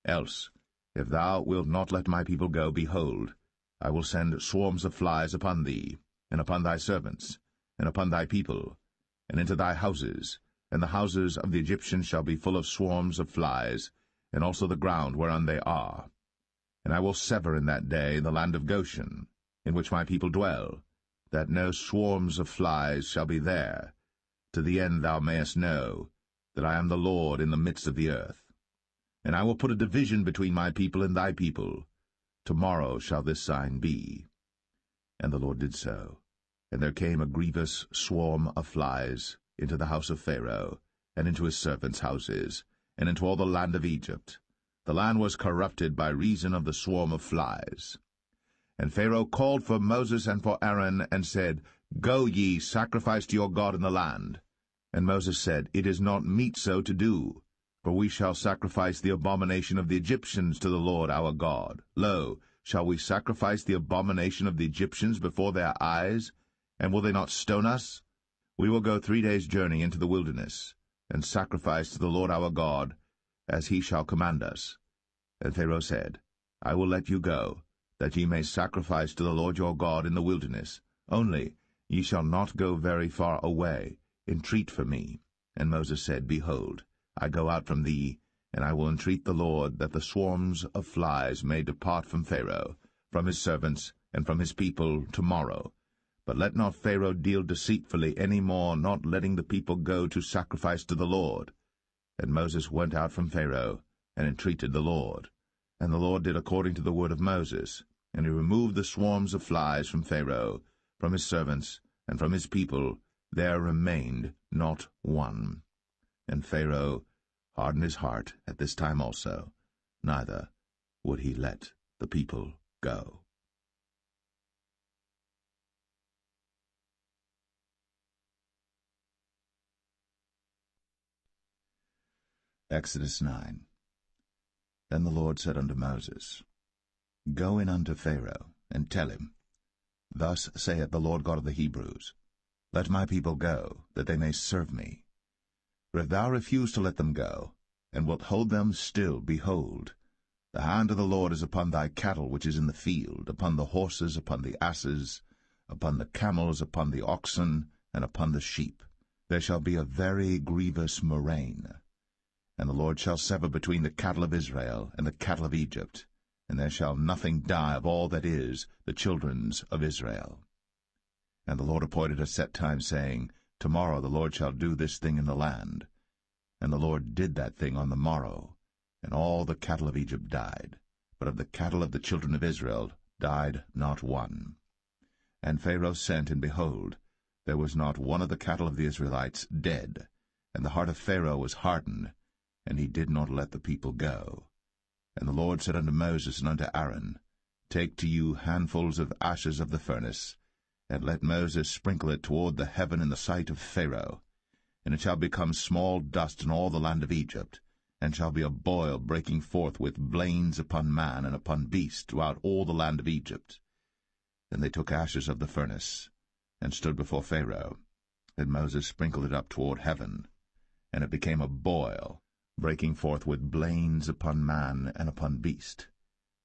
Else, if thou wilt not let my people go, behold, I will send swarms of flies upon thee, and upon thy servants, and upon thy people, and into thy houses, and the houses of the Egyptians shall be full of swarms of flies, and also the ground whereon they are. And I will sever in that day the land of Goshen, in which my people dwell, that no swarms of flies shall be there, to the end thou mayest know that I am the Lord in the midst of the earth. And I will put a division between my people and thy people. Tomorrow shall this sign be. And the Lord did so. And there came a grievous swarm of flies into the house of Pharaoh, and into his servants' houses, and into all the land of Egypt. The land was corrupted by reason of the swarm of flies. And Pharaoh called for Moses and for Aaron, and said, Go ye, sacrifice to your God in the land. And Moses said, It is not meet so to do. For we shall sacrifice the abomination of the Egyptians to the Lord our God. Lo, shall we sacrifice the abomination of the Egyptians before their eyes? And will they not stone us? We will go 3 days' journey into the wilderness, and sacrifice to the Lord our God, as he shall command us. And Pharaoh said, I will let you go, that ye may sacrifice to the Lord your God in the wilderness. Only ye shall not go very far away. Entreat for me. And Moses said, Behold, I go out from thee, and I will entreat the Lord that the swarms of flies may depart from Pharaoh, from his servants, and from his people tomorrow. But let not Pharaoh deal deceitfully any more, not letting the people go to sacrifice to the Lord. And Moses went out from Pharaoh, and entreated the Lord. And the Lord did according to the word of Moses, and he removed the swarms of flies from Pharaoh, from his servants, and from his people. There remained not one. And Pharaoh hardened his heart at this time also, neither would he let the people go. Exodus 9. Then the Lord said unto Moses, Go in unto Pharaoh, and tell him, Thus saith the Lord God of the Hebrews, Let my people go, that they may serve me. For if thou refuse to let them go, and wilt hold them still, behold, the hand of the Lord is upon thy cattle which is in the field, upon the horses, upon the asses, upon the camels, upon the oxen, and upon the sheep. There shall be a very grievous murrain. And the Lord shall sever between the cattle of Israel and the cattle of Egypt, and there shall nothing die of all that is the children's of Israel. And the Lord appointed a set time, saying, Tomorrow the Lord shall do this thing in the land. And the Lord did that thing on the morrow, and all the cattle of Egypt died, but of the cattle of the children of Israel died not one. And Pharaoh sent, and behold, there was not one of the cattle of the Israelites dead, and the heart of Pharaoh was hardened, and he did not let the people go. And the Lord said unto Moses and unto Aaron, Take to you handfuls of ashes of the furnace, and let Moses sprinkle it toward the heaven in the sight of Pharaoh. And it shall become small dust in all the land of Egypt, and shall be a boil breaking forth with blains upon man and upon beast throughout all the land of Egypt. Then they took ashes of the furnace, and stood before Pharaoh. And Moses sprinkled it up toward heaven, and it became a boil, breaking forth with blains upon man and upon beast.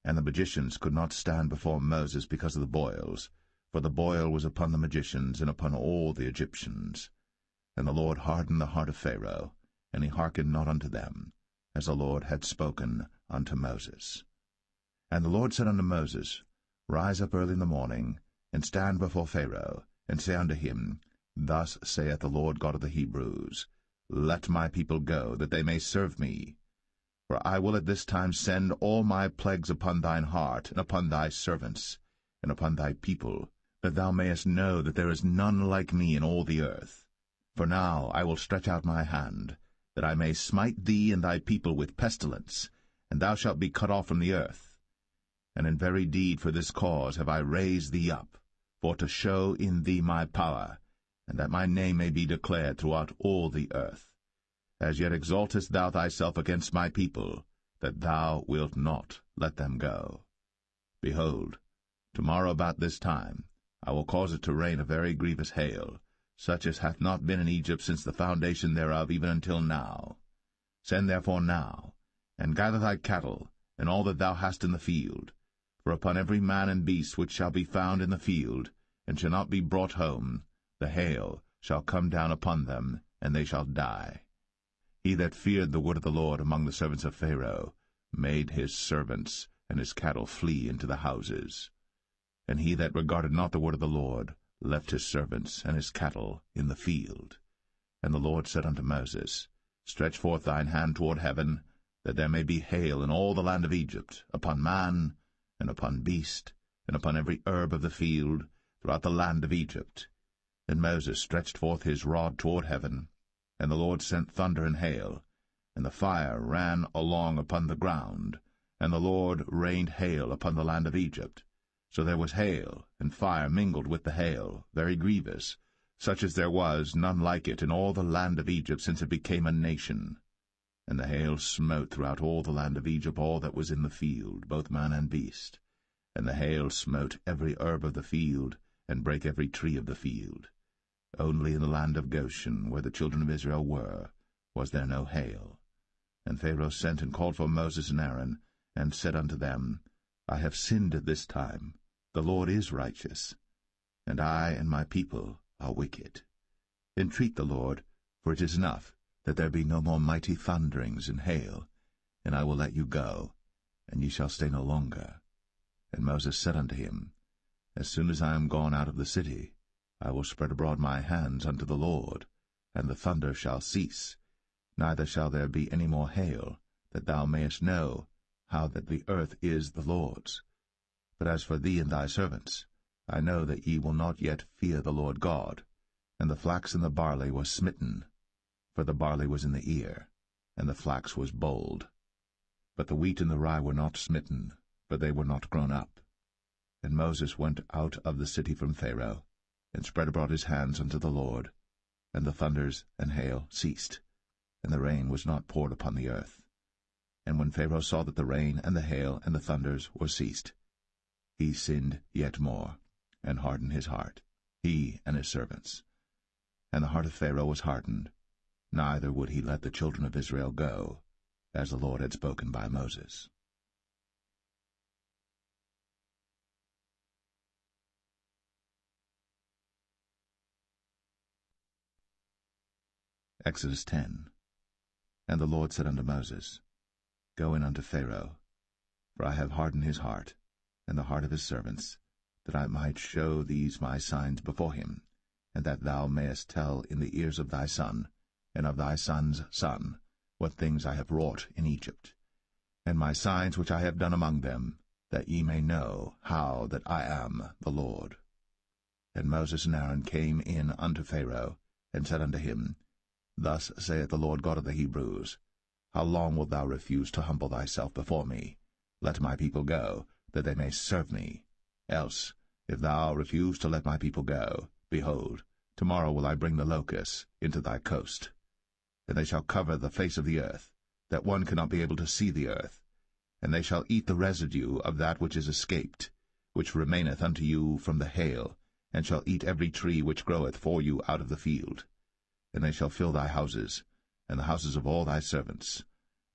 And the magicians could not stand before Moses because of the boils, for the boil was upon the magicians and upon all the Egyptians. And the Lord hardened the heart of Pharaoh, and he hearkened not unto them, as the Lord had spoken unto Moses. And the Lord said unto Moses, Rise up early in the morning, and stand before Pharaoh, and say unto him, Thus saith the Lord God of the Hebrews, Let my people go, that they may serve me. For I will at this time send all my plagues upon thine heart, and upon thy servants, and upon thy people, that thou mayest know that there is none like me in all the earth. For now I will stretch out my hand, that I may smite thee and thy people with pestilence, and thou shalt be cut off from the earth. And in very deed for this cause have I raised thee up, for to show in thee my power, and that my name may be declared throughout all the earth. As yet exaltest thou thyself against my people, that thou wilt not let them go. Behold, tomorrow about this time I will cause it to rain a very grievous hail, such as hath not been in Egypt since the foundation thereof even until now. Send therefore now, and gather thy cattle, and all that thou hast in the field. For upon every man and beast which shall be found in the field, and shall not be brought home, the hail shall come down upon them, and they shall die. He that feared the word of the Lord among the servants of Pharaoh made his servants and his cattle flee into the houses. And he that regarded not the word of the Lord left his servants and his cattle in the field. And the Lord said unto Moses, Stretch forth thine hand toward heaven, that there may be hail in all the land of Egypt, upon man, and upon beast, and upon every herb of the field, throughout the land of Egypt. Then Moses stretched forth his rod toward heaven, and the Lord sent thunder and hail, and the fire ran along upon the ground, and the Lord rained hail upon the land of Egypt. So there was hail and fire mingled with the hail, very grievous, such as there was none like it in all the land of Egypt since it became a nation. And the hail smote throughout all the land of Egypt all that was in the field, both man and beast. And the hail smote every herb of the field, and brake every tree of the field. Only in the land of Goshen, where the children of Israel were, was there no hail. And Pharaoh sent and called for Moses and Aaron, and said unto them, I have sinned this time. The Lord is righteous, and I and my people are wicked. Entreat the Lord, for it is enough that there be no more mighty thunderings and hail, and I will let you go, and ye shall stay no longer. And Moses said unto him, As soon as I am gone out of the city, I will spread abroad my hands unto the Lord, and the thunder shall cease, neither shall there be any more hail, that thou mayest know how that the earth is the Lord's. But as for thee and thy servants, I know that ye will not yet fear the Lord God. And the flax and the barley was smitten, for the barley was in the ear, and the flax was bold. But the wheat and the rye were not smitten, for they were not grown up. And Moses went out of the city from Pharaoh, and spread abroad his hands unto the Lord, and the thunders and hail ceased, and the rain was not poured upon the earth. And when Pharaoh saw that the rain and the hail and the thunders were ceased, he sinned yet more, and hardened his heart, he and his servants. And the heart of Pharaoh was hardened, neither would he let the children of Israel go, as the Lord had spoken by Moses. Exodus 10. And the Lord said unto Moses, Go in unto Pharaoh, for I have hardened his heart, and the heart of his servants, that I might show these my signs before him, and that thou mayest tell in the ears of thy son, and of thy son's son, what things I have wrought in Egypt, and my signs which I have done among them, that ye may know how that I am the Lord. And Moses and Aaron came in unto Pharaoh, and said unto him, Thus saith the Lord God of the Hebrews, How long wilt thou refuse to humble thyself before me? Let my people go, that they may serve me. Else, if thou refuse to let my people go, behold, tomorrow will I bring the locusts into thy coast. And they shall cover the face of the earth, that one cannot be able to see the earth. And they shall eat the residue of that which is escaped, which remaineth unto you from the hail, and shall eat every tree which groweth for you out of the field. And they shall fill thy houses, and the houses of all thy servants,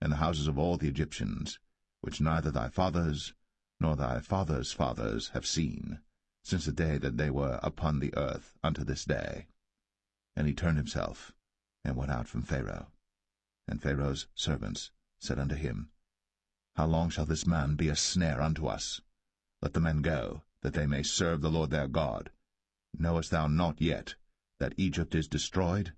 and the houses of all the Egyptians, which neither thy fathers nor thy fathers' fathers have seen, since the day that they were upon the earth unto this day. And he turned himself, and went out from Pharaoh. And Pharaoh's servants said unto him, How long shall this man be a snare unto us? Let the men go, that they may serve the Lord their God. Knowest thou not yet that Egypt is destroyed?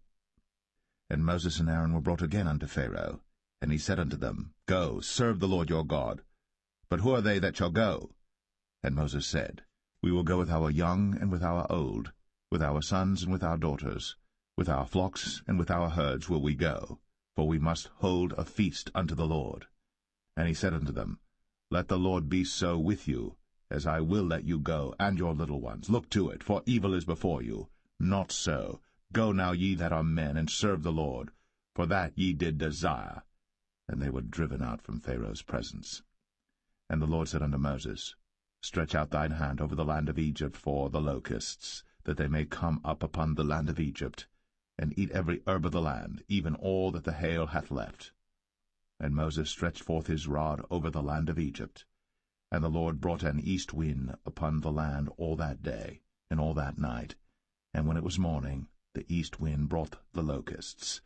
And Moses and Aaron were brought again unto Pharaoh, and he said unto them, Go, serve the Lord your God. But who are they that shall go? And Moses said, We will go with our young and with our old, with our sons and with our daughters, with our flocks and with our herds will we go, for we must hold a feast unto the Lord. And he said unto them, Let the Lord be so with you, as I will let you go, and your little ones. Look to it, for evil is before you. Not so. Go now, ye that are men, and serve the Lord, for that ye did desire. And they were driven out from Pharaoh's presence. And the Lord said unto Moses, Stretch out thine hand over the land of Egypt for the locusts, that they may come up upon the land of Egypt, and eat every herb of the land, even all that the hail hath left. And Moses stretched forth his rod over the land of Egypt. And the Lord brought an east wind upon the land all that day, and all that night. And when it was morning, the east wind brought the locusts.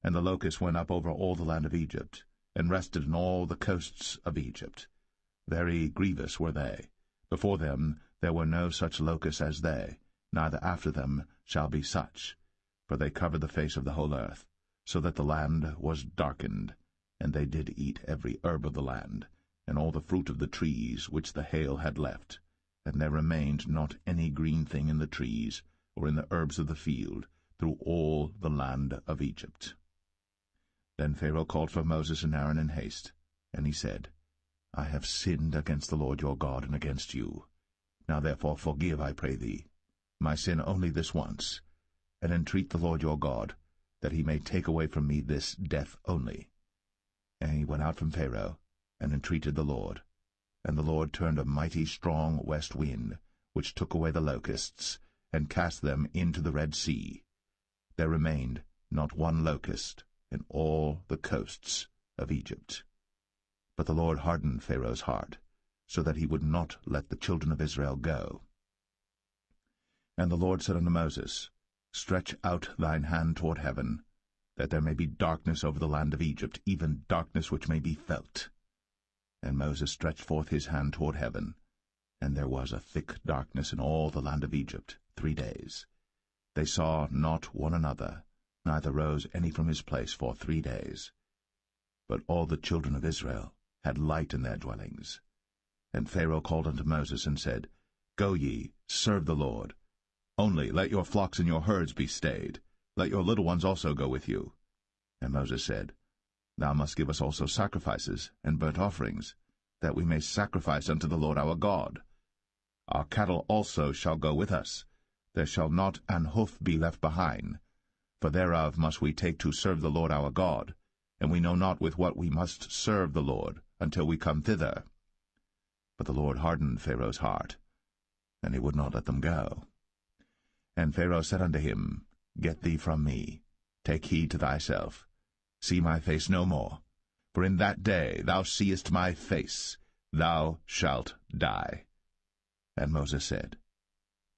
And the locusts went up over all the land of Egypt, and rested in all the coasts of Egypt. Very grievous were they. Before them there were no such locusts as they, neither after them shall be such. For they covered the face of the whole earth, so that the land was darkened. And they did eat every herb of the land, and all the fruit of the trees which the hail had left. And there remained not any green thing in the trees, or in the herbs of the field, through all the land of Egypt. Then Pharaoh called for Moses and Aaron in haste, and he said, I have sinned against the Lord your God and against you. Now therefore forgive, I pray thee, my sin only this once, and entreat the Lord your God, that he may take away from me this death only. And he went out from Pharaoh, and entreated the Lord. And the Lord turned a mighty strong west wind, which took away the locusts, and cast them into the Red Sea. There remained not one locust in all the coasts of Egypt. But the Lord hardened Pharaoh's heart, so that he would not let the children of Israel go. And the Lord said unto Moses, Stretch out thine hand toward heaven, that there may be darkness over the land of Egypt, even darkness which may be felt. And Moses stretched forth his hand toward heaven, and there was a thick darkness in all the land of Egypt 3 days. They saw not one another, neither rose any from his place for 3 days. But all the children of Israel had light in their dwellings. And Pharaoh called unto Moses, and said, Go ye, serve the Lord. Only let your flocks and your herds be stayed. Let your little ones also go with you. And Moses said, Thou must give us also sacrifices and burnt offerings, that we may sacrifice unto the Lord our God. Our cattle also shall go with us. There shall not an hoof be left behind, for thereof must we take to serve the Lord our God, and we know not with what we must serve the Lord until we come thither. But the Lord hardened Pharaoh's heart, and he would not let them go. And Pharaoh said unto him, Get thee from me, take heed to thyself, see my face no more, for in that day thou seest my face, thou shalt die. And Moses said,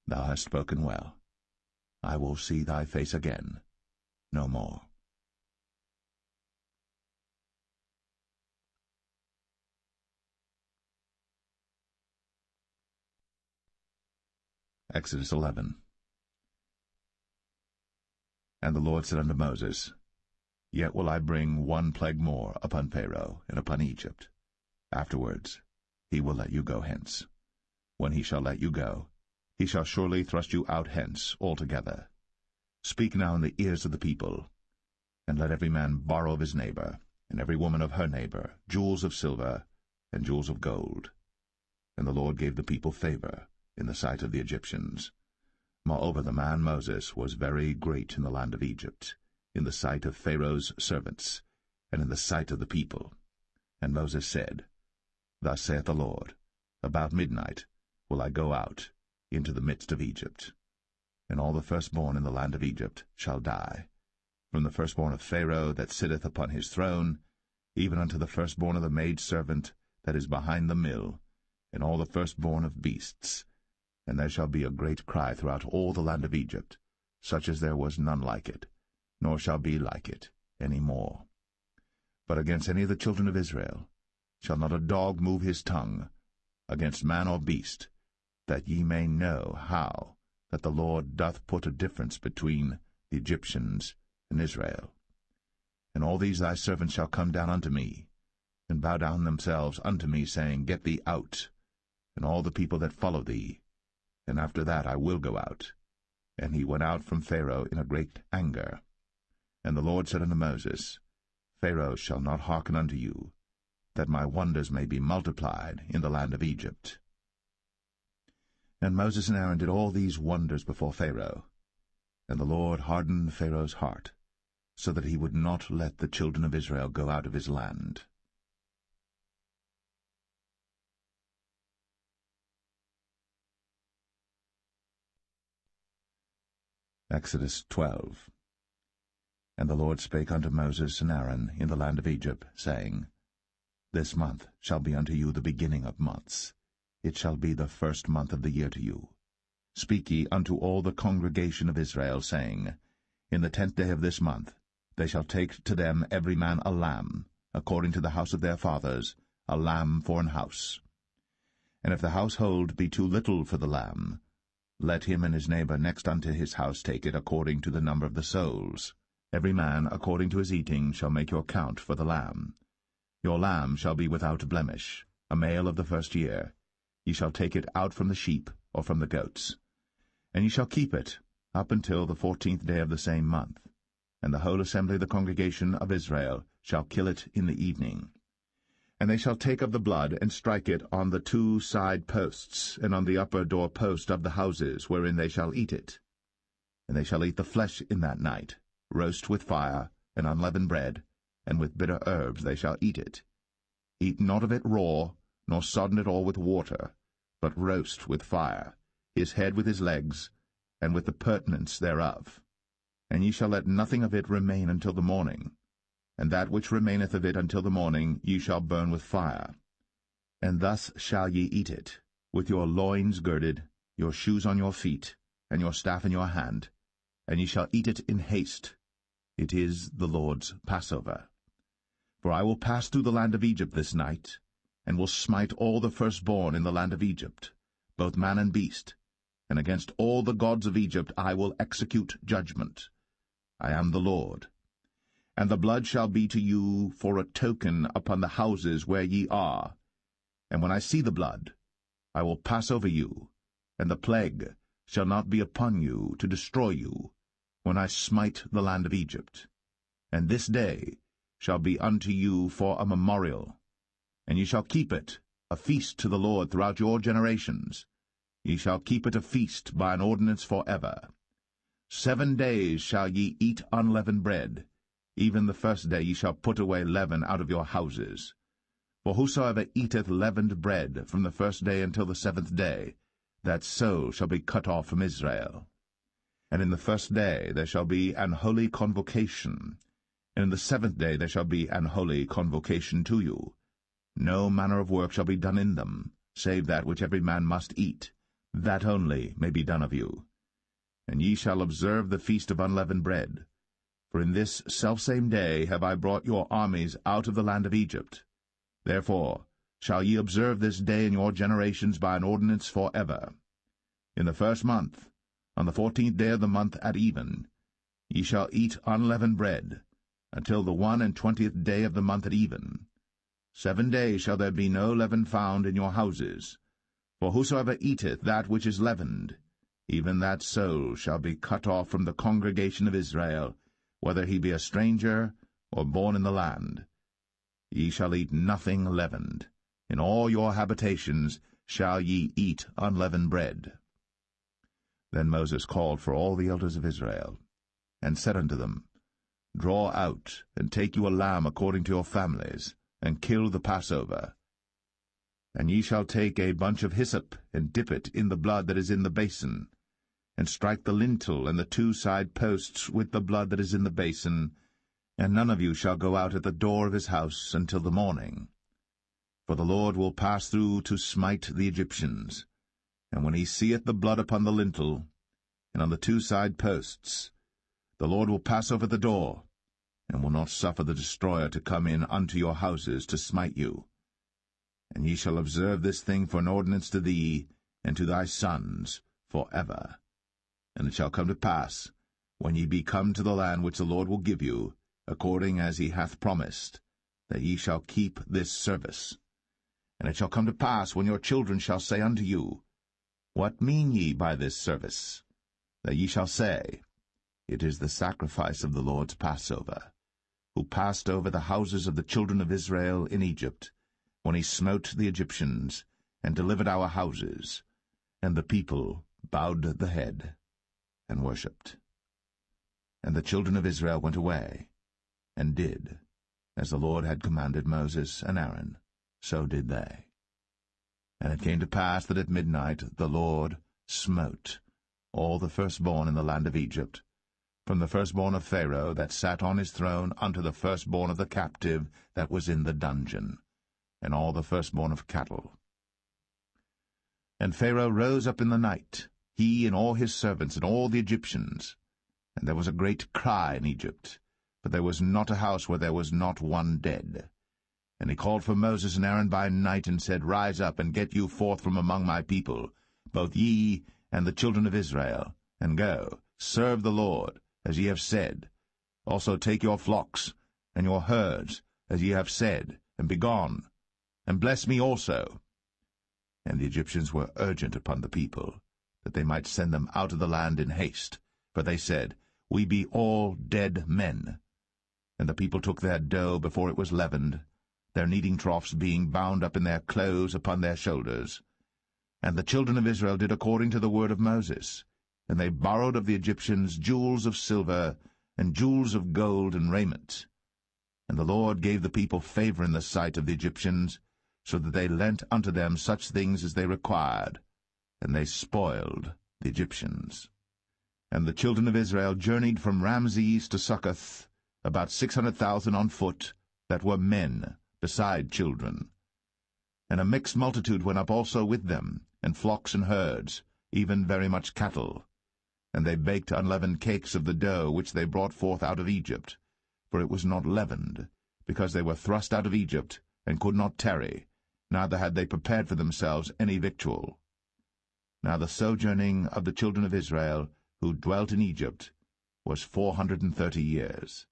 Thou hast spoken well. I will see thy face again no more. Exodus 11. And the Lord said unto Moses, Yet will I bring one plague more upon Pharaoh and upon Egypt. Afterwards he will let you go hence. When he shall let you go, he shall surely thrust you out hence altogether. Speak now in the ears of the people, and let every man borrow of his neighbor, and every woman of her neighbor, jewels of silver and jewels of gold. And the Lord gave the people favor in the sight of the Egyptians. Moreover, the man Moses was very great in the land of Egypt, in the sight of Pharaoh's servants, and in the sight of the people. And Moses said, Thus saith the Lord, About midnight will I go out into the midst of Egypt. And all the firstborn in the land of Egypt shall die, from the firstborn of Pharaoh that sitteth upon his throne, even unto the firstborn of the maidservant that is behind the mill, and all the firstborn of beasts. And there shall be a great cry throughout all the land of Egypt, such as there was none like it, nor shall be like it any more. But against any of the children of Israel shall not a dog move his tongue, against man or beast, that ye may know how that the Lord doth put a difference between the Egyptians and Israel. And all these thy servants shall come down unto me, and bow down themselves unto me, saying, Get thee out, and all the people that follow thee, and after that I will go out. And he went out from Pharaoh in a great anger. And the Lord said unto Moses, Pharaoh shall not hearken unto you, that my wonders may be multiplied in the land of Egypt. And Moses and Aaron did all these wonders before Pharaoh. And the Lord hardened Pharaoh's heart, so that he would not let the children of Israel go out of his land. Exodus 12. And the Lord spake unto Moses and Aaron in the land of Egypt, saying, This month shall be unto you the beginning of months. It shall be the first month of the year to you. Speak ye unto all the congregation of Israel, saying, In the 10th day of this month they shall take to them every man a lamb, according to the house of their fathers, a lamb for an house. And if the household be too little for the lamb, let him and his neighbor next unto his house take it according to the number of the souls. Every man according to his eating shall make your count for the lamb. Your lamb shall be without blemish, a male of the first year. Ye shall take it out from the sheep or from the goats. And ye shall keep it up until the 14th day of the same month. And the whole assembly of the congregation of Israel shall kill it in the evening. And they shall take of the blood, and strike it on the 2 side posts, and on the upper door post of the houses wherein they shall eat it. And they shall eat the flesh in that night, roast with fire, and unleavened bread, and with bitter herbs they shall eat it. Eat not of it raw, nor sodden it all with water, but roast with fire, his head with his legs, and with the purtenance thereof. And ye shall let nothing of it remain until the morning, and that which remaineth of it until the morning ye shall burn with fire. And thus shall ye eat it, with your loins girded, your shoes on your feet, and your staff in your hand, and ye shall eat it in haste. It is the Lord's Passover. For I will pass through the land of Egypt this night, and will smite all the firstborn in the land of Egypt, both man and beast, and against all the gods of Egypt I will execute judgment. I am the Lord. And the blood shall be to you for a token upon the houses where ye are. And when I see the blood, I will pass over you, and the plague shall not be upon you to destroy you, when I smite the land of Egypt. And this day shall be unto you for a memorial, and ye shall keep it a feast to the Lord throughout your generations. Ye shall keep it a feast by an ordinance for ever. 7 days shall ye eat unleavened bread. Even the first day ye shall put away leaven out of your houses. For whosoever eateth leavened bread from the first day until the 7th day, that soul shall be cut off from Israel. And in the first day there shall be an holy convocation, and in the 7th day there shall be an holy convocation to you. No manner of work shall be done in them, save that which every man must eat, that only may be done of you. And ye shall observe the feast of unleavened bread. For in this selfsame day have I brought your armies out of the land of Egypt. Therefore shall ye observe this day in your generations by an ordinance for ever. In the 1st month, on the 14th day of the month at even, ye shall eat unleavened bread, until the 21st day of the month at even. 7 days shall there be no leaven found in your houses. For whosoever eateth that which is leavened, even that soul shall be cut off from the congregation of Israel, whether he be a stranger or born in the land. Ye shall eat nothing leavened. In all your habitations shall ye eat unleavened bread. Then Moses called for all the elders of Israel, and said unto them, Draw out, and take you a lamb according to your families, and kill the Passover. And ye shall take a bunch of hyssop, and dip it in the blood that is in the basin, and strike the lintel and the 2 side posts with the blood that is in the basin, and none of you shall go out at the door of his house until the morning. For the Lord will pass through to smite the Egyptians. And when he seeth the blood upon the lintel, and on the 2 side posts, the Lord will pass over the door, and will not suffer the destroyer to come in unto your houses to smite you. And ye shall observe this thing for an ordinance to thee, and to thy sons, for ever. And it shall come to pass, when ye be come to the land which the Lord will give you, according as he hath promised, that ye shall keep this service. And it shall come to pass, when your children shall say unto you, What mean ye by this service? That ye shall say, It is the sacrifice of the Lord's Passover, who passed over the houses of the children of Israel in Egypt, when he smote the Egyptians, and delivered our houses. And the people bowed the head, and worshipped. And the children of Israel went away, and did, as the Lord had commanded Moses and Aaron, so did they. And it came to pass that at midnight the Lord smote all the firstborn in the land of Egypt, from the firstborn of Pharaoh that sat on his throne unto the firstborn of the captive that was in the dungeon, and all the firstborn of cattle. And Pharaoh rose up in the night, he and all his servants and all the Egyptians. And there was a great cry in Egypt, but there was not a house where there was not one dead. And he called for Moses and Aaron by night, and said, Rise up, and get you forth from among my people, both ye and the children of Israel, and go, serve the Lord, as ye have said. Also take your flocks and your herds, as ye have said, and be gone, and bless me also. And the Egyptians were urgent upon the people, that they might send them out of the land in haste. For they said, We be all dead men. And the people took their dough before it was leavened, their kneading troughs being bound up in their clothes upon their shoulders. And the children of Israel did according to the word of Moses. And they borrowed of the Egyptians jewels of silver, and jewels of gold and raiment. And the Lord gave the people favor in the sight of the Egyptians, so that they lent unto them such things as they required, and they spoiled the Egyptians. And the children of Israel journeyed from Ramses to Succoth, about 600,000 on foot, that were men, beside children. And a mixed multitude went up also with them, and flocks and herds, even very much cattle. And they baked unleavened cakes of the dough which they brought forth out of Egypt, for it was not leavened, because they were thrust out of Egypt, and could not tarry, neither had they prepared for themselves any victual. Now the sojourning of the children of Israel, who dwelt in Egypt, was 430 years.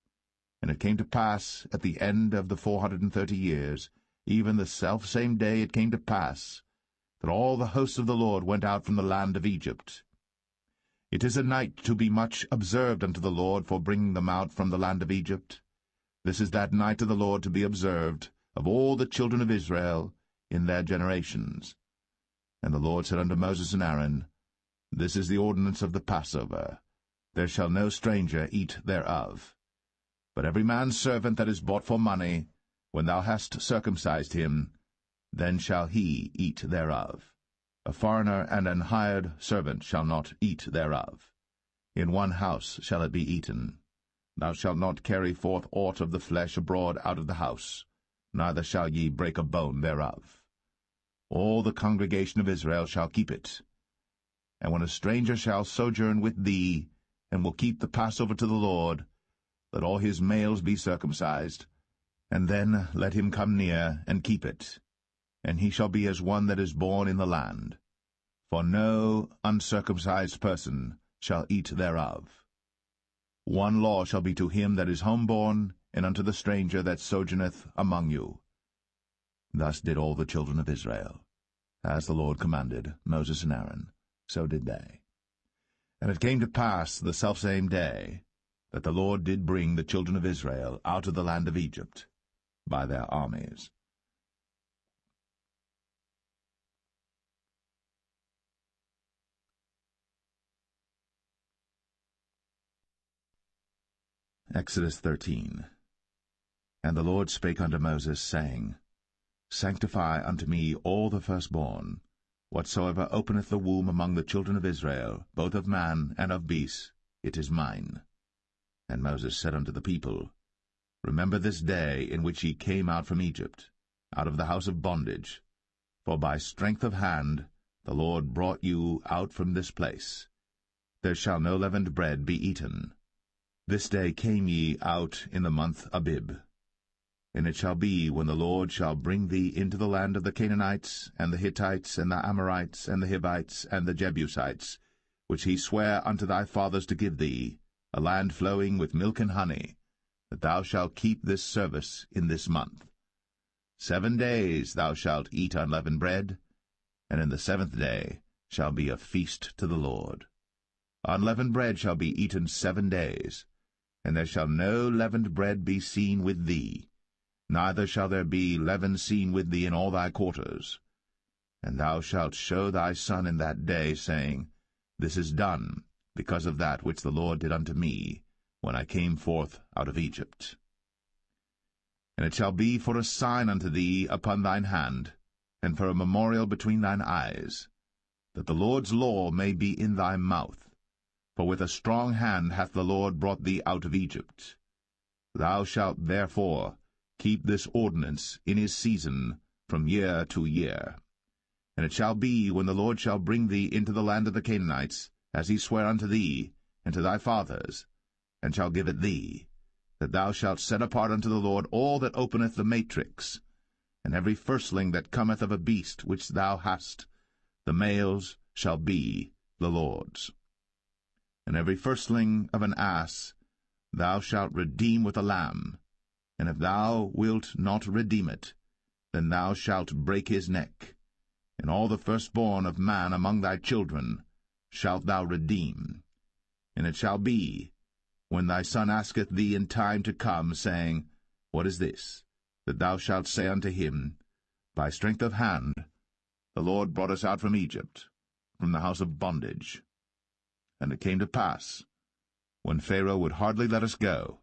And it came to pass at the end of the 430 years, even the selfsame day it came to pass, that all the hosts of the Lord went out from the land of Egypt. It is a night to be much observed unto the Lord for bringing them out from the land of Egypt. This is that night of the Lord to be observed of all the children of Israel in their generations. And the Lord said unto Moses and Aaron, This is the ordinance of the Passover. There shall no stranger eat thereof. But every man's servant that is bought for money, when thou hast circumcised him, then shall he eat thereof. A foreigner and an hired servant shall not eat thereof. In one house shall it be eaten. Thou shalt not carry forth aught of the flesh abroad out of the house, neither shall ye break a bone thereof. All the congregation of Israel shall keep it. And when a stranger shall sojourn with thee, and will keep the Passover to the Lord, let all his males be circumcised, and then let him come near and keep it. And he shall be as one that is born in the land. For no uncircumcised person shall eat thereof. One law shall be to him that is homeborn, and unto the stranger that sojourneth among you. Thus did all the children of Israel. As the Lord commanded Moses and Aaron, so did they. And it came to pass the selfsame day, that the Lord did bring the children of Israel out of the land of Egypt by their armies. Exodus 13. And the Lord spake unto Moses, saying, Sanctify unto me all the firstborn, whatsoever openeth the womb among the children of Israel, both of man and of beast, it is mine. And Moses said unto the people, Remember this day in which ye came out from Egypt, out of the house of bondage, for by strength of hand the Lord brought you out from this place. There shall no leavened bread be eaten. This day came ye out in the month Abib. And it shall be, when the Lord shall bring thee into the land of the Canaanites, and the Hittites, and the Amorites, and the Hivites, and the Jebusites, which he sware unto thy fathers to give thee, a land flowing with milk and honey, that thou shalt keep this service in this month. 7 days thou shalt eat unleavened bread, and in the 7th day shall be a feast to the Lord. Unleavened bread shall be eaten 7 days, and there shall no leavened bread be seen with thee, neither shall there be leaven seen with thee in all thy quarters. And thou shalt show thy son in that day, saying, This is done, because of that which the Lord did unto me, when I came forth out of Egypt. And it shall be for a sign unto thee upon thine hand, and for a memorial between thine eyes, that the Lord's law may be in thy mouth. For with a strong hand hath the Lord brought thee out of Egypt. Thou shalt therefore keep this ordinance in his season from year to year. And it shall be, when the Lord shall bring thee into the land of the Canaanites, as he sware unto thee and to thy fathers, and shall give it thee, that thou shalt set apart unto the Lord all that openeth the matrix, and every firstling that cometh of a beast which thou hast, the males shall be the Lord's. And every firstling of an ass thou shalt redeem with a lamb, and if thou wilt not redeem it, then thou shalt break his neck. And all the firstborn of man among thy children shalt thou redeem. And it shall be, when thy son asketh thee in time to come, saying, What is this? That thou shalt say unto him, By strength of hand the Lord brought us out from Egypt, from the house of bondage. And it came to pass, when Pharaoh would hardly let us go,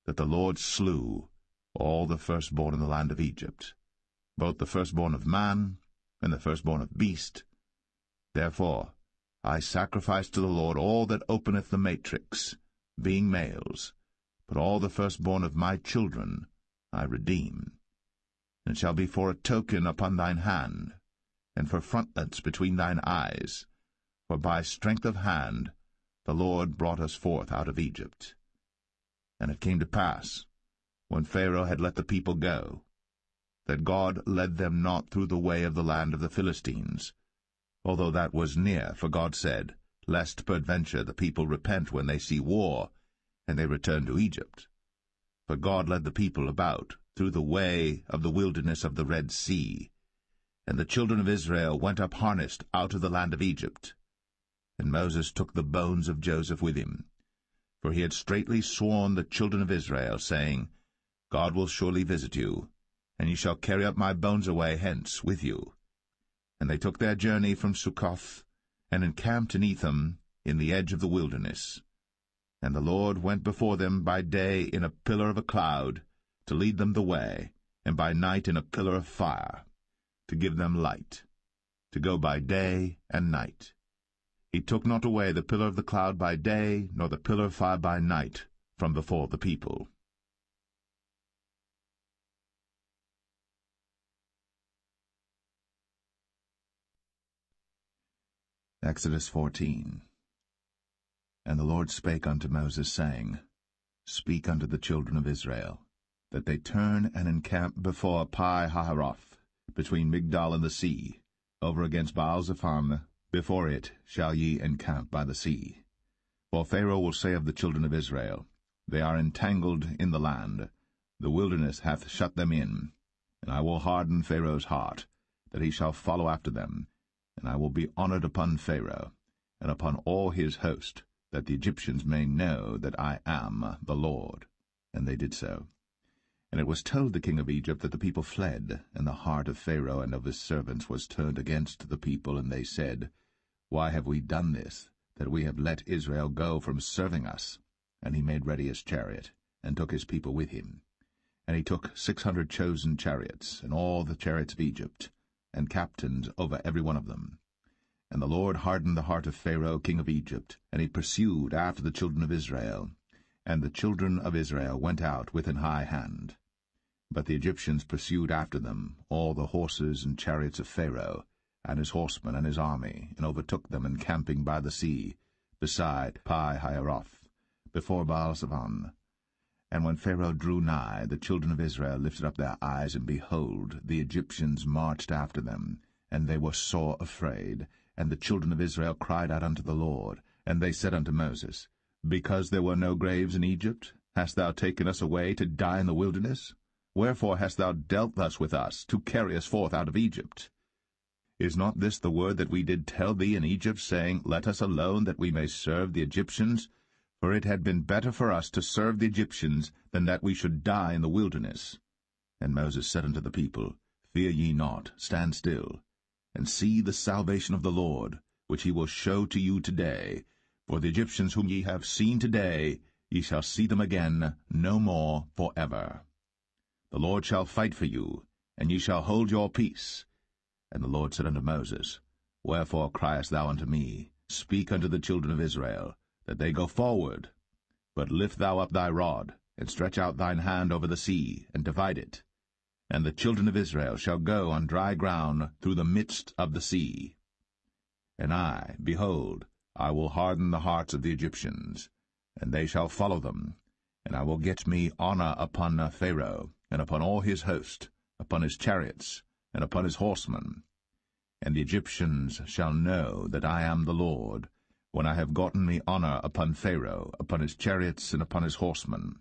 that the Lord slew all the firstborn in the land of Egypt, both the firstborn of man and the firstborn of beast. Therefore I sacrifice to the Lord all that openeth the matrix, being males, but all the firstborn of my children I redeem. And it shall be for a token upon thine hand, and for frontlets between thine eyes, for by strength of hand the Lord brought us forth out of Egypt. And it came to pass, when Pharaoh had let the people go, that God led them not through the way of the land of the Philistines, although that was near, for God said, Lest peradventure the people repent when they see war, and they return to Egypt. For God led the people about through the way of the wilderness of the Red Sea, and the children of Israel went up harnessed out of the land of Egypt. And Moses took the bones of Joseph with him, for he had straitly sworn the children of Israel, saying, God will surely visit you, and ye shall carry up my bones away hence with you. And they took their journey from Succoth, and encamped in Etham, in the edge of the wilderness. And the Lord went before them by day in a pillar of a cloud, to lead them the way, and by night in a pillar of fire, to give them light, to go by day and night. He took not away the pillar of the cloud by day, nor the pillar of fire by night, from before the people. Exodus 14. And the Lord spake unto Moses, saying, Speak unto the children of Israel, that they turn and encamp before Pi-hahiroth, between Migdol and the sea, over against Baal-zephon. Before it shall ye encamp by the sea. For Pharaoh will say of the children of Israel, They are entangled in the land, the wilderness hath shut them in. And I will harden Pharaoh's heart, that he shall follow after them. And I will be honored upon Pharaoh, and upon all his host, that the Egyptians may know that I am the Lord. And they did so. And it was told the king of Egypt that the people fled, and the heart of Pharaoh and of his servants was turned against the people, and they said, Why have we done this, that we have let Israel go from serving us? And he made ready his chariot, and took his people with him. And he took 600 chosen chariots, and all the chariots of Egypt, and captains over every one of them. And the Lord hardened the heart of Pharaoh king of Egypt, and he pursued after the children of Israel. And the children of Israel went out with an high hand. But the Egyptians pursued after them all the horses and chariots of Pharaoh, and his horsemen and his army, and overtook them encamping by the sea, beside Pi-hahiroth, before Baal-zephon. And when Pharaoh drew nigh, the children of Israel lifted up their eyes, and behold, the Egyptians marched after them, and they were sore afraid. And the children of Israel cried out unto the Lord, and they said unto Moses, Because there were no graves in Egypt, hast thou taken us away to die in the wilderness? Wherefore hast thou dealt thus with us, to carry us forth out of Egypt? Is not this the word that we did tell thee in Egypt, saying, Let us alone, that we may serve the Egyptians? For it had been better for us to serve the Egyptians, than that we should die in the wilderness. And Moses said unto the people, Fear ye not, stand still, and see the salvation of the Lord, which he will show to you today. For the Egyptians whom ye have seen today, ye shall see them again no more for ever. The Lord shall fight for you, and ye shall hold your peace. And the Lord said unto Moses, Wherefore criest thou unto me? Speak unto the children of Israel, that they go forward. But lift thou up thy rod, and stretch out thine hand over the sea, and divide it. And the children of Israel shall go on dry ground through the midst of the sea. And I, behold, I will harden the hearts of the Egyptians, and they shall follow them. And I will get me honor upon Pharaoh, and upon all his host, upon his chariots, and upon his horsemen. And the Egyptians shall know that I am the Lord, when I have gotten me honor upon Pharaoh, upon his chariots, and upon his horsemen.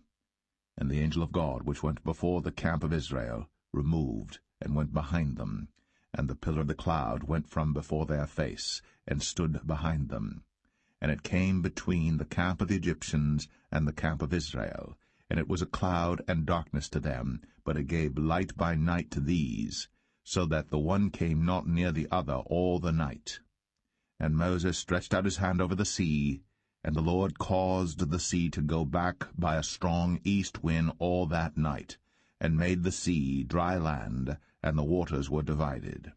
And the angel of God, which went before the camp of Israel, removed, and went behind them. And the pillar of the cloud went from before their face, and stood behind them. And it came between the camp of the Egyptians and the camp of Israel. And it was a cloud and darkness to them, but it gave light by night to these, so that the one came not near the other all the night. And Moses stretched out his hand over the sea, and the Lord caused the sea to go back by a strong east wind all that night, and made the sea dry land, and the waters were divided.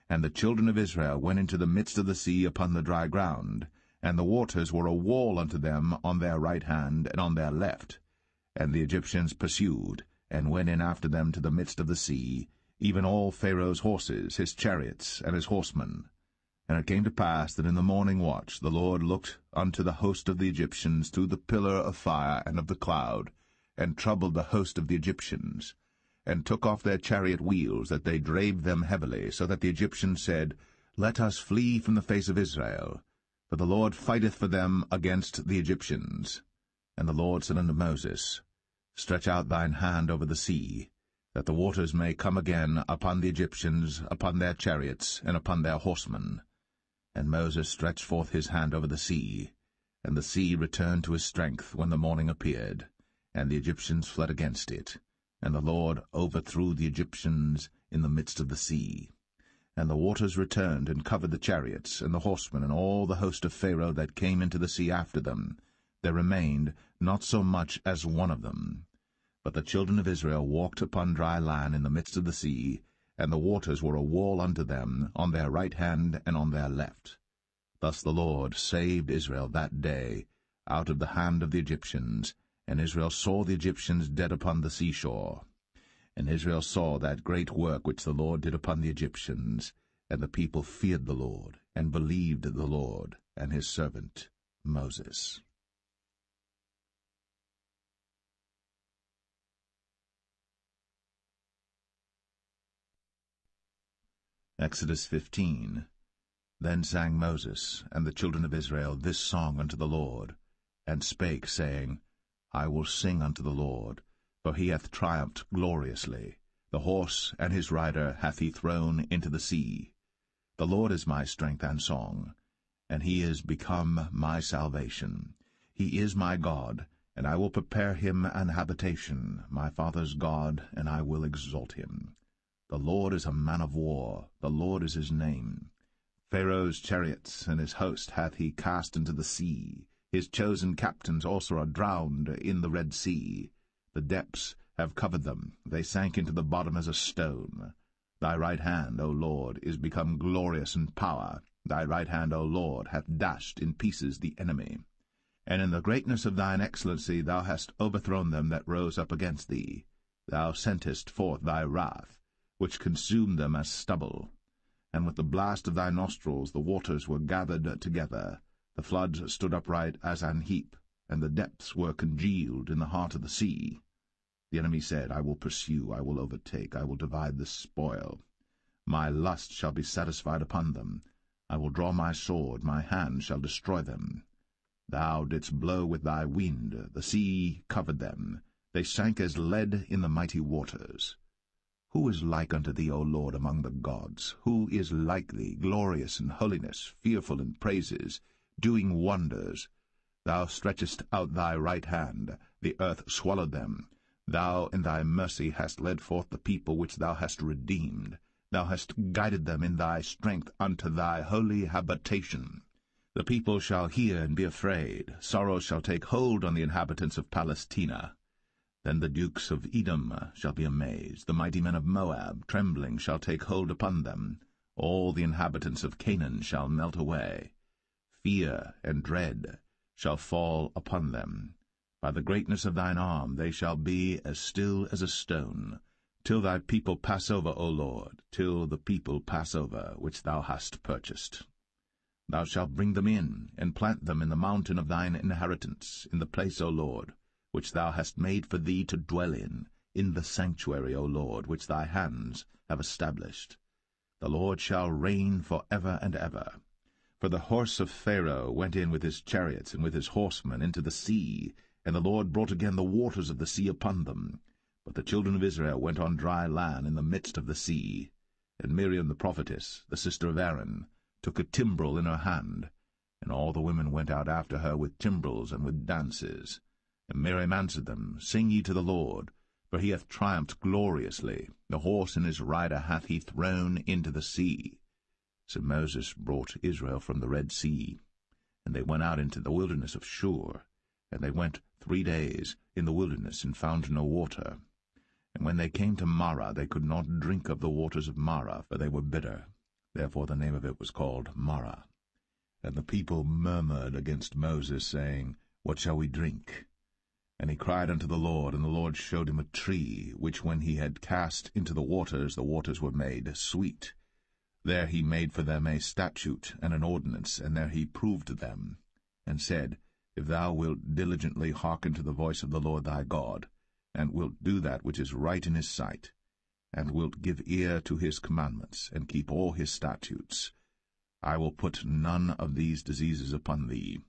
And the children of Israel went into the midst of the sea upon the dry ground, and the waters were a wall unto them on their right hand and on their left. And the Egyptians pursued, and went in after them to the midst of the sea, even all Pharaoh's horses, his chariots, and his horsemen. And it came to pass that in the morning watch the Lord looked unto the host of the Egyptians through the pillar of fire and of the cloud, and troubled the host of the Egyptians, and took off their chariot wheels, that they drave them heavily, so that the Egyptians said, Let us flee from the face of Israel, for the Lord fighteth for them against the Egyptians. And the Lord said unto Moses, Stretch out thine hand over the sea, that the waters may come again upon the Egyptians, upon their chariots, and upon their horsemen. And Moses stretched forth his hand over the sea, and the sea returned to his strength when the morning appeared, and the Egyptians fled against it. And the Lord overthrew the Egyptians in the midst of the sea. And the waters returned and covered the chariots, and the horsemen, and all the host of Pharaoh that came into the sea after them. There remained not so much as one of them. But the children of Israel walked upon dry land in the midst of the sea, and the waters were a wall unto them on their right hand and on their left. Thus the Lord saved Israel that day out of the hand of the Egyptians, and Israel saw the Egyptians dead upon the seashore. And Israel saw that great work which the Lord did upon the Egyptians, and the people feared the Lord, and believed the Lord and his servant Moses. Exodus 15. Then sang Moses and the children of Israel this song unto the Lord, and spake, saying, I will sing unto the Lord, for he hath triumphed gloriously. The horse and his rider hath he thrown into the sea. The Lord is my strength and song, and he is become my salvation. He is my God, and I will prepare him an habitation, my father's God, and I will exalt him. The Lord is a man of war, the Lord is his name. Pharaoh's chariots and his host hath he cast into the sea. His chosen captains also are drowned in the Red Sea. The depths have covered them, they sank into the bottom as a stone. Thy right hand, O Lord, is become glorious in power. Thy right hand, O Lord, hath dashed in pieces the enemy. And in the greatness of thine excellency thou hast overthrown them that rose up against thee. Thou sentest forth thy wrath, which consumed them as stubble. And with the blast of thy nostrils the waters were gathered together. The floods stood upright as an heap, and the depths were congealed in the heart of the sea. The enemy said, I will pursue, I will overtake, I will divide the spoil. My lust shall be satisfied upon them. I will draw my sword, my hand shall destroy them. Thou didst blow with thy wind, the sea covered them. They sank as lead in the mighty waters. Who is like unto thee, O Lord, among the gods? Who is like thee, glorious in holiness, fearful in praises, doing wonders? Thou stretchest out thy right hand, the earth swallowed them. Thou in thy mercy hast led forth the people which thou hast redeemed. Thou hast guided them in thy strength unto thy holy habitation. The people shall hear and be afraid. Sorrow shall take hold on the inhabitants of Palestina. Then the dukes of Edom shall be amazed. The mighty men of Moab, trembling, shall take hold upon them. All the inhabitants of Canaan shall melt away. Fear and dread shall fall upon them. By the greatness of thine arm they shall be as still as a stone, till thy people pass over, O Lord, till the people pass over, which thou hast purchased. Thou shalt bring them in, and plant them in the mountain of thine inheritance, in the place, O Lord, which thou hast made for thee to dwell in the sanctuary, O Lord, which thy hands have established. The Lord shall reign for ever and ever. For the horse of Pharaoh went in with his chariots and with his horsemen into the sea, and the Lord brought again the waters of the sea upon them. But the children of Israel went on dry land in the midst of the sea. And Miriam the prophetess, the sister of Aaron, took a timbrel in her hand, and all the women went out after her with timbrels and with dances. And Miriam answered them, Sing ye to the Lord, for he hath triumphed gloriously. The horse and his rider hath he thrown into the sea. So Moses brought Israel from the Red Sea, and they went out into the wilderness of Shur. And they went 3 days in the wilderness, and found no water. And when they came to Marah, they could not drink of the waters of Marah, for they were bitter. Therefore the name of it was called Marah. And the people murmured against Moses, saying, What shall we drink? And he cried unto the Lord, and the Lord showed him a tree, which when he had cast into the waters were made sweet. There he made for them a statute and an ordinance, and there he proved them, and said, If thou wilt diligently hearken to the voice of the Lord thy God, and wilt do that which is right in his sight, and wilt give ear to his commandments, and keep all his statutes, I will put none of these diseases upon thee,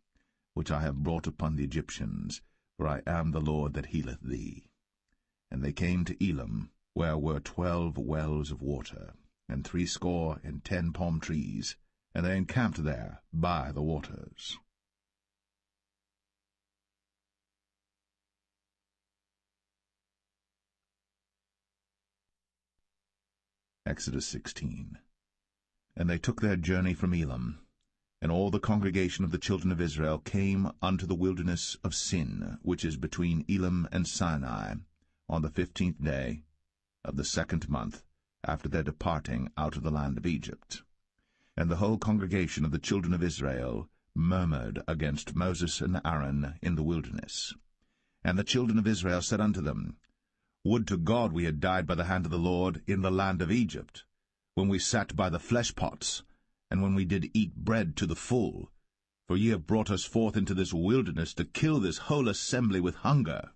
which I have brought upon the Egyptians, for I am the Lord that healeth thee. And they came to Elim, where were 12 wells of water, and 60 palm trees, and they encamped there by the waters. Exodus 16. And they took their journey from Elim, and all the congregation of the children of Israel came unto the wilderness of Sin, which is between Elim and Sinai, on the 15th day of the 2nd month, after their departing out of the land of Egypt. And the whole congregation of the children of Israel murmured against Moses and Aaron in the wilderness. And the children of Israel said unto them, Would to God we had died by the hand of the Lord in the land of Egypt, when we sat by the flesh pots, and when we did eat bread to the full. For ye have brought us forth into this wilderness to kill this whole assembly with hunger.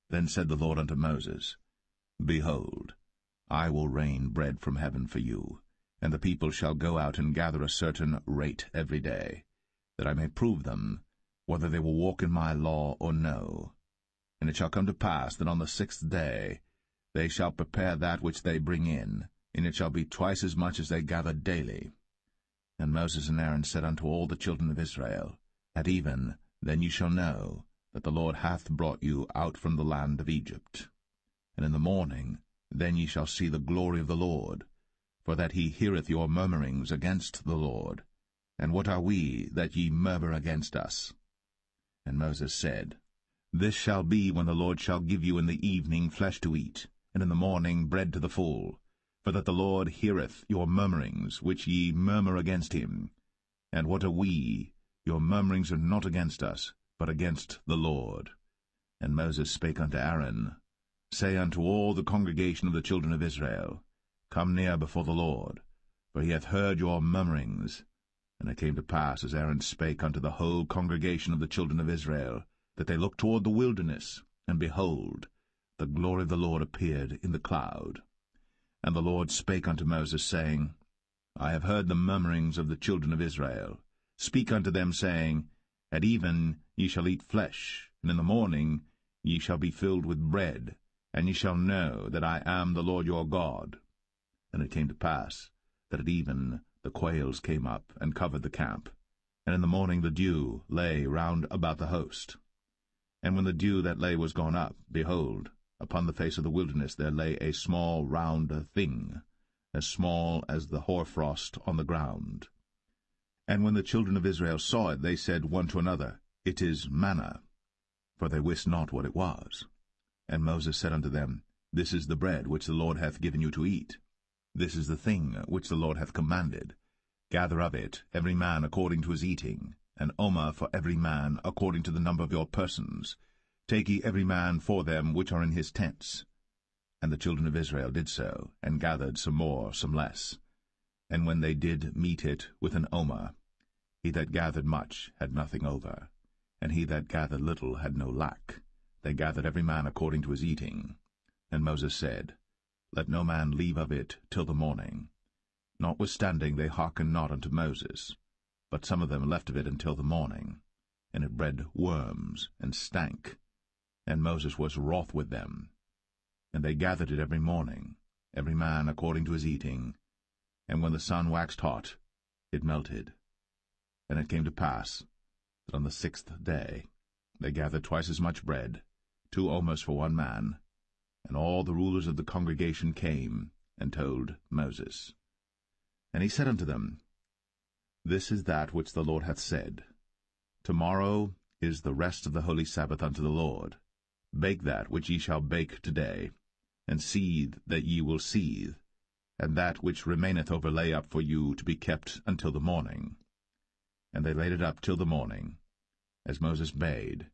Then said the Lord unto Moses, Behold, I will rain bread from heaven for you, and the people shall go out and gather a certain rate every day, that I may prove them, whether they will walk in my law or no. And it shall come to pass that on the 6th day they shall prepare that which they bring in, and it shall be twice as much as they gather daily. And Moses and Aaron said unto all the children of Israel, At even then ye shall know that the Lord hath brought you out from the land of Egypt. And in the morning then ye shall see the glory of the Lord, for that he heareth your murmurings against the Lord. And what are we, that ye murmur against us? And Moses said, This shall be when the Lord shall give you in the evening flesh to eat, and in the morning bread to the full, for that the Lord heareth your murmurings, which ye murmur against him. And what are we? Your murmurings are not against us, but against the Lord. And Moses spake unto Aaron, Say unto all the congregation of the children of Israel, Come near before the Lord, for he hath heard your murmurings. And it came to pass, as Aaron spake unto the whole congregation of the children of Israel, that they looked toward the wilderness, and behold, the glory of the Lord appeared in the cloud. And the Lord spake unto Moses, saying, I have heard the murmurings of the children of Israel. Speak unto them, saying, At even ye shall eat flesh, and in the morning ye shall be filled with bread, and ye shall know that I am the Lord your God. And it came to pass, that at even the quails came up, and covered the camp, and in the morning the dew lay round about the host. And when the dew that lay was gone up, behold, upon the face of the wilderness there lay a small round thing, as small as the hoarfrost on the ground. And when the children of Israel saw it, they said one to another, It is manna, for they wist not what it was. And Moses said unto them, This is the bread which the Lord hath given you to eat. This is the thing which the Lord hath commanded. Gather of it every man according to his eating, an omer for every man according to the number of your persons. Take ye every man for them which are in his tents. And the children of Israel did so, and gathered some more, some less. And when they did meet it with an omer, he that gathered much had nothing over, and he that gathered little had no lack. They gathered every man according to his eating. And Moses said, Let no man leave of it till the morning. Notwithstanding they hearkened not unto Moses, but some of them left of it until the morning, and it bred worms, and stank. And Moses was wroth with them. And they gathered it every morning, every man according to his eating. And when the sun waxed hot, it melted. And it came to pass that on the 6th day they gathered twice as much bread, 2 omers for one man. And all the rulers of the congregation came and told Moses. And he said unto them, This is that which the Lord hath said. Tomorrow is the rest of the holy Sabbath unto the Lord. Bake that which ye shall bake today, and seethe that ye will seethe, and that which remaineth over lay up for you to be kept until the morning. And they laid it up till the morning, as Moses bade,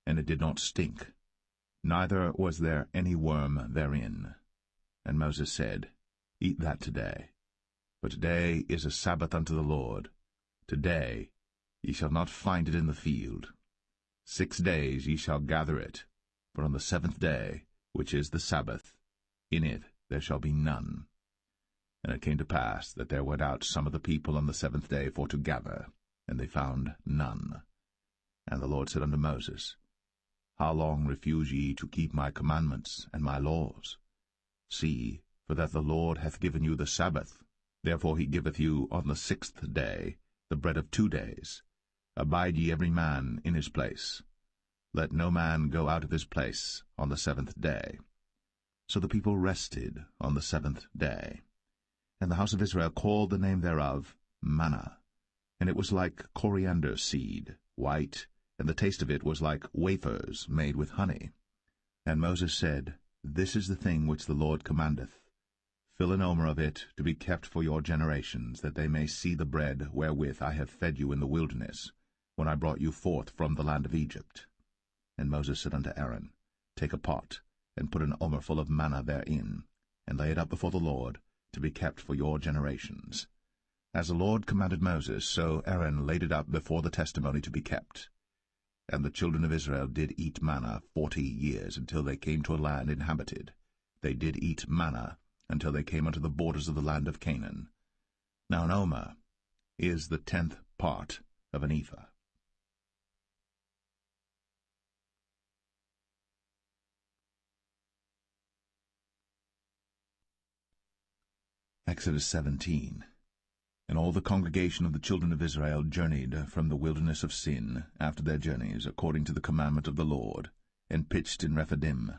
and it did not stink, neither was there any worm therein. And Moses said, Eat that today, for today is a Sabbath unto the Lord. Today ye shall not find it in the field. 6 days ye shall gather it, but on the 7th day, which is the Sabbath, in it there shall be none. And it came to pass that there went out some of the people on the 7th day for to gather, and they found none. And the Lord said unto Moses, How long refuse ye to keep my commandments and my laws? See, for that the Lord hath given you the Sabbath. Therefore he giveth you on the 6th day the bread of 2 days. Abide ye every man in his place. Let no man go out of his place on the 7th day. So the people rested on the 7th day. And the house of Israel called the name thereof manna. And it was like coriander seed, white, and the taste of it was like wafers made with honey. And Moses said, This is the thing which the Lord commandeth. Fill an omer of it to be kept for your generations, that they may see the bread wherewith I have fed you in the wilderness, when I brought you forth from the land of Egypt. And Moses said unto Aaron, Take a pot, and put an omer full of manna therein, and lay it up before the Lord, to be kept for your generations. As the Lord commanded Moses, so Aaron laid it up before the testimony to be kept. And the children of Israel did eat manna 40 years, until they came to a land inhabited. They did eat manna, until they came unto the borders of the land of Canaan. Now an omer is the 10th part of an ephah. Exodus 17. And all the congregation of the children of Israel journeyed from the wilderness of Sin after their journeys, according to the commandment of the Lord, and pitched in Rephidim.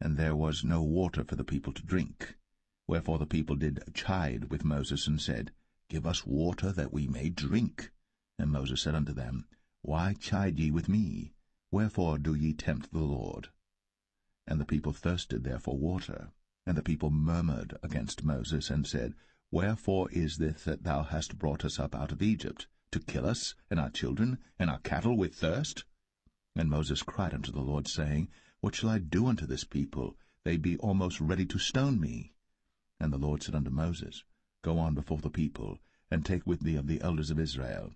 And there was no water for the people to drink. Wherefore the people did chide with Moses, and said, Give us water that we may drink. And Moses said unto them, Why chide ye with me? Wherefore do ye tempt the Lord? And the people thirsted there for water. And the people murmured against Moses, and said, Wherefore is this that thou hast brought us up out of Egypt, to kill us, and our children, and our cattle with thirst? And Moses cried unto the Lord, saying, What shall I do unto this people? They be almost ready to stone me. And the Lord said unto Moses, Go on before the people, and take with thee of the elders of Israel,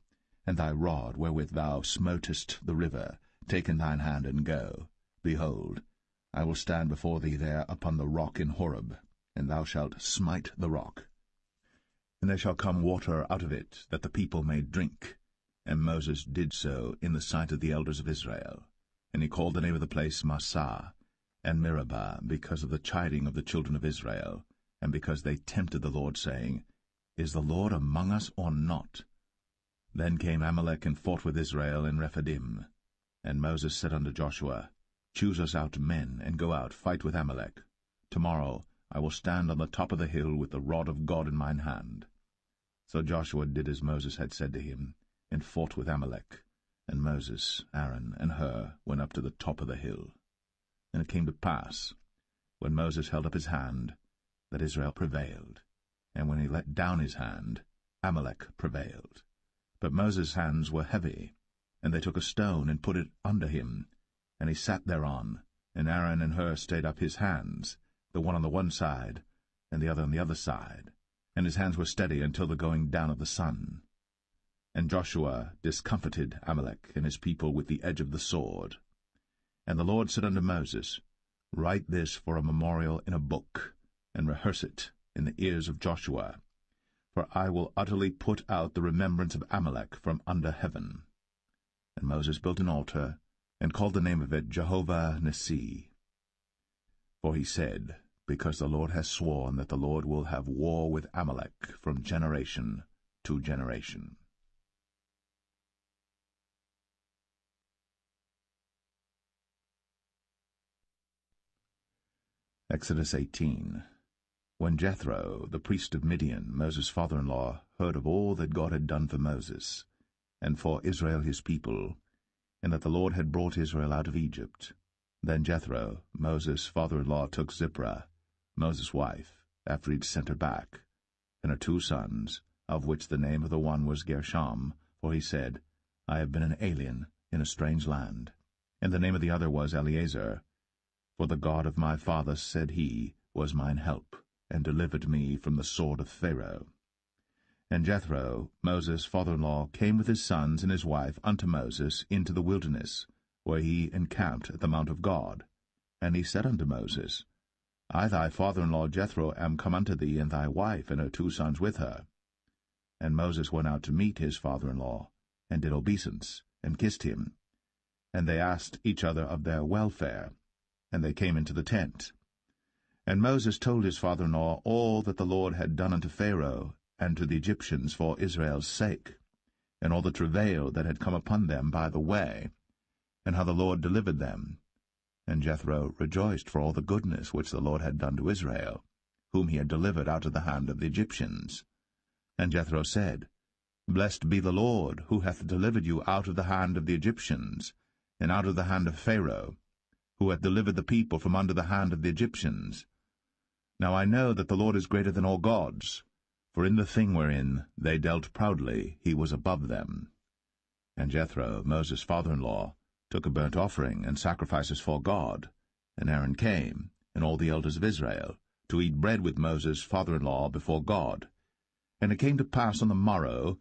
and thy rod wherewith thou smotest the river, take in thine hand, and go. Behold, I will stand before thee there upon the rock in Horeb, and thou shalt smite the rock. And there shall come water out of it, that the people may drink. And Moses did so in the sight of the elders of Israel. And he called the name of the place Massah, and Meribah, because of the chiding of the children of Israel, and because they tempted the Lord, saying, Is the Lord among us or not? Then came Amalek and fought with Israel in Rephidim. And Moses said unto Joshua, Choose us out men, and go out, fight with Amalek. Tomorrow I will stand on the top of the hill with the rod of God in mine hand. So Joshua did as Moses had said to him, and fought with Amalek. And Moses, Aaron, and Hur went up to the top of the hill. And it came to pass, when Moses held up his hand, that Israel prevailed. And when he let down his hand, Amalek prevailed. But Moses' hands were heavy, and they took a stone and put it under him, and he sat thereon, and Aaron and Hur stayed up his hands, the one on the one side, and the other on the other side, and his hands were steady until the going down of the sun. And Joshua discomfited Amalek and his people with the edge of the sword. And the Lord said unto Moses, Write this for a memorial in a book, and rehearse it in the ears of Joshua, for I will utterly put out the remembrance of Amalek from under heaven. And Moses built an altar, and called the name of it Jehovah Nissi. For he said, Because the Lord has sworn that the Lord will have war with Amalek from generation to generation. Exodus 18. When Jethro, the priest of Midian, Moses' father-in-law, heard of all that God had done for Moses, and for Israel his people, and that the Lord had brought Israel out of Egypt, Then Jethro, Moses' father-in-law, took Zipporah, Moses' wife, after he'd sent her back, and her 2 sons, of which the name of the one was Gershom, for he said, I have been an alien in a strange land. And the name of the other was Eleazar, for the God of my father, said he, was mine help, and delivered me from the sword of Pharaoh. And Jethro, Moses' father-in-law, came with his sons and his wife unto Moses into the wilderness, where he encamped at the mount of God. And he said unto Moses, I thy father-in-law Jethro am come unto thee, and thy wife and her 2 sons with her. And Moses went out to meet his father-in-law, and did obeisance, and kissed him. And they asked each other of their welfare, and they came into the tent. And Moses told his father-in-law all that the Lord had done unto Pharaoh and to the Egyptians for Israel's sake, and all the travail that had come upon them by the way, and how the Lord delivered them. And Jethro rejoiced for all the goodness which the Lord had done to Israel, whom he had delivered out of the hand of the Egyptians. And Jethro said, Blessed be the Lord, who hath delivered you out of the hand of the Egyptians, and out of the hand of Pharaoh, who hath delivered the people from under the hand of the Egyptians. Now I know that the Lord is greater than all gods, for in the thing wherein they dealt proudly he was above them. And Jethro, Moses' father-in-law, took a burnt offering and sacrifices for God. And Aaron came, and all the elders of Israel, to eat bread with Moses' father-in-law before God. And it came to pass on the morrow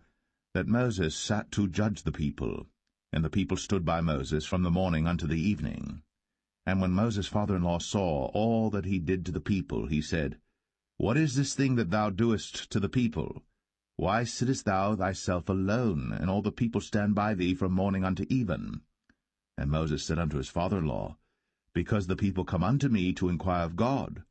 that Moses sat to judge the people, and the people stood by Moses from the morning unto the evening. And when Moses' father-in-law saw all that he did to the people, he said, What is this thing that thou doest to the people? Why sittest thou thyself alone, and all the people stand by thee from morning unto even? And Moses said unto his father-in-law, Because the people come unto me to inquire of God.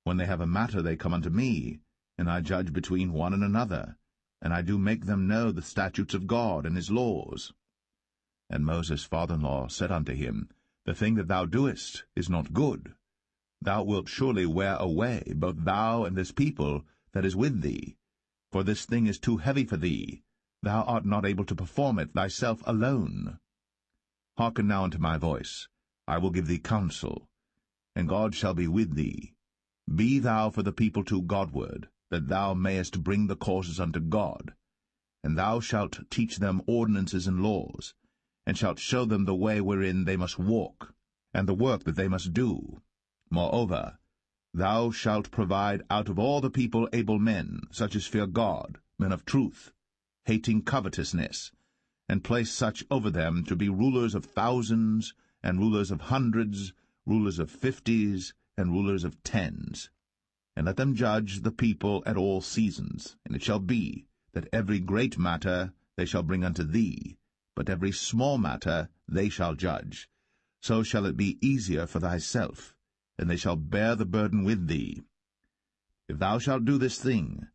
When they have a matter they come unto me, and I judge between one and another, and I do make them know the statutes of God and his laws. And Moses' father-in-law said unto him, The thing that thou doest is not good. Thou wilt surely wear away, both thou and this people that is with thee. For this thing is too heavy for thee. Thou art not able to perform it thyself alone. Hearken now unto my voice. I will give thee counsel, and God shall be with thee. Be thou for the people too Godward, that thou mayest bring the causes unto God. And thou shalt teach them ordinances and laws, and shalt show them the way wherein they must walk, and the work that they must do. Moreover, thou shalt provide out of all the people able men, such as fear God, men of truth, hating covetousness, and place such over them to be rulers of thousands, and rulers of hundreds, rulers of 50s, and rulers of 10s. And let them judge the people at all seasons. And it shall be, that every great matter they shall bring unto thee, but every small matter they shall judge. So shall it be easier for thyself, and they shall bear the burden with thee. If thou shalt do this thing,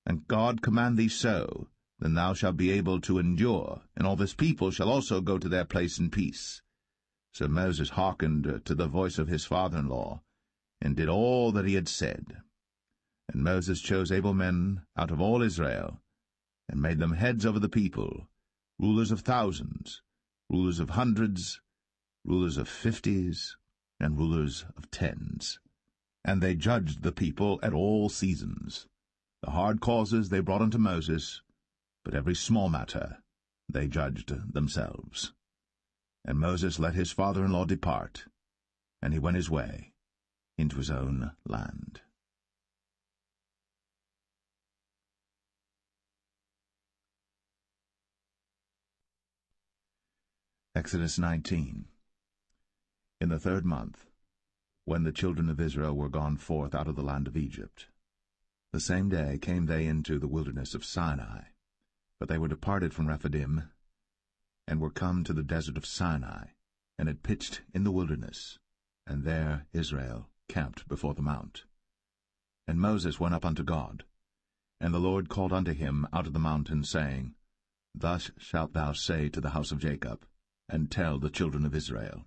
and God command thee so, then thou shalt be able to endure, and all this people shall also go to their place in peace. So Moses hearkened to the voice of his father-in-law, and did all that he had said. And Moses chose able men out of all Israel, and made them heads over the people, rulers of thousands, rulers of hundreds, rulers of 50s, and rulers of 10s. And they judged the people at all seasons. The hard causes they brought unto Moses, but every small matter they judged themselves. And Moses let his father-in-law depart, and he went his way into his own land. Exodus 19. In the 3rd month, when the children of Israel were gone forth out of the land of Egypt, the same day came they into the wilderness of Sinai. But they were departed from Rephidim, and were come to the desert of Sinai, and had pitched in the wilderness, and there Israel camped before the mount. And Moses went up unto God, and the Lord called unto him out of the mountain, saying, Thus shalt thou say to the house of Jacob, and tell the children of Israel,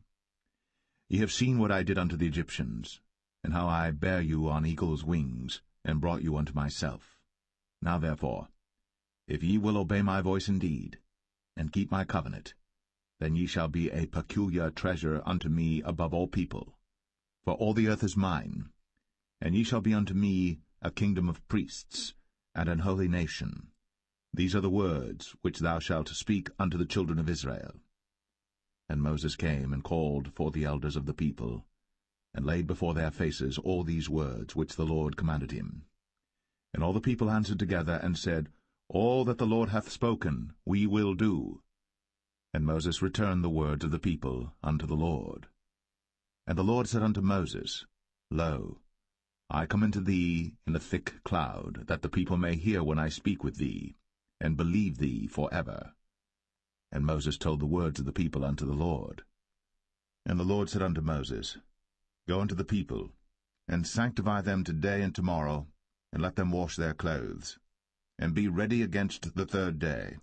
Ye have seen what I did unto the Egyptians, and how I bare you on eagle's wings, and brought you unto myself. Now therefore, if ye will obey my voice indeed, and keep my covenant, then ye shall be a peculiar treasure unto me above all people. For all the earth is mine, and ye shall be unto me a kingdom of priests, and an holy nation. These are the words which thou shalt speak unto the children of Israel. And Moses came and called for the elders of the people, and laid before their faces all these words which the Lord commanded him. And all the people answered together, and said, All that the Lord hath spoken we will do. And Moses returned the words of the people unto the Lord. And the Lord said unto Moses, Lo, I come unto thee in a thick cloud, that the people may hear when I speak with thee, and believe thee for ever. And Moses told the words of the people unto the Lord. And the Lord said unto Moses, Go unto the people, and sanctify them today and tomorrow, and let them wash their clothes, and be ready against the third day.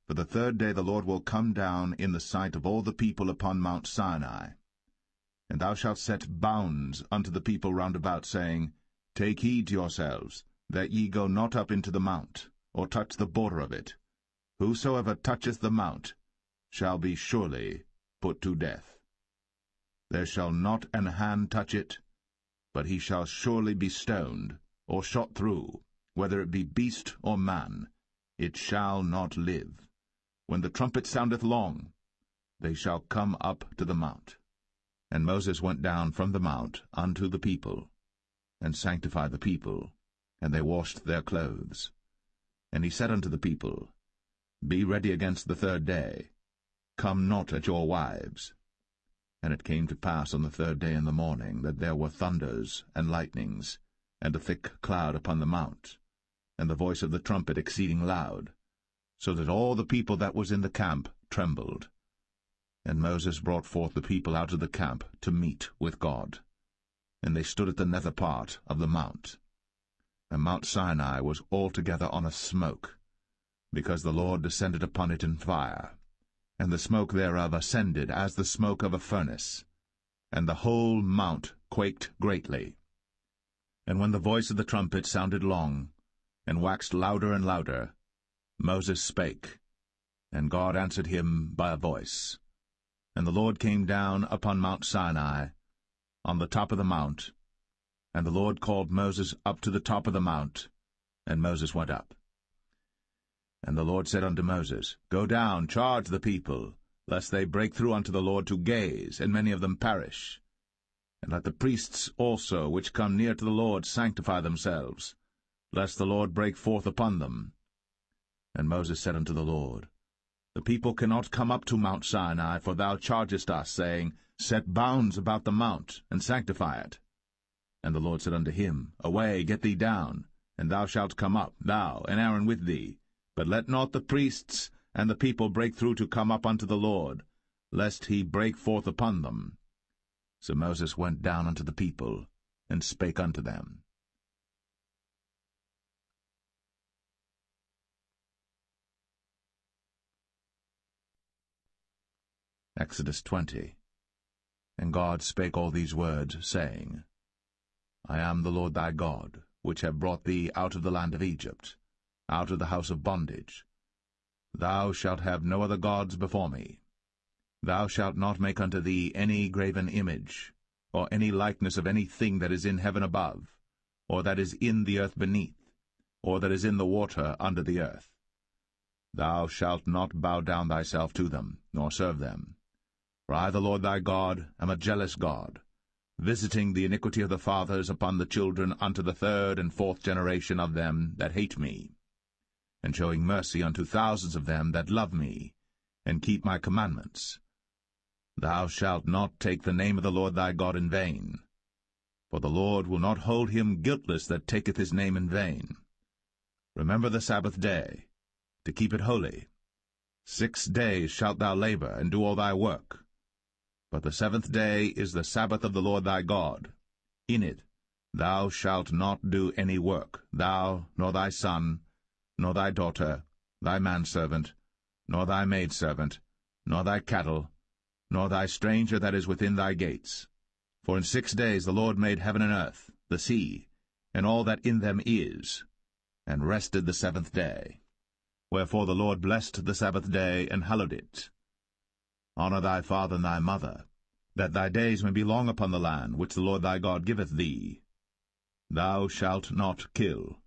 For the third day the Lord will come down in the sight of all the people upon Mount Sinai. And thou shalt set bounds unto the people round about, saying, Take heed to yourselves, that ye go not up into the mount, or touch the border of it. Whosoever toucheth the mount shall be surely put to death. There shall not an hand touch it, but he shall surely be stoned, or shot through, whether it be beast or man. It shall not live. When the trumpet soundeth long, they shall come up to the mount. And Moses went down from the mount unto the people, and sanctified the people, and they washed their clothes. And he said unto the people, Be ready against the third day. Come not at your wives. And it came to pass on the third day in the morning, that there were thunders and lightnings, and a thick cloud upon the mount, and the voice of the trumpet exceeding loud, so that all the people that was in the camp trembled. And Moses brought forth the people out of the camp to meet with God. And they stood at the nether part of the mount. And Mount Sinai was altogether on a smoke, because the Lord descended upon it in fire, and the smoke thereof ascended as the smoke of a furnace, and the whole mount quaked greatly. And when the voice of the trumpet sounded long, and waxed louder and louder, Moses spake, and God answered him by a voice. And the Lord came down upon Mount Sinai, on the top of the mount, and the Lord called Moses up to the top of the mount, and Moses went up. And the Lord said unto Moses, Go down, charge the people, lest they break through unto the Lord to gaze, and many of them perish. And let the priests also, which come near to the Lord, sanctify themselves, lest the Lord break forth upon them. And Moses said unto the Lord, The people cannot come up to Mount Sinai, for thou chargest us, saying, Set bounds about the mount, and sanctify it. And the Lord said unto him, Away, get thee down, and thou shalt come up, thou and Aaron with thee. But let not the priests and the people break through to come up unto the Lord, lest he break forth upon them. So Moses went down unto the people, and spake unto them. Exodus 20. And God spake all these words, saying, I am the Lord thy God, which have brought thee out of the land of Egypt, out of the house of bondage. Thou shalt have no other gods before me. Thou shalt not make unto thee any graven image, or any likeness of any thing that is in heaven above, or that is in the earth beneath, or that is in the water under the earth. Thou shalt not bow down thyself to them, nor serve them. For I, the Lord thy God, am a jealous God, visiting the iniquity of the fathers upon the children unto the third and fourth generation of them that hate me, and showing mercy unto thousands of them that love me, and keep my commandments. Thou shalt not take the name of the Lord thy God in vain, for the Lord will not hold him guiltless that taketh his name in vain. Remember the Sabbath day, to keep it holy. 6 days shalt thou labor, and do all thy work. But the 7th day is the Sabbath of the Lord thy God. In it thou shalt not do any work, thou, nor thy son, nor thy daughter, thy manservant, nor thy maidservant, nor thy cattle, nor thy stranger that is within thy gates. For in 6 days the Lord made heaven and earth, the sea, and all that in them is, and rested the 7th day. Wherefore the Lord blessed the Sabbath day, and hallowed it. Honor thy father and thy mother, that thy days may be long upon the land which the Lord thy God giveth thee. Thou shalt not kill.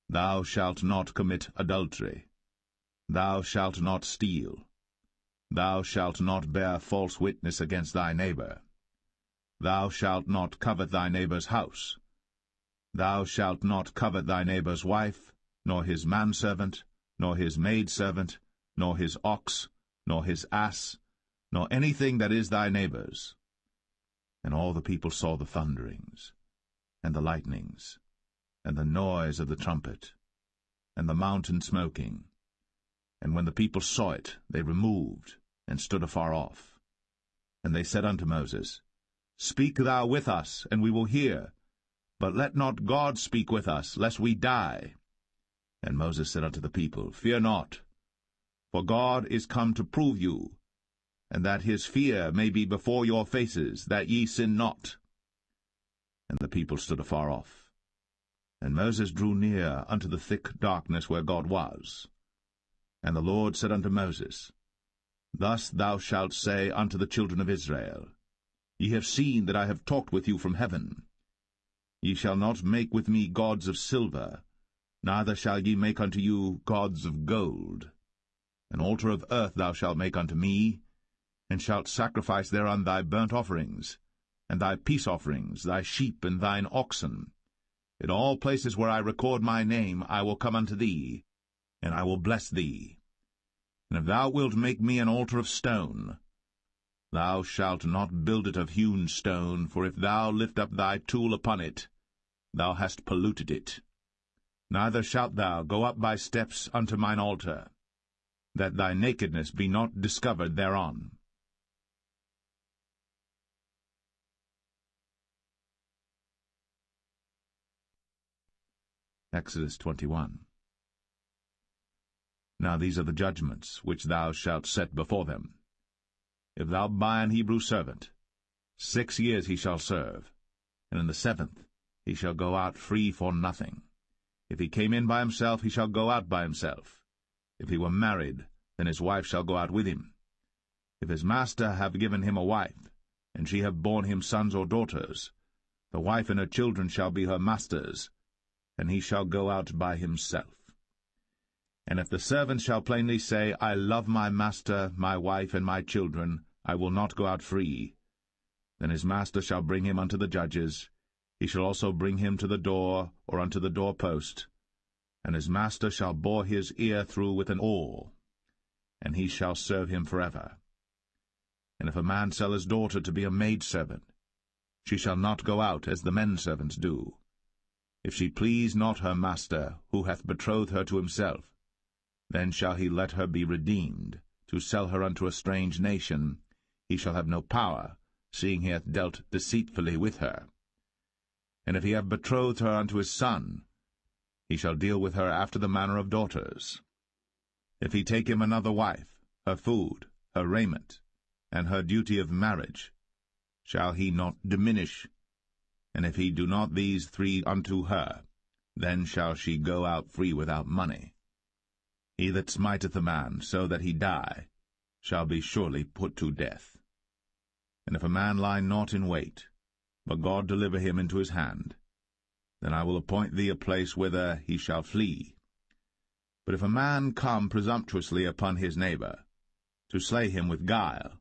Thou shalt not commit adultery. Thou shalt not steal. Thou shalt not bear false witness against thy neighbor. Thou shalt not covet thy neighbor's house. Thou shalt not covet thy neighbor's wife, nor his manservant, nor his maidservant, nor his ox, nor his ass, nor anything that is thy neighbor's. And all the people saw the thunderings, and the lightnings, and the noise of the trumpet, and the mountain smoking. And when the people saw it, they removed, and stood afar off. And they said unto Moses, Speak thou with us, and we will hear. But let not God speak with us, lest we die. And Moses said unto the people, Fear not, for God is come to prove you, and that his fear may be before your faces, that ye sin not. And the people stood afar off. And Moses drew near unto the thick darkness where God was. And the Lord said unto Moses, Thus thou shalt say unto the children of Israel, Ye have seen that I have talked with you from heaven. Ye shall not make with me gods of silver, neither shall ye make unto you gods of gold. An altar of earth thou shalt make unto me, and shalt sacrifice thereon thy burnt offerings, and thy peace offerings, thy sheep and thine oxen. In all places where I record my name I will come unto thee, and I will bless thee. And if thou wilt make me an altar of stone, thou shalt not build it of hewn stone, for if thou lift up thy tool upon it, thou hast polluted it. Neither shalt thou go up by steps unto mine altar, that thy nakedness be not discovered thereon. Exodus 21. Now these are the judgments which thou shalt set before them. If thou buy an Hebrew servant, 6 years he shall serve, and in the 7th he shall go out free for nothing. If he came in by himself, he shall go out by himself. If he were married, then his wife shall go out with him. If his master have given him a wife, and she have borne him sons or daughters, the wife and her children shall be her master's, and he shall go out by himself. And if the servant shall plainly say, I love my master, my wife, and my children, I will not go out free, then his master shall bring him unto the judges. He shall also bring him to the door, or unto the doorpost, and his master shall bore his ear through with an awl, and he shall serve him forever. And if a man sell his daughter to be a maidservant, she shall not go out as the men servants do. If she please not her master, who hath betrothed her to himself, then shall he let her be redeemed. To sell her unto a strange nation, he shall have no power, seeing he hath dealt deceitfully with her. And if he have betrothed her unto his son, he shall deal with her after the manner of daughters. If he take him another wife, her food, her raiment, and her duty of marriage, shall he not diminish? And if he do not these 3 unto her, then shall she go out free without money. He that smiteth a man so that he die shall be surely put to death. And if a man lie not in wait, but God deliver him into his hand, then I will appoint thee a place whither he shall flee. But if a man come presumptuously upon his neighbor, to slay him with guile,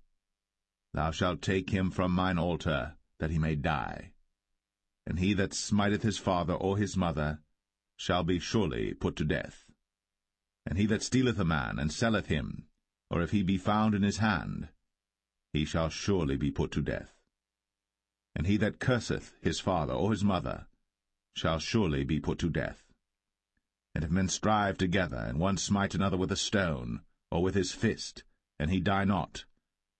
thou shalt take him from mine altar, that he may die. And he that smiteth his father or his mother shall be surely put to death. And he that stealeth a man, and selleth him, or if he be found in his hand, he shall surely be put to death. And he that curseth his father or his mother shall surely be put to death. And if men strive together, and one smite another with a stone, or with his fist, and he die not,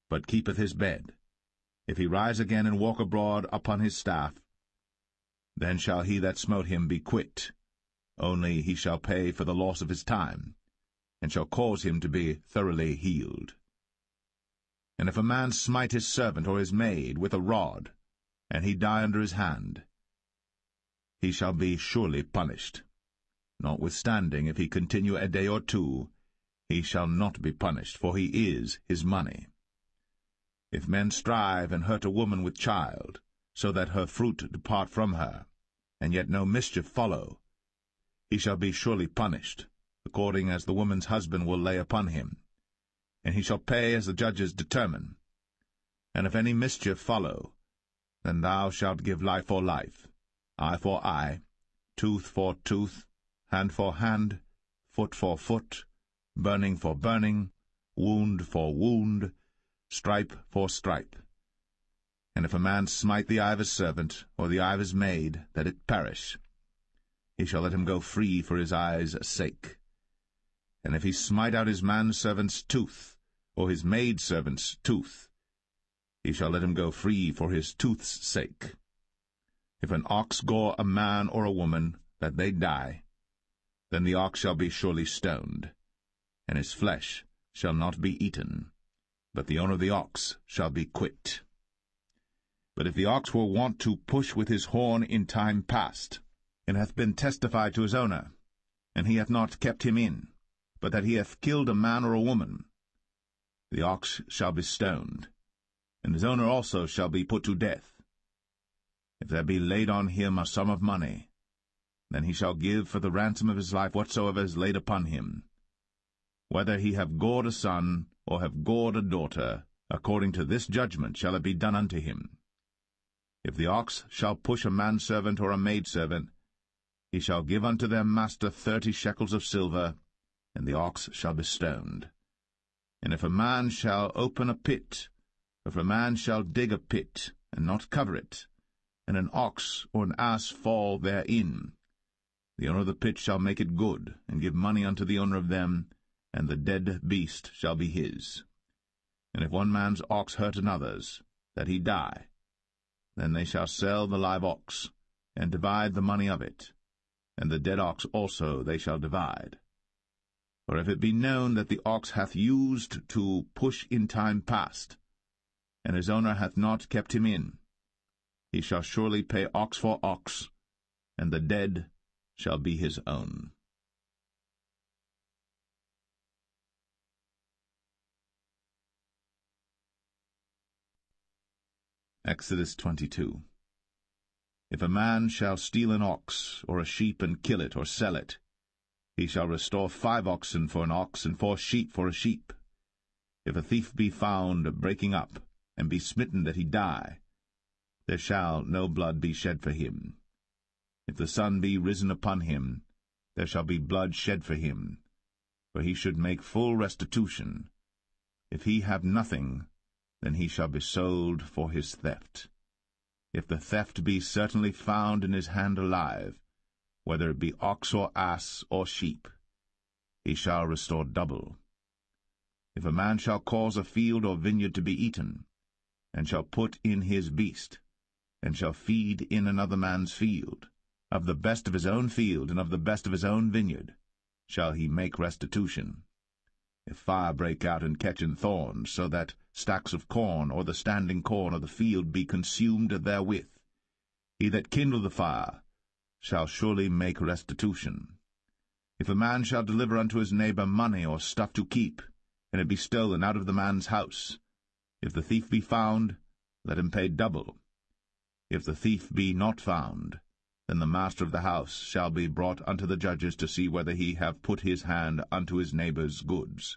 but keepeth his bed, if he rise again and walk abroad upon his staff, then shall he that smote him be quit, only he shall pay for the loss of his time, and shall cause him to be thoroughly healed. And if a man smite his servant or his maid with a rod, and he die under his hand, he shall be surely punished. Notwithstanding, if he continue a day or 2, he shall not be punished, for he is his money. If men strive and hurt a woman with child, so that her fruit depart from her, and yet no mischief follow, he shall be surely punished, according as the woman's husband will lay upon him, and he shall pay as the judges determine. And if any mischief follow, then thou shalt give life for life, eye for eye, tooth for tooth, hand for hand, foot for foot, burning for burning, wound for wound, stripe for stripe. And if a man smite the eye of his servant, or the eye of his maid, that it perish, he shall let him go free for his eye's sake. And if he smite out his manservant's tooth, or his maidservant's tooth, he shall let him go free for his tooth's sake. If an ox gore a man or a woman, that they die, then the ox shall be surely stoned, and his flesh shall not be eaten, but the owner of the ox shall be quit. But if the ox were wont to push with his horn in time past, and hath been testified to his owner, and he hath not kept him in, but that he hath killed a man or a woman, the ox shall be stoned, and his owner also shall be put to death. If there be laid on him a sum of money, then he shall give for the ransom of his life whatsoever is laid upon him. Whether he have gored a son, or have gored a daughter, according to this judgment shall it be done unto him. If the ox shall push a manservant or a maidservant, he shall give unto their master 30 shekels of silver, and the ox shall be stoned. And if a man shall open a pit, or if a man shall dig a pit, and not cover it, and an ox or an ass fall therein, the owner of the pit shall make it good, and give money unto the owner of them, and the dead beast shall be his. And if one man's ox hurt another's, that he die, then they shall sell the live ox, and divide the money of it, and the dead ox also they shall divide. For if it be known that the ox hath used to push in time past, and his owner hath not kept him in, he shall surely pay ox for ox, and the dead shall be his own. Exodus 22. If a man shall steal an ox or a sheep and kill it or sell it, he shall restore 5 oxen for an ox and 4 sheep for a sheep. If a thief be found breaking up, and be smitten that he die, there shall no blood be shed for him. If the sun be risen upon him, there shall be blood shed for him, for he should make full restitution. If he have nothing, then he shall be sold for his theft. If the theft be certainly found in his hand alive, whether it be ox or ass or sheep, he shall restore double. If a man shall cause a field or vineyard to be eaten, and shall put in his beast, and shall feed in another man's field, of the best of his own field and of the best of his own vineyard, shall he make restitution. If fire break out and catch in thorns, so that stacks of corn or the standing corn of the field be consumed therewith, he that kindled the fire shall surely make restitution. If a man shall deliver unto his neighbor money or stuff to keep, and it be stolen out of the man's house, if the thief be found, let him pay double. If the thief be not found, then the master of the house shall be brought unto the judges to see whether he have put his hand unto his neighbor's goods.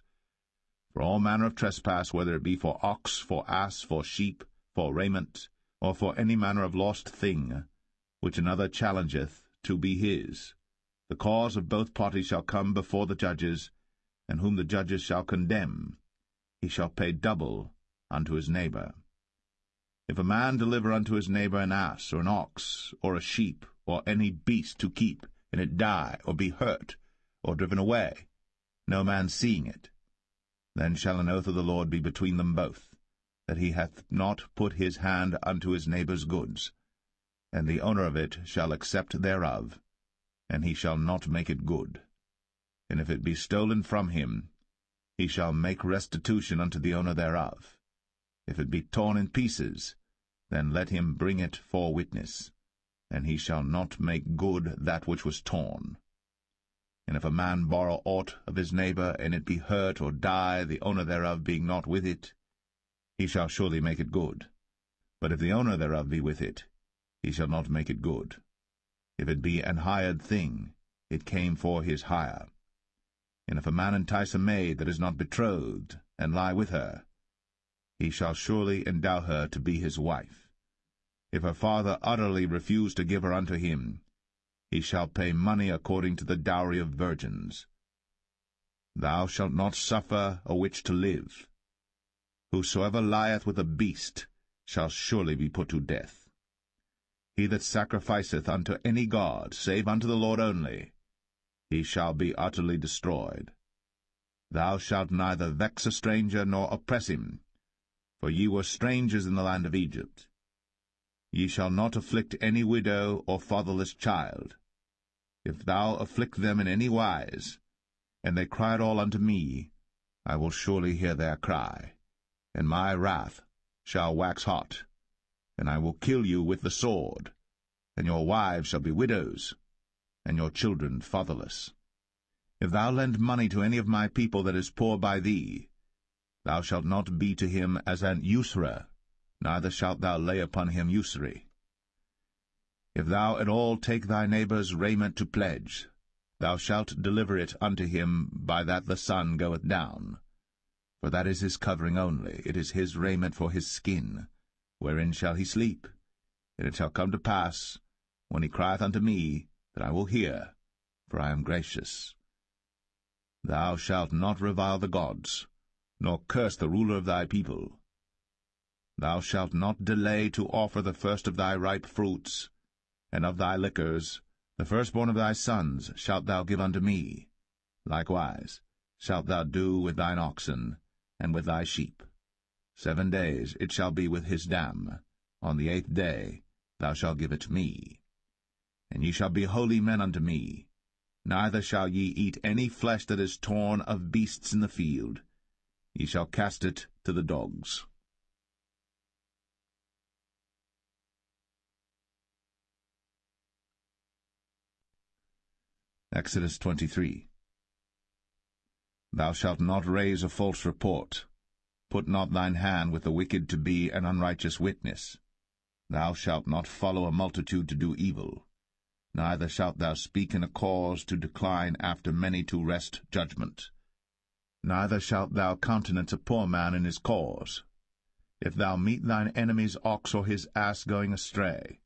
For all manner of trespass, whether it be for ox, for ass, for sheep, for raiment, or for any manner of lost thing, which another challengeth to be his, the cause of both parties shall come before the judges, and whom the judges shall condemn, he shall pay double unto his neighbor. If a man deliver unto his neighbor an ass, or an ox, or a sheep, or any beast to keep, and it die, or be hurt, or driven away, no man seeing it, then shall an oath of the Lord be between them both, that he hath not put his hand unto his neighbor's goods, and the owner of it shall accept thereof, and he shall not make it good. And if it be stolen from him, he shall make restitution unto the owner thereof. If it be torn in pieces, then let him bring it for witness, and he shall not make good that which was torn. And if a man borrow aught of his neighbor, and it be hurt or die, the owner thereof being not with it, he shall surely make it good. But if the owner thereof be with it, he shall not make it good. If it be an hired thing, it came for his hire. And if a man entice a maid that is not betrothed, and lie with her, he shall surely endow her to be his wife. If her father utterly refuse to give her unto him, he shall pay money according to the dowry of virgins. Thou shalt not suffer a witch to live. Whosoever lieth with a beast shall surely be put to death. He that sacrificeth unto any god, save unto the Lord only, he shall be utterly destroyed. Thou shalt neither vex a stranger nor oppress him, for ye were strangers in the land of Egypt. Ye shall not afflict any widow or fatherless child. If thou afflict them in any wise, and they cry at all unto me, I will surely hear their cry, and my wrath shall wax hot, and I will kill you with the sword, and your wives shall be widows, and your children fatherless. If thou lend money to any of my people that is poor by thee, thou shalt not be to him as an usurer, neither shalt thou lay upon him usury. If thou at all take thy neighbour's raiment to pledge, thou shalt deliver it unto him by that the sun goeth down. For that is his covering only, it is his raiment for his skin. Wherein shall he sleep? And it shall come to pass, when he crieth unto me, that I will hear, for I am gracious. Thou shalt not revile the gods, nor curse the ruler of thy people. Thou shalt not delay to offer the first of thy ripe fruits, and of thy liquors, the firstborn of thy sons shalt thou give unto me. Likewise shalt thou do with thine oxen, and with thy sheep. 7 days it shall be with his dam. On the 8th day thou shalt give it me. And ye shall be holy men unto me. Neither shall ye eat any flesh that is torn of beasts in the field. Ye shall cast it to the dogs. Exodus 23. Thou shalt not raise a false report. Put not thine hand with the wicked to be an unrighteous witness. Thou shalt not follow a multitude to do evil. Neither shalt thou speak in a cause to decline after many to wrest judgment. Neither shalt thou countenance a poor man in his cause. If thou meet thine enemy's ox or his ass going astray,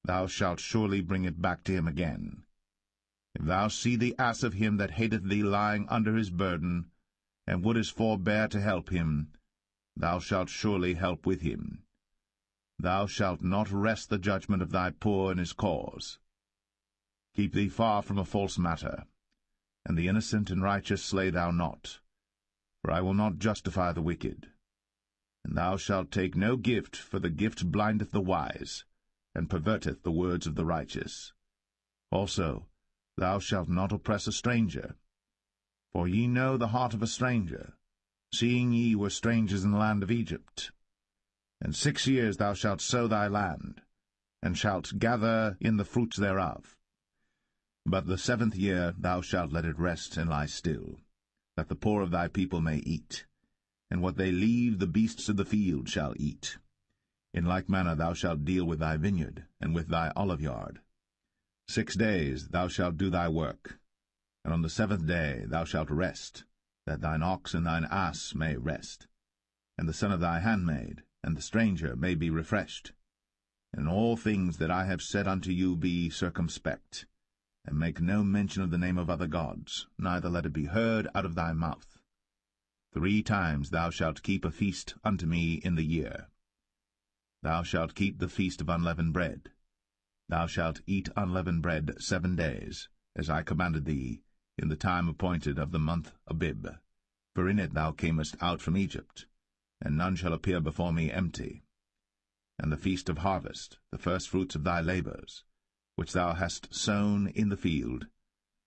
thou shalt surely bring it back to him again. If thou see the ass of him that hateth thee lying under his burden, and wouldest forbear to help him, thou shalt surely help with him. Thou shalt not wrest the judgment of thy poor in his cause. Keep thee far from a false matter, and the innocent and righteous slay thou not, for I will not justify the wicked. And thou shalt take no gift, for the gift blindeth the wise, and perverteth the words of the righteous. Also, thou shalt not oppress a stranger. For ye know the heart of a stranger, seeing ye were strangers in the land of Egypt. And 6 years thou shalt sow thy land, and shalt gather in the fruits thereof. But the 7th year thou shalt let it rest and lie still, that the poor of thy people may eat, and what they leave the beasts of the field shall eat. In like manner thou shalt deal with thy vineyard, and with thy oliveyard. 6 days thou shalt do thy work, and on the 7th day thou shalt rest, that thine ox and thine ass may rest, and the son of thy handmaid, and the stranger may be refreshed. And in all things that I have said unto you be circumspect, and make no mention of the name of other gods, neither let it be heard out of thy mouth. 3 times thou shalt keep a feast unto me in the year. Thou shalt keep the feast of unleavened bread. Thou shalt eat unleavened bread 7 days, as I commanded thee, in the time appointed of the month Abib. For in it thou camest out from Egypt, and none shall appear before me empty. And the feast of harvest, the firstfruits of thy labours, which thou hast sown in the field,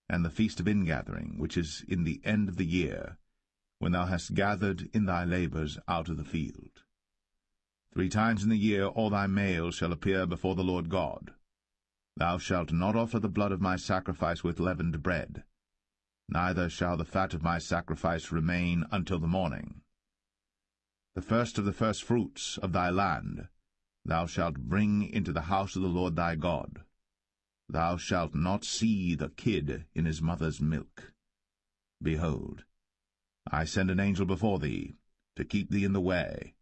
and the feast of ingathering, which is in the end of the year, when thou hast gathered in thy labours out of the field. 3 times in the year all thy males shall appear before the Lord God. Thou shalt not offer the blood of my sacrifice with leavened bread, neither shall the fat of my sacrifice remain until the morning. the first of the firstfruits of thy land, thou shalt bring into the house of the Lord thy God. Thou shalt not see the kid in his mother's milk. Behold, I send an angel before thee, to keep thee in the way,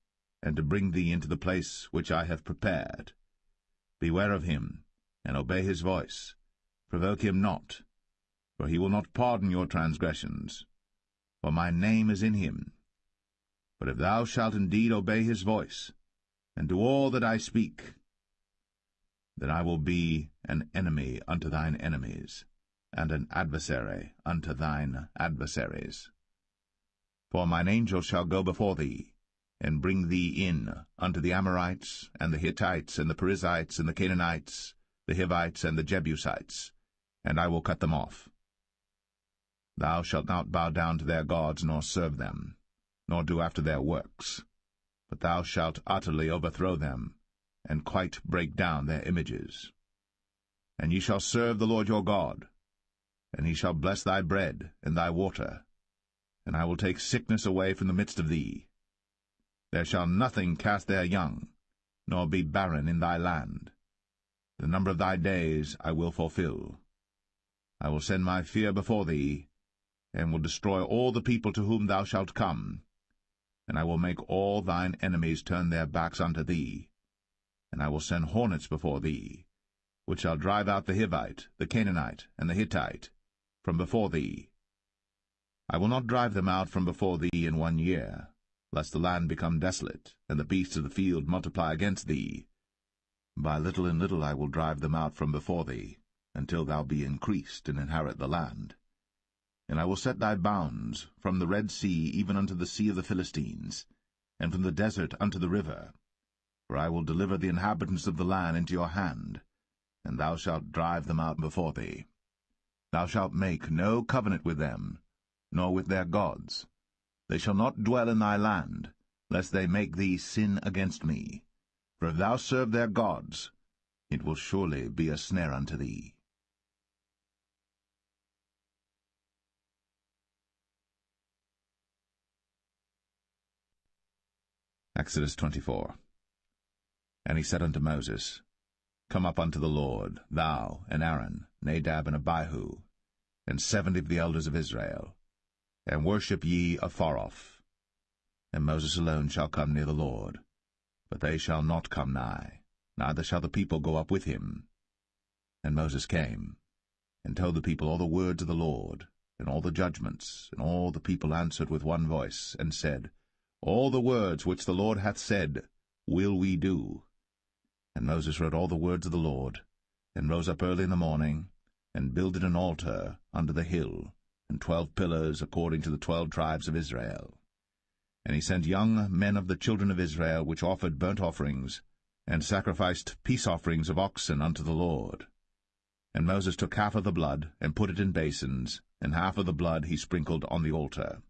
and to bring thee into the place which I have prepared. Beware of him, and obey his voice. Provoke him not, for he will not pardon your transgressions, for my name is in him. But if thou shalt indeed obey his voice, and do all that I speak, then I will be an enemy unto thine enemies, and an adversary unto thine adversaries. For mine angel shall go before thee, and bring thee in unto the Amorites, and the Hittites, and the Perizzites, and the Canaanites, the Hivites, and the Jebusites, and I will cut them off. Thou shalt not bow down to their gods, nor serve them, nor do after their works, but thou shalt utterly overthrow them, and quite break down their images. And ye shall serve the Lord your God, and he shall bless thy bread and thy water, and I will take sickness away from the midst of thee. There shall nothing cast their young, nor be barren in thy land. The number of thy days I will fulfill. I will send my fear before thee, and will destroy all the people to whom thou shalt come, and I will make all thine enemies turn their backs unto thee, and I will send hornets before thee, which shall drive out the Hivite, the Canaanite, and the Hittite from before thee. I will not drive them out from before thee in 1 year, lest the land become desolate, and the beasts of the field multiply against thee. By little and little I will drive them out from before thee, until thou be increased and inherit the land. And I will set thy bounds from the Red Sea even unto the sea of the Philistines, and from the desert unto the river. For I will deliver the inhabitants of the land into your hand, and thou shalt drive them out before thee. Thou shalt make no covenant with them, nor with their gods. They shall not dwell in thy land, lest they make thee sin against me. For if thou serve their gods, it will surely be a snare unto thee. Exodus 24. And he said unto Moses, Come up unto the Lord, thou and Aaron, Nadab and Abihu, and 70 of the elders of Israel, and worship ye afar off. And Moses alone shall come near the Lord, but they shall not come nigh, neither shall the people go up with him. And Moses came, and told the people all the words of the Lord, and all the judgments, and all the people answered with one voice, and said, All the words which the Lord hath said will we do. And Moses wrote all the words of the Lord, and rose up early in the morning, and builded an altar under the hill, and 12 pillars according to the 12 tribes of Israel. And he sent young men of the children of Israel, which offered burnt offerings, and sacrificed peace offerings of oxen unto the Lord. And Moses took half of the blood, and put it in basins, and half of the blood he sprinkled on the altar.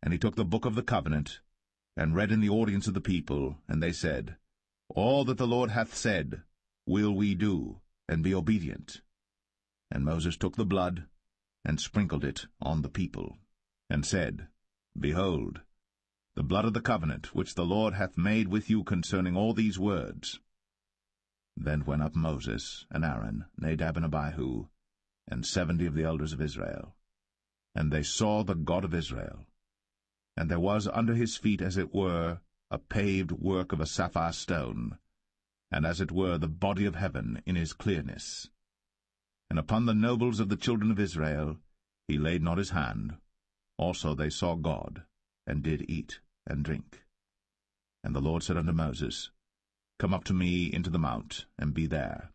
And he took the book of the covenant, and read in the audience of the people, and they said, All that the Lord hath said will we do, and be obedient. And Moses took the blood, and sprinkled it on the people, and said, Behold, the blood of the covenant which the Lord hath made with you concerning all these words. Then went up Moses, and Aaron, Nadab and Abihu, and 70 of the elders of Israel. And they saw the God of Israel. And there was under his feet, as it were, a paved work of a sapphire stone, and as it were the body of heaven in his clearness. And upon the nobles of the children of Israel he laid not his hand. Also they saw God, and did eat and drink. And the Lord said unto Moses, Come up to me into the mount, and be there.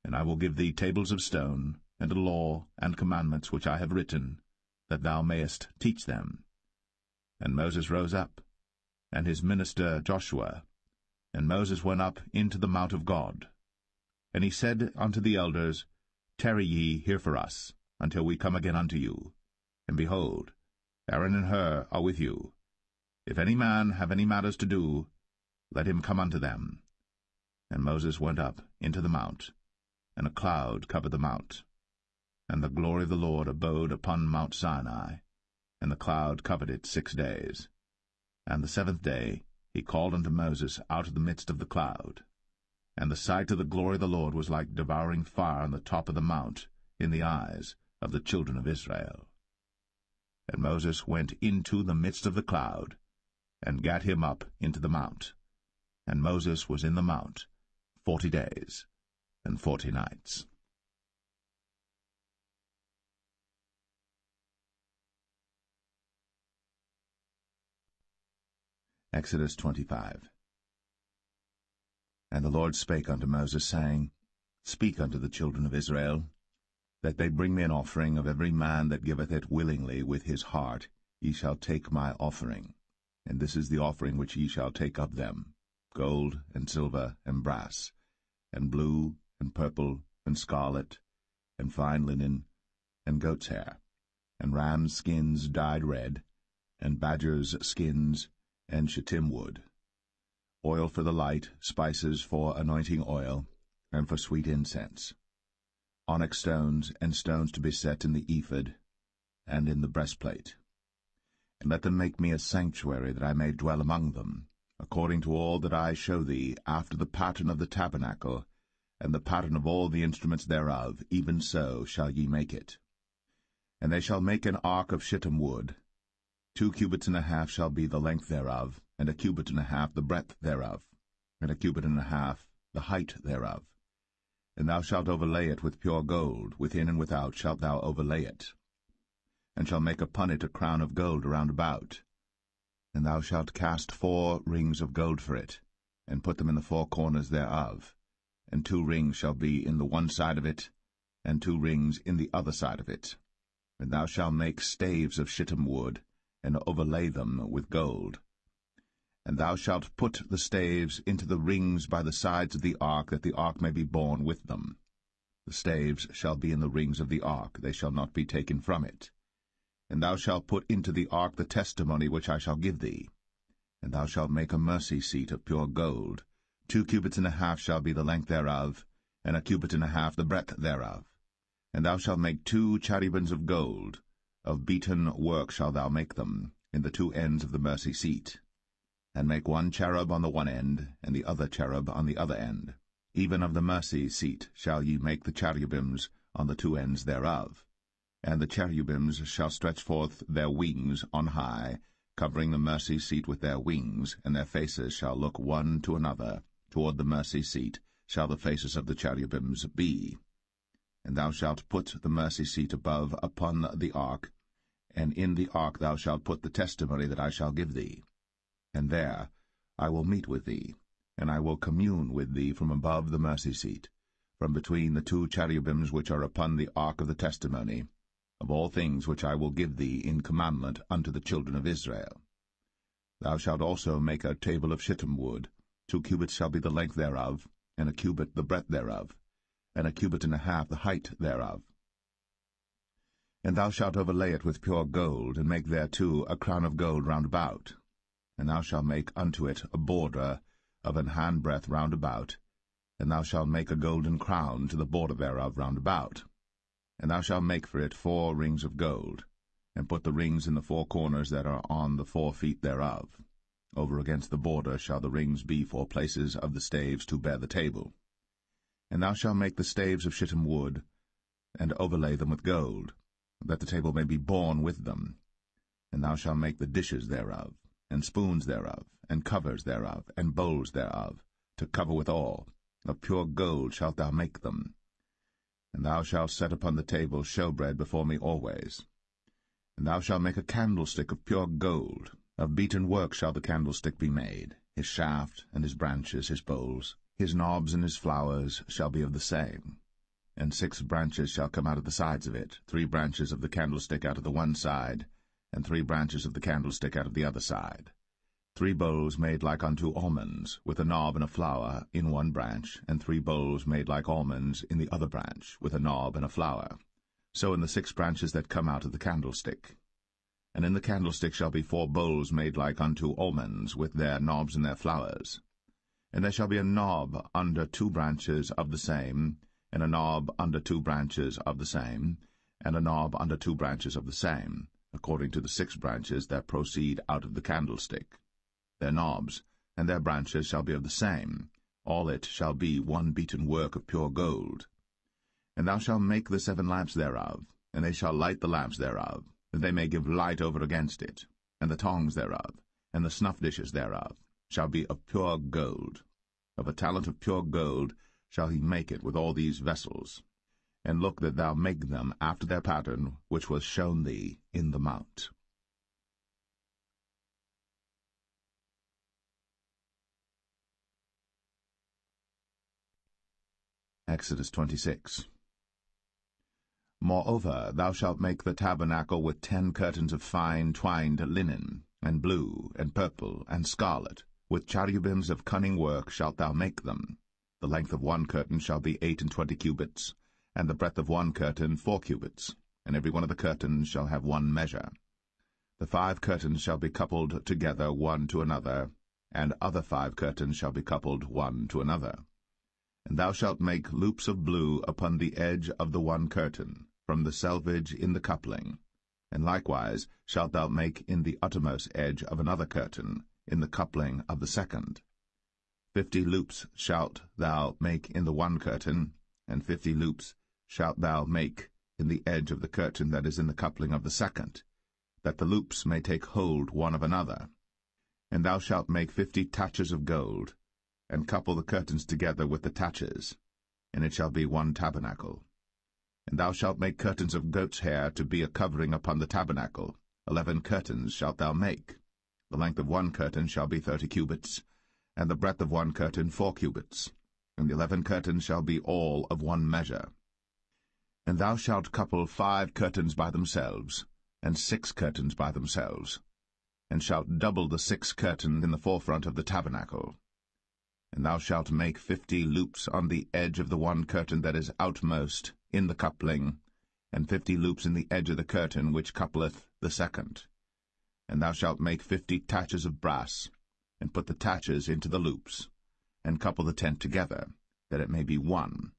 And I will give thee tables of stone, and a law and commandments which I have written, that thou mayest teach them. And Moses rose up, and his minister Joshua, and Moses went up into the mount of God. And he said unto the elders, Tarry ye here for us, until we come again unto you. And behold, Aaron and Hur are with you. If any man have any matters to do, let him come unto them. And Moses went up into the mount, and a cloud covered the mount. And the glory of the Lord abode upon Mount Sinai, and the cloud covered it 6 days. And the 7th day he called unto Moses out of the midst of the cloud. And the sight of the glory of the Lord was like devouring fire on the top of the mount in the eyes of the children of Israel. And Moses went into the midst of the cloud, and gat him up into the mount. And Moses was in the mount 40 days and 40 nights. Exodus 25. And the Lord spake unto Moses, saying, Speak unto the children of Israel, that they bring me an offering of every man that giveth it willingly with his heart. Ye shall take my offering. And this is the offering which ye shall take of them, gold, and silver, and brass, and blue, and purple, and scarlet, and fine linen, and goat's hair, and rams' skins dyed red, and badgers' skins, and shittim wood, oil for the light, spices for anointing oil, and for sweet incense, onyx stones, and stones to be set in the ephod, and in the breastplate. And let them make me a sanctuary, that I may dwell among them, according to all that I show thee, after the pattern of the tabernacle, and the pattern of all the instruments thereof, even so shall ye make it. And they shall make an ark of shittim wood. 2 cubits and a half shall be the length thereof, and 1 cubit and a half the breadth thereof, and 1 cubit and a half the height thereof. And thou shalt overlay it with pure gold, within and without shalt thou overlay it, and shalt make upon it a crown of gold round about. And thou shalt cast 4 rings of gold for it, and put them in the 4 corners thereof, and 2 rings shall be in the one side of it, and 2 rings in the other side of it. And thou shalt make staves of shittim wood, and overlay them with gold. And thou shalt put the staves into the rings by the sides of the ark, that the ark may be borne with them. The staves shall be in the rings of the ark, they shall not be taken from it. And thou shalt put into the ark the testimony which I shall give thee. And thou shalt make a mercy seat of pure gold. 2 cubits and a half shall be the length thereof, and 1 cubit and a half the breadth thereof. And thou shalt make 2 cherubims of gold. Of beaten work shalt thou make them, in the 2 ends of the mercy seat. And make 1 cherub on the one end, and the other cherub on the other end. Even of the mercy seat shall ye make the cherubims on the 2 ends thereof. And the cherubims shall stretch forth their wings on high, covering the mercy seat with their wings, and their faces shall look one to another. Toward the mercy seat shall the faces of the cherubims be. And thou shalt put the mercy seat above upon the ark, and in the ark thou shalt put the testimony that I shall give thee. And there I will meet with thee, and I will commune with thee from above the mercy seat, from between the 2 cherubims which are upon the ark of the testimony, of all things which I will give thee in commandment unto the children of Israel. Thou shalt also make a table of shittim wood. 2 cubits shall be the length thereof, and 1 cubit the breadth thereof, and 1 cubit and a half the height thereof. And thou shalt overlay it with pure gold, and make thereto a crown of gold round about. And thou shalt make unto it a border of an handbreadth round about, and thou shalt make a golden crown to the border thereof round about. And thou shalt make for it 4 rings of gold, and put the rings in the 4 corners that are on the 4 feet thereof. Over against the border shall the rings be for places of the staves to bear the table. And thou shalt make the staves of shittim wood, and overlay them with gold, that the table may be borne with them. And thou shalt make the dishes thereof, and spoons thereof, and covers thereof, and bowls thereof, to cover withal. Of pure gold shalt thou make them. And thou shalt set upon the table showbread before me always. And thou shalt make a candlestick of pure gold. Of beaten work shall the candlestick be made. His shaft, and his branches, his bowls, his knobs and his flowers shall be of the same. And 6 branches shall come out of the sides of it, 3 branches of the candlestick out of the one side, and 3 branches of the candlestick out of the other side. 3 bowls made like unto almonds, with a knob and a flower in one branch, and 3 bowls made like almonds in the other branch, with a knob and a flower. So in the 6 branches that come out of the candlestick. And in the candlestick shall be 4 bowls made like unto almonds, with their knobs and their flowers. And there shall be a knob under 2 branches of the same, and a knob under 2 branches of the same, and a knob under 2 branches of the same, according to the 6 branches that proceed out of the candlestick. their knobs, and their branches shall be of the same. All it shall be one beaten work of pure gold. And thou shalt make the 7 lamps thereof, and they shall light the lamps thereof, that they may give light over against it, and the tongs thereof, and the snuff dishes thereof, shall be of pure gold. Of a talent of pure gold shall he make it with all these vessels. And look that thou make them after their pattern which was shown thee in the mount. Exodus 26. Moreover, thou shalt make the tabernacle with 10 curtains of fine twined linen, and blue, and purple, and scarlet. With cherubims of cunning work shalt thou make them. The length of one curtain shall be 28 cubits, and the breadth of one curtain 4 cubits, and every one of the curtains shall have one measure. The 5 curtains shall be coupled together one to another, and other 5 curtains shall be coupled one to another. And thou shalt make loops of blue upon the edge of the one curtain, from the selvage in the coupling. And likewise shalt thou make in the uttermost edge of another curtain, in the coupling of the second. 50 loops shalt thou make in the one curtain, and 50 loops shalt thou make in the edge of the curtain that is in the coupling of the second, that the loops may take hold one of another. And thou shalt make 50 taches of gold, and couple the curtains together with the taches, and it shall be one tabernacle. And thou shalt make curtains of goat's hair to be a covering upon the tabernacle. 11 curtains shalt thou make. The length of one curtain shall be 30 cubits, and the breadth of one curtain 4 cubits, and the 11 curtains shall be all of one measure. And thou shalt couple 5 curtains by themselves, and 6 curtains by themselves, and shalt double the 6 curtains in the forefront of the tabernacle. And thou shalt make 50 loops on the edge of the one curtain that is outmost in the coupling, and 50 loops in the edge of the curtain which coupleth the second. And thou shalt make 50 taches of brass, and put the taches into the loops, and couple the tent together, that it may be one.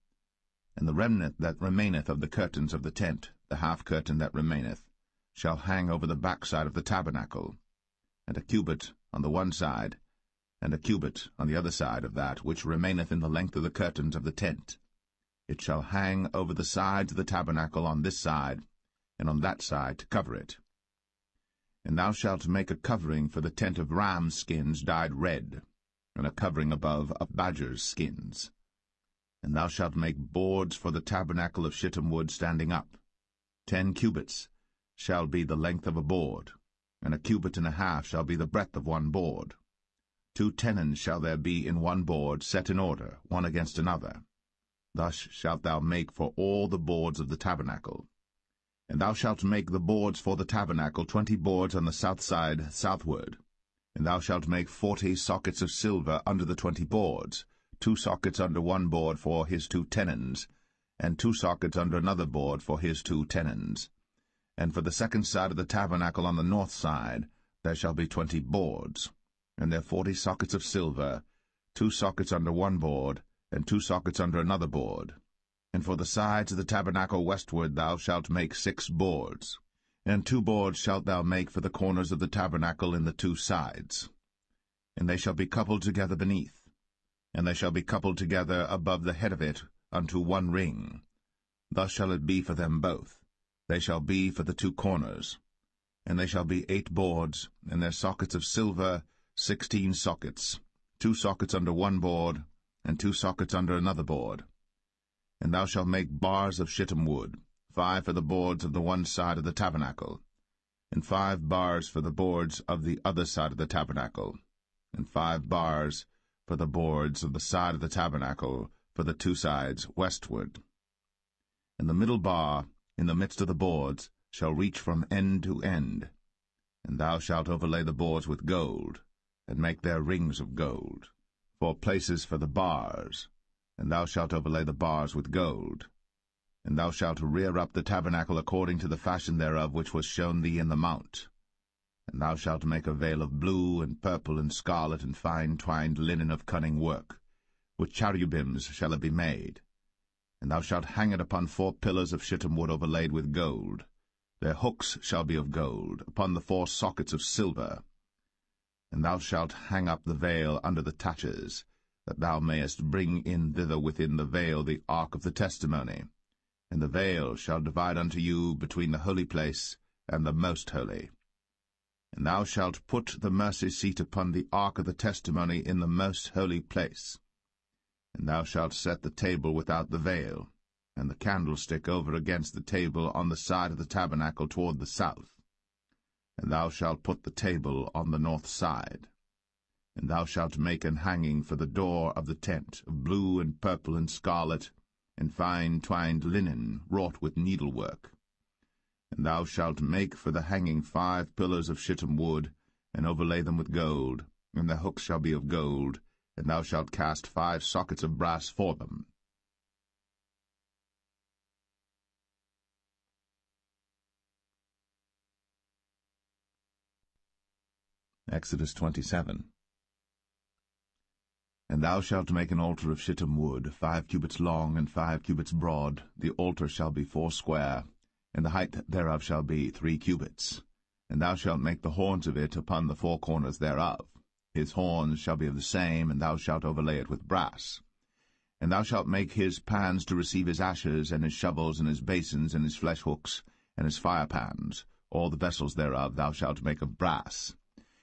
And the remnant that remaineth of the curtains of the tent, the half curtain that remaineth, shall hang over the backside of the tabernacle, and a cubit on the one side, and a cubit on the other side of that which remaineth in the length of the curtains of the tent. It shall hang over the sides of the tabernacle on this side, and on that side to cover it. And thou shalt make a covering for the tent of ram skins dyed red, and a covering above of badgers' skins. And thou shalt make boards for the tabernacle of shittim wood standing up. 10 cubits shall be the length of a board, and a cubit and a half shall be the breadth of one board. 2 tenons shall there be in one board, set in order, one against another. Thus shalt thou make for all the boards of the tabernacle. And thou shalt make the boards for the tabernacle 20 boards on the south side southward. And thou shalt make 40 sockets of silver under the 20 boards, 2 sockets under one board for his 2 tenons, and 2 sockets under another board for his 2 tenons. And for the second side of the tabernacle on the north side there shall be 20 boards, and there 40 sockets of silver, 2 sockets under one board, and 2 sockets under another board. And for the sides of the tabernacle westward thou shalt make 6 boards. And 2 boards shalt thou make for the corners of the tabernacle in the 2 sides. And they shall be coupled together beneath, and they shall be coupled together above the head of it unto one ring. Thus shall it be for them both. They shall be for the 2 corners. And they shall be 8 boards, and their sockets of silver 16 sockets, 2 sockets under one board, and 2 sockets under another board. And thou shalt make bars of shittim wood, 5 for the boards of the one side of the tabernacle, and 5 bars for the boards of the other side of the tabernacle, and 5 bars for the boards of the side of the tabernacle for the 2 sides westward. And the middle bar in the midst of the boards shall reach from end to end. And thou shalt overlay the boards with gold, and make their rings of gold, for places for the bars, and thou shalt overlay the bars with gold. And thou shalt rear up the tabernacle according to the fashion thereof which was shown thee in the mount. And thou shalt make a veil of blue, and purple, and scarlet, and fine twined linen of cunning work. With cherubims shall it be made. And thou shalt hang it upon 4 pillars of shittim wood overlaid with gold. Their hooks shall be of gold, upon the 4 sockets of silver. And thou shalt hang up the veil under the taches, that thou mayest bring in thither within the veil the ark of the testimony. And the veil shall divide unto you between the holy place and the most holy. And thou shalt put the mercy seat upon the ark of the testimony in the most holy place. And thou shalt set the table without the veil, and the candlestick over against the table on the side of the tabernacle toward the south. And thou shalt put the table on the north side. And thou shalt make an hanging for the door of the tent of blue and purple and scarlet, and fine twined linen wrought with needlework. And thou shalt make for the hanging 5 pillars of shittim wood, and overlay them with gold, and their hooks shall be of gold, and thou shalt cast 5 sockets of brass for them. Exodus 27. And thou shalt make an altar of shittim wood, 5 cubits long and 5 cubits broad. The altar shall be 4 square, and the height thereof shall be 3 cubits. And thou shalt make the horns of it upon the 4 corners thereof. His horns shall be of the same, and thou shalt overlay it with brass. And thou shalt make his pans to receive his ashes, and his shovels, and his basins, and his flesh hooks, and his fire pans. All the vessels thereof thou shalt make of brass.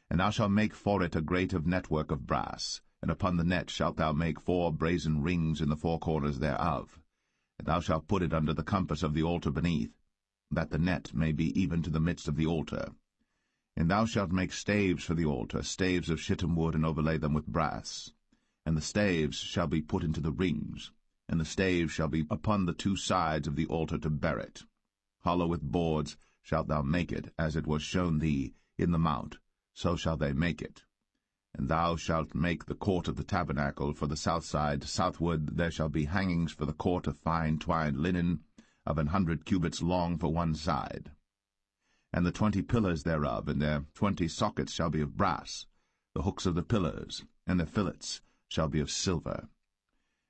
And thou shalt make for it a grate of network of brass, and upon the net shalt thou make 4 brazen rings in the 4 corners thereof. And thou shalt put it under the compass of the altar beneath, that the net may be even to the midst of the altar. And thou shalt make staves for the altar, staves of shittim wood, and overlay them with brass. And the staves shall be put into the rings, and the staves shall be upon the 2 sides of the altar to bear it. Hollow with boards shalt thou make it, as it was shown thee in the mount, so shall they make it. And thou shalt make the court of the tabernacle for the south side. Southward there shall be hangings for the court of fine twined linen, of 100 cubits long for one side. And the 20 pillars thereof, and their 20 sockets shall be of brass. The hooks of the pillars, and their fillets, shall be of silver.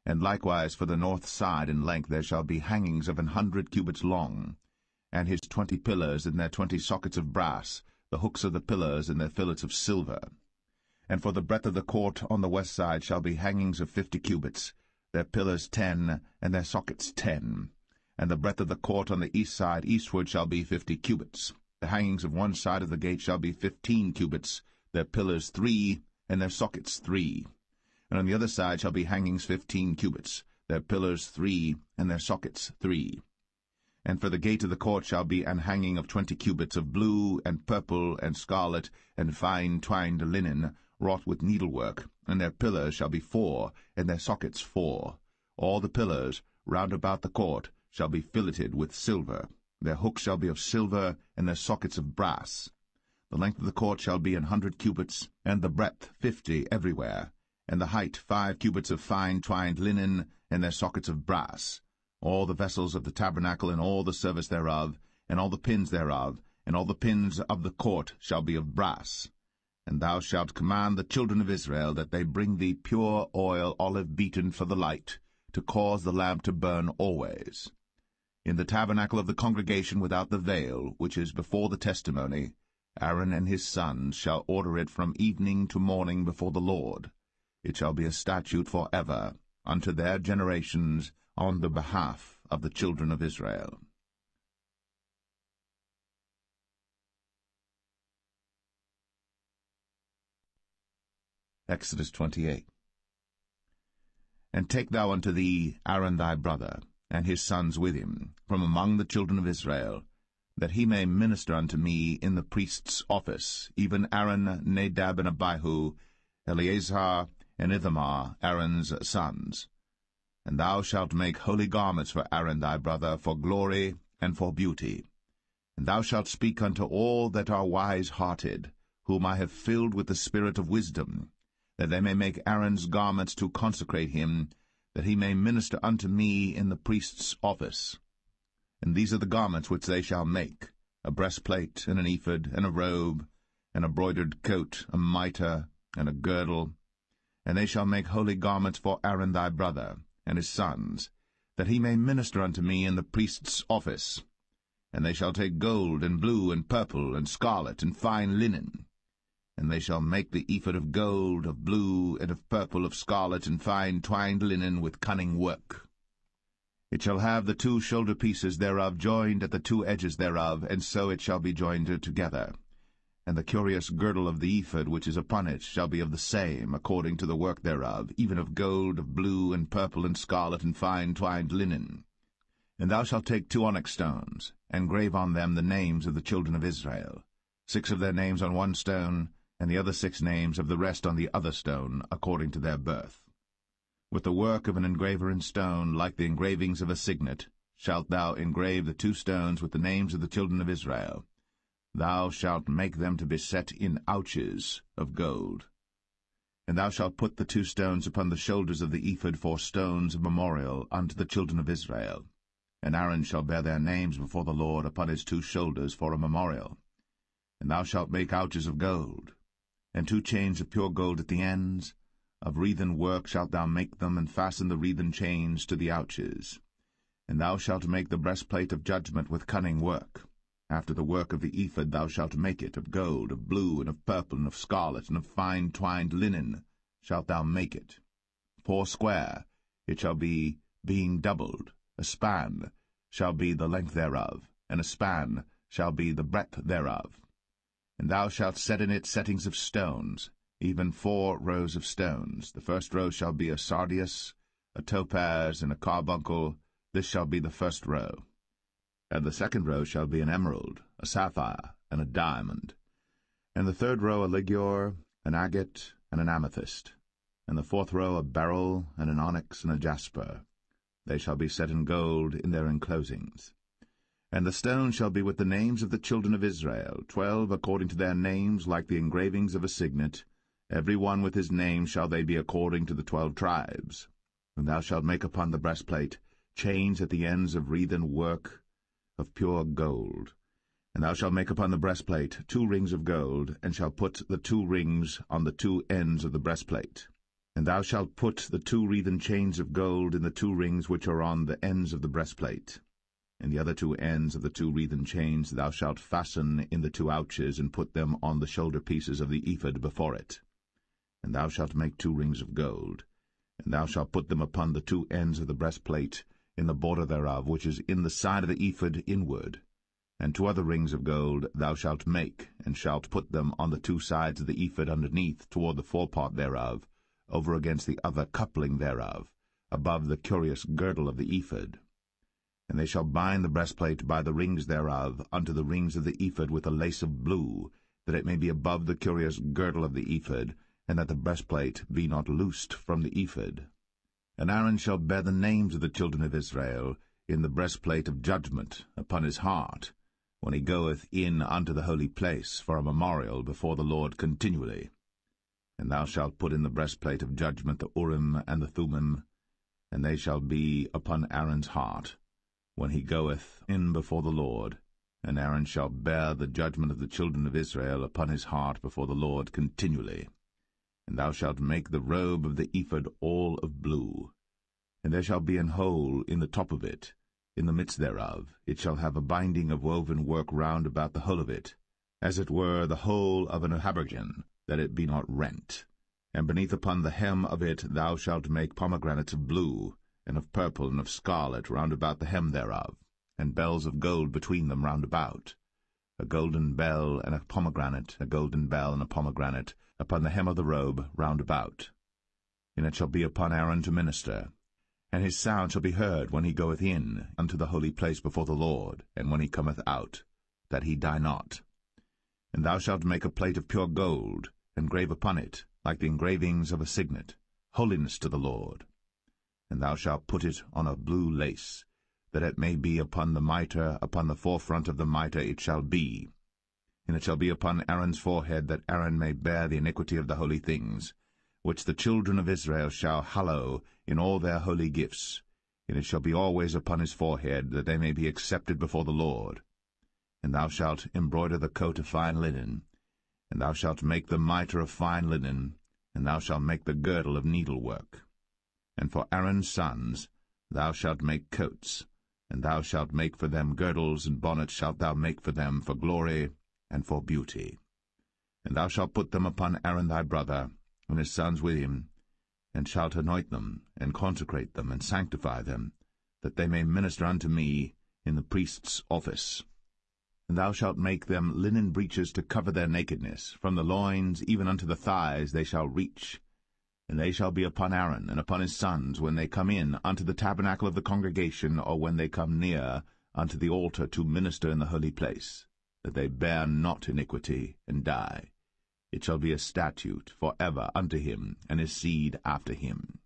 And likewise for the north side in length there shall be hangings of 100 cubits long, and his 20 pillars, and their 20 sockets of brass, the hooks of the pillars, and their fillets of silver. And for the breadth of the court on the west side shall be hangings of 50 cubits, their pillars 10, and their sockets 10. And the breadth of the court on the east side eastward shall be 50 cubits. The hangings of one side of the gate shall be 15 cubits, their pillars 3, and their sockets 3. And on the other side shall be hangings 15 cubits, their pillars 3, and their sockets 3. And for the gate of the court shall be an hanging of 20 cubits of blue, and purple, and scarlet, and fine twined linen, wrought with needlework, and their pillars shall be 4, and their sockets 4. All the pillars round about the court shall be filleted with silver. Their hooks shall be of silver, and their sockets of brass. The length of the court shall be 100 cubits, and the breadth 50 everywhere, and the height 5 cubits of fine twined linen, and their sockets of brass. All the vessels of the tabernacle, and all the service thereof, and all the pins thereof, and all the pins of the court shall be of brass. And thou shalt command the children of Israel that they bring thee pure oil, olive beaten for the light, to cause the lamp to burn always. In the tabernacle of the congregation without the veil, which is before the testimony, Aaron and his sons shall order it from evening to morning before the Lord. It shall be a statute for ever, unto their generations, on the behalf of the children of Israel. Exodus 28. And take thou unto thee Aaron thy brother, and his sons with him, from among the children of Israel, that he may minister unto me in the priest's office, even Aaron, Nadab, and Abihu, Eleazar, and Ithamar, Aaron's sons. And thou shalt make holy garments for Aaron thy brother, for glory and for beauty. And thou shalt speak unto all that are wise-hearted, whom I have filled with the spirit of wisdom, that they may make Aaron's garments to consecrate him, that he may minister unto me in the priest's office. And these are the garments which they shall make, a breastplate, and an ephod, and a robe, and a broidered coat, a mitre, and a girdle. And they shall make holy garments for Aaron thy brother, and his sons, that he may minister unto me in the priest's office. And they shall take gold, and blue, and purple, and scarlet, and fine linen. And they shall make the ephod of gold, of blue, and of purple, of scarlet, and fine twined linen with cunning work. It shall have the 2 shoulder pieces thereof joined at the 2 edges thereof, and so it shall be joined together. And the curious girdle of the ephod which is upon it shall be of the same, according to the work thereof, even of gold, of blue, and purple, and scarlet, and fine twined linen. And thou shalt take 2 onyx stones, and grave on them the names of the children of Israel, 6 of their names on one stone, and the other 6 names of the rest on the other stone, according to their birth. With the work of an engraver in stone, like the engravings of a signet, shalt thou engrave the 2 stones with the names of the children of Israel. Thou shalt make them to be set in ouches of gold. And thou shalt put the 2 stones upon the shoulders of the ephod for stones of memorial unto the children of Israel. And Aaron shall bear their names before the Lord upon his 2 shoulders for a memorial. And thou shalt make ouches of gold, and 2 chains of pure gold at the ends. Of wreathen work shalt thou make them, and fasten the wreathen chains to the ouches. And thou shalt make the breastplate of judgment with cunning work. After the work of the ephod thou shalt make it, of gold, of blue, and of purple, and of scarlet, and of fine twined linen shalt thou make it. 4 square it shall be, being doubled. A span shall be the length thereof, and a span shall be the breadth thereof. And thou shalt set in it settings of stones, even 4 rows of stones. The first row shall be a sardius, a topaz, and a carbuncle. This shall be the first row. And the second row shall be an emerald, a sapphire, and a diamond. And the third row a ligure, an agate, and an amethyst. And the 4th row a beryl, and an onyx, and a jasper. They shall be set in gold in their enclosings. And the stones shall be with the names of the children of Israel, 12 according to their names, like the engravings of a signet. Every one with his name shall they be according to the 12 tribes. And thou shalt make upon the breastplate chains at the ends of wreathen work of pure gold. And thou shalt make upon the breastplate 2 rings of gold, and shalt put the 2 rings on the 2 ends of the breastplate. And thou shalt put the 2 wreathen chains of gold in the 2 rings which are on the ends of the breastplate. And the other 2 ends of the 2 wreathen chains thou shalt fasten in the 2 ouches, and put them on the shoulder pieces of the ephod before it. And thou shalt make 2 rings of gold, and thou shalt put them upon the 2 ends of the breastplate, in the border thereof, which is in the side of the ephod inward. And 2 other rings of gold thou shalt make, and shalt put them on the 2 sides of the ephod underneath, toward the forepart thereof, over against the other coupling thereof, above the curious girdle of the ephod. And they shall bind the breastplate by the rings thereof unto the rings of the ephod with a lace of blue, that it may be above the curious girdle of the ephod, and that the breastplate be not loosed from the ephod. And Aaron shall bear the names of the children of Israel in the breastplate of judgment upon his heart, when he goeth in unto the holy place for a memorial before the Lord continually. And thou shalt put in the breastplate of judgment the Urim and the Thummim, and they shall be upon Aaron's heart, when he goeth in before the Lord. And Aaron shall bear the judgment of the children of Israel upon his heart before the Lord continually. And thou shalt make the robe of the ephod all of blue. And there shall be an hole in the top of it, in the midst thereof. It shall have a binding of woven work round about the whole of it, as it were the whole of an habergeon, that it be not rent. And beneath upon the hem of it thou shalt make pomegranates of blue, and of purple, and of scarlet round about the hem thereof, and bells of gold between them round about. A golden bell and a pomegranate, a golden bell and a pomegranate, upon the hem of the robe round about. And it shall be upon Aaron to minister. And his sound shall be heard when he goeth in unto the holy place before the Lord, and when he cometh out, that he die not. And thou shalt make a plate of pure gold, and grave upon it, like the engravings of a signet, holiness to the Lord. And thou shalt put it on a blue lace, that it may be upon the mitre, upon the forefront of the mitre it shall be. And it shall be upon Aaron's forehead, that Aaron may bear the iniquity of the holy things, which the children of Israel shall hallow in all their holy gifts. And it shall be always upon his forehead, that they may be accepted before the Lord. And thou shalt embroider the coat of fine linen, and thou shalt make the mitre of fine linen, and thou shalt make the girdle of needlework. And for Aaron's sons thou shalt make coats, and thou shalt make for them girdles, and bonnets shalt thou make for them for glory and for beauty. And thou shalt put them upon Aaron thy brother, and his sons with him, and shalt anoint them, and consecrate them, and sanctify them, that they may minister unto me in the priest's office. And thou shalt make them linen breeches to cover their nakedness, from the loins even unto the thighs they shall reach. And they shall be upon Aaron and upon his sons when they come in unto the tabernacle of the congregation, or when they come near unto the altar to minister in the holy place, that they bear not iniquity, and die. It shall be a statute for ever unto him and his seed after him.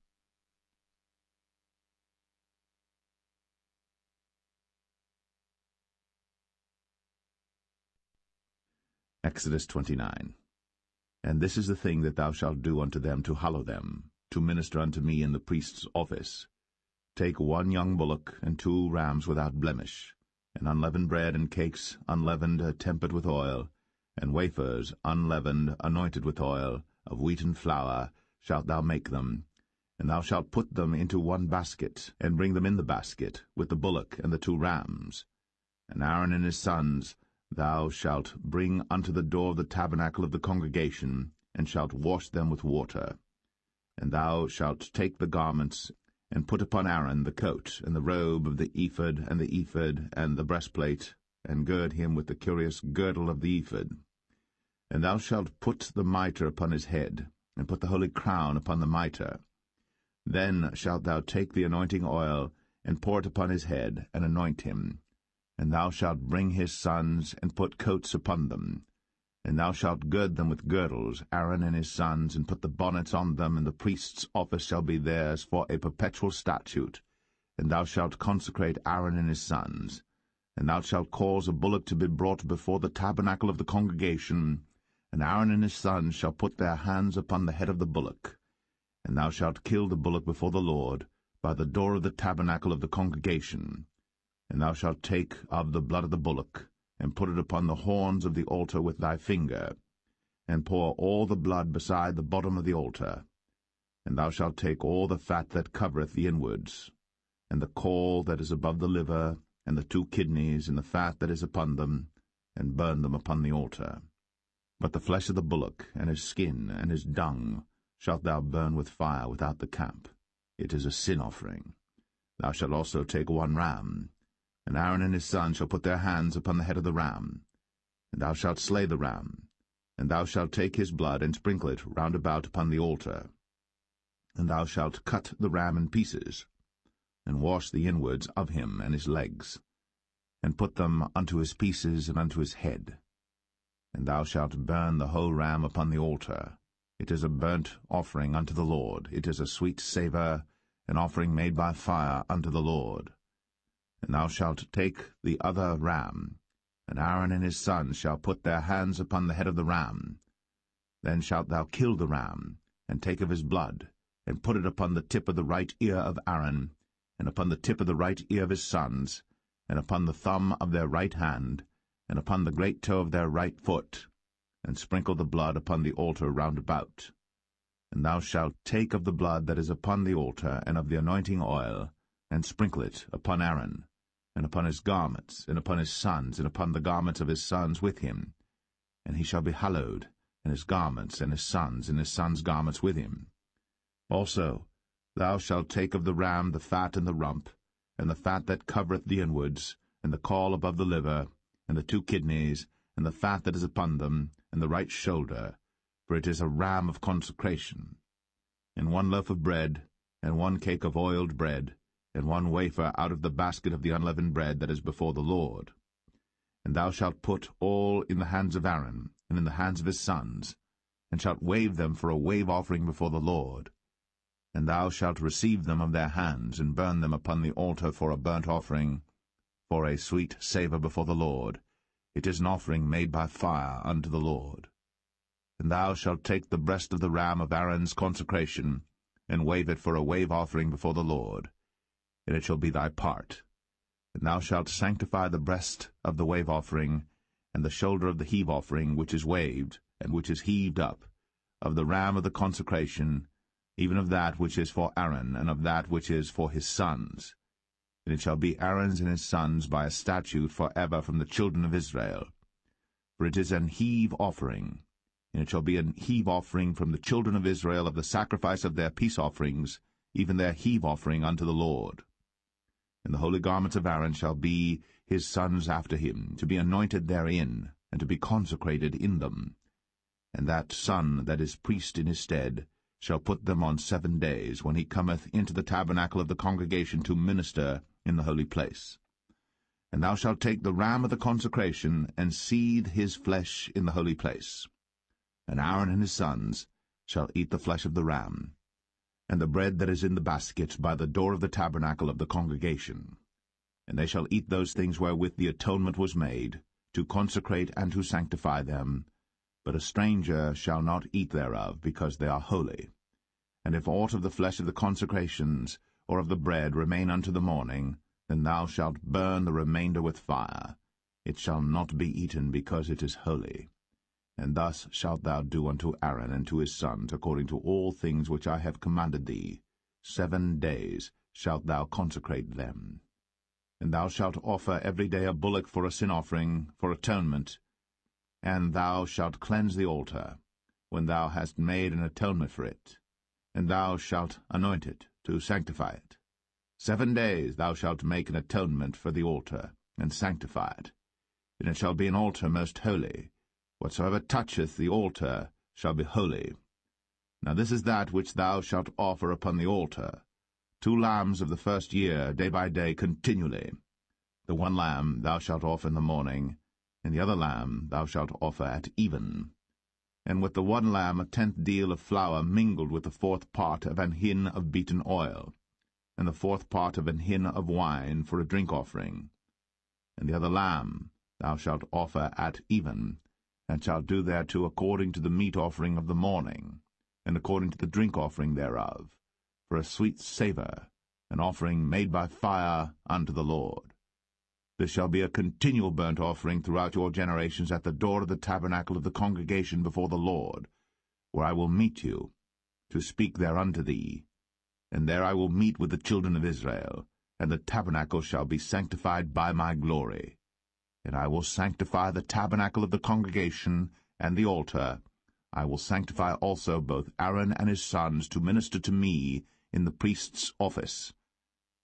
Exodus 29. And this is the thing that thou shalt do unto them to hallow them, to minister unto me in the priest's office. Take 1 young bullock, and 2 rams without blemish, and unleavened bread and cakes unleavened tempered with oil, and wafers unleavened anointed with oil, of wheaten flour shalt thou make them. And thou shalt put them into 1 basket, and bring them in the basket, with the bullock and the 2 rams. And Aaron and his sons thou shalt bring unto the door of the tabernacle of the congregation, and shalt wash them with water. And thou shalt take the garments, and put upon Aaron the coat, and the robe of the ephod, and the breastplate, and gird him with the curious girdle of the ephod. And thou shalt put the mitre upon his head, and put the holy crown upon the mitre. Then shalt thou take the anointing oil, and pour it upon his head, and anoint him. And thou shalt bring his sons, and put coats upon them. And thou shalt gird them with girdles, Aaron and his sons, and put the bonnets on them, and the priest's office shall be theirs for a perpetual statute. And thou shalt consecrate Aaron and his sons. And thou shalt cause a bullock to be brought before the tabernacle of the congregation, and Aaron and his sons shall put their hands upon the head of the bullock. And thou shalt kill the bullock before the Lord, by the door of the tabernacle of the congregation. And thou shalt take of the blood of the bullock, and put it upon the horns of the altar with thy finger, and pour all the blood beside the bottom of the altar. And thou shalt take all the fat that covereth the inwards, and the caul that is above the liver, and the 2 kidneys, and the fat that is upon them, and burn them upon the altar. But the flesh of the bullock, and his skin, and his dung, shalt thou burn with fire without the camp. It is a sin offering. Thou shalt also take 1 ram, and Aaron and his sons shall put their hands upon the head of the ram. And thou shalt slay the ram, and thou shalt take his blood, and sprinkle it round about upon the altar. And thou shalt cut the ram in pieces, and wash the inwards of him and his legs, and put them unto his pieces and unto his head. And thou shalt burn the whole ram upon the altar. It is a burnt offering unto the Lord. It is a sweet savour, an offering made by fire unto the Lord. And thou shalt take the other ram, and Aaron and his sons shall put their hands upon the head of the ram. Then shalt thou kill the ram, and take of his blood, and put it upon the tip of the right ear of Aaron, and upon the tip of the right ear of his sons, and upon the thumb of their right hand, and upon the great toe of their right foot, and sprinkle the blood upon the altar round about. And thou shalt take of the blood that is upon the altar, and of the anointing oil, and sprinkle it upon Aaron, and upon his garments, and upon his sons, and upon the garments of his sons with him. And he shall be hallowed, and his garments, and his sons' garments with him. Also thou shalt take of the ram the fat and the rump, and the fat that covereth the inwards, and the caul above the liver, and the 2 kidneys, and the fat that is upon them, and the right shoulder, for it is a ram of consecration. And 1 loaf of bread, and 1 cake of oiled bread, and 1 wafer out of the basket of the unleavened bread that is before the Lord. And thou shalt put all in the hands of Aaron, and in the hands of his sons, and shalt wave them for a wave offering before the Lord. And thou shalt receive them of their hands, and burn them upon the altar for a burnt offering, for a sweet savour before the Lord. It is an offering made by fire unto the Lord. And thou shalt take the breast of the ram of Aaron's consecration, and wave it for a wave offering before the Lord. And it shall be thy part. And thou shalt sanctify the breast of the wave offering, and the shoulder of the heave offering, which is waved, and which is heaved up, of the ram of the consecration, even of that which is for Aaron, and of that which is for his sons. And it shall be Aaron's and his sons by a statute for ever from the children of Israel. For it is an heave offering. And it shall be an heave offering from the children of Israel of the sacrifice of their peace offerings, even their heave offering unto the Lord. And the holy garments of Aaron shall be his sons after him, to be anointed therein, and to be consecrated in them. And that son that is priest in his stead shall put them on 7 days, when he cometh into the tabernacle of the congregation to minister in the holy place. And thou shalt take the ram of the consecration, and seethe his flesh in the holy place. And Aaron and his sons shall eat the flesh of the ram, and the bread that is in the basket by the door of the tabernacle of the congregation. And they shall eat those things wherewith the atonement was made, to consecrate and to sanctify them. But a stranger shall not eat thereof, because they are holy. And if aught of the flesh of the consecrations, or of the bread, remain unto the morning, then thou shalt burn the remainder with fire. It shall not be eaten, because it is holy. And thus shalt thou do unto Aaron and to his sons, according to all things which I have commanded thee. 7 days shalt thou consecrate them. And thou shalt offer every day a bullock for a sin offering, for atonement. And thou shalt cleanse the altar, when thou hast made an atonement for it. And thou shalt anoint it, to sanctify it. 7 days thou shalt make an atonement for the altar, and sanctify it. And it shall be an altar most holy. Whatsoever toucheth the altar shall be holy. Now this is that which thou shalt offer upon the altar: 2 lambs of the first year, day by day, continually. The 1 lamb thou shalt offer in the morning, and the other lamb thou shalt offer at even. And with the 1 lamb 1/10 deal of flour mingled with the 4th part of an hin of beaten oil, and the 4th part of an hin of wine for a drink offering. And the other lamb thou shalt offer at even, and shalt do thereto according to the meat offering of the morning, and according to the drink offering thereof, for a sweet savour, an offering made by fire unto the Lord. This shall be a continual burnt offering throughout your generations at the door of the tabernacle of the congregation before the Lord, where I will meet you, to speak there unto thee. And there I will meet with the children of Israel, and the tabernacle shall be sanctified by my glory. And I will sanctify the tabernacle of the congregation and the altar. I will sanctify also both Aaron and his sons to minister to me in the priest's office.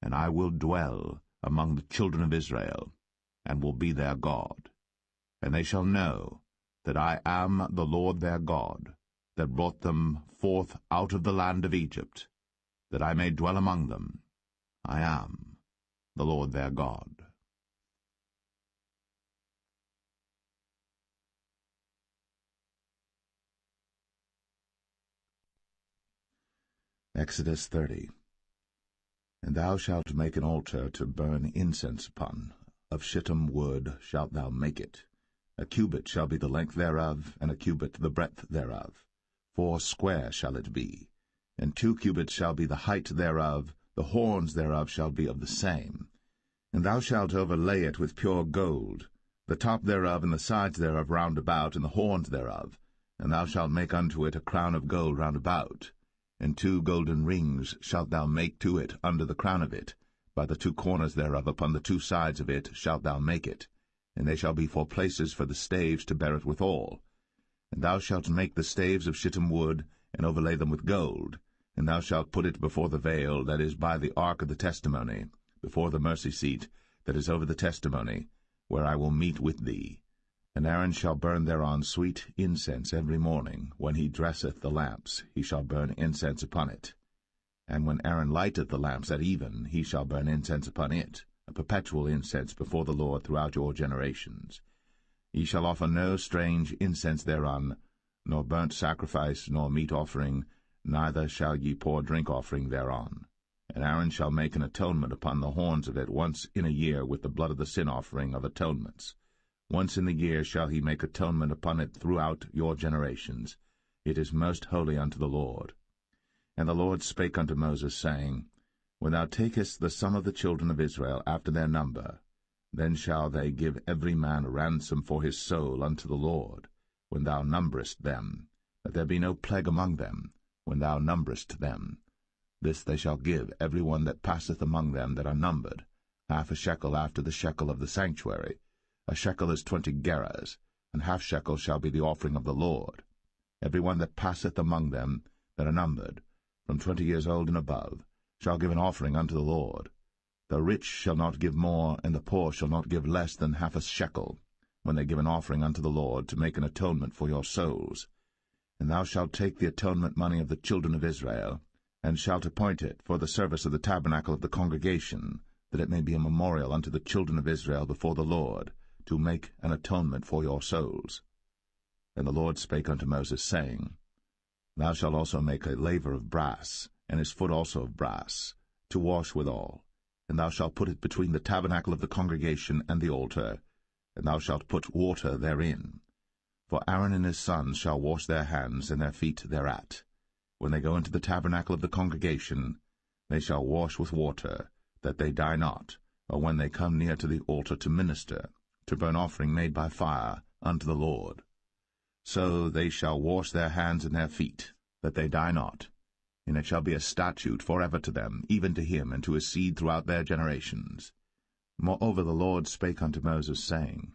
And I will dwell among the children of Israel, and will be their God. And they shall know that I am the Lord their God, that brought them forth out of the land of Egypt, that I may dwell among them. I am the Lord their God. Exodus 30. And thou shalt make an altar to burn incense upon. Of shittim wood shalt thou make it. 1 cubit shall be the length thereof, and 1 cubit the breadth thereof. 4 square shall it be. And 2 cubits shall be the height thereof. The horns thereof shall be of the same. And thou shalt overlay it with pure gold, the top thereof and the sides thereof round about, and the horns thereof. And thou shalt make unto it a crown of gold round about. And 2 golden rings shalt thou make to it under the crown of it. By the 2 corners thereof upon the 2 sides of it shalt thou make it. And they shall be for places for the staves to bear it withal. And thou shalt make the staves of shittim wood, and overlay them with gold. And thou shalt put it before the veil that is by the ark of the testimony, before the mercy seat that is over the testimony, where I will meet with thee. And Aaron shall burn thereon sweet incense every morning. When he dresseth the lamps, he shall burn incense upon it. And when Aaron lighteth the lamps at even, he shall burn incense upon it, a perpetual incense before the Lord throughout your generations. Ye shall offer no strange incense thereon, nor burnt sacrifice, nor meat offering, neither shall ye pour drink offering thereon. And Aaron shall make an atonement upon the horns of it once in a year with the blood of the sin offering of atonements. Once in the year shall he make atonement upon it throughout your generations. It is most holy unto the Lord. And the Lord spake unto Moses, saying, When thou takest the sum of the children of Israel after their number, then shall they give every man a ransom for his soul unto the Lord, when thou numberest them, that there be no plague among them, when thou numberest them. This they shall give every one that passeth among them that are numbered, 1/2 shekel after the shekel of the sanctuary. A shekel is 20 gerahs, and 1/2 shekel shall be the offering of the Lord. every one that passeth among them that are numbered, from 20 years old and above, shall give an offering unto the Lord. The rich shall not give more, and the poor shall not give less than half a shekel, when they give an offering unto the Lord, to make an atonement for your souls. And thou shalt take the atonement money of the children of Israel, and shalt appoint it for the service of the tabernacle of the congregation, that it may be a memorial unto the children of Israel before the Lord, to make an atonement for your souls. And the Lord spake unto Moses, saying, Thou shalt also make a laver of brass, and his foot also of brass, to wash withal. And thou shalt put it between the tabernacle of the congregation and the altar, and thou shalt put water therein. For Aaron and his sons shall wash their hands and their feet thereat. When they go into the tabernacle of the congregation, they shall wash with water, that they die not, or when they come near to the altar to minister, to burn offering made by fire unto the Lord. So they shall wash their hands and their feet, that they die not. And it shall be a statute forever to them, even to him and to his seed throughout their generations. Moreover the Lord spake unto Moses, saying,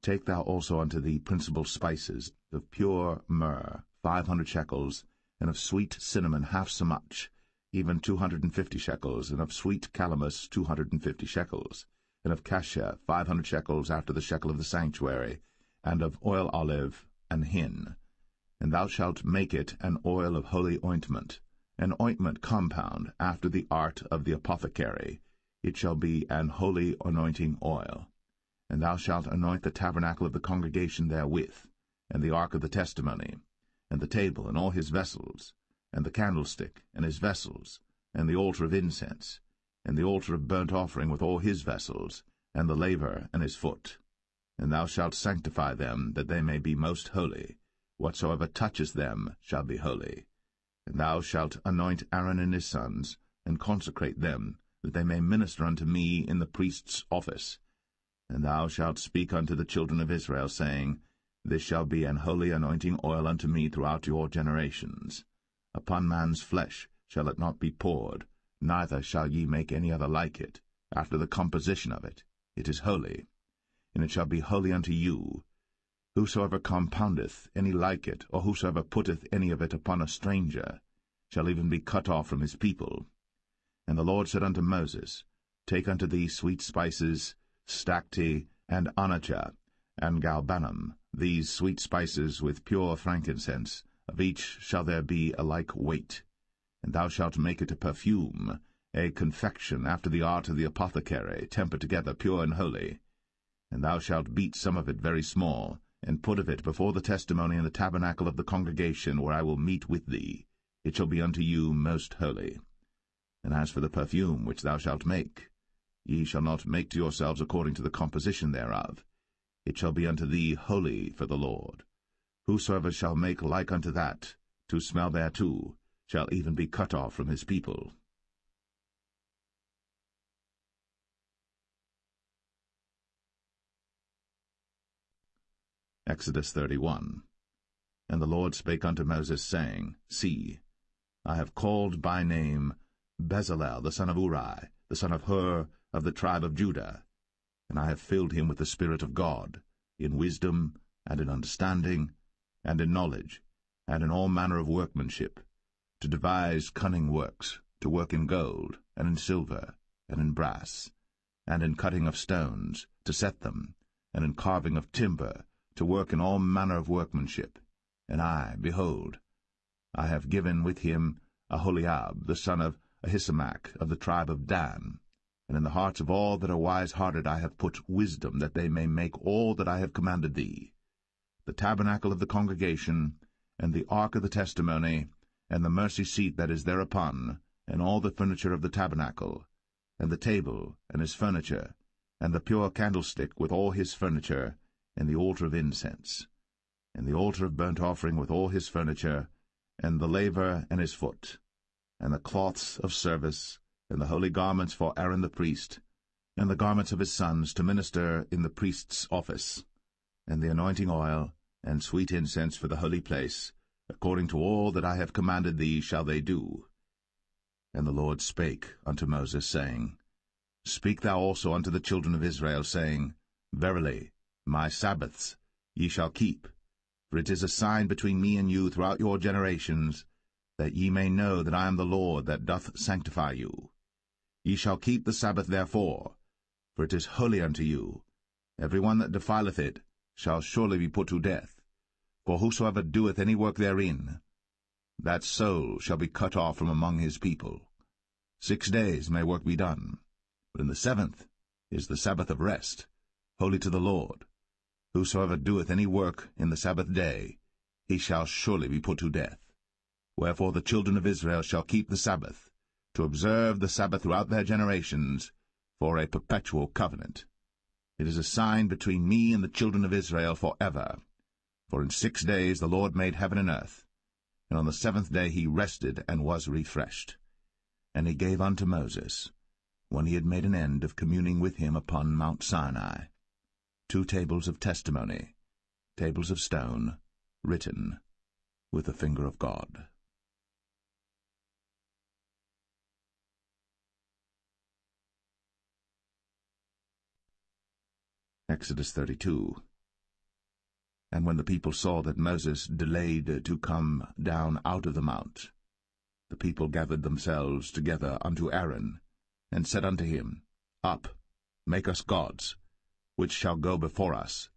Take thou also unto thee principal spices, of pure myrrh 500 shekels, and of sweet cinnamon half so much, even 250 shekels, and of sweet calamus 250 shekels, and of cassia 500 shekels after the shekel of the sanctuary, and of oil olive and hin. And thou shalt make it an oil of holy ointment, an ointment compound after the art of the apothecary. It shall be an holy anointing oil. And thou shalt anoint the tabernacle of the congregation therewith, and the ark of the testimony, and the table and all his vessels, and the candlestick and his vessels, and the altar of incense, and the altar of burnt offering with all his vessels, and the laver and his foot. And thou shalt sanctify them, that they may be most holy. Whatsoever toucheth them shall be holy. And thou shalt anoint Aaron and his sons, and consecrate them, that they may minister unto me in the priest's office. And thou shalt speak unto the children of Israel, saying, This shall be an holy anointing oil unto me throughout your generations. Upon man's flesh shall it not be poured, neither shall ye make any other like it, after the composition of it. It is holy, and it shall be holy unto you. Whosoever compoundeth any like it, or whosoever putteth any of it upon a stranger, shall even be cut off from his people. And the Lord said unto Moses, Take unto thee sweet spices, stacte, and onycha, and galbanum, these sweet spices with pure frankincense, of each shall there be a like weight. And thou shalt make it a perfume, a confection after the art of the apothecary, tempered together pure and holy. And thou shalt beat some of it very small, and put of it before the testimony in the tabernacle of the congregation, where I will meet with thee. It shall be unto you most holy. And as for the perfume which thou shalt make, ye shall not make to yourselves according to the composition thereof. It shall be unto thee holy for the Lord. Whosoever shall make like unto that, to smell thereto, shall even be cut off from his people. Exodus 31. And the Lord spake unto Moses, saying, See, I have called by name Bezalel the son of Uri, the son of Hur, of the tribe of Judah, and I have filled him with the Spirit of God, in wisdom, and in understanding, and in knowledge, and in all manner of workmanship, to devise cunning works, to work in gold, and in silver, and in brass, and in cutting of stones, to set them, and in carving of timber, to work in all manner of workmanship. And I, behold, I have given with him Aholiab, the son of Ahisamach, of the tribe of Dan. And in the hearts of all that are wise-hearted I have put wisdom, that they may make all that I have commanded thee: the tabernacle of the congregation, and the ark of the testimony, and the mercy seat that is thereupon, and all the furniture of the tabernacle, and the table and his furniture, and the pure candlestick with all his furniture, and the altar of incense, and the altar of burnt offering with all his furniture, and the laver and his foot, and the cloths of service, and the holy garments for Aaron the priest, and the garments of his sons to minister in the priest's office, and the anointing oil, and sweet incense for the holy place, according to all that I have commanded thee shall they do. And the Lord spake unto Moses, saying, Speak thou also unto the children of Israel, saying, Verily, my Sabbaths ye shall keep, For it is a sign between me and you throughout your generations, that ye may know that I am the Lord that doth sanctify you. Ye shall keep the Sabbath therefore, for it is holy unto you. Every one that defileth it shall surely be put to death. For whosoever doeth any work therein, that soul shall be cut off from among his people. 6 days may work be done, but in the 7th is the Sabbath of rest, holy to the Lord. Whosoever doeth any work in the Sabbath day, he shall surely be put to death. Wherefore the children of Israel shall keep the Sabbath, to observe the Sabbath throughout their generations, for a perpetual covenant. It is a sign between me and the children of Israel forever. For in 6 days the Lord made heaven and earth, and on the 7th day he rested and was refreshed. And he gave unto Moses, when he had made an end of communing with him upon Mount Sinai, 2 tables of testimony, tables of stone, written with the finger of God. Exodus 32. And when the people saw that Moses delayed to come down out of the mount, the people gathered themselves together unto Aaron, and said unto him, Up, make us gods, which shall go before us.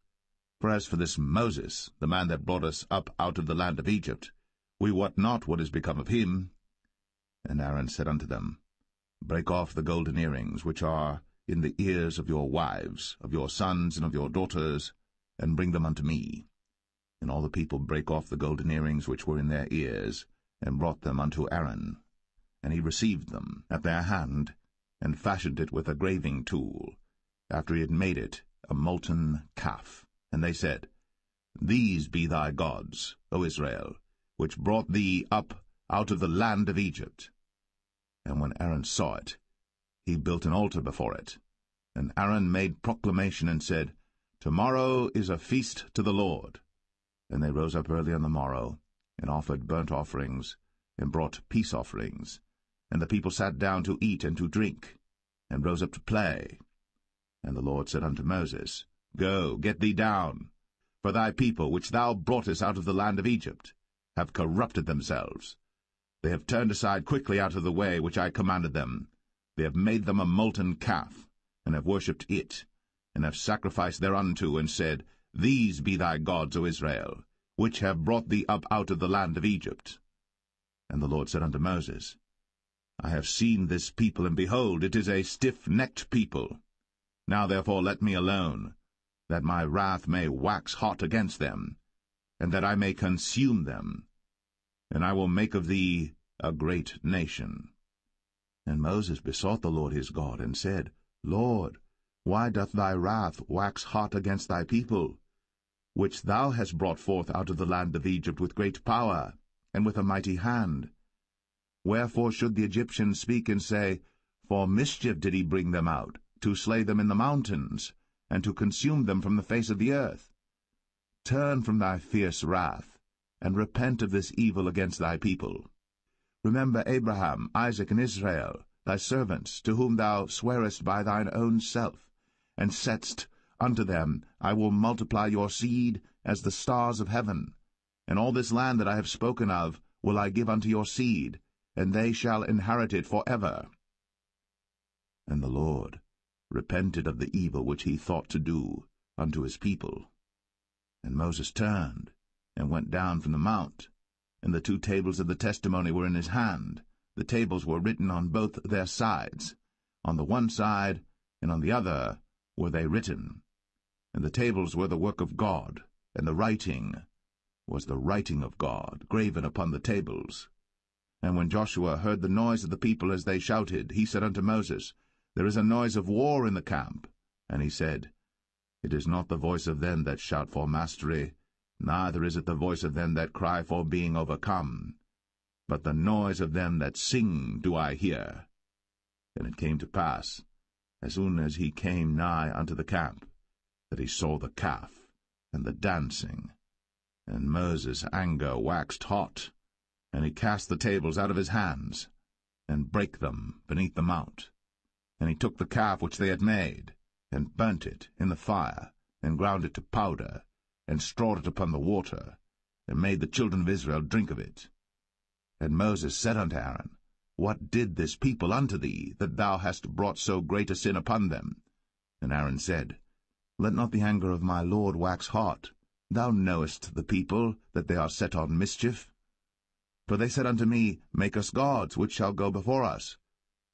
For as for this Moses, the man that brought us up out of the land of Egypt, we wot not what is become of him. And Aaron said unto them, Break off the golden earrings which are in the ears of your wives, of your sons, and of your daughters, and bring them unto me. And all the people brake off the golden earrings which were in their ears, and brought them unto Aaron. And he received them at their hand, and fashioned it with a graving tool, after he had made it a molten calf. And they said, These be thy gods, O Israel, which brought thee up out of the land of Egypt. And when Aaron saw it, he built an altar before it. And Aaron made proclamation and said, Tomorrow is a feast to the Lord. And they rose up early on the morrow, and offered burnt offerings, and brought peace offerings. And the people sat down to eat and to drink, and rose up to play. And the Lord said unto Moses, Go, get thee down, for thy people, which thou broughtest out of the land of Egypt, have corrupted themselves. They have turned aside quickly out of the way which I commanded them. They have made them a molten calf, and have worshipped it, and have sacrificed thereunto, and said, These be thy gods, O Israel, which have brought thee up out of the land of Egypt. And the Lord said unto Moses, I have seen this people, and behold, it is a stiff-necked people. Now therefore let me alone, that my wrath may wax hot against them, and that I may consume them, and I will make of thee a great nation. And Moses besought the Lord his God, and said, Lord, why doth thy wrath wax hot against thy people, which thou hast brought forth out of the land of Egypt with great power, and with a mighty hand? Wherefore should the Egyptians speak and say, For mischief did he bring them out, to slay them in the mountains, and to consume them from the face of the earth? Turn from thy fierce wrath, and repent of this evil against thy people. Remember Abraham, Isaac, and Israel, thy servants, to whom thou swarest by thine own self, and saidst unto them, I will multiply your seed as the stars of heaven, and all this land that I have spoken of will I give unto your seed, and they shall inherit it forever. And the Lord repented of the evil which he thought to do unto his people. And Moses turned, and went down from the mount, and the 2 tables of the testimony were in his hand. The tables were written on both their sides. On the one side and on the other were they written. And the tables were the work of God, and the writing was the writing of God, graven upon the tables. And when Joshua heard the noise of the people as they shouted, he said unto Moses, There is a noise of war in the camp. And he said, It is not the voice of them that shout for mastery, neither is it the voice of them that cry for being overcome, but the noise of them that sing do I hear. And it came to pass, as soon as he came nigh unto the camp, that he saw the calf and the dancing. And Moses' anger waxed hot, and he cast the tables out of his hands, and brake them beneath the mount. And he took the calf which they had made, and burnt it in the fire, and ground it to powder, and strawed it upon the water, and made the children of Israel drink of it. And Moses said unto Aaron, What did this people unto thee, that thou hast brought so great a sin upon them? And Aaron said, Let not the anger of my Lord wax hot. Thou knowest the people, that they are set on mischief. For they said unto me, Make us gods, which shall go before us.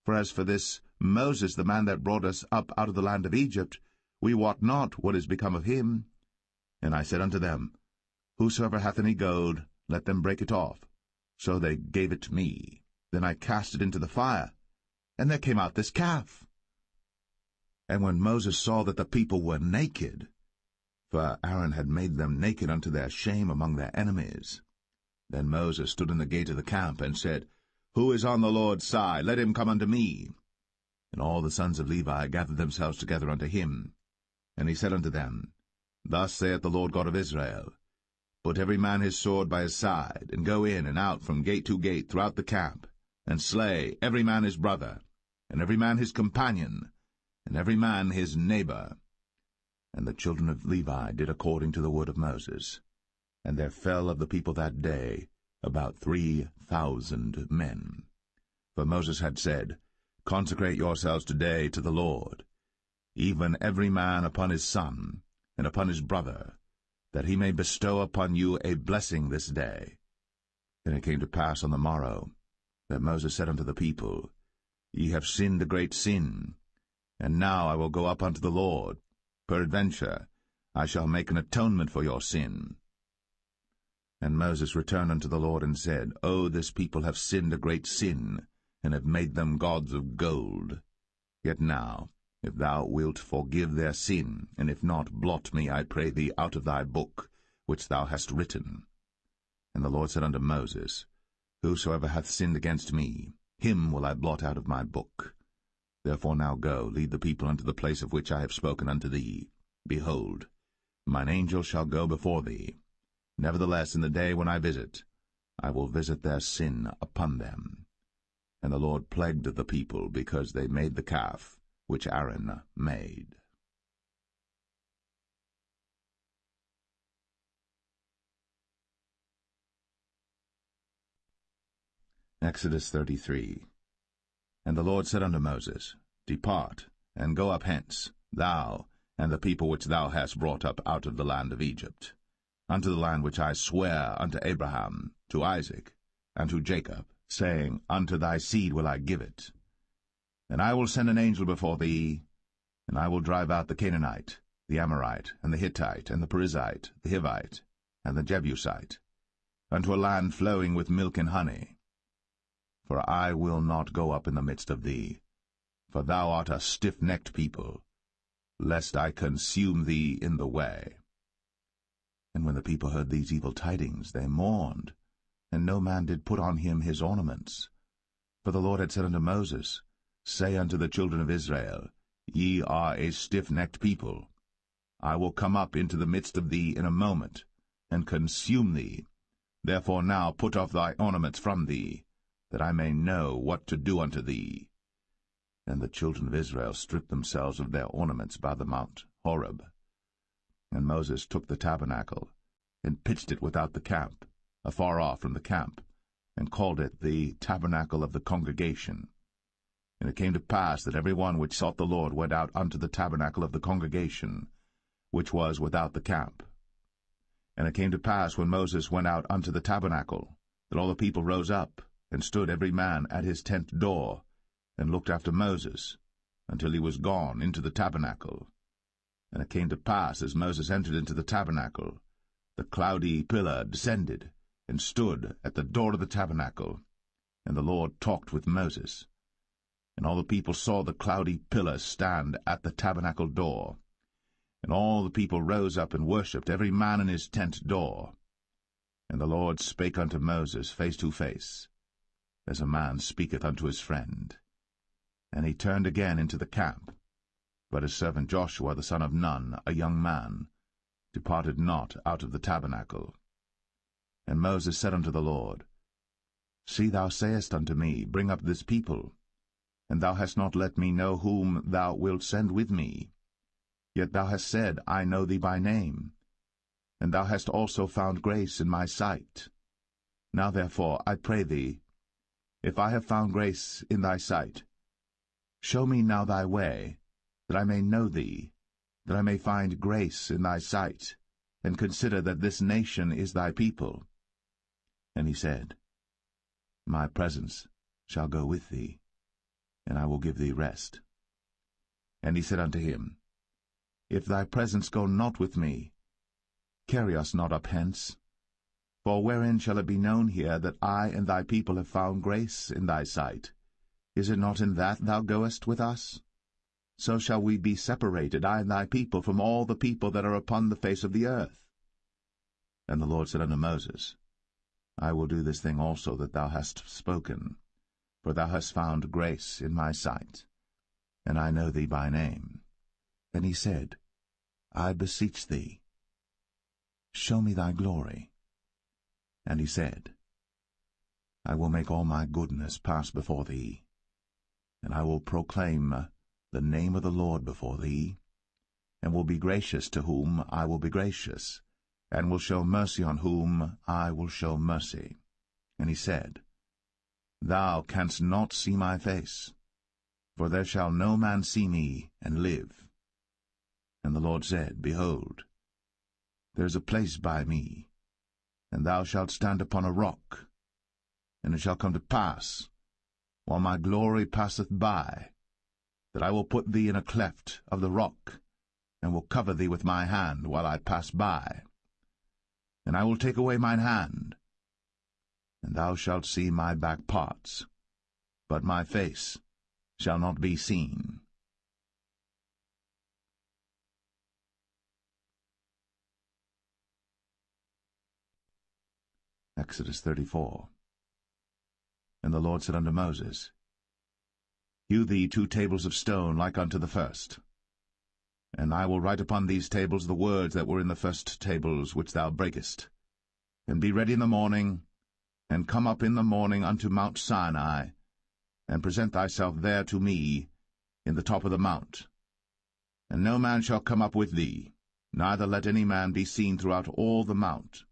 For as for this Moses, the man that brought us up out of the land of Egypt, we wot not what is become of him. And I said unto them, Whosoever hath any gold, let them break it off. So they gave it to me. Then I cast it into the fire, and there came out this calf. And when Moses saw that the people were naked, for Aaron had made them naked unto their shame among their enemies, then Moses stood in the gate of the camp, and said, Who is on the Lord's side? Let him come unto me. And all the sons of Levi gathered themselves together unto him. And he said unto them, Thus saith the Lord God of Israel, Put every man his sword by his side, and go in and out from gate to gate throughout the camp, and slay every man his brother, and every man his companion, and every man his neighbor. And the children of Levi did according to the word of Moses. And there fell of the people that day about 3,000 men. For Moses had said, Consecrate yourselves today to the Lord, even every man upon his son, and upon his brother, that he may bestow upon you a blessing this day. And it came to pass on the morrow, that Moses said unto the people, Ye have sinned a great sin, and now I will go up unto the Lord. Peradventure I shall make an atonement for your sin. And Moses returned unto the Lord, and said, O this people have sinned a great sin, and have made them gods of gold. Yet now, if thou wilt forgive their sin, and if not, blot me, I pray thee, out of thy book, which thou hast written. And the Lord said unto Moses, Whosoever hath sinned against me, him will I blot out of my book. Therefore now go, lead the people unto the place of which I have spoken unto thee. Behold, mine angel shall go before thee. Nevertheless, in the day when I visit, I will visit their sin upon them. And the Lord plagued the people, because they made the calf, which Aaron made. Exodus 33. And the Lord said unto Moses, Depart, and go up hence, thou, and the people which thou hast brought up out of the land of Egypt, unto the land which I sware unto Abraham, to Isaac, and to Jacob, saying, Unto thy seed will I give it. And I will send an angel before thee, and I will drive out the Canaanite, the Amorite, and the Hittite, and the Perizzite, the Hivite, and the Jebusite, unto a land flowing with milk and honey. For I will not go up in the midst of thee, for thou art a stiff-necked people, lest I consume thee in the way. And when the people heard these evil tidings, they mourned, and no man did put on him his ornaments. For the Lord had said unto Moses, Say unto the children of Israel, Ye are a stiff-necked people. I will come up into the midst of thee in a moment, and consume thee. Therefore now put off thy ornaments from thee, that I may know what to do unto thee. And the children of Israel stripped themselves of their ornaments by the mount Horeb. And Moses took the tabernacle, and pitched it without the camp, afar off from the camp, and called it the tabernacle of the congregation. And it came to pass that every one which sought the Lord went out unto the tabernacle of the congregation, which was without the camp. And it came to pass, when Moses went out unto the tabernacle, that all the people rose up, and stood every man at his tent door, and looked after Moses, until he was gone into the tabernacle. And it came to pass, as Moses entered into the tabernacle, the cloudy pillar descended, and stood at the door of the tabernacle, and the Lord talked with Moses. And all the people saw the cloudy pillar stand at the tabernacle door. And all the people rose up and worshipped, every man in his tent door. And the Lord spake unto Moses face to face, as a man speaketh unto his friend. And he turned again into the camp. But his servant Joshua the son of Nun, a young man, departed not out of the tabernacle. And Moses said unto the Lord, See, thou sayest unto me, Bring up this people, and thou hast not let me know whom thou wilt send with me. Yet thou hast said, I know thee by name. and thou hast also found grace in my sight. Now therefore, I pray thee, if I have found grace in thy sight, show me now thy way, that I may know thee, that I may find grace in thy sight, and consider that this nation is thy people. And he said, My presence shall go with thee, and I will give thee rest. And he said unto him, If thy presence go not with me, carry us not up hence. For wherein shall it be known here that I and thy people have found grace in thy sight? Is it not in that thou goest with us? So shall we be separated, I and thy people, from all the people that are upon the face of the earth. And the Lord said unto Moses, I will do this thing also that thou hast spoken, for thou hast found grace in my sight, and I know thee by name. And he said, I beseech thee, show me thy glory. And he said, I will make all my goodness pass before thee, and I will proclaim the name of the Lord before thee, and will be gracious to whom I will be gracious, and will show mercy on whom I will show mercy. And he said, Thou canst not see my face, for there shall no man see me and live. And the Lord said, Behold, there is a place by me, and thou shalt stand upon a rock. And it shall come to pass, while my glory passeth by, that I will put thee in a cleft of the rock, and will cover thee with my hand while I pass by. And I will take away mine hand, and thou shalt see my back parts, but my face shall not be seen. Exodus 34. And the Lord said unto Moses, Hew thee 2 tables of stone like unto the first. And I will write upon these tables the words that were in the first tables which thou breakest. And be ready in the morning, and come up in the morning unto Mount Sinai, and present thyself there to me in the top of the mount. And no man shall come up with thee, neither let any man be seen throughout all the mount.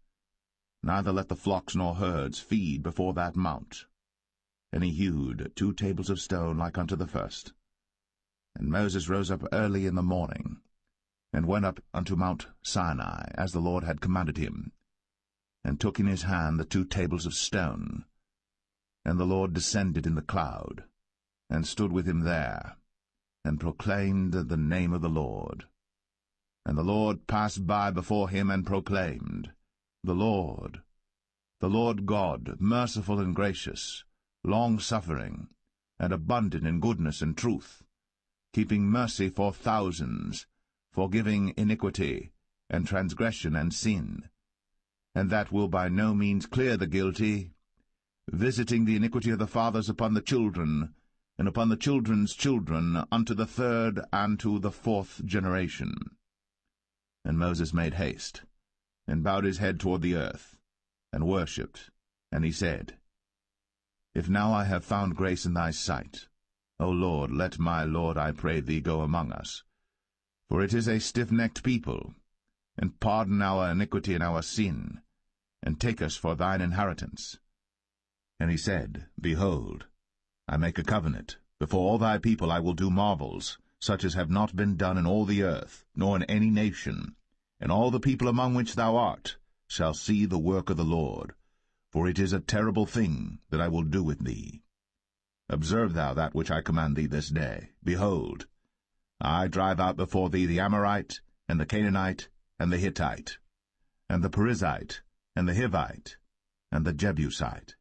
Neither let the flocks nor herds feed before that mount. And he hewed 2 tables of stone like unto the first. And Moses rose up early in the morning, and went up unto Mount Sinai, as the Lord had commanded him, and took in his hand the 2 tables of stone. And the Lord descended in the cloud, and stood with him there, and proclaimed the name of the Lord. And the Lord passed by before him, and proclaimed, the Lord God, merciful and gracious, long-suffering, and abundant in goodness and truth, keeping mercy for thousands, forgiving iniquity, and transgression and sin, and that will by no means clear the guilty, visiting the iniquity of the fathers upon the children, and upon the children's children, unto the 3rd and to the 4th generation. And Moses made haste, and bowed his head toward the earth, and worshipped. And he said, If now I have found grace in thy sight, O Lord, let my Lord, I pray thee, go among us. For it is a stiff-necked people, and pardon our iniquity and our sin, and take us for thine inheritance. And he said, Behold, I make a covenant. Before all thy people I will do marvels, such as have not been done in all the earth, nor in any nation. And all the people among which thou art shall see the work of the Lord, for it is a terrible thing that I will do with thee. Observe thou that which I command thee this day. Behold, I drive out before thee the Amorite, and the Canaanite, and the Hittite, and the Perizzite, and the Hivite, and the Jebusite.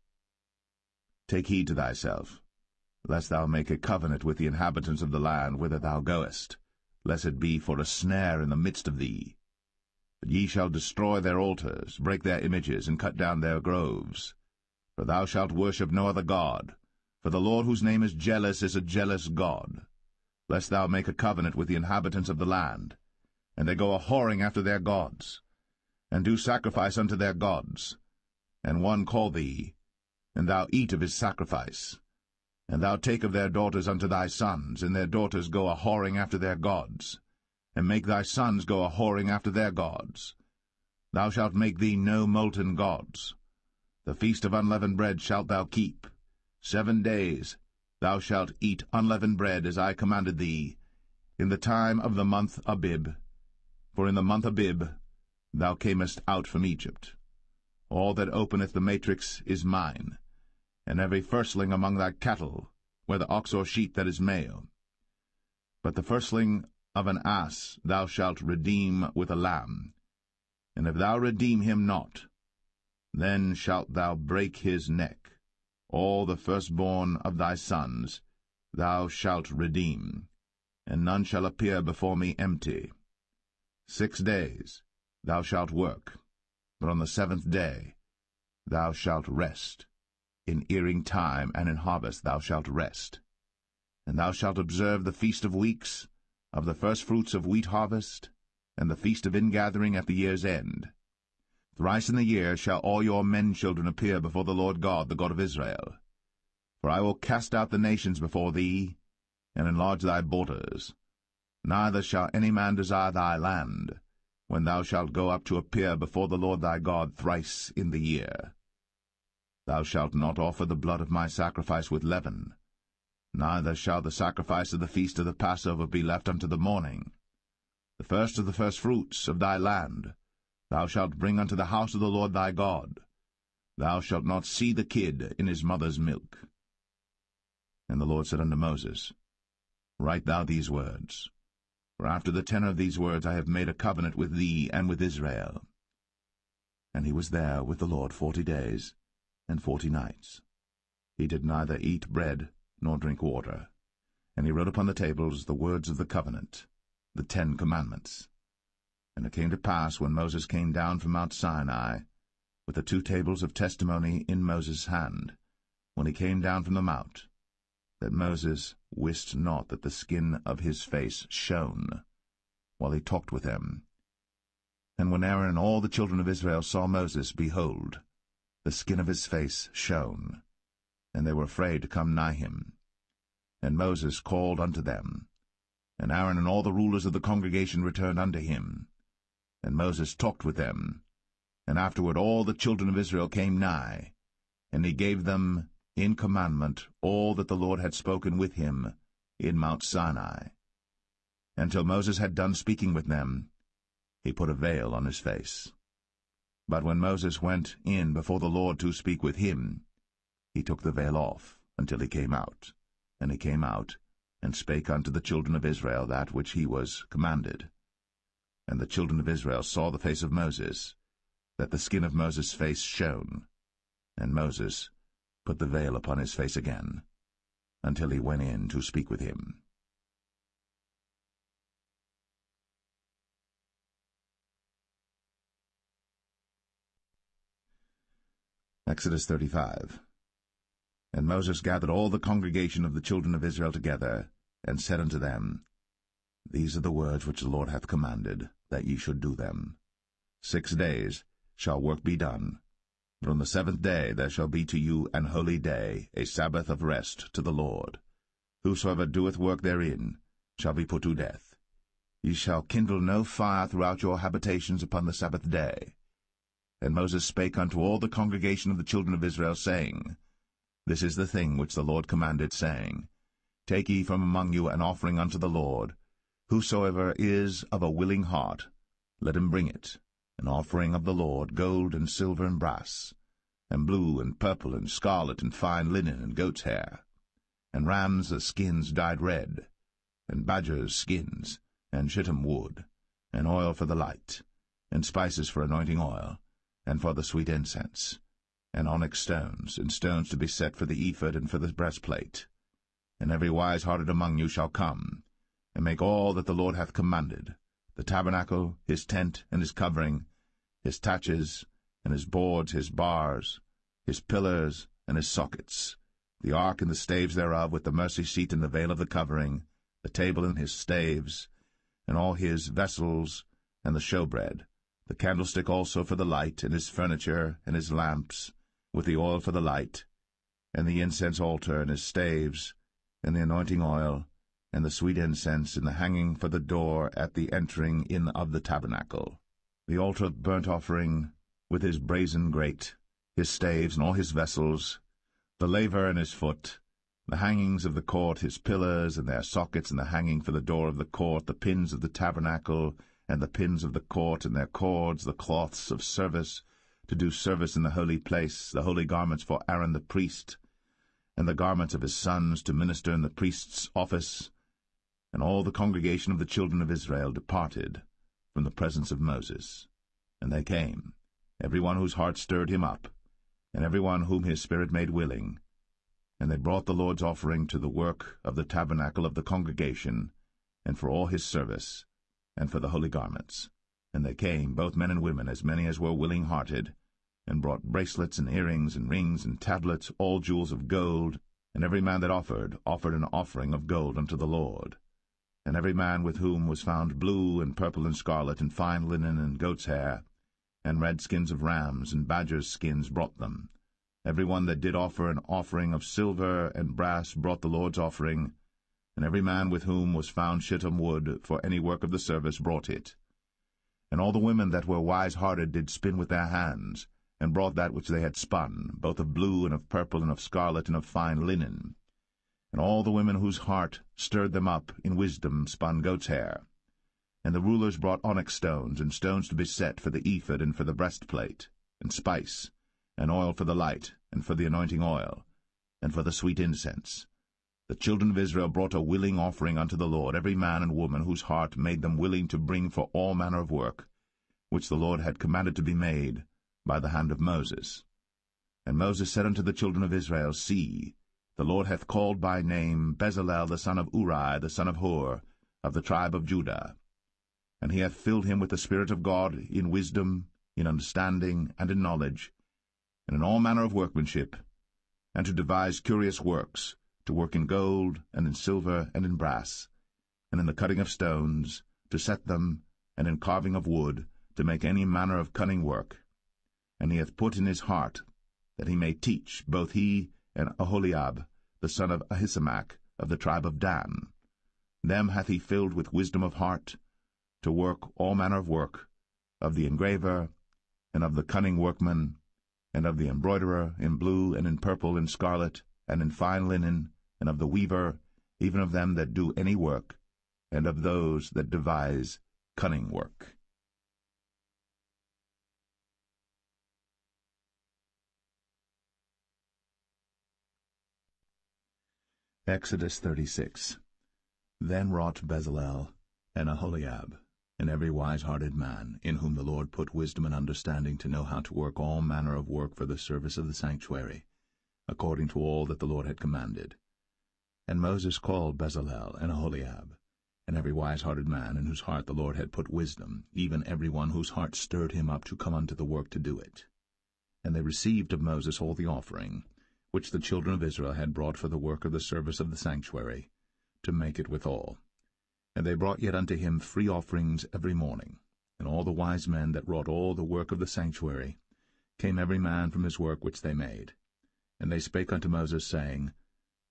Take heed to thyself, lest thou make a covenant with the inhabitants of the land whither thou goest, lest it be for a snare in the midst of thee. But ye shall destroy their altars, break their images, and cut down their groves. For thou shalt worship no other god, for the Lord whose name is a jealous God. Lest thou make a covenant with the inhabitants of the land, and they go a-whoring after their gods, and do sacrifice unto their gods, and one call thee, and thou eat of his sacrifice, and thou take of their daughters unto thy sons, and their daughters go a-whoring after their gods, and make thy sons go a-whoring after their gods. Thou shalt make thee no molten gods. The feast of unleavened bread shalt thou keep. 7 days thou shalt eat unleavened bread, as I commanded thee, in the time of the month Abib. For in the month Abib thou camest out from Egypt. All that openeth the matrix is mine, and every firstling among thy cattle, whether ox or sheep that is male. But the firstling of an ass thou shalt redeem with a lamb. And if thou redeem him not, then shalt thou break his neck. All the firstborn of thy sons thou shalt redeem, and none shall appear before me empty. 6 days thou shalt work, but on the 7th day thou shalt rest. In earing time and in harvest thou shalt rest. And thou shalt observe the feast of weeks, of the firstfruits of wheat harvest, and the feast of ingathering at the year's end. Thrice in the year shall all your men-children appear before the Lord God, the God of Israel. For I will cast out the nations before thee, and enlarge thy borders. Neither shall any man desire thy land, when thou shalt go up to appear before the Lord thy God thrice in the year. Thou shalt not offer the blood of my sacrifice with leaven, neither shall the sacrifice of the feast of the Passover be left unto the morning. The first of the firstfruits of thy land thou shalt bring unto the house of the Lord thy God. Thou shalt not see the kid in his mother's milk. And the Lord said unto Moses, Write thou these words, for after the tenor of these words I have made a covenant with thee and with Israel. And he was there with the Lord 40 days and 40 nights. He did neither eat bread nor drink water. And he wrote upon the tables the words of the covenant, the 10 commandments. And it came to pass, when Moses came down from Mount Sinai, with the 2 tables of testimony in Moses' hand, when he came down from the mount, that Moses wist not that the skin of his face shone, while he talked with them. And when Aaron and all the children of Israel saw Moses, behold, the skin of his face shone, and they were afraid to come nigh him. And Moses called unto them, and Aaron and all the rulers of the congregation returned unto him. And Moses talked with them, and afterward all the children of Israel came nigh, and he gave them in commandment all that the Lord had spoken with him in Mount Sinai. Until Moses had done speaking with them, he put a veil on his face. But when Moses went in before the Lord to speak with him, he took the veil off until he came out. And he came out, and spake unto the children of Israel that which he was commanded. And the children of Israel saw the face of Moses, that the skin of Moses' face shone. And Moses put the veil upon his face again, until he went in to speak with him. Exodus 35. And Moses gathered all the congregation of the children of Israel together, and said unto them, These are the words which the Lord hath commanded, that ye should do them. 6 days shall work be done, but on the 7th day there shall be to you an holy day, a Sabbath of rest to the Lord. Whosoever doeth work therein shall be put to death. Ye shall kindle no fire throughout your habitations upon the Sabbath day. And Moses spake unto all the congregation of the children of Israel, saying, This is the thing which the Lord commanded, saying, Take ye from among you an offering unto the Lord. Whosoever is of a willing heart, let him bring it, an offering of the Lord, gold and silver and brass, and blue and purple and scarlet and fine linen and goat's hair, and rams' skins dyed red, and badgers' skins, and shittim wood, and oil for the light, and spices for anointing oil, and for the sweet incense, and onyx stones, and stones to be set for the ephod and for the breastplate. And every wise-hearted among you shall come, and make all that the Lord hath commanded, the tabernacle, his tent, and his covering, his taches, and his boards, his bars, his pillars, and his sockets, the ark and the staves thereof, with the mercy seat and the veil of the covering, the table and his staves, and all his vessels, and the showbread, the candlestick also for the light, and his furniture, and his lamps, with the oil for the light, and the incense altar, and his staves, and the anointing oil, and the sweet incense, and the hanging for the door at the entering in of the tabernacle. the altar of burnt offering, with his brazen grate, his staves and all his vessels, the laver and his foot, the hangings of the court, his pillars and their sockets, and the hanging for the door of the court, the pins of the tabernacle, and the pins of the court, and their cords, the cloths of service, to do service in the holy place, the holy garments for Aaron the priest, and the garments of his sons to minister in the priest's office. And all the congregation of the children of Israel departed from the presence of Moses. And they came, every one whose heart stirred him up, and every one whom his spirit made willing. And they brought the Lord's offering to the work of the tabernacle of the congregation, and for all his service, and for the holy garments. And they came, both men and women, as many as were willing-hearted, and brought bracelets and earrings and rings and tablets, all jewels of gold. And every man that offered an offering of gold unto the Lord. And every man with whom was found blue and purple and scarlet and fine linen and goat's hair, and red skins of rams and badgers' skins brought them. Every one that did offer an offering of silver and brass brought the Lord's offering, and every man with whom was found shittim wood for any work of the service brought it. And all the women that were wise-hearted did spin with their hands, and brought that which they had spun, both of blue and of purple and of scarlet and of fine linen. And all the women whose heart stirred them up in wisdom spun goat's hair. And the rulers brought onyx stones, and stones to be set for the ephod and for the breastplate, and spice, and oil for the light, and for the anointing oil, and for the sweet incense. The children of Israel brought a willing offering unto the Lord, every man and woman whose heart made them willing to bring for all manner of work, which the Lord had commanded to be made by the hand of Moses. And Moses said unto the children of Israel, See, the Lord hath called by name Bezalel the son of Uri, the son of Hur, of the tribe of Judah. And he hath filled him with the Spirit of God, in wisdom, in understanding, and in knowledge, and in all manner of workmanship, and to devise curious works, to work in gold, and in silver, and in brass, and in the cutting of stones, to set them, and in carving of wood, to make any manner of cunning work. And he hath put in his heart that he may teach, both he and Aholiab, the son of Ahisamach, of the tribe of Dan. Them hath he filled with wisdom of heart, to work all manner of work, of the engraver, and of the cunning workman, and of the embroiderer, in blue, and in purple, and scarlet, and in fine linen, and of the weaver, even of them that do any work, and of those that devise cunning work. Exodus 36. Then wrought Bezalel and Aholiab, and every wise-hearted man, in whom the Lord put wisdom and understanding to know how to work all manner of work for the service of the sanctuary, according to all that the Lord had commanded. And Moses called Bezalel and Aholiab, and every wise-hearted man, in whose heart the Lord had put wisdom, even every one whose heart stirred him up to come unto the work to do it. And they received of Moses all the offering, which the children of Israel had brought for the work of the service of the sanctuary, to make it withal. And they brought yet unto him free offerings every morning. And all the wise men that wrought all the work of the sanctuary came every man from his work which they made. And they spake unto Moses, saying,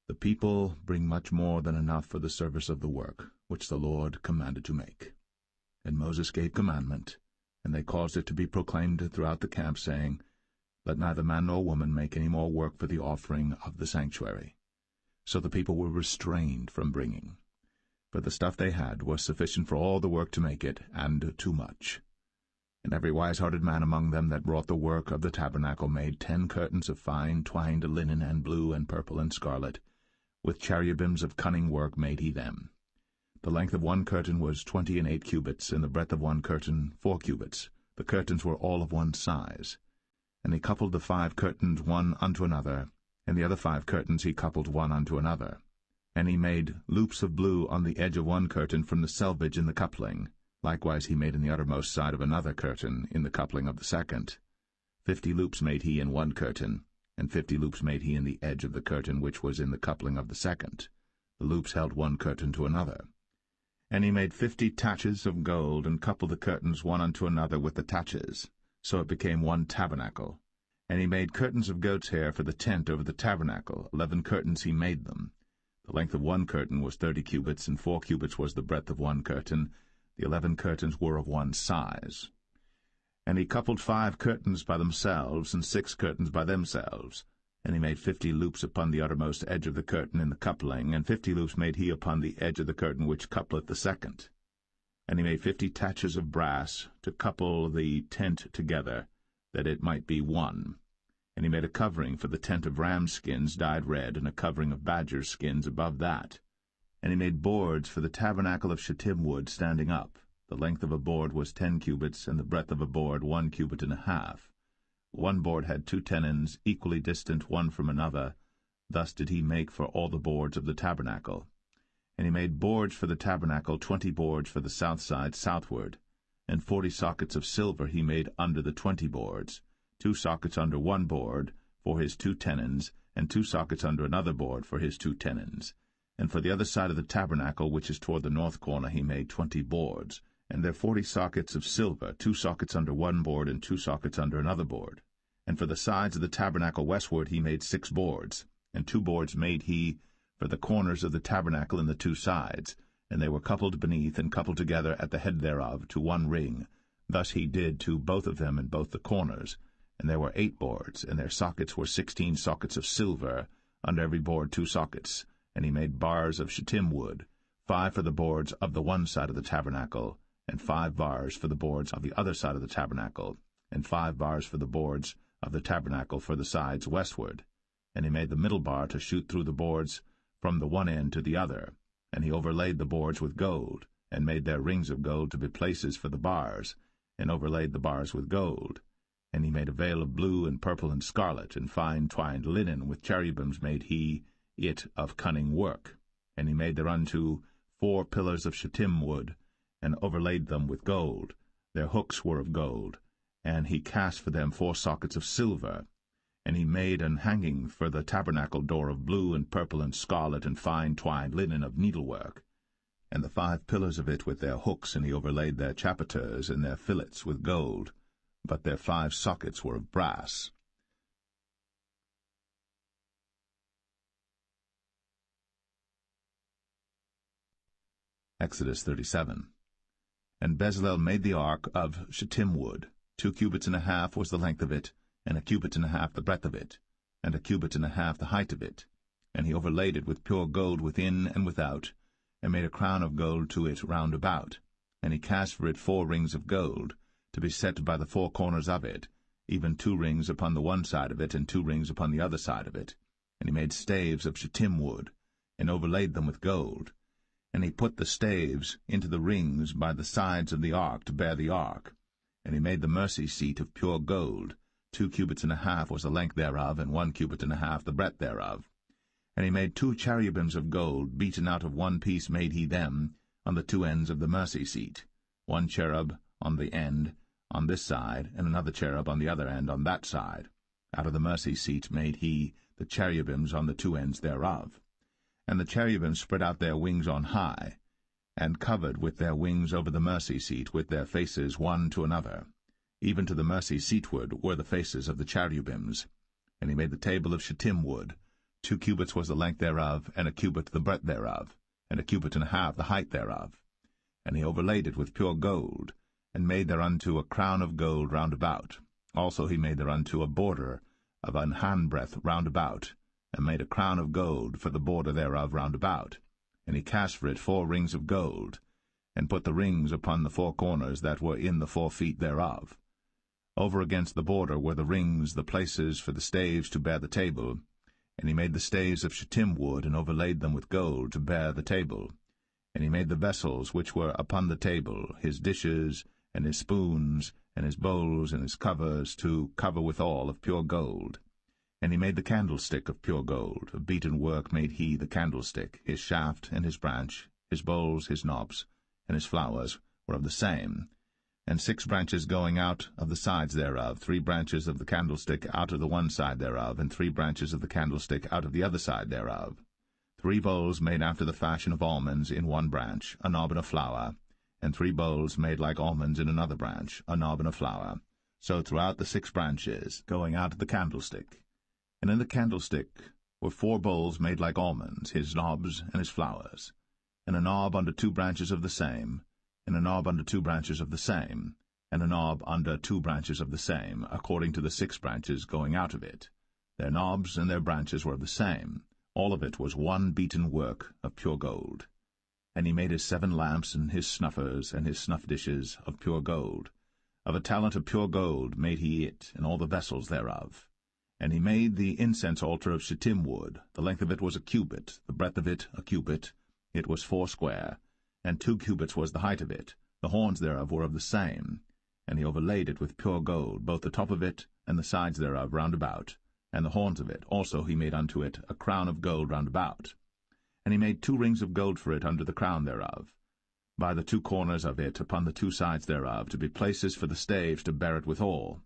The people bring much more than enough for the service of the work, which the Lord commanded to make. And Moses gave commandment, and they caused it to be proclaimed throughout the camp, saying, Let neither man nor woman make any more work for the offering of the sanctuary. So the people were restrained from bringing. For the stuff they had was sufficient for all the work to make it, and too much. And every wise-hearted man among them that wrought the work of the tabernacle made 10 curtains of fine twined linen and blue and purple and scarlet. With cherubims of cunning work made he them. The length of one curtain was 28 cubits, and the breadth of one curtain 4 cubits. The curtains were all of one size. And he coupled the 5 curtains one unto another, and the other 5 curtains he coupled one unto another. And he made loops of blue on the edge of one curtain from the selvage in the coupling. Likewise he made in the uttermost side of another curtain in the coupling of the second. 50 loops made he in one curtain, and 50 loops made he in the edge of the curtain which was in the coupling of the second. The loops held one curtain to another. And he made 50 taches of gold, and coupled the curtains one unto another with the taches. So it became one tabernacle. And he made curtains of goat's hair for the tent over the tabernacle. 11 curtains he made them. The length of one curtain was 30 cubits, and 4 cubits was the breadth of one curtain. The 11 curtains were of one size. And he coupled 5 curtains by themselves, and 6 curtains by themselves. And he made 50 loops upon the uttermost edge of the curtain in the coupling, and 50 loops made he upon the edge of the curtain which coupleth the second. And he made 50 taches of brass to couple the tent together, that it might be one. And he made a covering for the tent of ram skins dyed red, and a covering of badger skins above that. And he made boards for the tabernacle of shittim wood standing up. The length of a board was 10 cubits, and the breadth of a board 1 cubit and a half. One board had 2 tenons, equally distant one from another. Thus did he make for all the boards of the tabernacle. And he made boards for the tabernacle, 20 boards for the south side southward. And 40 sockets of silver he made under the 20 boards, 2 sockets under one board for his 2 tenons, and 2 sockets under another board for his 2 tenons. And for the other side of the tabernacle, which is toward the north corner, he made 20 boards, and there 40 sockets of silver, 2 sockets under one board and 2 sockets under another board. And for the sides of the tabernacle westward he made 6 boards, and 2 boards made he for the corners of the tabernacle in the 2 sides, and they were coupled beneath and coupled together at the head thereof to one ring. Thus he did to both of them in both the corners. And there were 8 boards, and their sockets were 16 sockets of silver, under every board 2 sockets. And he made bars of shittim wood, 5 for the boards of the one side of the tabernacle, and 5 bars for the boards of the other side of the tabernacle, and 5 bars for the boards of the tabernacle for the sides westward. And he made the middle bar to shoot through the boards from the one end to the other. And he overlaid the boards with gold, and made their rings of gold to be places for the bars, and overlaid the bars with gold. And he made a veil of blue and purple and scarlet, and fine twined linen with cherubims made he it of cunning work. And he made thereunto 4 pillars of shittim wood, and overlaid them with gold. Their hooks were of gold, and he cast for them 4 sockets of silver. And he made an hanging for the tabernacle door of blue and purple and scarlet and fine twined linen of needlework, and the 5 pillars of it with their hooks, and he overlaid their chapiters and their fillets with gold, but their 5 sockets were of brass. Exodus 37. And Bezalel made the ark of shittim wood. 2 cubits and a half was the length of it, and 1 cubit and a half the breadth of it, and 1 cubit and a half the height of it. And he overlaid it with pure gold within and without, and made a crown of gold to it round about. And he cast for it 4 rings of gold, to be set by the 4 corners of it, even 2 rings upon the one side of it, and 2 rings upon the other side of it. And he made staves of shittim wood, and overlaid them with gold. And he put the staves into the rings by the sides of the ark to bear the ark. And he made the mercy seat of pure gold. 2 cubits and a half was the length thereof, and 1 cubit and a half the breadth thereof. And he made 2 cherubims of gold, beaten out of one piece made he them, on the 2 ends of the mercy seat, 1 cherub on the end on this side, and another cherub on the other end on that side. Out of the mercy seat made he the cherubims on the 2 ends thereof. And the cherubims spread out their wings on high, and covered with their wings over the mercy seat, with their faces one to another. Even to the mercy seatward were the faces of the cherubims. And he made the table of shittim wood. 2 cubits was the length thereof, and 1 cubit the breadth thereof, and 1 cubit and a half the height thereof. And he overlaid it with pure gold, and made thereunto a crown of gold round about. Also he made thereunto a border of an handbreadth round about, and made a crown of gold for the border thereof round about. And he cast for it 4 rings of gold, and put the rings upon the 4 corners that were in the 4 feet thereof. Over against the border were the rings, the places for the staves to bear the table. And he made the staves of shittim wood, and overlaid them with gold to bear the table. And he made the vessels which were upon the table, his dishes, and his spoons, and his bowls, and his covers, to cover withal of pure gold. And he made the candlestick of pure gold. Of beaten work made he the candlestick. His shaft and his branch, his bowls, his knobs, and his flowers were of the same. And 6 branches going out of the sides thereof, 3 branches of the candlestick out of the one side thereof, and 3 branches of the candlestick out of the other side thereof. 3 bowls made after the fashion of almonds in one branch, a knob and a flower, and 3 bowls made like almonds in another branch, a knob and a flower. So throughout the 6 branches, going out of the candlestick. And in the candlestick were 4 bowls made like almonds, his knobs and his flowers, and a knob under 2 branches of the same, and a knob under 2 branches of the same, and a knob under 2 branches of the same, according to the 6 branches going out of it. Their knobs and their branches were of the same. All of it was one beaten work of pure gold. And he made his 7 lamps and his snuffers and his snuff dishes of pure gold. Of a talent of pure gold made he it, and all the vessels thereof. And he made the incense altar of shittim wood. The length of it was a cubit, the breadth of it a cubit. It was foursquare, and 2 cubits was the height of it. The horns thereof were of the same. And he overlaid it with pure gold, both the top of it and the sides thereof round about. And the horns of it also he made unto it a crown of gold round about. And he made 2 rings of gold for it under the crown thereof, by the 2 corners of it upon the 2 sides thereof, to be places for the staves to bear it withal.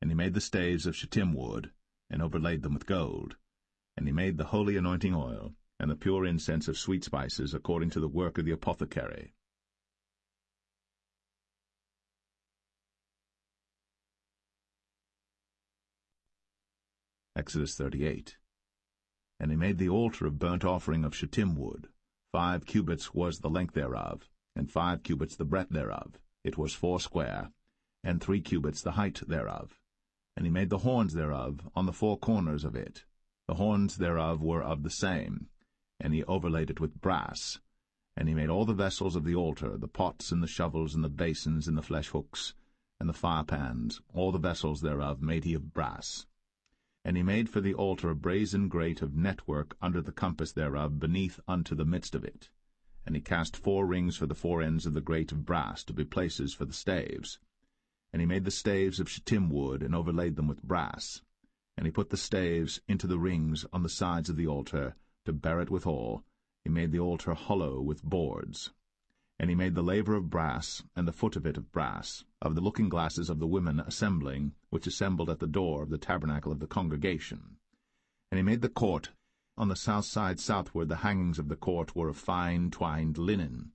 And he made the staves of shittim wood, and overlaid them with gold. And he made the holy anointing oil, and the pure incense of sweet spices, according to the work of the apothecary. Exodus 38. And he made the altar of burnt offering of shittim wood. 5 cubits was the length thereof, and 5 cubits the breadth thereof. It was foursquare, and 3 cubits the height thereof. And he made the horns thereof on the 4 corners of it. The horns thereof were of the same, and he overlaid it with brass. And he made all the vessels of the altar, the pots and the shovels and the basins and the flesh hooks, and the firepans, all the vessels thereof made he of brass. And he made for the altar a brazen grate of network under the compass thereof beneath unto the midst of it. And he cast 4 rings for the 4 ends of the grate of brass, to be places for the staves. And he made the staves of shittim wood, and overlaid them with brass. And he put the staves into the rings on the sides of the altar, to bear it withal. He made the altar hollow with boards. And he made the laver of brass, and the foot of it of brass, of the looking-glasses of the women assembling, which assembled at the door of the tabernacle of the congregation. And he made the court. On the south side southward the hangings of the court were of fine twined linen,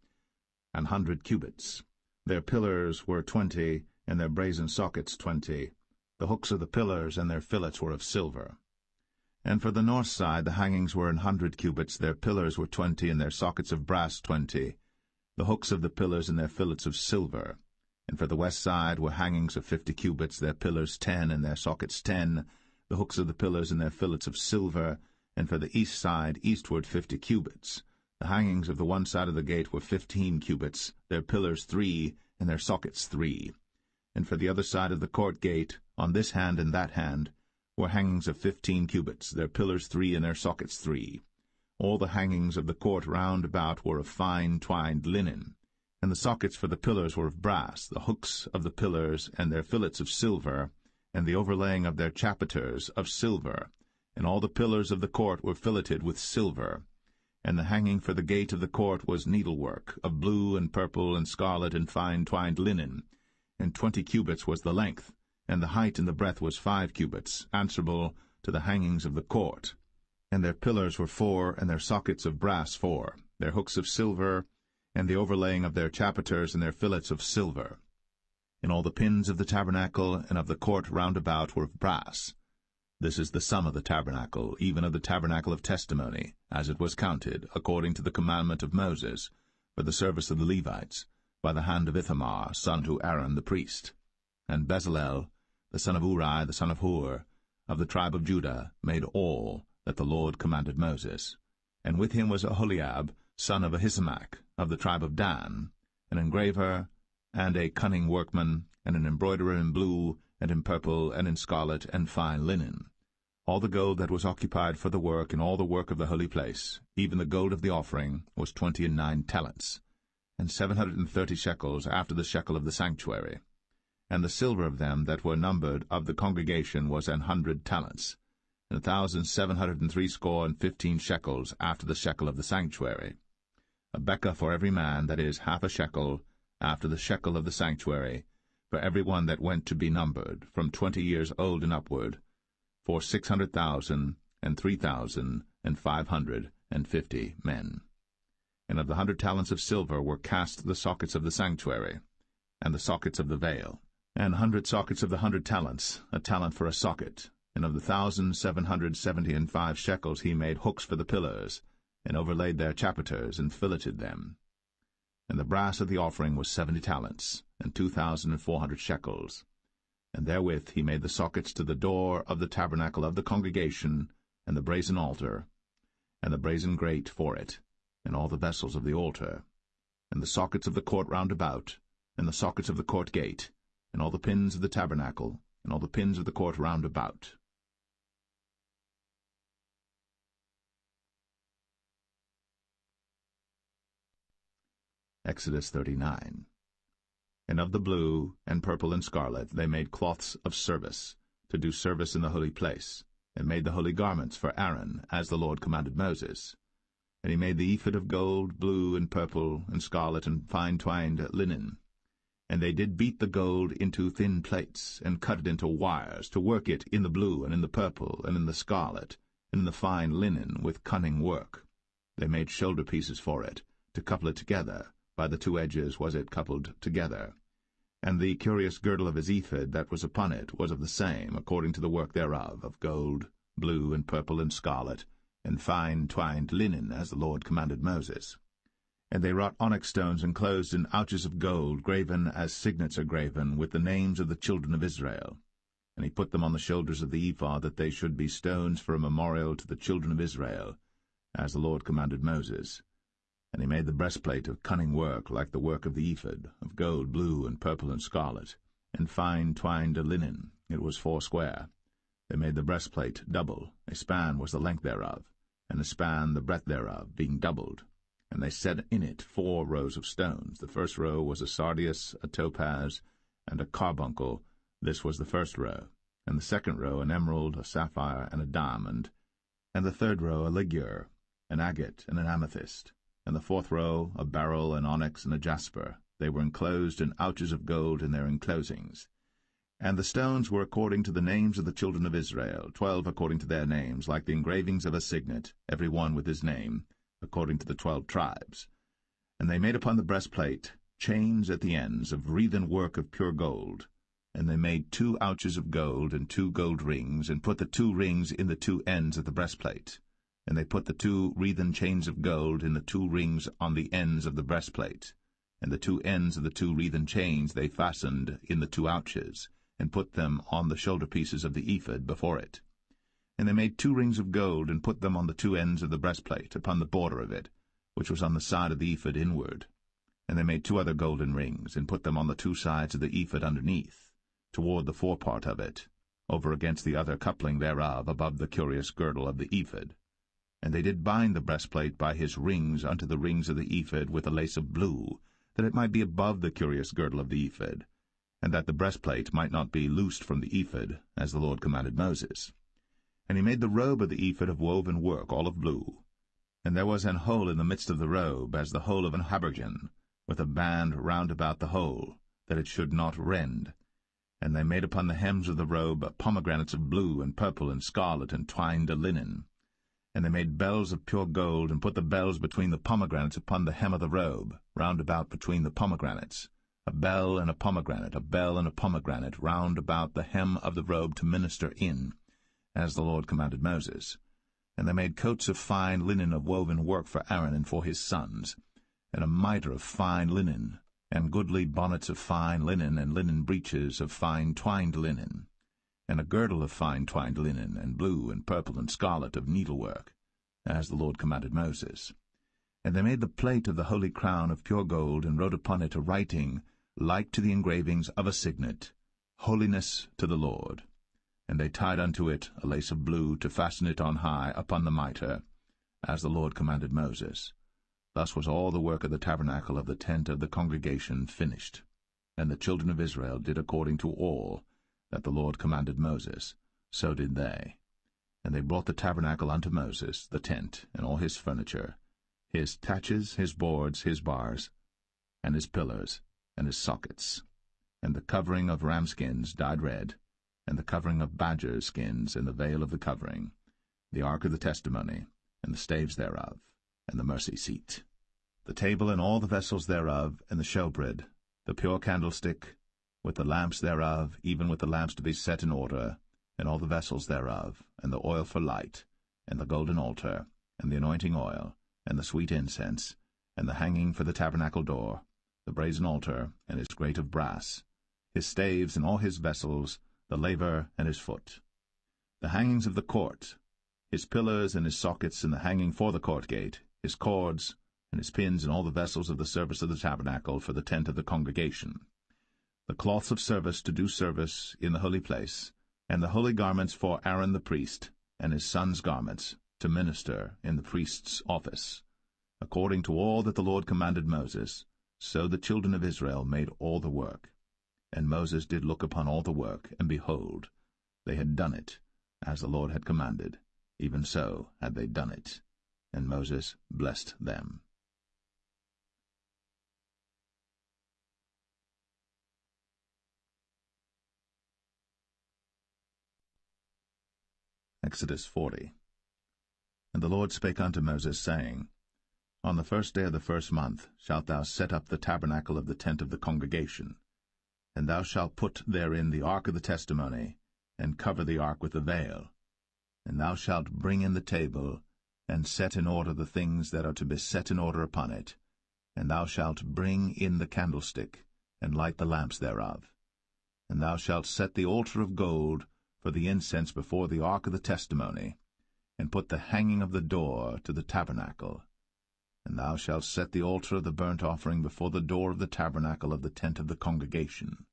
100 cubits. Their pillars were 20, and their brazen sockets 20. The hooks of the pillars and their fillets were of silver. And for the north side the hangings were 100 cubits, their pillars were 20, and their sockets of brass 20. The hooks of the pillars and their fillets of silver. And for the west side were hangings of 50 cubits, their pillars 10, and their sockets 10, the hooks of the pillars and their fillets of silver. And for the east side eastward 50 cubits. The hangings of the one side of the gate were 15 cubits, their pillars 3, and their sockets 3. And for the other side of the court gate, on this hand and that hand, were hangings of 15 cubits, their pillars 3, and their sockets 3. All the hangings of the court round about were of fine twined linen, and the sockets for the pillars were of brass, the hooks of the pillars and their fillets of silver, and the overlaying of their chapiters of silver, and all the pillars of the court were filleted with silver. And the hanging for the gate of the court was needlework, of blue and purple and scarlet and fine twined linen, and 20 cubits was the length, and the height and the breadth was 5 cubits, answerable to the hangings of the court. And their pillars were 4, and their sockets of brass 4, their hooks of silver, and the overlaying of their chapiters and their fillets of silver. And all the pins of the tabernacle and of the court round about were of brass. This is the sum of the tabernacle, even of the tabernacle of testimony, as it was counted, according to the commandment of Moses, for the service of the Levites, by the hand of Ithamar, son to Aaron the priest. And Bezalel, the son of Uri, the son of Hur, of the tribe of Judah, made all that the Lord commanded Moses. And with him was Aholiab, son of Ahisamach, of the tribe of Dan, an engraver, and a cunning workman, and an embroiderer in blue, and in purple, and in scarlet, and fine linen. All the gold that was occupied for the work, and all the work of the holy place, even the gold of the offering, was 29 talents, and 730 shekels after the shekel of the sanctuary. And the silver of them that were numbered of the congregation was 100 talents, and 1,760 shekels after the shekel of the sanctuary. A bekah for every man, that is, half a shekel, after the shekel of the sanctuary, for every one that went to be numbered, from 20 years old and upward, for 600,000 and 3,550 men. And of the 100 talents of silver were cast the sockets of the sanctuary, and the sockets of the veil, and 100 sockets of the 100 talents, a talent for a socket. And of the 1,775 shekels he made hooks for the pillars, and overlaid their chapiters, and filleted them. And the brass of the offering was 70 talents, and 2,400 shekels. And therewith he made the sockets to the door of the tabernacle of the congregation, and the brazen altar, and the brazen grate for it, and all the vessels of the altar, and the sockets of the court round about, and the sockets of the court gate, and all the pins of the tabernacle, and all the pins of the court round about. Exodus 39. And of the blue, and purple, and scarlet they made cloths of service, to do service in the holy place, and made the holy garments for Aaron, as the Lord commanded Moses. And he made the ephod of gold, blue, and purple, and scarlet, and fine-twined linen. And they did beat the gold into thin plates, and cut it into wires, to work it in the blue, and in the purple, and in the scarlet, and in the fine linen, with cunning work. They made shoulder pieces for it, to couple it together. By the two edges was it coupled together. And the curious girdle of his ephod that was upon it was of the same, according to the work thereof, of gold, blue, and purple, and scarlet, and fine twined linen, as the Lord commanded Moses. And they wrought onyx stones enclosed in ouches of gold, graven as signets are graven, with the names of the children of Israel. And he put them on the shoulders of the ephod, that they should be stones for a memorial to the children of Israel, as the Lord commanded Moses. And he made the breastplate of cunning work, like the work of the ephod, of gold, blue, and purple, and scarlet, and fine twined linen. It was foursquare. They made the breastplate double. A span was the length thereof, and a span the breadth thereof, being doubled. And they set in it 4 rows of stones. The first row was a sardius, a topaz, and a carbuncle. This was the first row. And the second row an emerald, a sapphire, and a diamond. And the third row a ligure, an agate, and an amethyst. And the fourth row a beryl, an onyx, and a jasper. They were enclosed in ouches of gold in their enclosings. And the stones were according to the names of the children of Israel, 12 according to their names, like the engravings of a signet, every one with his name, according to the 12 tribes. And they made upon the breastplate chains at the ends of wreathen work of pure gold. And they made 2 ouches of gold and 2 gold rings, and put the 2 rings in the 2 ends of the breastplate. And they put the 2 wreathen chains of gold in the 2 rings on the ends of the breastplate. And the 2 ends of the 2 wreathen chains they fastened in the 2 ouches, and put them on the shoulder pieces of the ephod before it. And they made 2 rings of gold, and put them on the 2 ends of the breastplate, upon the border of it, which was on the side of the ephod inward. And they made 2 other golden rings, and put them on the 2 sides of the ephod underneath, toward the forepart of it, over against the other coupling thereof, above the curious girdle of the ephod. And they did bind the breastplate by his rings unto the rings of the ephod with a lace of blue, that it might be above the curious girdle of the ephod, and that the breastplate might not be loosed from the ephod, as the Lord commanded Moses. And he made the robe of the ephod of woven work, all of blue. And there was an hole in the midst of the robe, as the hole of an habergeon, with a band round about the hole, that it should not rend. And they made upon the hems of the robe pomegranates of blue and purple and scarlet and twined linen. And they made bells of pure gold, and put the bells between the pomegranates upon the hem of the robe, round about between the pomegranates, a bell and a pomegranate, round about the hem of the robe to minister in, as the Lord commanded Moses. And they made coats of fine linen of woven work for Aaron and for his sons, and a mitre of fine linen, and goodly bonnets of fine linen, and linen breeches of fine twined linen, and a girdle of fine twined linen, and blue and purple and scarlet of needlework, as the Lord commanded Moses. And they made the plate of the holy crown of pure gold, and wrote upon it a writing like to the engravings of a signet, Holiness to the Lord. And they tied unto it a lace of blue, to fasten it on high upon the mitre, as the Lord commanded Moses. Thus was all the work of the tabernacle of the tent of the congregation finished. And the children of Israel did according to all that the Lord commanded Moses, so did they. And they brought the tabernacle unto Moses, the tent, and all his furniture, his taches, his boards, his bars, and his pillars, and his sockets, and the covering of ram skins dyed red, and the covering of badger skins, and the veil of the covering, the ark of the testimony, and the staves thereof, and the mercy seat, the table and all the vessels thereof, and the showbread, the pure candlestick, with the lamps thereof, even with the lamps to be set in order, and all the vessels thereof, and the oil for light, and the golden altar, and the anointing oil, and the sweet incense, and the hanging for the tabernacle door, the brazen altar, and his grate of brass, his staves and all his vessels, the laver and his foot. The hangings of the court, his pillars and his sockets, and the hanging for the court gate, his cords, and his pins, and all the vessels of the service of the tabernacle for the tent of the congregation, the cloths of service to do service in the holy place, and the holy garments for Aaron the priest, and his sons' garments, to minister in the priest's office. According to all that the Lord commanded Moses, so the children of Israel made all the work. And Moses did look upon all the work, and behold, they had done it, as the Lord had commanded, even so had they done it. And Moses blessed them. Exodus 40. And the Lord spake unto Moses, saying, On the first day of the first month shalt thou set up the tabernacle of the tent of the congregation, and thou shalt put therein the ark of the testimony, and cover the ark with the veil. And thou shalt bring in the table, and set in order the things that are to be set in order upon it. And thou shalt bring in the candlestick, and light the lamps thereof. And thou shalt set the altar of gold for the incense before the ark of the testimony, and put the hanging of the door to the tabernacle. And thou shalt set the altar of the burnt offering before the door of the tabernacle of the tent of the congregation.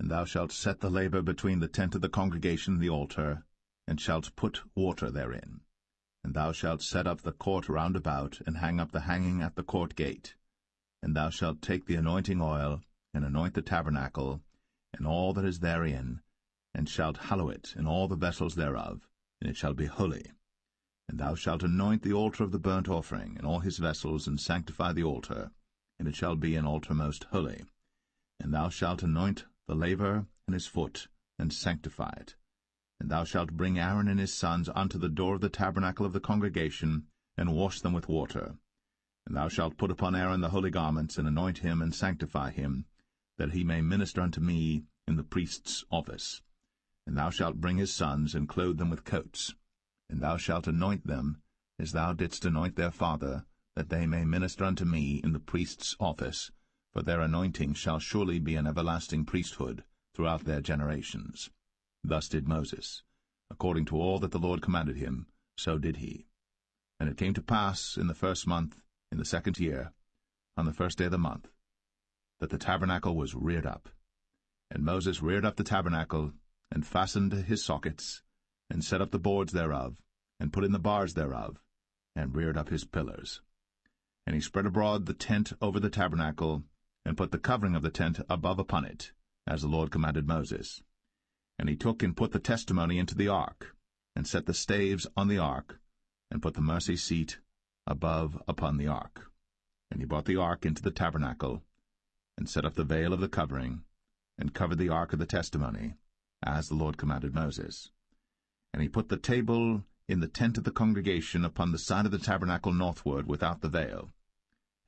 And thou shalt set the laver between the tent of the congregation and the altar, and shalt put water therein. And thou shalt set up the court round about, and hang up the hanging at the court gate. And thou shalt take the anointing oil, and anoint the tabernacle, and all that is therein, and shalt hallow it, and all the vessels thereof, and it shall be holy. And thou shalt anoint the altar of the burnt offering, and all his vessels, and sanctify the altar, and it shall be an altar most holy. And thou shalt anoint the laver and his foot, and sanctify it. And thou shalt bring Aaron and his sons unto the door of the tabernacle of the congregation, and wash them with water. And thou shalt put upon Aaron the holy garments, and anoint him, and sanctify him, that he may minister unto me in the priest's office. And thou shalt bring his sons, and clothe them with coats. And thou shalt anoint them, as thou didst anoint their father, that they may minister unto me in the priest's office, for their anointing shall surely be an everlasting priesthood throughout their generations. Thus did Moses. According to all that the Lord commanded him, so did he. And it came to pass in the first month, in the second year, on the first day of the month, that the tabernacle was reared up. And Moses reared up the tabernacle, and fastened his sockets, and set up the boards thereof, and put in the bars thereof, and reared up his pillars. And he spread abroad the tent over the tabernacle, and put the covering of the tent above upon it, as the Lord commanded Moses. And he took and put the testimony into the ark, and set the staves on the ark, and put the mercy seat above upon the ark. And he brought the ark into the tabernacle, and set up the veil of the covering, and covered the ark of the testimony, as the Lord commanded Moses. And he put the table in the tent of the congregation upon the side of the tabernacle northward without the veil.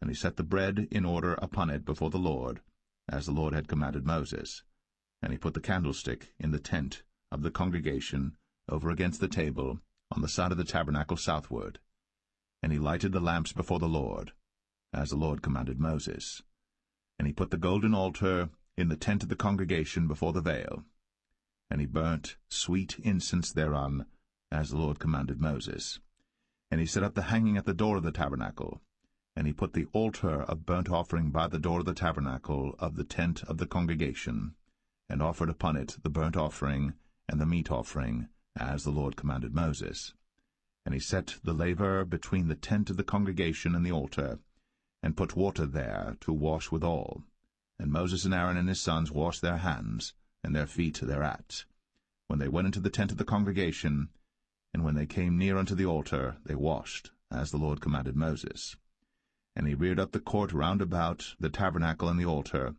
And he set the bread in order upon it before the Lord, as the Lord had commanded Moses. And he put the candlestick in the tent of the congregation over against the table on the side of the tabernacle southward. And he lighted the lamps before the Lord, as the Lord commanded Moses. And he put the golden altar in the tent of the congregation before the veil. And he burnt sweet incense thereon, as the Lord commanded Moses. And he set up the hanging at the door of the tabernacle. And he put the altar of burnt offering by the door of the tabernacle of the tent of the congregation, and offered upon it the burnt offering and the meat offering, as the Lord commanded Moses. And he set the laver between the tent of the congregation and the altar, and put water there to wash withal. And Moses and Aaron and his sons washed their hands, and their feet thereat, when they went into the tent of the congregation, and when they came near unto the altar, they washed, as the Lord commanded Moses. And he reared up the court round about the tabernacle and the altar,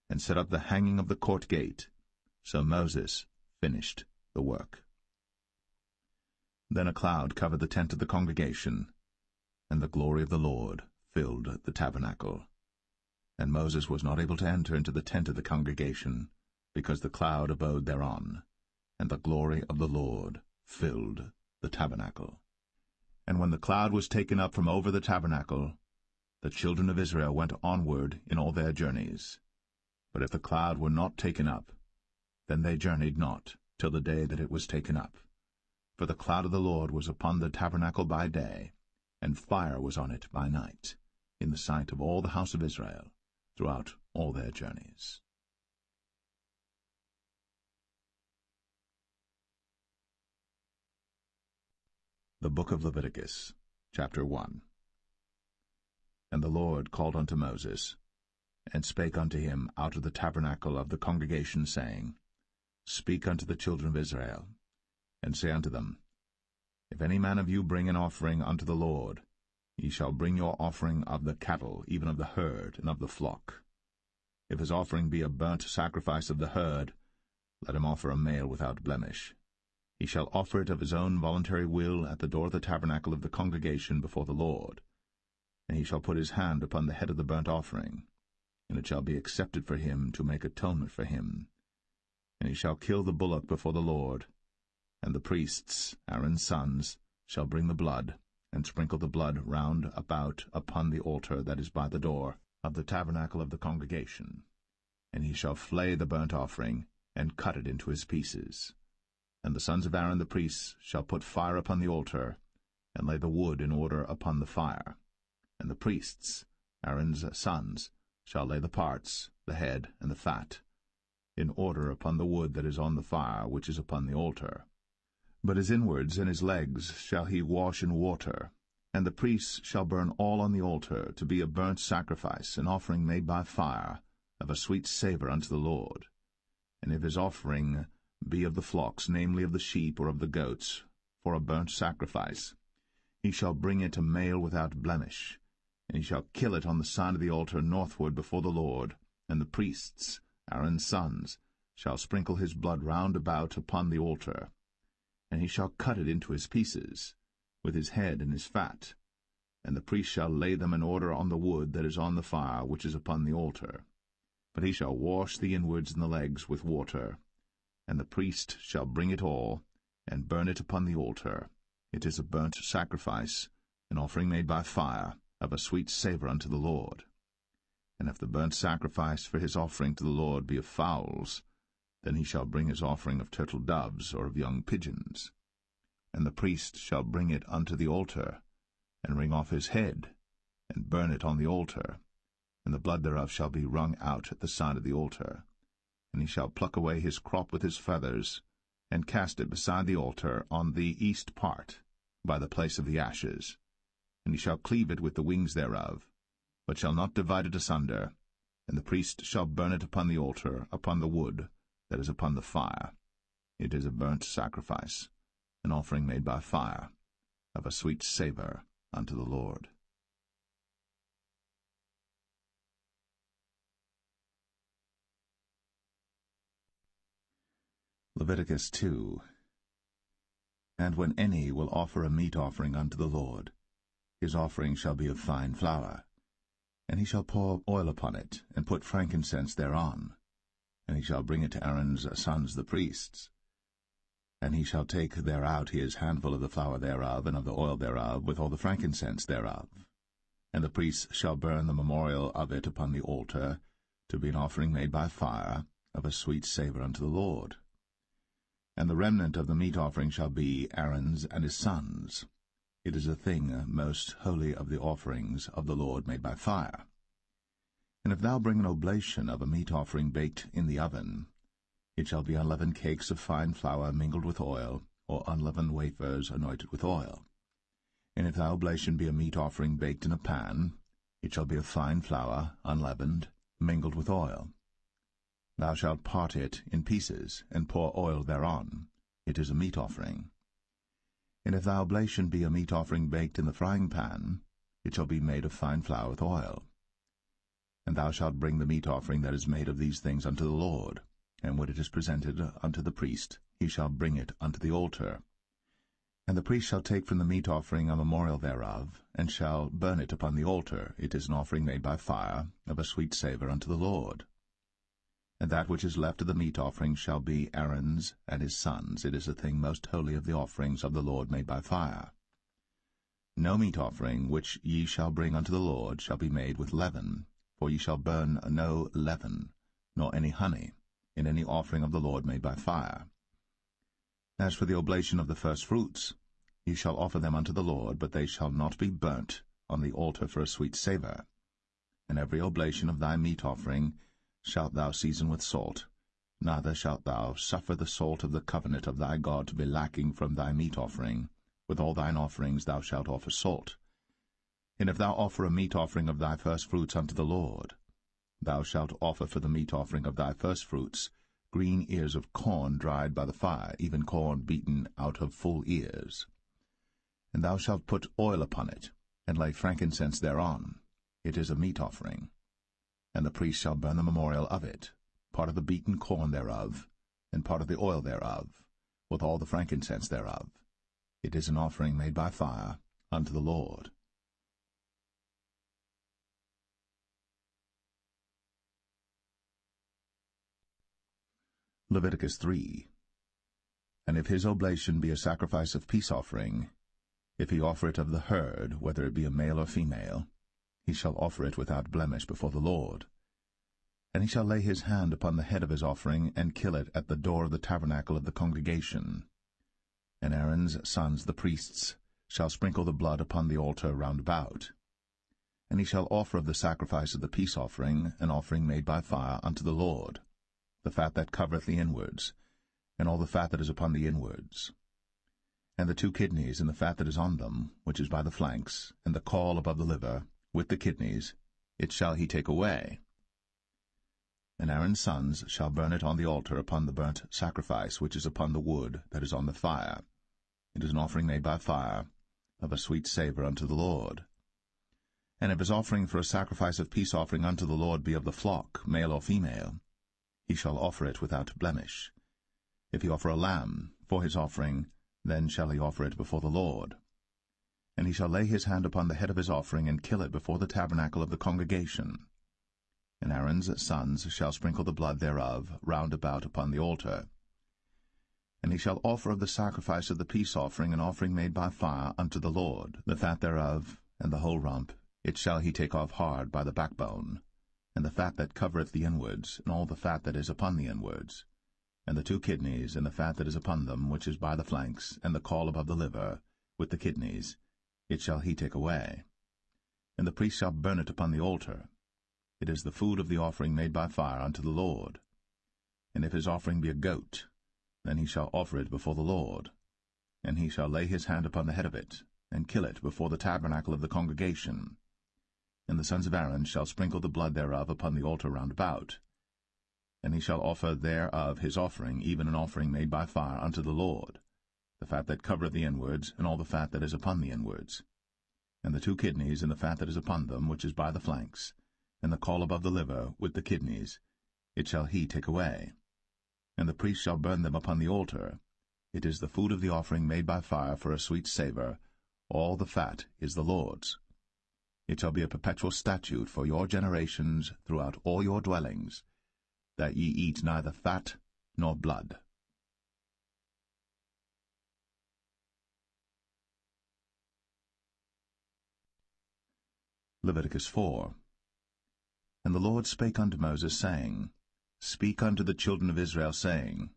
and set up the hanging of the court gate. So Moses finished the work. Then a cloud covered the tent of the congregation, and the glory of the Lord filled the tabernacle. And Moses was not able to enter into the tent of the congregation, because the cloud abode thereon, and the glory of the Lord filled the tabernacle. And when the cloud was taken up from over the tabernacle, the children of Israel went onward in all their journeys. But if the cloud were not taken up, then they journeyed not till the day that it was taken up. For the cloud of the Lord was upon the tabernacle by day, and fire was on it by night, in the sight of all the house of Israel, throughout all their journeys. The Book of Leviticus, chapter 1. And the Lord called unto Moses, and spake unto him out of the tabernacle of the congregation, saying, Speak unto the children of Israel, and say unto them, If any man of you bring an offering unto the Lord, ye shall bring your offering of the cattle, even of the herd, and of the flock. If his offering be a burnt sacrifice of the herd, let him offer a male without blemish. He shall offer it of his own voluntary will at the door of the tabernacle of the congregation before the Lord. And he shall put his hand upon the head of the burnt offering, and it shall be accepted for him to make atonement for him. And he shall kill the bullock before the Lord, and the priests, Aaron's sons, shall bring the blood, and sprinkle the blood round about upon the altar that is by the door of the tabernacle of the congregation. And he shall flay the burnt offering, and cut it into his pieces. And the sons of Aaron the priests shall put fire upon the altar, and lay the wood in order upon the fire. And the priests, Aaron's sons, shall lay the parts, the head, and the fat, in order upon the wood that is on the fire which is upon the altar. But his inwards and his legs shall he wash in water, and the priests shall burn all on the altar, to be a burnt sacrifice, an offering made by fire, of a sweet savour unto the Lord. And if his offering be of the flocks, namely of the sheep or of the goats, for a burnt sacrifice, he shall bring it a male without blemish, and he shall kill it on the side of the altar northward before the Lord, and the priests, Aaron's sons, shall sprinkle his blood round about upon the altar. And he shall cut it into his pieces, with his head and his fat, and the priest shall lay them in order on the wood that is on the fire which is upon the altar. But he shall wash the inwards and the legs with water, and the priest shall bring it all, and burn it upon the altar. It is a burnt sacrifice, an offering made by fire, of a sweet savour unto the Lord. And if the burnt sacrifice for his offering to the Lord be of fowls, then he shall bring his offering of turtle doves or of young pigeons. And the priest shall bring it unto the altar, and wring off his head, and burn it on the altar, and the blood thereof shall be wrung out at the side of the altar. And he shall pluck away his crop with his feathers, and cast it beside the altar on the east part, by the place of the ashes. And he shall cleave it with the wings thereof, but shall not divide it asunder. And the priest shall burn it upon the altar, upon the wood that is upon the fire. It is a burnt sacrifice, an offering made by fire, of a sweet savour unto the Lord. Leviticus 2. And when any will offer a meat offering unto the Lord, his offering shall be of fine flour, and he shall pour oil upon it, and put frankincense thereon, and he shall bring it to Aaron's sons the priests. And he shall take thereout his handful of the flour thereof, and of the oil thereof, with all the frankincense thereof. And the priests shall burn the memorial of it upon the altar, to be an offering made by fire, of a sweet savour unto the Lord. And the remnant of the meat offering shall be Aaron's and his sons. It is a thing most holy of the offerings of the Lord made by fire. And if thou bring an oblation of a meat offering baked in the oven, it shall be unleavened cakes of fine flour mingled with oil, or unleavened wafers anointed with oil. And if thy oblation be a meat offering baked in a pan, it shall be of fine flour, unleavened, mingled with oil. Thou shalt part it in pieces, and pour oil thereon. It is a meat offering. And if thy oblation be a meat offering baked in the frying pan, it shall be made of fine flour with oil. And thou shalt bring the meat offering that is made of these things unto the Lord, and when it is presented unto the priest, he shall bring it unto the altar. And the priest shall take from the meat offering a memorial thereof, and shall burn it upon the altar. It is an offering made by fire, of a sweet savour unto the Lord. And that which is left of the meat offering shall be Aaron's and his sons. It is a thing most holy of the offerings of the Lord made by fire. No meat offering which ye shall bring unto the Lord shall be made with leaven, for ye shall burn no leaven, nor any honey, in any offering of the Lord made by fire. As for the oblation of the firstfruits, ye shall offer them unto the Lord, but they shall not be burnt on the altar for a sweet savour. And every oblation of thy meat offering shalt thou season with salt, neither shalt thou suffer the salt of the covenant of thy God to be lacking from thy meat offering. With all thine offerings thou shalt offer salt. And if thou offer a meat offering of thy firstfruits unto the Lord, thou shalt offer for the meat offering of thy firstfruits green ears of corn dried by the fire, even corn beaten out of full ears. And thou shalt put oil upon it, and lay frankincense thereon. It is a meat offering. And the priest shall burn the memorial of it, part of the beaten corn thereof, and part of the oil thereof, with all the frankincense thereof. It is an offering made by fire unto the Lord. Leviticus 3. And if his oblation be a sacrifice of peace offering, if he offer it of the herd, whether it be a male or female, he shall offer it without blemish before the Lord. And he shall lay his hand upon the head of his offering, and kill it at the door of the tabernacle of the congregation. And Aaron's sons, the priests, shall sprinkle the blood upon the altar round about. And he shall offer of the sacrifice of the peace offering an offering made by fire unto the Lord, the fat that covereth the inwards, and all the fat that is upon the inwards, and the 2 kidneys, and the fat that is on them, which is by the flanks, and the caul above the liver, with the kidneys, it shall he take away. And Aaron's sons shall burn it on the altar upon the burnt sacrifice which is upon the wood that is on the fire. It is an offering made by fire, of a sweet savour unto the Lord. And if his offering for a sacrifice of peace offering unto the Lord be of the flock, male or female, he shall offer it without blemish. If he offer a lamb for his offering, then shall he offer it before the Lord. And he shall lay his hand upon the head of his offering, and kill it before the tabernacle of the congregation. And Aaron's sons shall sprinkle the blood thereof round about upon the altar. And he shall offer of the sacrifice of the peace offering an offering made by fire unto the Lord, the fat thereof, and the whole rump, it shall he take off hard by the backbone, and the fat that covereth the inwards, and all the fat that is upon the inwards, and the 2 kidneys, and the fat that is upon them, which is by the flanks, and the caul above the liver, with the kidneys, it shall he take away. And the priest shall burn it upon the altar. It is the food of the offering made by fire unto the Lord. And if his offering be a goat, then he shall offer it before the Lord. And he shall lay his hand upon the head of it, and kill it before the tabernacle of the congregation. And the sons of Aaron shall sprinkle the blood thereof upon the altar round about. And he shall offer thereof his offering, even an offering made by fire unto the Lord, the fat that covereth the inwards, and all the fat that is upon the inwards, and the 2 kidneys, and the fat that is upon them, which is by the flanks, and the caul above the liver, with the kidneys, it shall he take away. And the priest shall burn them upon the altar. It is the food of the offering made by fire for a sweet savour. All the fat is the Lord's. It shall be a perpetual statute for your generations throughout all your dwellings, that ye eat neither fat nor blood. Leviticus 4. And the Lord spake unto Moses, saying, Speak unto the children of Israel, saying,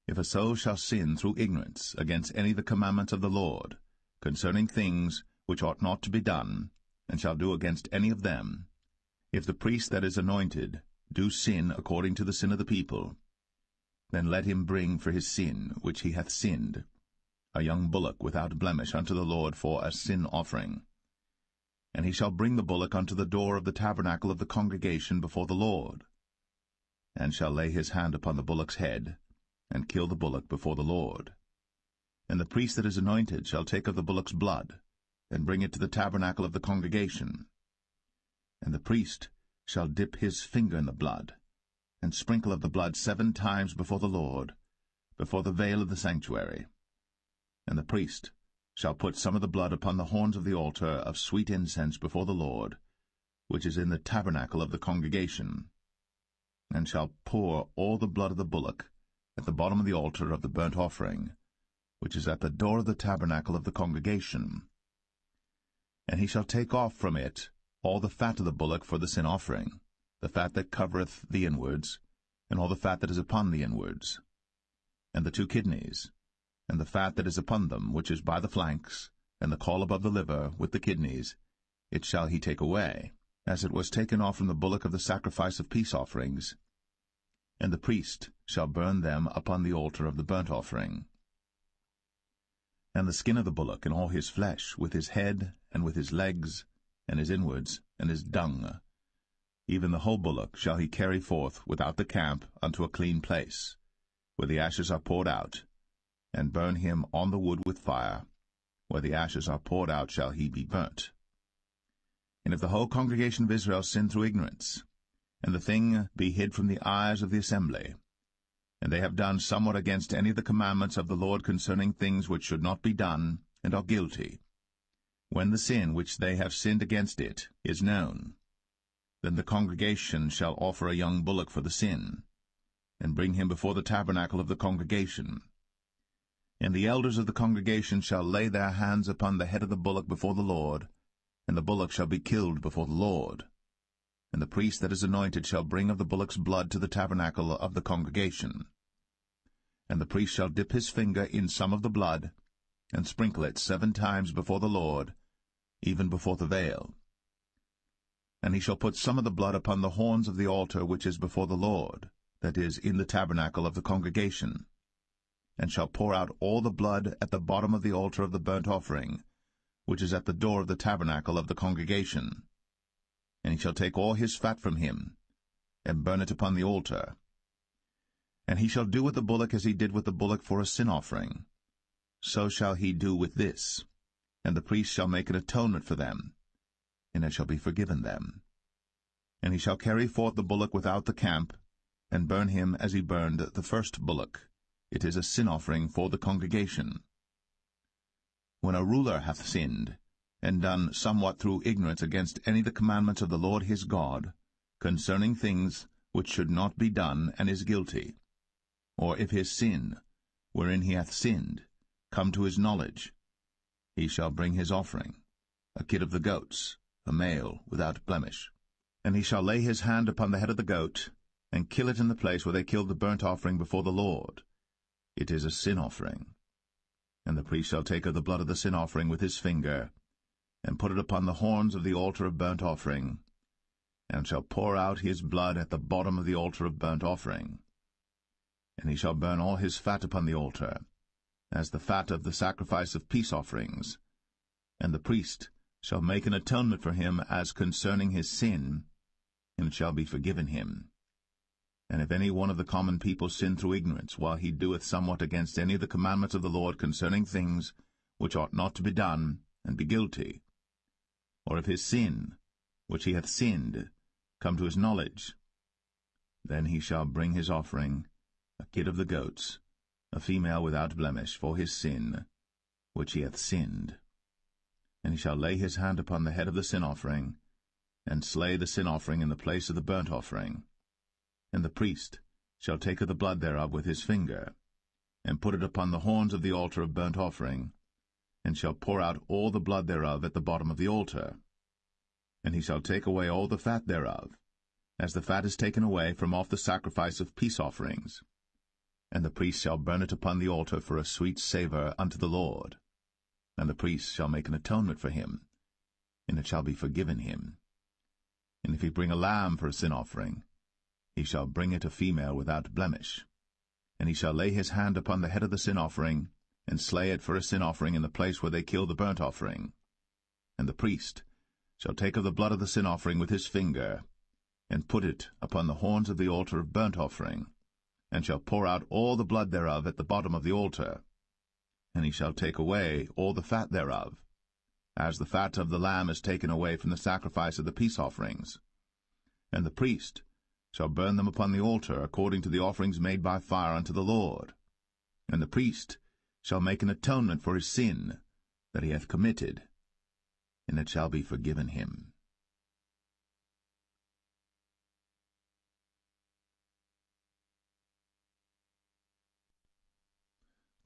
If a soul shall sin through ignorance against any of the commandments of the Lord, concerning things which ought not to be done, and shall do against any of them, if the priest that is anointed do sin according to the sin of the people, then let him bring for his sin which he hath sinned a young bullock without blemish unto the Lord for a sin offering. And he shall bring the bullock unto the door of the tabernacle of the congregation before the Lord, and shall lay his hand upon the bullock's head, and kill the bullock before the Lord. And the priest that is anointed shall take of the bullock's blood, and bring it to the tabernacle of the congregation. And the priest shall dip his finger in the blood, and sprinkle of the blood 7 times before the Lord, before the veil of the sanctuary. And the priest shall put some of the blood upon the horns of the altar of sweet incense before the Lord, which is in the tabernacle of the congregation, and shall pour all the blood of the bullock at the bottom of the altar of the burnt offering, which is at the door of the tabernacle of the congregation. And he shall take off from it all the fat of the bullock for the sin offering, the fat that covereth the inwards, and all the fat that is upon the inwards, and the 2 kidneys, and the fat that is upon them, which is by the flanks, and the caul above the liver, with the kidneys, it shall he take away, as it was taken off from the bullock of the sacrifice of peace offerings, and the priest shall burn them upon the altar of the burnt offering. And the skin of the bullock, and all his flesh, with his head, and with his legs, and his inwards, and his dung, even the whole bullock shall he carry forth without the camp unto a clean place, where the ashes are poured out, and burn him on the wood with fire. Where the ashes are poured out shall he be burnt. And if the whole congregation of Israel sin through ignorance, and the thing be hid from the eyes of the assembly, and they have done somewhat against any of the commandments of the Lord concerning things which should not be done, and are guilty, when the sin which they have sinned against it is known, then the congregation shall offer a young bullock for the sin, and bring him before the tabernacle of the congregation. And the elders of the congregation shall lay their hands upon the head of the bullock before the Lord, and the bullock shall be killed before the Lord. And the priest that is anointed shall bring of the bullock's blood to the tabernacle of the congregation. And the priest shall dip his finger in some of the blood, and sprinkle it 7 times before the Lord, even before the veil. And he shall put some of the blood upon the horns of the altar which is before the Lord, that is, in the tabernacle of the congregation, and shall pour out all the blood at the bottom of the altar of the burnt offering, which is at the door of the tabernacle of the congregation. And he shall take all his fat from him, and burn it upon the altar. And he shall do with the bullock as he did with the bullock for a sin offering. So shall he do with this, and the priest shall make an atonement for them, and it shall be forgiven them. And he shall carry forth the bullock without the camp, and burn him as he burned the first bullock. It is a sin offering for the congregation. When a ruler hath sinned, and done somewhat through ignorance against any of the commandments of the Lord his God, concerning things which should not be done, and is guilty, or if his sin, wherein he hath sinned, come to his knowledge, he shall bring his offering, a kid of the goats, a male without blemish. And he shall lay his hand upon the head of the goat, and kill it in the place where they killed the burnt offering before the Lord. It is a sin offering. And the priest shall take of the blood of the sin offering with his finger, and put it upon the horns of the altar of burnt offering, and shall pour out his blood at the bottom of the altar of burnt offering. And he shall burn all his fat upon the altar, as the fat of the sacrifice of peace offerings. And the priest shall make an atonement for him as concerning his sin, and it shall be forgiven him. And if any one of the common people sin through ignorance, while he doeth somewhat against any of the commandments of the Lord concerning things which ought not to be done, and be guilty, or if his sin, which he hath sinned, come to his knowledge, then he shall bring his offering, a kid of the goats, a female without blemish, for his sin, which he hath sinned. And he shall lay his hand upon the head of the sin offering, and slay the sin offering in the place of the burnt offering. And the priest shall take of the blood thereof with his finger, and put it upon the horns of the altar of burnt offering, and shall pour out all the blood thereof at the bottom of the altar. And he shall take away all the fat thereof, as the fat is taken away from off the sacrifice of peace offerings. And the priest shall burn it upon the altar for a sweet savour unto the Lord. And the priest shall make an atonement for him, and it shall be forgiven him. And if he bring a lamb for a sin offering, he shall bring it a female without blemish. And he shall lay his hand upon the head of the sin offering, and slay it for a sin offering in the place where they kill the burnt offering. And the priest shall take of the blood of the sin offering with his finger, and put it upon the horns of the altar of burnt offering, and shall pour out all the blood thereof at the bottom of the altar. And he shall take away all the fat thereof, as the fat of the lamb is taken away from the sacrifice of the peace offerings. And the priest shall burn them upon the altar according to the offerings made by fire unto the Lord. And the priest shall make an atonement for his sin that he hath committed, and it shall be forgiven him.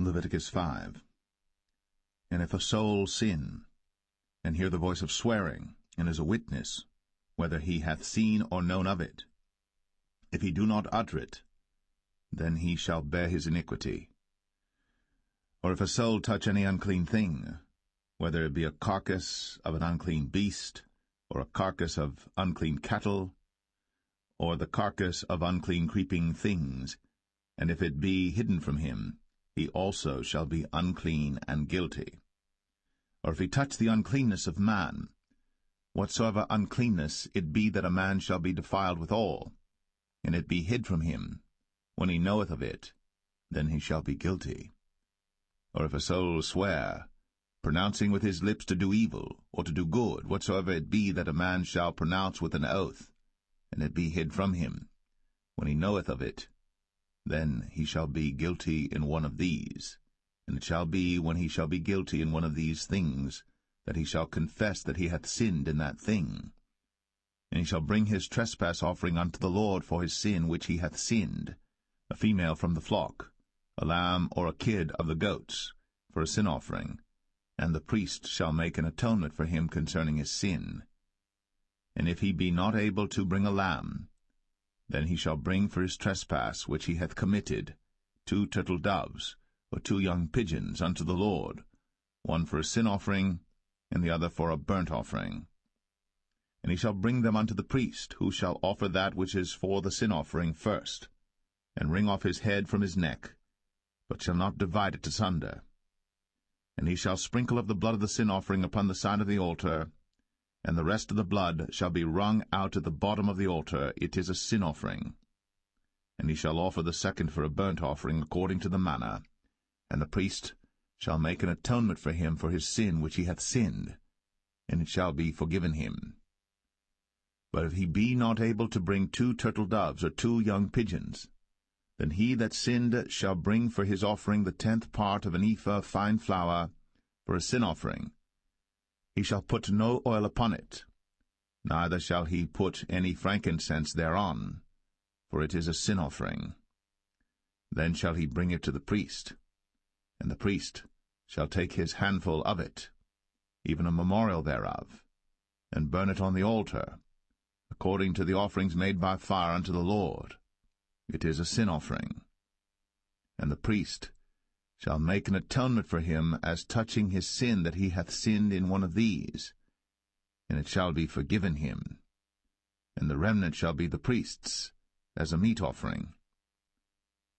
Leviticus 5. And if a soul sin, and hear the voice of swearing, and is a witness, whether he hath seen or known of it. If he do not utter it, then he shall bear his iniquity. Or if a soul touch any unclean thing, whether it be a carcass of an unclean beast, or a carcass of unclean cattle, or the carcass of unclean creeping things, and if it be hidden from him, he also shall be unclean and guilty. Or if he touch the uncleanness of man, whatsoever uncleanness it be that a man shall be defiled withal, and it be hid from him, when he knoweth of it, then he shall be guilty. Or if a soul swear, pronouncing with his lips to do evil, or to do good, whatsoever it be that a man shall pronounce with an oath, and it be hid from him, when he knoweth of it, then he shall be guilty in one of these. And it shall be, when he shall be guilty in one of these things, that he shall confess that he hath sinned in that thing. And he shall bring his trespass offering unto the Lord for his sin which he hath sinned, a female from the flock, a lamb or a kid of the goats, for a sin offering, and the priest shall make an atonement for him concerning his sin. And if he be not able to bring a lamb, then he shall bring for his trespass which he hath committed 2 turtle doves, or 2 young pigeons unto the Lord, one for a sin offering, and the other for a burnt offering. And he shall bring them unto the priest, who shall offer that which is for the sin offering first, and wring off his head from his neck, but shall not divide it asunder. And he shall sprinkle of the blood of the sin offering upon the side of the altar, and the rest of the blood shall be wrung out at the bottom of the altar. It is a sin offering. And he shall offer the second for a burnt offering according to the manner, and the priest shall make an atonement for him for his sin which he hath sinned, and it shall be forgiven him. But if he be not able to bring 2 turtle doves or 2 young pigeons, then he that sinned shall bring for his offering the 10th part of an ephah of fine flour for a sin offering. He shall put no oil upon it, neither shall he put any frankincense thereon, for it is a sin offering. Then shall he bring it to the priest, and the priest shall take his handful of it, even a memorial thereof, and burn it on the altar, according to the offerings made by fire unto the Lord. It is a sin offering. And the priest shall make an atonement for him as touching his sin that he hath sinned in one of these, and it shall be forgiven him. And the remnant shall be the priest's, as a meat offering.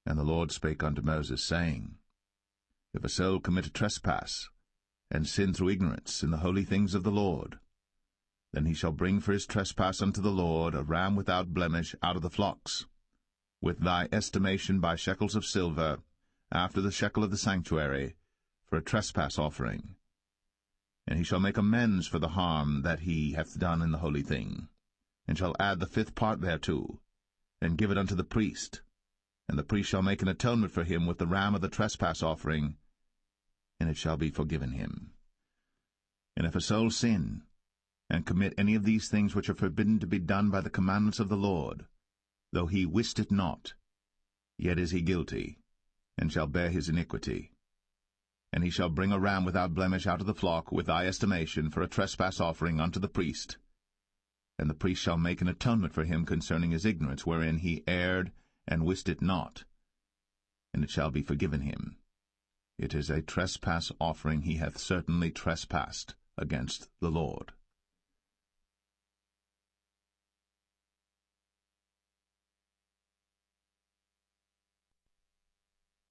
And the Lord spake unto Moses, saying, If a soul commit a trespass, and sin through ignorance in the holy things of the Lord, then he shall bring for his trespass unto the Lord a ram without blemish out of the flocks, with thy estimation by shekels of silver, after the shekel of the sanctuary, for a trespass offering. And he shall make amends for the harm that he hath done in the holy thing, and shall add the 5th part thereto, and give it unto the priest. And the priest shall make an atonement for him with the ram of the trespass offering, and it shall be forgiven him. And if a soul sin, and commit any of these things which are forbidden to be done by the commandments of the Lord, though he wist it not, yet is he guilty, and shall bear his iniquity. And he shall bring a ram without blemish out of the flock, with thy estimation, for a trespass offering unto the priest. And the priest shall make an atonement for him concerning his ignorance, wherein he erred and wist it not, and it shall be forgiven him. It is a trespass offering. He hath certainly trespassed against the Lord.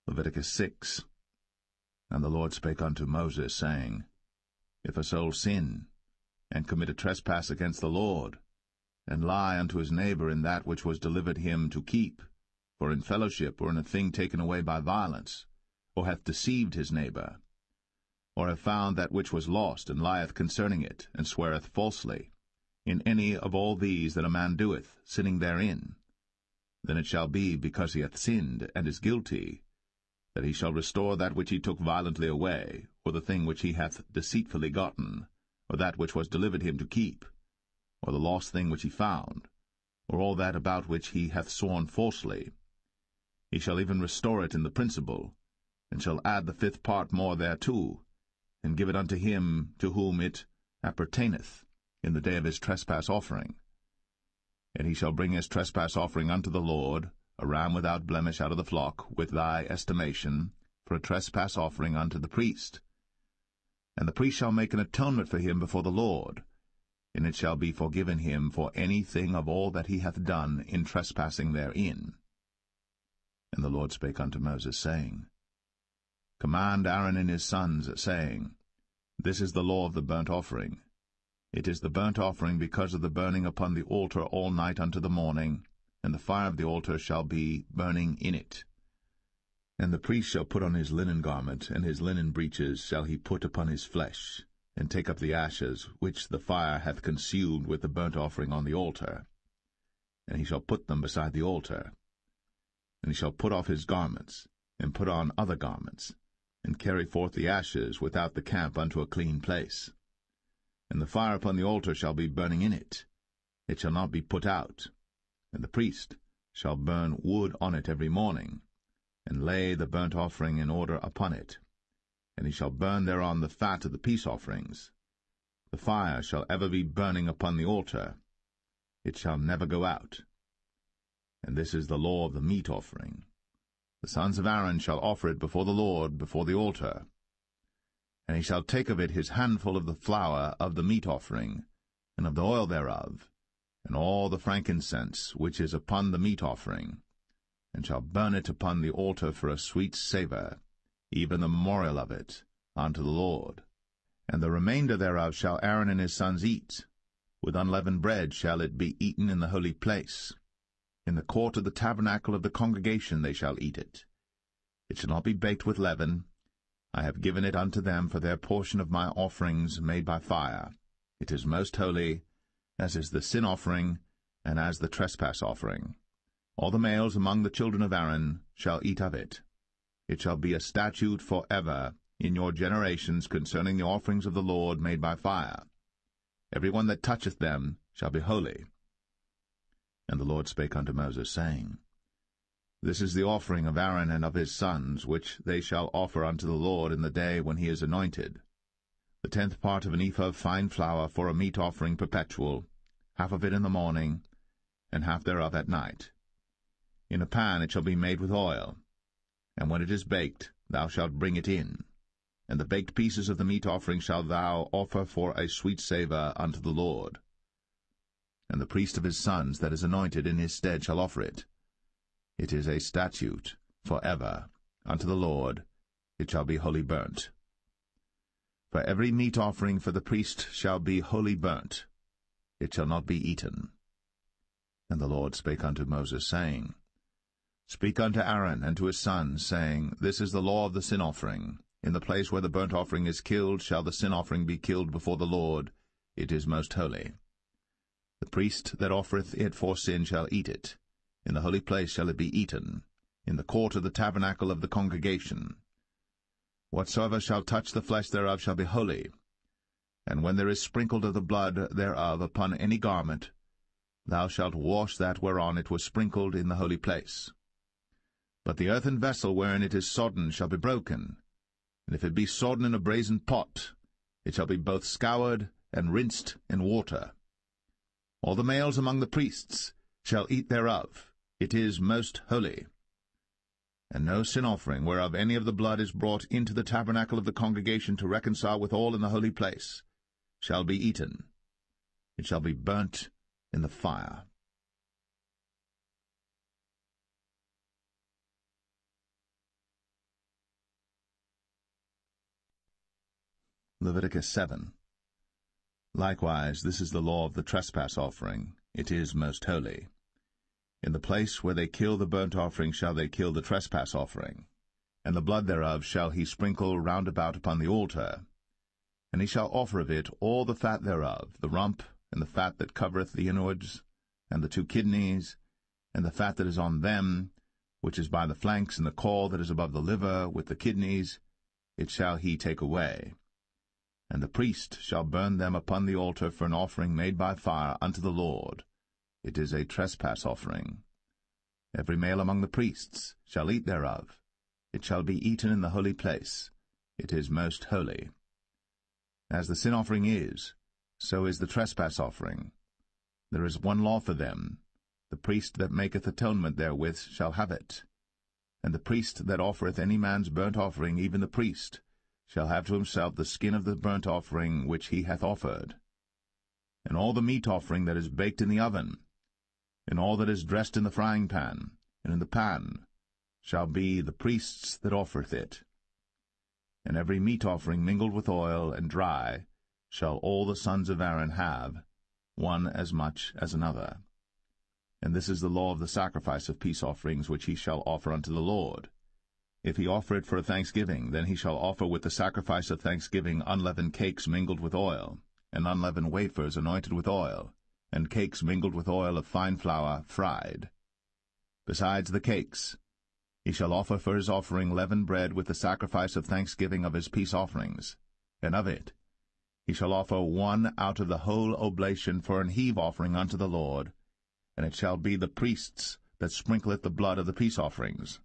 Leviticus 6. And the Lord spake unto Moses, saying, If a soul sin, and commit a trespass against the Lord, and lie unto his neighbor in that which was delivered him to keep, for in fellowship or in a thing taken away by violence, or hath deceived his neighbor, or have found that which was lost, and lieth concerning it, and sweareth falsely, in any of all these that a man doeth, sinning therein, then it shall be, because he hath sinned, and is guilty, that he shall restore that which he took violently away, or the thing which he hath deceitfully gotten, or that which was delivered him to keep, or the lost thing which he found, or all that about which he hath sworn falsely. He shall even restore it in the principal, and shall add the 5th part more thereto, and give it unto him to whom it appertaineth in the day of his trespass offering. And he shall bring his trespass offering unto the Lord, a ram without blemish out of the flock, with thy estimation, for a trespass offering unto the priest. And the priest shall make an atonement for him before the Lord, and it shall be forgiven him for anything of all that he hath done in trespassing therein. And the Lord spake unto Moses, saying, Command Aaron and his sons, saying, This is the law of the burnt offering. It is the burnt offering because of the burning upon the altar all night unto the morning, and the fire of the altar shall be burning in it. And the priest shall put on his linen garment, and his linen breeches shall he put upon his flesh, and take up the ashes which the fire hath consumed with the burnt offering on the altar. And he shall put them beside the altar. And he shall put off his garments, and put on other garments, and carry forth the ashes without the camp unto a clean place. And the fire upon the altar shall be burning in it. It shall not be put out. And the priest shall burn wood on it every morning, and lay the burnt offering in order upon it. And he shall burn thereon the fat of the peace offerings. The fire shall ever be burning upon the altar. It shall never go out. And this is the law of the meat offering. The sons of Aaron shall offer it before the Lord, before the altar. And he shall take of it his handful of the flour of the meat offering, and of the oil thereof, and all the frankincense which is upon the meat offering, and shall burn it upon the altar for a sweet savour, even the memorial of it, unto the Lord. And the remainder thereof shall Aaron and his sons eat. With unleavened bread shall it be eaten in the holy place. In the court of the tabernacle of the congregation they shall eat it. It shall not be baked with leaven. I have given it unto them for their portion of my offerings made by fire. It is most holy, as is the sin offering, and as the trespass offering. All the males among the children of Aaron shall eat of it. It shall be a statute for ever in your generations concerning the offerings of the Lord made by fire. Every one that toucheth them shall be holy. And the Lord spake unto Moses, saying, This is the offering of Aaron and of his sons, which they shall offer unto the Lord in the day when he is anointed. The 10th part of an ephah of fine flour for a meat offering perpetual, half of it in the morning, and half thereof at night. In a pan it shall be made with oil, and when it is baked, thou shalt bring it in. And the baked pieces of the meat offering shalt thou offer for a sweet savour unto the Lord. And the priest of his sons that is anointed in his stead shall offer it. It is a statute for ever unto the Lord. It shall be wholly burnt. For every meat offering for the priest shall be wholly burnt. It shall not be eaten. And the Lord spake unto Moses, saying, Speak unto Aaron and to his sons, saying, This is the law of the sin offering. In the place where the burnt offering is killed shall the sin offering be killed before the Lord. It is most holy. The priest that offereth it for sin shall eat it. In the holy place shall it be eaten, in the court of the tabernacle of the congregation. Whatsoever shall touch the flesh thereof shall be holy. And when there is sprinkled of the blood thereof upon any garment, thou shalt wash that whereon it was sprinkled in the holy place. But the earthen vessel wherein it is sodden shall be broken, and if it be sodden in a brazen pot, it shall be both scoured and rinsed in water. All the males among the priests shall eat thereof. It is most holy. And no sin offering, whereof any of the blood is brought into the tabernacle of the congregation to reconcile with all in the holy place, shall be eaten. It shall be burnt in the fire. Leviticus 7. Likewise, this is the law of the trespass offering. It is most holy. In the place where they kill the burnt offering shall they kill the trespass offering, and the blood thereof shall he sprinkle round about upon the altar. And he shall offer of it all the fat thereof, the rump, and the fat that covereth the inwards, and the 2 kidneys, and the fat that is on them, which is by the flanks, and the caul that is above the liver, with the kidneys, it shall he take away. And the priest shall burn them upon the altar for an offering made by fire unto the Lord. It is a trespass offering. Every male among the priests shall eat thereof. It shall be eaten in the holy place. It is most holy. As the sin offering is, So is the trespass offering. There is one law for them. The priest that maketh atonement therewith shall have it. And the priest that offereth any man's burnt offering, even the priest, shall have to himself the skin of the burnt offering which he hath offered. And all the meat offering that is baked in the oven, and all that is dressed in the frying pan, and in the pan, shall be the priest's that offereth it. And every meat offering mingled with oil and dry shall all the sons of Aaron have, one as much as another. And this is the law of the sacrifice of peace offerings which he shall offer unto the Lord. If he offer it for a thanksgiving, then he shall offer with the sacrifice of thanksgiving unleavened cakes mingled with oil, and unleavened wafers anointed with oil, and cakes mingled with oil of fine flour fried. Besides the cakes, he shall offer for his offering leavened bread with the sacrifice of thanksgiving of his peace offerings, and of it he shall offer one out of the whole oblation for an heave offering unto the Lord, and it shall be the priest's that sprinkleth the blood of the peace offerings.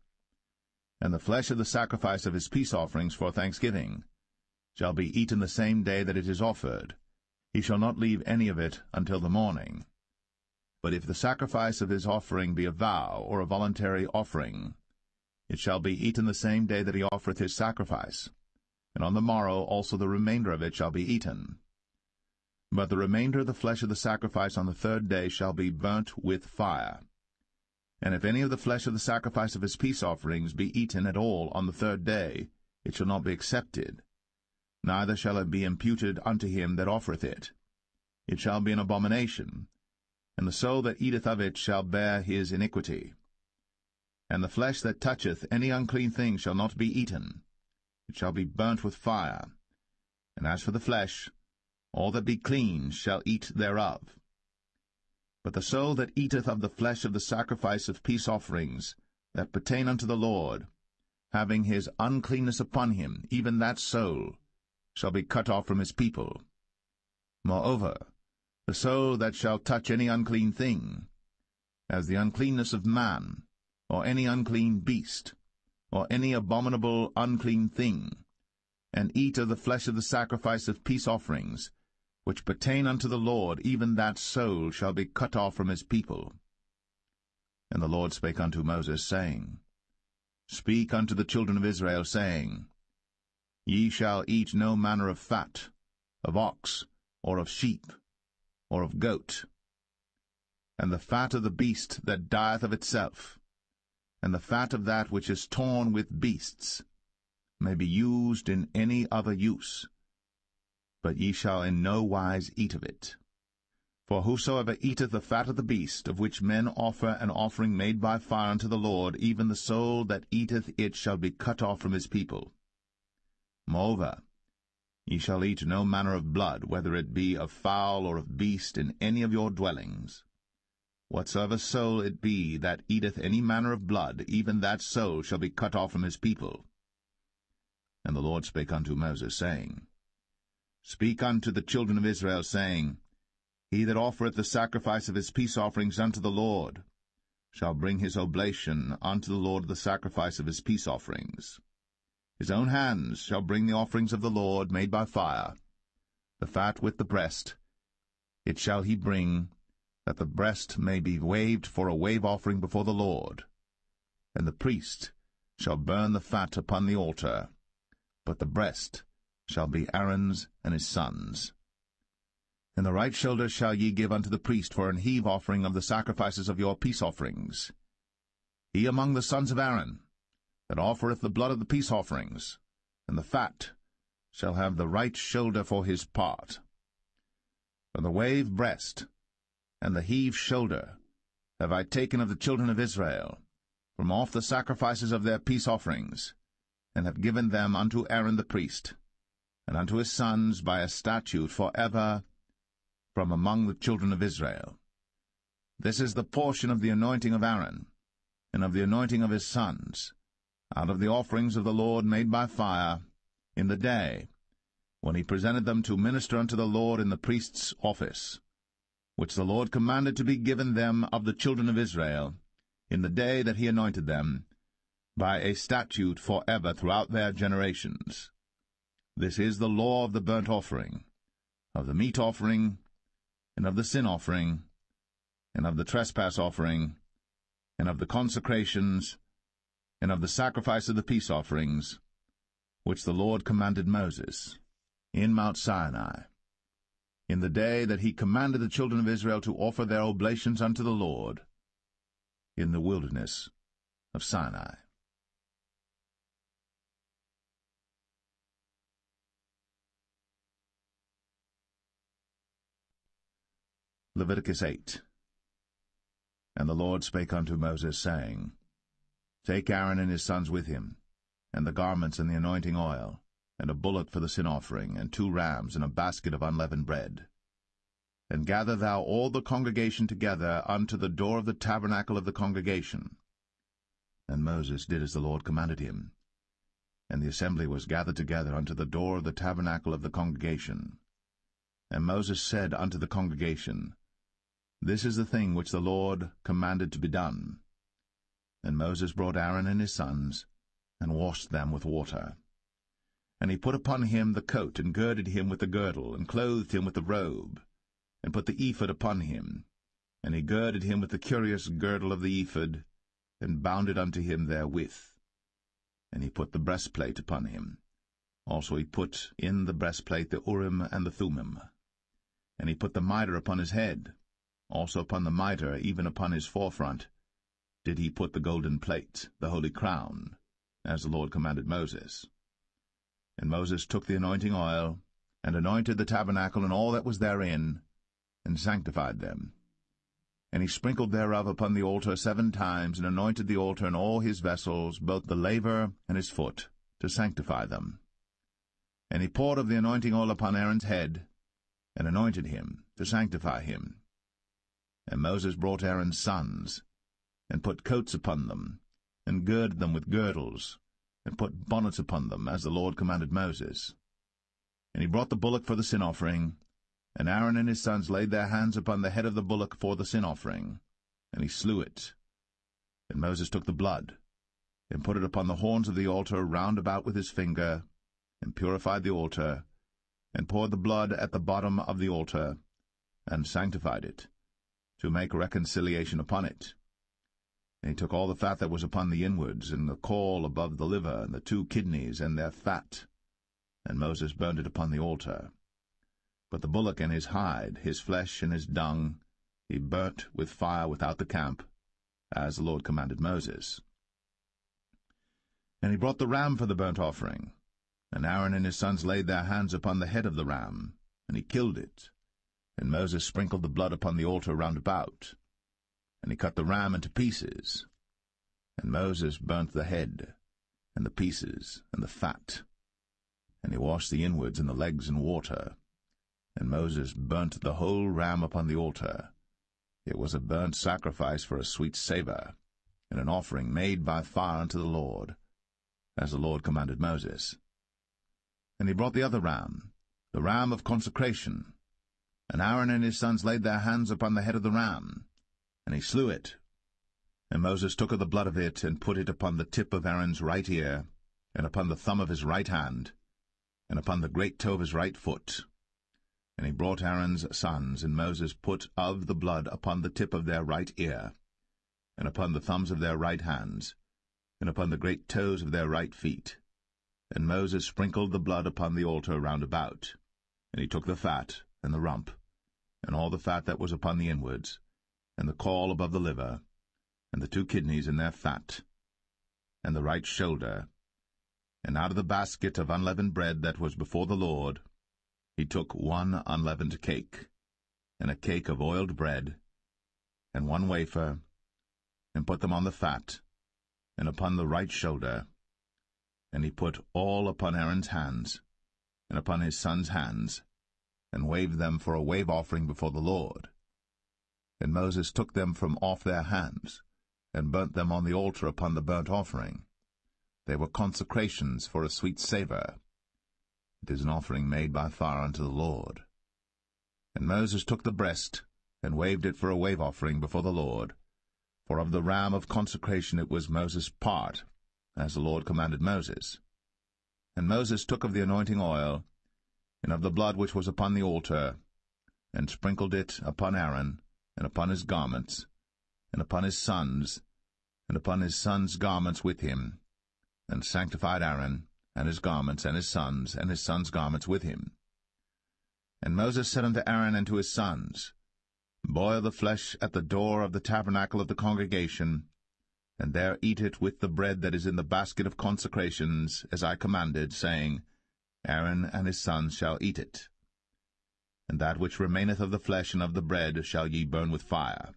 And the flesh of the sacrifice of his peace offerings for thanksgiving shall be eaten the same day that it is offered. He shall not leave any of it until the morning. But if the sacrifice of his offering be a vow or a voluntary offering, it shall be eaten the same day that he offereth his sacrifice, and on the morrow also the remainder of it shall be eaten. But the remainder of the flesh of the sacrifice on the third day shall be burnt with fire. And if any of the flesh of the sacrifice of his peace offerings be eaten at all on the third day, it shall not be accepted, neither shall it be imputed unto him that offereth it. It shall be an abomination, and the soul that eateth of it shall bear his iniquity. And the flesh that toucheth any unclean thing shall not be eaten. It shall be burnt with fire. And as for the flesh, all that be clean shall eat thereof. But the soul that eateth of the flesh of the sacrifice of peace offerings that pertain unto the Lord, having his uncleanness upon him, even that soul shall be cut off from his people. Moreover, the soul that shall touch any unclean thing, as the uncleanness of man, or any unclean beast, or any abominable unclean thing, and eat of the flesh of the sacrifice of peace offerings, which pertain unto the Lord, even that soul shall be cut off from his people. And the Lord spake unto Moses, saying, Speak unto the children of Israel, saying, Ye shall eat no manner of fat, of ox, or of sheep, or of goat, and the fat of the beast that dieth of itself, and the fat of that which is torn with beasts, may be used in any other use, but ye shall in no wise eat of it. For whosoever eateth the fat of the beast, of which men offer an offering made by fire unto the Lord, even the soul that eateth it shall be cut off from his people. Moreover, ye shall eat no manner of blood, whether it be of fowl or of beast, in any of your dwellings. Whatsoever soul it be that eateth any manner of blood, even that soul shall be cut off from his people. And the Lord spake unto Moses, saying, Speak unto the children of Israel, saying, He that offereth the sacrifice of his peace offerings unto the Lord shall bring his oblation unto the Lord the sacrifice of his peace offerings. His own hands shall bring the offerings of the Lord made by fire, the fat with the breast. It shall he bring, that the breast may be waved for a wave offering before the Lord. And the priest shall burn the fat upon the altar, but the breast shall be Aaron's and his sons'. And the right shoulder shall ye give unto the priest for an heave offering of the sacrifices of your peace offerings. He among the sons of Aaron, that offereth the blood of the peace offerings, and the fat, shall have the right shoulder for his part. For the wave breast, and the heave shoulder, have I taken of the children of Israel, from off the sacrifices of their peace offerings, and have given them unto Aaron the priest, and unto his sons by a statute for ever from among the children of Israel. This is the portion of the anointing of Aaron, and of the anointing of his sons, out of the offerings of the Lord made by fire, in the day, when he presented them to minister unto the Lord in the priest's office, which the Lord commanded to be given them of the children of Israel, in the day that he anointed them, by a statute for ever throughout their generations. This is the law of the burnt offering, of the meat offering, and of the sin offering, and of the trespass offering, and of the consecrations, and of the sacrifice of the peace offerings, which the Lord commanded Moses in Mount Sinai, in the day that he commanded the children of Israel to offer their oblations unto the Lord in the wilderness of Sinai. Leviticus 8. And the Lord spake unto Moses, saying, Take Aaron and his sons with him, and the garments and the anointing oil, and a bullock for the sin offering, and 2 rams, and a basket of unleavened bread. And gather thou all the congregation together unto the door of the tabernacle of the congregation. And Moses did as the Lord commanded him. And the assembly was gathered together unto the door of the tabernacle of the congregation. And Moses said unto the congregation, This is the thing which the Lord commanded to be done. And Moses brought Aaron and his sons, and washed them with water. And he put upon him the coat, and girded him with the girdle, and clothed him with the robe, and put the ephod upon him. And he girded him with the curious girdle of the ephod, and bound it unto him therewith. And he put the breastplate upon him. Also he put in the breastplate the Urim and the Thummim. And he put the mitre upon his head. Also upon the mitre, even upon his forefront, did he put the golden plate, the holy crown, as the Lord commanded Moses. And Moses took the anointing oil, and anointed the tabernacle and all that was therein, and sanctified them. And he sprinkled thereof upon the altar 7 times, and anointed the altar and all his vessels, both the laver and his foot, to sanctify them. And he poured of the anointing oil upon Aaron's head, and anointed him, to sanctify him. And Moses brought Aaron's sons, and put coats upon them, and girded them with girdles, and put bonnets upon them, as the Lord commanded Moses. And he brought the bullock for the sin offering, and Aaron and his sons laid their hands upon the head of the bullock for the sin offering, and he slew it. And Moses took the blood, and put it upon the horns of the altar round about with his finger, and purified the altar, and poured the blood at the bottom of the altar, and sanctified it, to make reconciliation upon it. And he took all the fat that was upon the inwards, and the caul above the liver, and the 2 kidneys, and their fat, and Moses burned it upon the altar. But the bullock and his hide, his flesh and his dung, he burnt with fire without the camp, as the Lord commanded Moses. And he brought the ram for the burnt offering, and Aaron and his sons laid their hands upon the head of the ram, and he killed it. And Moses sprinkled the blood upon the altar round about. And he cut the ram into pieces. And Moses burnt the head, and the pieces, and the fat. And he washed the inwards and the legs in water. And Moses burnt the whole ram upon the altar. It was a burnt sacrifice for a sweet savour, and an offering made by fire unto the Lord, as the Lord commanded Moses. And he brought the other ram, the ram of consecration. And Aaron and his sons laid their hands upon the head of the ram, and he slew it. And Moses took of the blood of it, and put it upon the tip of Aaron's right ear, and upon the thumb of his right hand, and upon the great toe of his right foot. And he brought Aaron's sons, and Moses put of the blood upon the tip of their right ear, and upon the thumbs of their right hands, and upon the great toes of their right feet. And Moses sprinkled the blood upon the altar round about. And he took the fat, and the rump, and all the fat that was upon the inwards, and the caul above the liver, and the 2 kidneys in their fat, and the right shoulder, and out of the basket of unleavened bread that was before the Lord, he took 1 unleavened cake, and a cake of oiled bread, and 1 wafer, and put them on the fat, and upon the right shoulder. And he put all upon Aaron's hands, and upon his sons' hands, and waved them for a wave offering before the Lord. And Moses took them from off their hands, and burnt them on the altar upon the burnt offering. They were consecrations for a sweet savour. It is an offering made by fire unto the Lord. And Moses took the breast, and waved it for a wave offering before the Lord. For of the ram of consecration it was Moses' part, as the Lord commanded Moses. And Moses took of the anointing oil, and of the blood which was upon the altar, and sprinkled it upon Aaron, and upon his garments, and upon his sons, and upon his sons' garments with him, and sanctified Aaron, and his garments, and his sons' garments with him. And Moses said unto Aaron and to his sons, Boil the flesh at the door of the tabernacle of the congregation, and there eat it with the bread that is in the basket of consecrations, as I commanded, saying, Aaron and his sons shall eat it. And that which remaineth of the flesh and of the bread shall ye burn with fire.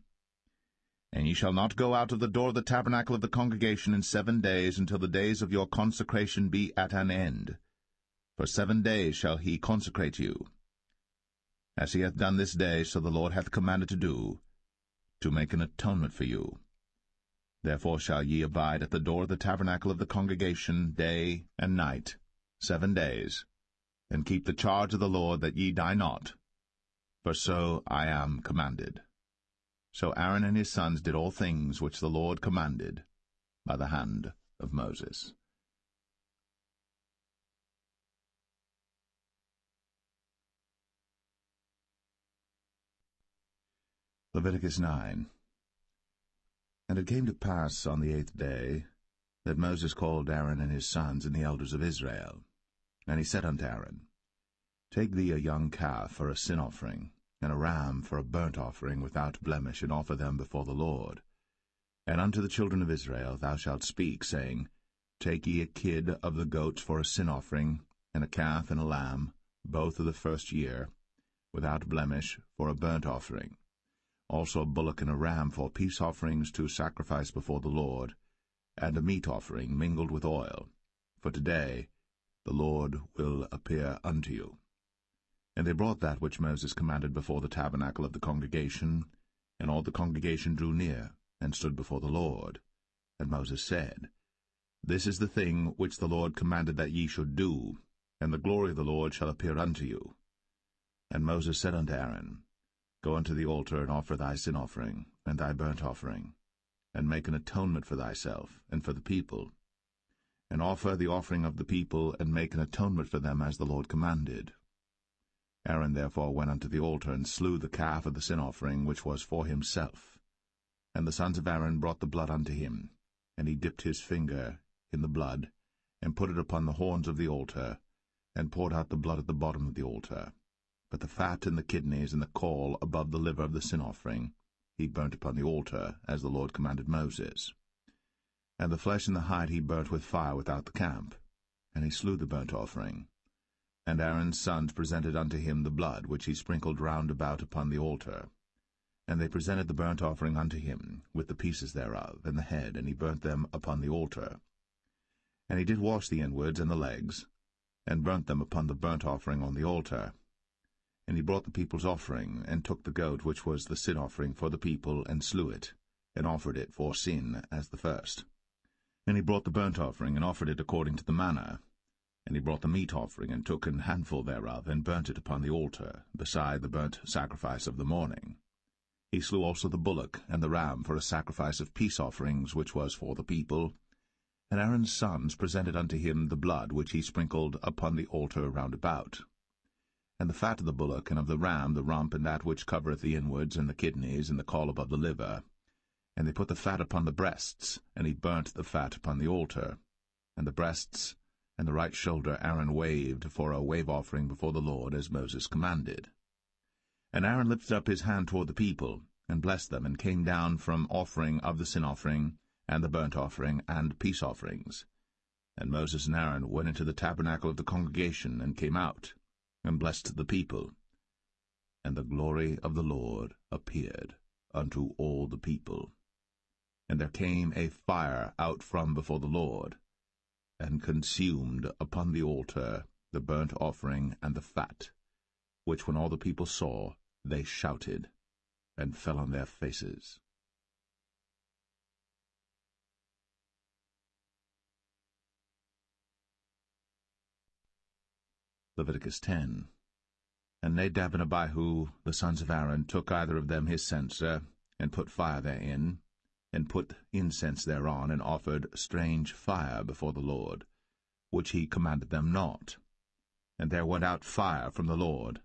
And ye shall not go out of the door of the tabernacle of the congregation in 7 days, until the days of your consecration be at an end. For 7 days shall he consecrate you. As he hath done this day, so the Lord hath commanded to do, to make an atonement for you. Therefore shall ye abide at the door of the tabernacle of the congregation day and night, 7 days, and keep the charge of the Lord, that ye die not, for so I am commanded. So Aaron and his sons did all things which the Lord commanded by the hand of Moses. Leviticus 9. And it came to pass on the 8th day that Moses called Aaron and his sons and the elders of Israel. And he said unto Aaron, Take thee a young calf for a sin offering, and a ram for a burnt offering without blemish, and offer them before the Lord. And unto the children of Israel thou shalt speak, saying, Take ye a kid of the goats for a sin offering, and a calf and a lamb, both of the first year, without blemish, for a burnt offering. Also a bullock and a ram for peace offerings to sacrifice before the Lord, and a meat offering mingled with oil. For today the Lord will appear unto you. And they brought that which Moses commanded before the tabernacle of the congregation, and all the congregation drew near, and stood before the Lord. And Moses said, This is the thing which the Lord commanded that ye should do, and the glory of the Lord shall appear unto you. And Moses said unto Aaron, Go unto the altar, and offer thy sin offering, and thy burnt offering, and make an atonement for thyself, and for the people. And offer the offering of the people, and make an atonement for them, as the Lord commanded. Aaron therefore went unto the altar, and slew the calf of the sin offering, which was for himself. And the sons of Aaron brought the blood unto him, and he dipped his finger in the blood, and put it upon the horns of the altar, and poured out the blood at the bottom of the altar. But the fat and the kidneys and the caul above the liver of the sin offering he burnt upon the altar, as the Lord commanded Moses. And the flesh and the hide he burnt with fire without the camp. And he slew the burnt offering. And Aaron's sons presented unto him the blood, which he sprinkled round about upon the altar. And they presented the burnt offering unto him, with the pieces thereof, and the head, and he burnt them upon the altar. And he did wash the inwards and the legs, and burnt them upon the burnt offering on the altar. And he brought the people's offering, and took the goat which was the sin offering for the people, and slew it, and offered it for sin as the first. And he brought the burnt offering, and offered it according to the manner. And he brought the meat offering, and took an handful thereof, and burnt it upon the altar, beside the burnt sacrifice of the morning. He slew also the bullock and the ram for a sacrifice of peace offerings, which was for the people. And Aaron's sons presented unto him the blood which he sprinkled upon the altar round about. And the fat of the bullock and of the ram, the rump, and that which covereth the inwards, and the kidneys, and the caul above the liver. And they put the fat upon the breasts, and he burnt the fat upon the altar. And the breasts and the right shoulder Aaron waved for a wave offering before the Lord, as Moses commanded. And Aaron lifted up his hand toward the people, and blessed them, and came down from offering of the sin offering, and the burnt offering, and peace offerings. And Moses and Aaron went into the tabernacle of the congregation, and came out, and blessed the people. And the glory of the Lord appeared unto all the people. And there came a fire out from before the Lord, and consumed upon the altar the burnt offering and the fat, which when all the people saw, they shouted, and fell on their faces. Leviticus 10. And Nadab and Abihu, the sons of Aaron, took either of them his censer, and put fire therein, and put incense thereon, and offered strange fire before the Lord, which he commanded them not. And there went out fire from the Lord,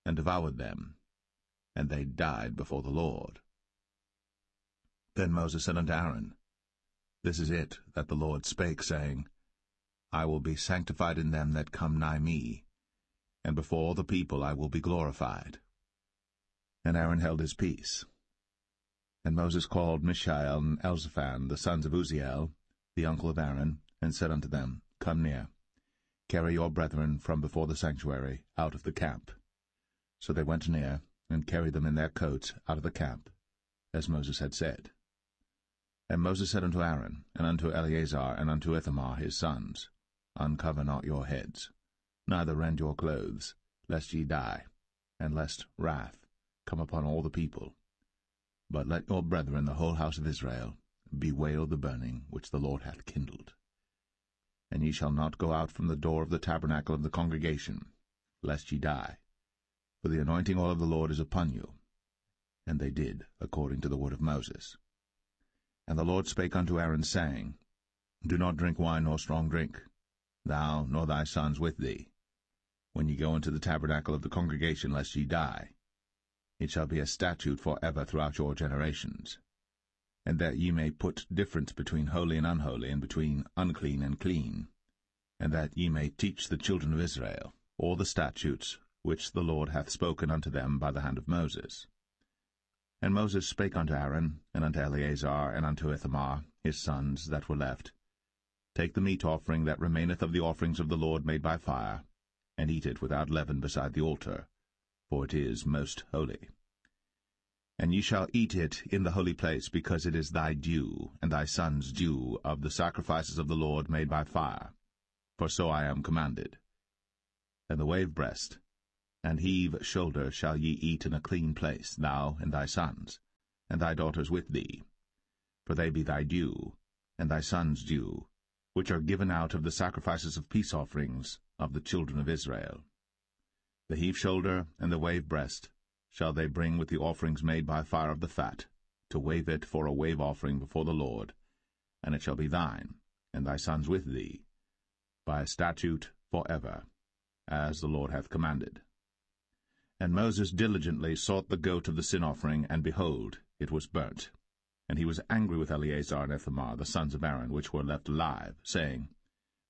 and devoured them, and they died before the Lord. Then Moses said unto Aaron, This is it that the Lord spake, saying, I will be sanctified in them that come nigh me, and before all the people I will be glorified. And Aaron held his peace. And Moses called Mishael and Elzaphan, the sons of Uzziel, the uncle of Aaron, and said unto them, Come near, carry your brethren from before the sanctuary out of the camp. So they went near, and carried them in their coats out of the camp, as Moses had said. And Moses said unto Aaron, and unto Eleazar, and unto Ithamar his sons, Uncover not your heads, neither rend your clothes, lest ye die, and lest wrath come upon all the people. But let your brethren, the whole house of Israel, bewail the burning which the Lord hath kindled. And ye shall not go out from the door of the tabernacle of the congregation, lest ye die. For the anointing oil of the Lord is upon you. And they did according to the word of Moses. And the Lord spake unto Aaron, saying, Do not drink wine nor strong drink, thou nor thy sons with thee, when ye go into the tabernacle of the congregation, lest ye die. It shall be a statute for ever throughout your generations. And that ye may put difference between holy and unholy, and between unclean and clean, and that ye may teach the children of Israel all the statutes which the Lord hath spoken unto them by the hand of Moses. And Moses spake unto Aaron, and unto Eleazar, and unto Ithamar, his sons that were left, Take the meat offering that remaineth of the offerings of the Lord made by fire, and eat it without leaven beside the altar, for it is most holy. And ye shall eat it in the holy place, because it is thy due, and thy son's due, of the sacrifices of the Lord made by fire, for so I am commanded. And the wave breast and heave shoulder shall ye eat in a clean place, thou and thy sons, and thy daughters with thee, for they be thy due, and thy son's due, which are given out of the sacrifices of peace offerings of the children of Israel. The heave shoulder and the wave breast shall they bring with the offerings made by fire of the fat, to wave it for a wave offering before the Lord, and it shall be thine, and thy sons with thee, by a statute for ever, as the Lord hath commanded. And Moses diligently sought the goat of the sin offering, and behold, it was burnt. And he was angry with Eleazar and Ithamar, the sons of Aaron, which were left alive, saying,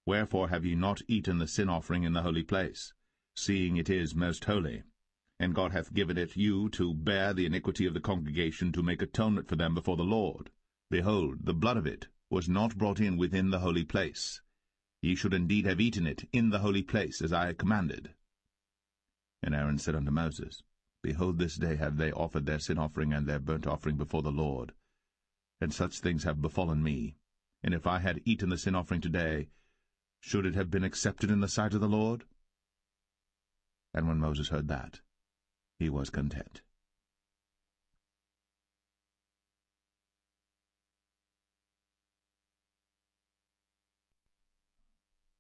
Wherefore have ye not eaten the sin offering in the holy place, seeing it is most holy? And God hath given it you to bear the iniquity of the congregation, to make atonement for them before the Lord. Behold, the blood of it was not brought in within the holy place. Ye should indeed have eaten it in the holy place, as I commanded. And Aaron said unto Moses, Behold, this day have they offered their sin offering and their burnt offering before the Lord. And such things have befallen me. And if I had eaten the sin offering today, should it have been accepted in the sight of the Lord? And when Moses heard that, he was content.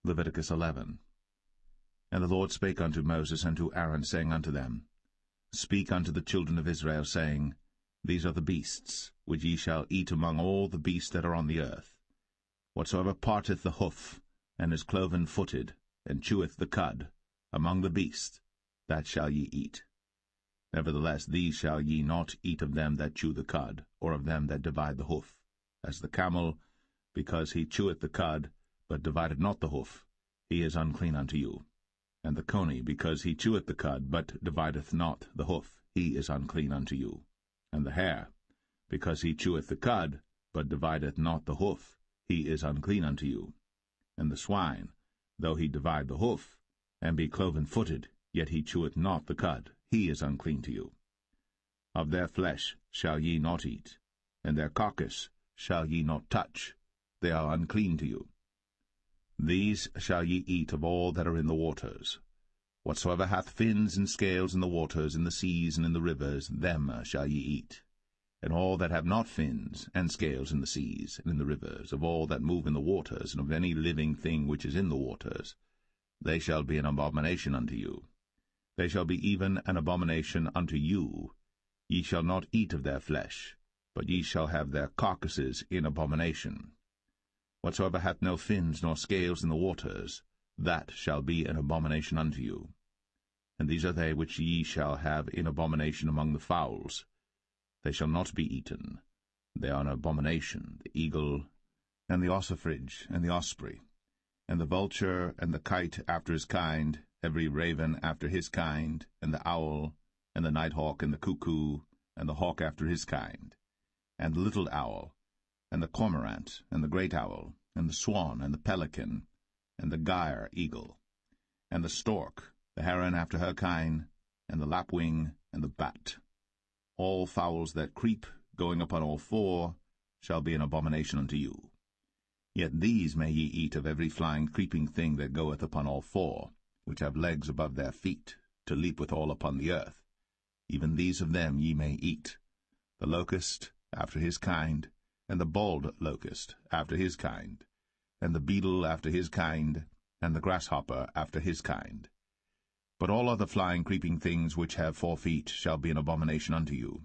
Leviticus 11. And the Lord spake unto Moses and to Aaron, saying unto them, Speak unto the children of Israel, saying, These are the beasts, which ye shall eat among all the beasts that are on the earth. Whatsoever parteth the hoof, and is cloven-footed, and cheweth the cud, among the beasts, that shall ye eat. Nevertheless these shall ye not eat of them that chew the cud, or of them that divide the hoof, as the camel, because he cheweth the cud, but divideth not the hoof, he is unclean unto you. And the coney, because he cheweth the cud, but divideth not the hoof, he is unclean unto you. And the hare, because he cheweth the cud, but divideth not the hoof, he is unclean unto you. And the swine, though he divide the hoof, and be cloven-footed, yet he cheweth not the cud, he is unclean to you. Of their flesh shall ye not eat, and their carcass shall ye not touch, they are unclean to you. These shall ye eat of all that are in the waters. Whatsoever hath fins and scales in the waters, in the seas, and in the rivers, them shall ye eat. And all that have not fins and scales in the seas, and in the rivers, of all that move in the waters, and of any living thing which is in the waters, they shall be an abomination unto you. They shall be even an abomination unto you. Ye shall not eat of their flesh, but ye shall have their carcasses in abomination. Whatsoever hath no fins nor scales in the waters, that shall be an abomination unto you. And these are they which ye shall have in abomination among the fowls. They shall not be eaten. They are an abomination, the eagle, and the ossifrage, and the osprey, and the vulture, and the kite after his kind, every raven after his kind, and the owl, and the nighthawk, and the cuckoo, and the hawk after his kind, and the little owl, and the cormorant, and the great owl, and the swan, and the pelican, and the gyre eagle, and the stork, the heron after her kind, and the lapwing, and the bat. All fowls that creep, going upon all four, shall be an abomination unto you. Yet these may ye eat of every flying creeping thing that goeth upon all four, which have legs above their feet, to leap withal upon the earth. Even these of them ye may eat, the locust after his kind, and the bald locust after his kind, and the beetle after his kind, and the grasshopper after his kind. But all other flying creeping things which have 4 feet shall be an abomination unto you,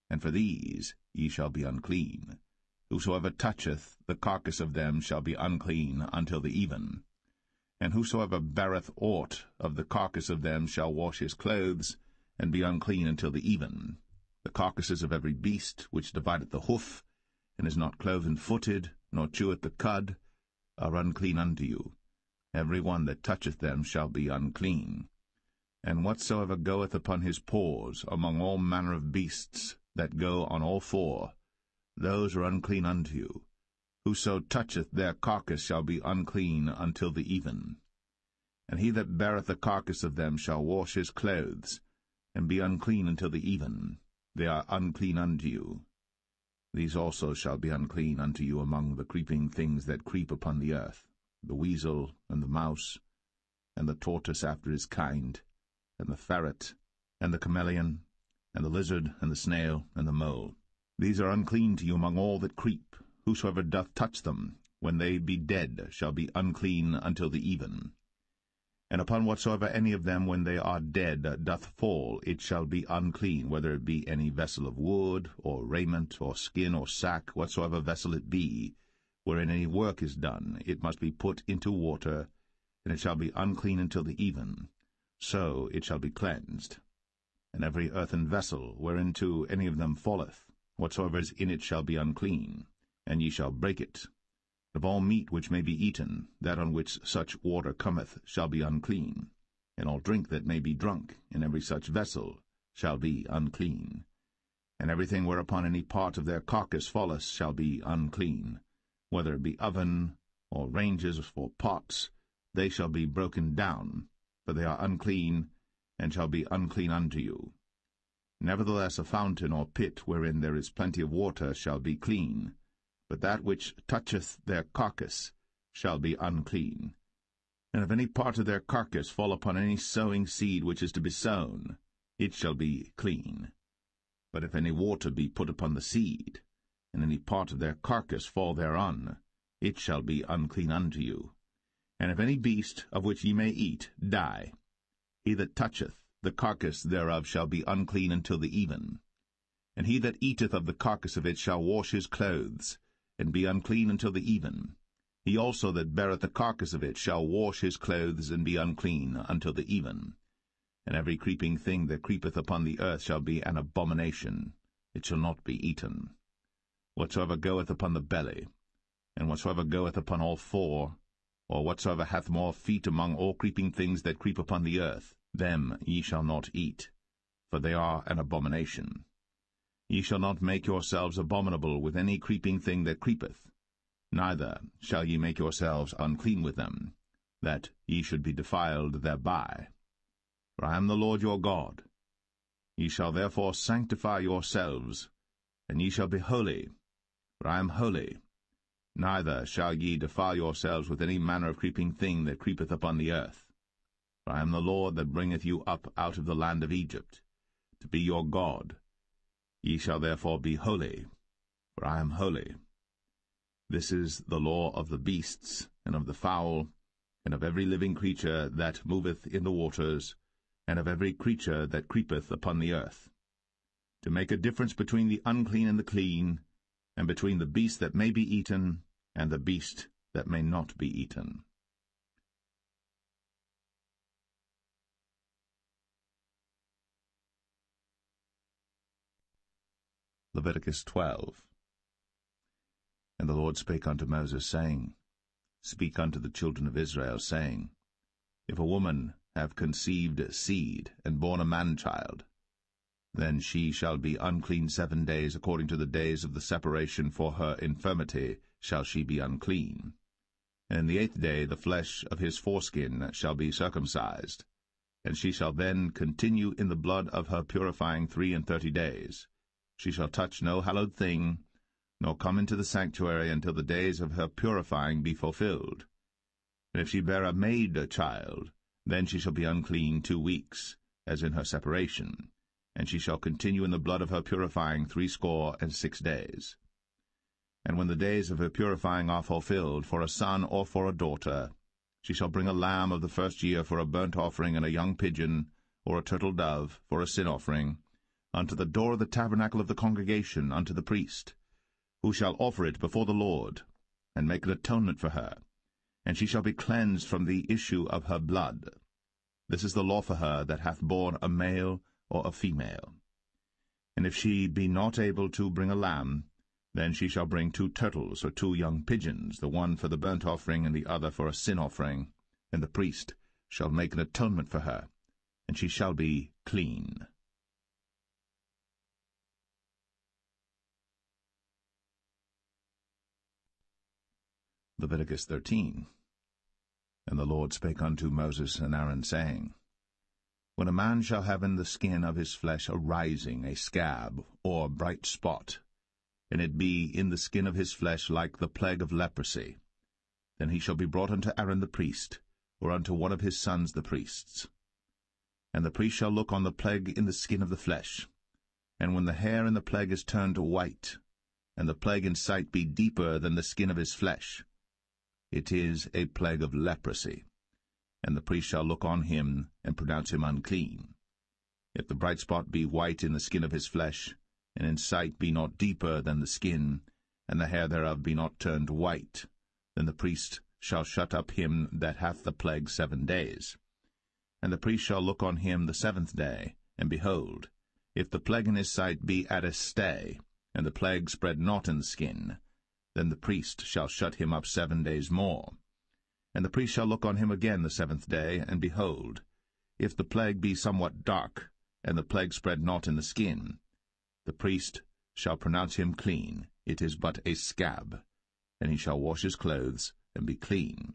and for these ye shall be unclean. Whosoever toucheth the carcass of them shall be unclean until the even. And whosoever beareth aught of the carcass of them shall wash his clothes, and be unclean until the even. The carcasses of every beast which divideth the hoof, and is not cloven-footed, nor cheweth the cud, are unclean unto you. Every one that toucheth them shall be unclean. And whatsoever goeth upon his paws among all manner of beasts that go on all four, those are unclean unto you. Whoso toucheth their carcass shall be unclean until the even. And he that beareth the carcass of them shall wash his clothes, and be unclean until the even. They are unclean unto you. These also shall be unclean unto you among the creeping things that creep upon the earth, the weasel, and the mouse, and the tortoise after his kind, and the ferret, and the chameleon, and the lizard, and the snail, and the mole. These are unclean to you among all that creep. Whosoever doth touch them, when they be dead, shall be unclean until the even. And upon whatsoever any of them, when they are dead, doth fall, it shall be unclean, whether it be any vessel of wood, or raiment, or skin, or sack, whatsoever vessel it be, wherein any work is done, it must be put into water, and it shall be unclean until the even. So it shall be cleansed. And every earthen vessel, whereinto any of them falleth, whatsoever is in it shall be unclean, and ye shall break it. Of all meat which may be eaten, that on which such water cometh shall be unclean, and all drink that may be drunk in every such vessel shall be unclean. And everything whereupon any part of their carcass falleth shall be unclean, whether it be oven, or ranges, or pots, they shall be broken down, for they are unclean, and shall be unclean unto you. Nevertheless a fountain or pit wherein there is plenty of water shall be clean, but that which toucheth their carcass shall be unclean. And if any part of their carcass fall upon any sowing seed which is to be sown, it shall be clean. But if any water be put upon the seed, and any part of their carcass fall thereon, it shall be unclean unto you. And if any beast, of which ye may eat, die, he that toucheth the carcass thereof shall be unclean until the even. And he that eateth of the carcass of it shall wash his clothes, and be unclean until the even. He also that beareth the carcass of it shall wash his clothes, and be unclean until the even. And every creeping thing that creepeth upon the earth shall be an abomination, it shall not be eaten. Whatsoever goeth upon the belly, and whatsoever goeth upon all four, or whatsoever hath more feet among all creeping things that creep upon the earth, them ye shall not eat, for they are an abomination. Ye shall not make yourselves abominable with any creeping thing that creepeth, neither shall ye make yourselves unclean with them, that ye should be defiled thereby. For I am the Lord your God. Ye shall therefore sanctify yourselves, and ye shall be holy, for I am holy. Neither shall ye defile yourselves with any manner of creeping thing that creepeth upon the earth. For I am the Lord that bringeth you up out of the land of Egypt, to be your God. Ye shall therefore be holy, for I am holy. This is the law of the beasts, and of the fowl, and of every living creature that moveth in the waters, and of every creature that creepeth upon the earth, to make a difference between the unclean and the clean, and between the beast that may be eaten and the beast that may not be eaten. Leviticus 12. And the Lord spake unto Moses, saying, Speak unto the children of Israel, saying, If a woman have conceived seed, and born a man-child, then she shall be unclean 7 days, according to the days of the separation for her infirmity shall she be unclean. And in the 8th day the flesh of his foreskin shall be circumcised, and she shall then continue in the blood of her purifying 33 days. She shall touch no hallowed thing, nor come into the sanctuary until the days of her purifying be fulfilled. And if she bear a maid-child, then she shall be unclean 2 weeks, as in her separation, and she shall continue in the blood of her purifying 66 days. And when the days of her purifying are fulfilled, for a son or for a daughter, she shall bring a lamb of the first year for a burnt offering, and a young pigeon, or a turtle dove, for a sin offering, unto the door of the tabernacle of the congregation, unto the priest, who shall offer it before the Lord, and make an atonement for her, and she shall be cleansed from the issue of her blood. This is the law for her that hath borne a male or a female. And if she be not able to bring a lamb, then she shall bring 2 turtles or 2 young pigeons, the one for the burnt offering and the other for a sin offering, and the priest shall make an atonement for her, and she shall be clean. Leviticus 13. And the Lord spake unto Moses and Aaron, saying, When a man shall have in the skin of his flesh a rising, a scab, or bright spot, and it be in the skin of his flesh like the plague of leprosy, then he shall be brought unto Aaron the priest, or unto one of his sons the priests. And the priest shall look on the plague in the skin of the flesh, and when the hair in the plague is turned white, and the plague in sight be deeper than the skin of his flesh, it is a plague of leprosy, and the priest shall look on him, and pronounce him unclean. If the bright spot be white in the skin of his flesh, and in sight be not deeper than the skin, and the hair thereof be not turned white, then the priest shall shut up him that hath the plague 7 days. And the priest shall look on him the 7th day, and behold, if the plague in his sight be at a stay, and the plague spread not in the skin, then the priest shall shut him up 7 days more. And the priest shall look on him again the 7th day, and behold, if the plague be somewhat dark, and the plague spread not in the skin, the priest shall pronounce him clean. It is but a scab, and he shall wash his clothes, and be clean.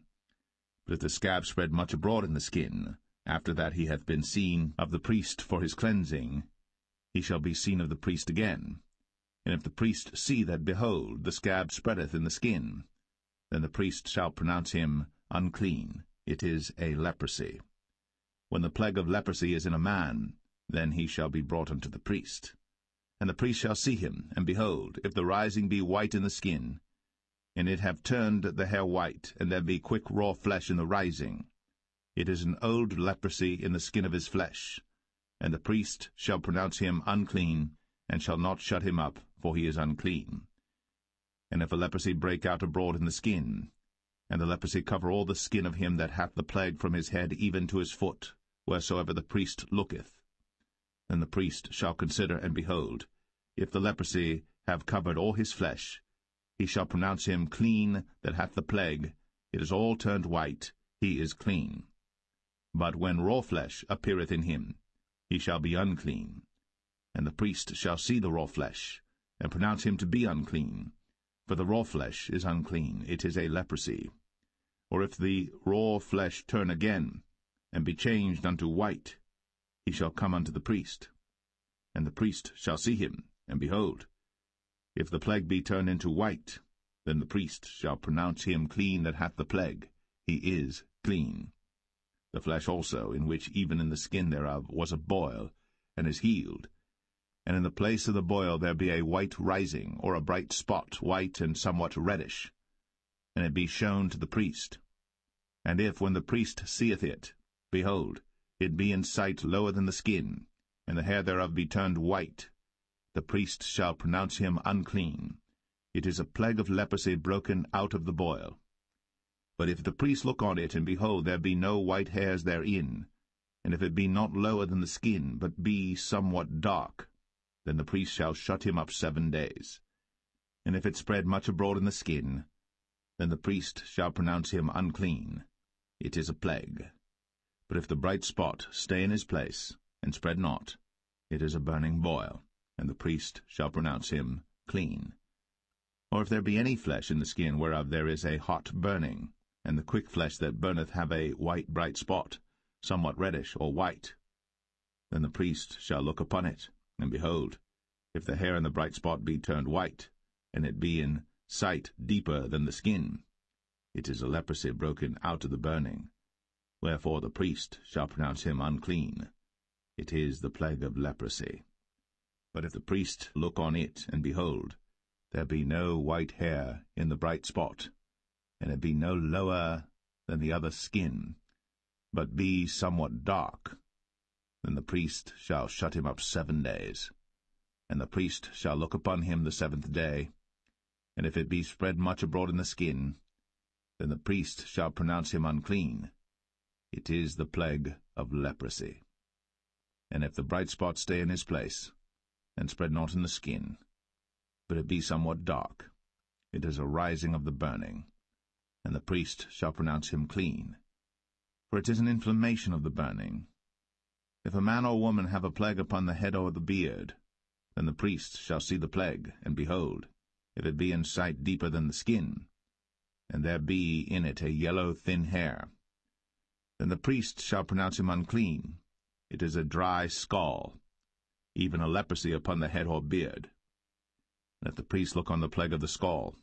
But if the scab spread much abroad in the skin, after that he hath been seen of the priest for his cleansing, he shall be seen of the priest again. And if the priest see that, behold, the scab spreadeth in the skin, then the priest shall pronounce him unclean. It is a leprosy. When the plague of leprosy is in a man, then he shall be brought unto the priest. And the priest shall see him, and behold, if the rising be white in the skin, and it have turned the hair white, and there be quick raw flesh in the rising, it is an old leprosy in the skin of his flesh. And the priest shall pronounce him unclean, and shall not shut him up, for he is unclean. And if a leprosy break out abroad in the skin, and the leprosy cover all the skin of him that hath the plague from his head even to his foot, wheresoever the priest looketh, then the priest shall consider, and behold, if the leprosy have covered all his flesh, he shall pronounce him clean that hath the plague. It is all turned white, he is clean. But when raw flesh appeareth in him, he shall be unclean. And the priest shall see the raw flesh, and pronounce him to be unclean. For the raw flesh is unclean, it is a leprosy. Or if the raw flesh turn again, and be changed unto white, he shall come unto the priest. And the priest shall see him, and behold, if the plague be turned into white, then the priest shall pronounce him clean that hath the plague. He is clean. The flesh also, in which even in the skin thereof was a boil, and is healed, and in the place of the boil there be a white rising, or a bright spot, white and somewhat reddish, and it be shown to the priest. And if, when the priest seeth it, behold, it be in sight lower than the skin, and the hair thereof be turned white, the priest shall pronounce him unclean. It is a plague of leprosy broken out of the boil. But if the priest look on it, and behold, there be no white hairs therein, and if it be not lower than the skin, but be somewhat dark, then the priest shall shut him up 7 days. And if it spread much abroad in the skin, then the priest shall pronounce him unclean. It is a plague. But if the bright spot stay in his place, and spread not, it is a burning boil, and the priest shall pronounce him clean. Or if there be any flesh in the skin whereof there is a hot burning, and the quick flesh that burneth have a white bright spot, somewhat reddish or white, then the priest shall look upon it, and behold, if the hair in the bright spot be turned white, and it be in sight deeper than the skin, it is a leprosy broken out of the burning. Wherefore the priest shall pronounce him unclean. It is the plague of leprosy. But if the priest look on it, and behold, there be no white hair in the bright spot, and it be no lower than the other skin, but be somewhat dark, then the priest shall shut him up 7 days. And the priest shall look upon him the 7th day, and if it be spread much abroad in the skin, then the priest shall pronounce him unclean. It is the plague of leprosy. And if the bright spot stay in his place, and spread not in the skin, but it be somewhat dark, it is a rising of the burning, and the priest shall pronounce him clean. For it is an inflammation of the burning. If a man or woman have a plague upon the head or the beard, then the priest shall see the plague, and behold, if it be in sight deeper than the skin, and there be in it a yellow thin hair, then the priest shall pronounce him unclean. It is a dry scall, even a leprosy upon the head or beard. And if the priest look on the plague of the scall,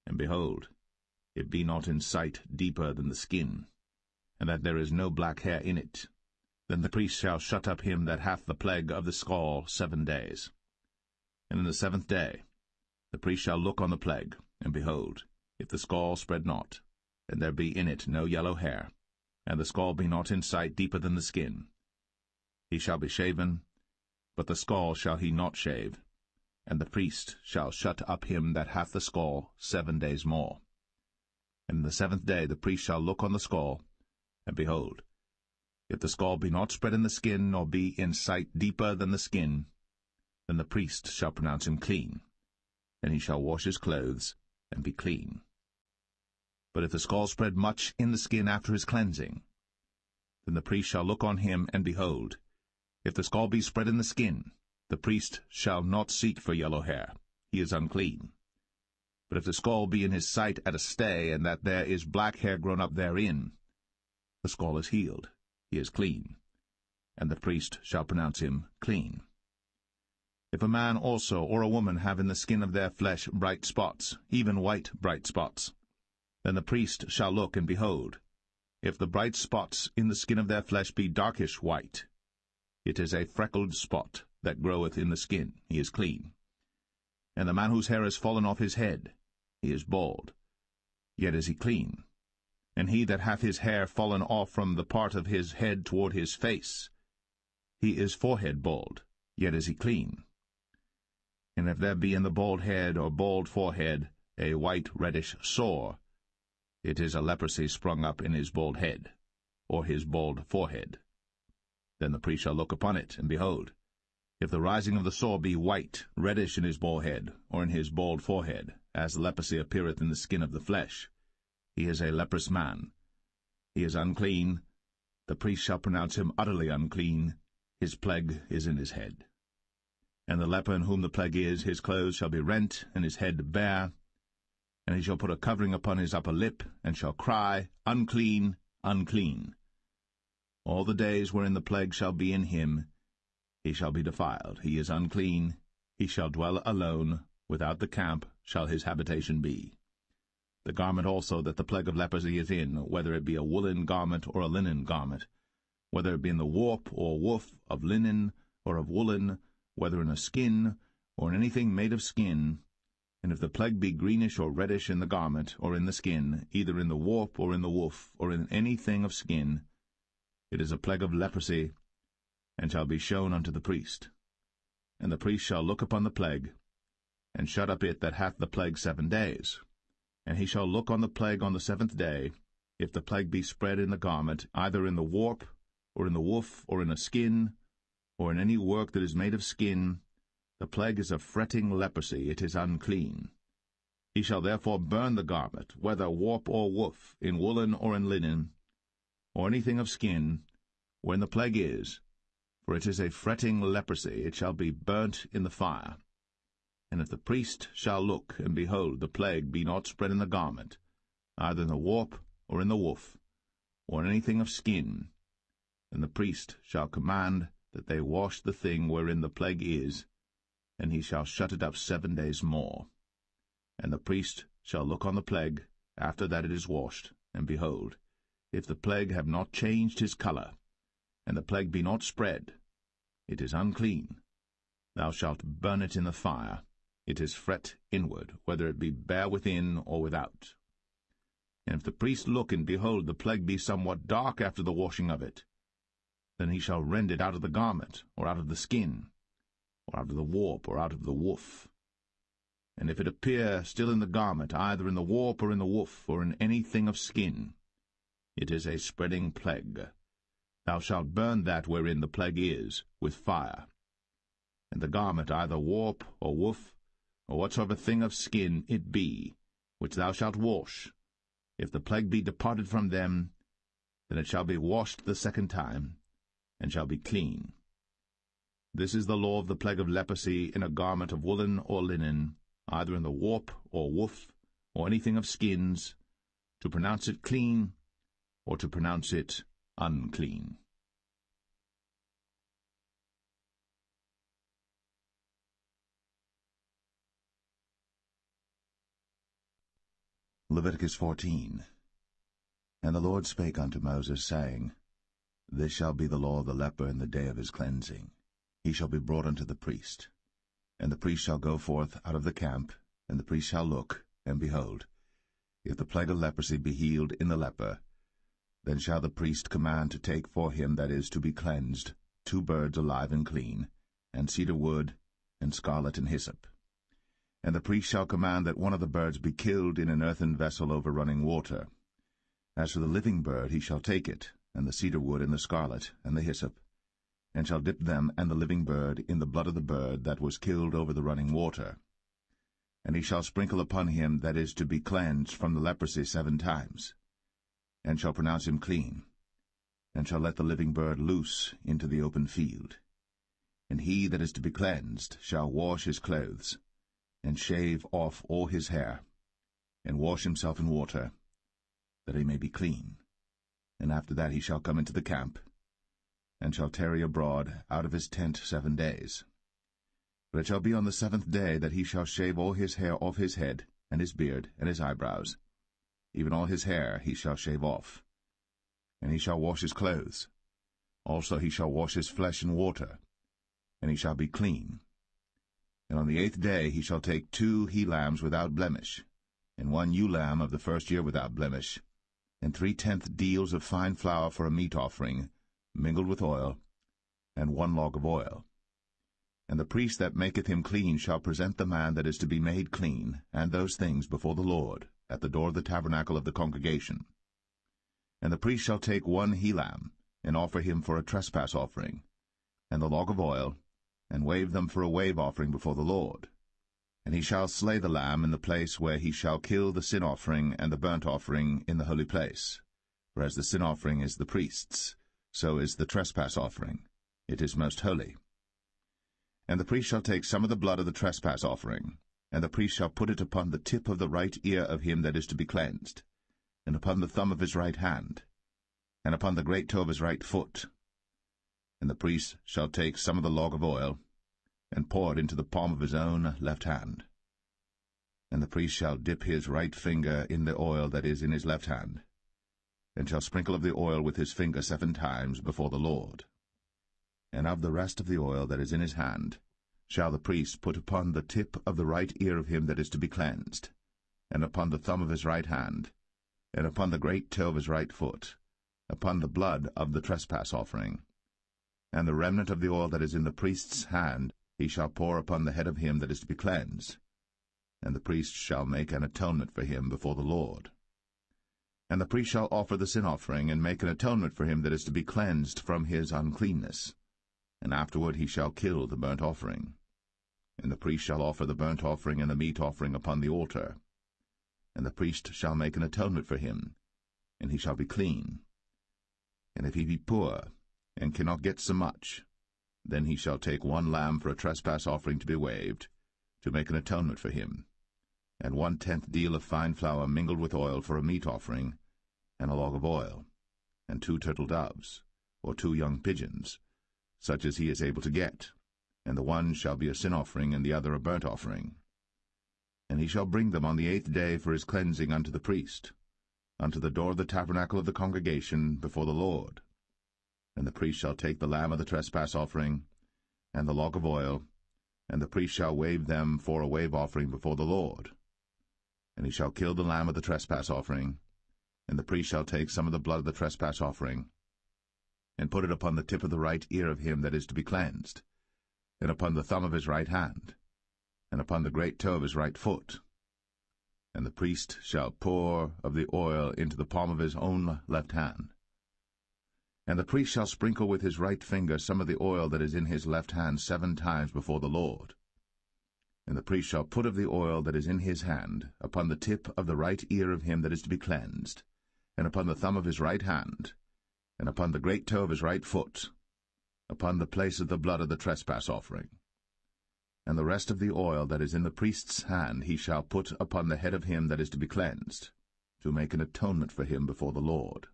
and behold, it be not in sight deeper than the skin, and that there is no black hair in it, then the priest shall shut up him that hath the plague of the scall 7 days. And in the 7th day the priest shall look on the plague, and behold, if the scall spread not, and there be in it no yellow hair, and the scall be not in sight deeper than the skin, he shall be shaven, but the scall shall he not shave, and the priest shall shut up him that hath the scall 7 days more. And in the 7th day the priest shall look on the scall, and behold, if the scall be not spread in the skin, nor be in sight deeper than the skin, then the priest shall pronounce him clean, and he shall wash his clothes, and be clean. But if the scall spread much in the skin after his cleansing, then the priest shall look on him, and behold, if the scall be spread in the skin, the priest shall not seek for yellow hair, he is unclean. But if the scall be in his sight at a stay, and that there is black hair grown up therein, the scall is healed, he is clean, and the priest shall pronounce him clean. If a man also or a woman have in the skin of their flesh bright spots, even white bright spots, then the priest shall look, and behold, if the bright spots in the skin of their flesh be darkish white, it is a freckled spot that groweth in the skin, he is clean. And the man whose hair is fallen off his head, he is bald, yet is he clean. And he that hath his hair fallen off from the part of his head toward his face, he is forehead bald, yet is he clean. And if there be in the bald head or bald forehead a white reddish sore, it is a leprosy sprung up in his bald head, or his bald forehead. Then the priest shall look upon it, and behold, if the rising of the sore be white, reddish in his bald head, or in his bald forehead, as the leprosy appeareth in the skin of the flesh, he is a leprous man. He is unclean. The priest shall pronounce him utterly unclean. His plague is in his head. And the leper in whom the plague is, his clothes shall be rent, and his head bare, and he shall put a covering upon his upper lip, and shall cry, Unclean, unclean. All the days wherein the plague shall be in him, he shall be defiled. He is unclean. He shall dwell alone. Without the camp shall his habitation be. The garment also that the plague of leprosy is in, whether it be a woolen garment or a linen garment, whether it be in the warp or woof of linen or of woolen, whether in a skin or in anything made of skin, and if the plague be greenish or reddish in the garment or in the skin, either in the warp or in the woof or in anything of skin, it is a plague of leprosy, and shall be shown unto the priest. And the priest shall look upon the plague, and shut up it that hath the plague 7 days. And he shall look on the plague on the 7th day, if the plague be spread in the garment, either in the warp, or in the woof, or in a skin, or in any work that is made of skin, The plague is a fretting leprosy, it is unclean. He shall therefore burn the garment, whether warp or woof, in woolen or in linen, or anything of skin, wherein the plague is, for it is a fretting leprosy, it shall be burnt in the fire. And if the priest shall look, and behold, the plague be not spread in the garment, either in the warp or in the woof, or in anything of skin, then the priest shall command that they wash the thing wherein the plague is, and he shall shut it up 7 days more. And the priest shall look on the plague after that it is washed, and behold, if the plague have not changed his colour, and the plague be not spread, it is unclean. Thou shalt burn it in the fire. It is fret inward, whether it be bare within or without. And if the priest look, and behold, the plague be somewhat dark after the washing of it, then he shall rend it out of the garment, or out of the skin, or out of the warp, or out of the woof. And if it appear still in the garment, either in the warp or in the woof, or in anything of skin, it is a spreading plague. Thou shalt burn that wherein the plague is, with fire. And the garment, either warp or woof, or whatsoever thing of skin it be, which thou shalt wash, if the plague be departed from them, then it shall be washed the second time, and shall be clean. This is the law of the plague of leprosy in a garment of woolen or linen, either in the warp or woof, or anything of skins, to pronounce it clean, or to pronounce it unclean. Leviticus 14. And the Lord spake unto Moses, saying, This shall be the law of the leper in the day of his cleansing. He shall be brought unto the priest. And the priest shall go forth out of the camp, and the priest shall look, and behold, if the plague of leprosy be healed in the leper, then shall the priest command to take for him that is to be cleansed 2 birds alive and clean, and cedar wood, and scarlet and hyssop. And the priest shall command that one of the birds be killed in an earthen vessel over running water. As for the living bird, he shall take it, and the cedar wood, and the scarlet, and the hyssop, and shall dip them and the living bird in the blood of the bird that was killed over the running water. And he shall sprinkle upon him that is to be cleansed from the leprosy 7 times, and shall pronounce him clean, and shall let the living bird loose into the open field. And he that is to be cleansed shall wash his clothes, and shave off all his hair, and wash himself in water, that he may be clean. And after that he shall come into the camp, and shall tarry abroad out of his tent 7 days. But it shall be on the 7th day that he shall shave all his hair off his head, and his beard, and his eyebrows. Even all his hair he shall shave off. And he shall wash his clothes. Also he shall wash his flesh in water, and he shall be clean. And on the 8th day he shall take 2 he-lambs without blemish, and 1 ewe-lamb of the first year without blemish, and 3/10 deals of fine flour for a meat offering, mingled with oil, and 1 log of oil. And the priest that maketh him clean shall present the man that is to be made clean, and those things before the Lord, at the door of the tabernacle of the congregation. And the priest shall take 1 he-lamb, and offer him for a trespass offering, and the log of oil, and wave them for a wave offering before the Lord. And he shall slay the lamb in the place where he shall kill the sin offering and the burnt offering in the holy place. For as the sin offering is the priest's, so is the trespass offering. It is most holy. And the priest shall take some of the blood of the trespass offering, and the priest shall put it upon the tip of the right ear of him that is to be cleansed, and upon the thumb of his right hand, and upon the great toe of his right foot. And the priest shall take some of the log of oil, and pour it into the palm of his own left hand. And the priest shall dip his right finger in the oil that is in his left hand, and shall sprinkle of the oil with his finger 7 times before the Lord. And of the rest of the oil that is in his hand shall the priest put upon the tip of the right ear of him that is to be cleansed, and upon the thumb of his right hand, and upon the great toe of his right foot, upon the blood of the trespass offering. And the remnant of the oil that is in the priest's hand he shall pour upon the head of him that is to be cleansed, and the priest shall make an atonement for him before the Lord. And the priest shall offer the sin offering, and make an atonement for him that is to be cleansed from his uncleanness, and afterward he shall kill the burnt offering. And the priest shall offer the burnt offering and the meat offering upon the altar. And the priest shall make an atonement for him, and he shall be clean. And if he be poor, and cannot get so much, then he shall take 1 lamb for a trespass offering to be waved, to make an atonement for him, and 1/10 deal of fine flour mingled with oil for a meat offering, and a log of oil, and 2 turtle doves, or 2 young pigeons, such as he is able to get, and the one shall be a sin offering, and the other a burnt offering. And he shall bring them on the 8th day for his cleansing unto the priest, unto the door of the tabernacle of the congregation before the Lord. And the priest shall take the lamb of the trespass offering, and the log of oil, and the priest shall wave them for a wave offering before the Lord. And he shall kill the lamb of the trespass offering, and the priest shall take some of the blood of the trespass offering, and put it upon the tip of the right ear of him that is to be cleansed, and upon the thumb of his right hand, and upon the great toe of his right foot. And the priest shall pour of the oil into the palm of his own left hand. And the priest shall sprinkle with his right finger some of the oil that is in his left hand 7 times before the Lord. And the priest shall put of the oil that is in his hand upon the tip of the right ear of him that is to be cleansed, and upon the thumb of his right hand, and upon the great toe of his right foot, upon the place of the blood of the trespass offering. And the rest of the oil that is in the priest's hand he shall put upon the head of him that is to be cleansed, to make an atonement for him before the Lord.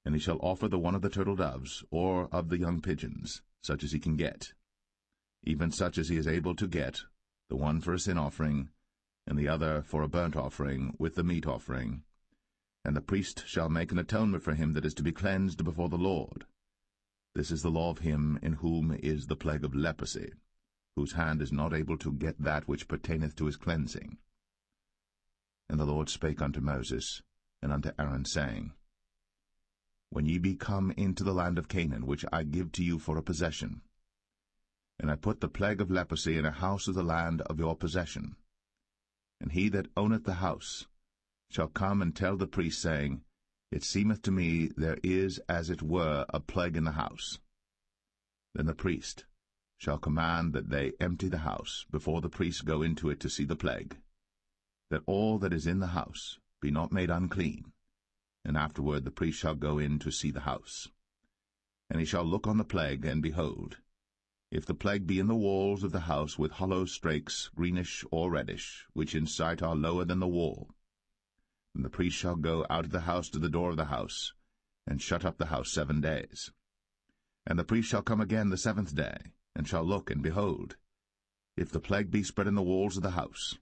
And he shall offer the one of the turtle doves, or of the young pigeons, such as he can get, even such as he is able to get, the one for a sin offering, and the other for a burnt offering, with the meat offering. And the priest shall make an atonement for him that is to be cleansed before the Lord. This is the law of him in whom is the plague of leprosy, whose hand is not able to get that which pertaineth to his cleansing. And the Lord spake unto Moses and unto Aaron, saying, When ye be come into the land of Canaan, which I give to you for a possession, and I put the plague of leprosy in a house of the land of your possession, and he that owneth the house shall come and tell the priest, saying, It seemeth to me there is as it were a plague in the house. Then the priest shall command that they empty the house before the priests go into it to see the plague, that all that is in the house be not made unclean. And afterward the priest shall go in to see the house. And he shall look on the plague, and behold, if the plague be in the walls of the house with hollow strakes, greenish or reddish, which in sight are lower than the wall, then the priest shall go out of the house to the door of the house, and shut up the house 7 days. And the priest shall come again the 7th day, and shall look, and behold, if the plague be spread in the walls of the house,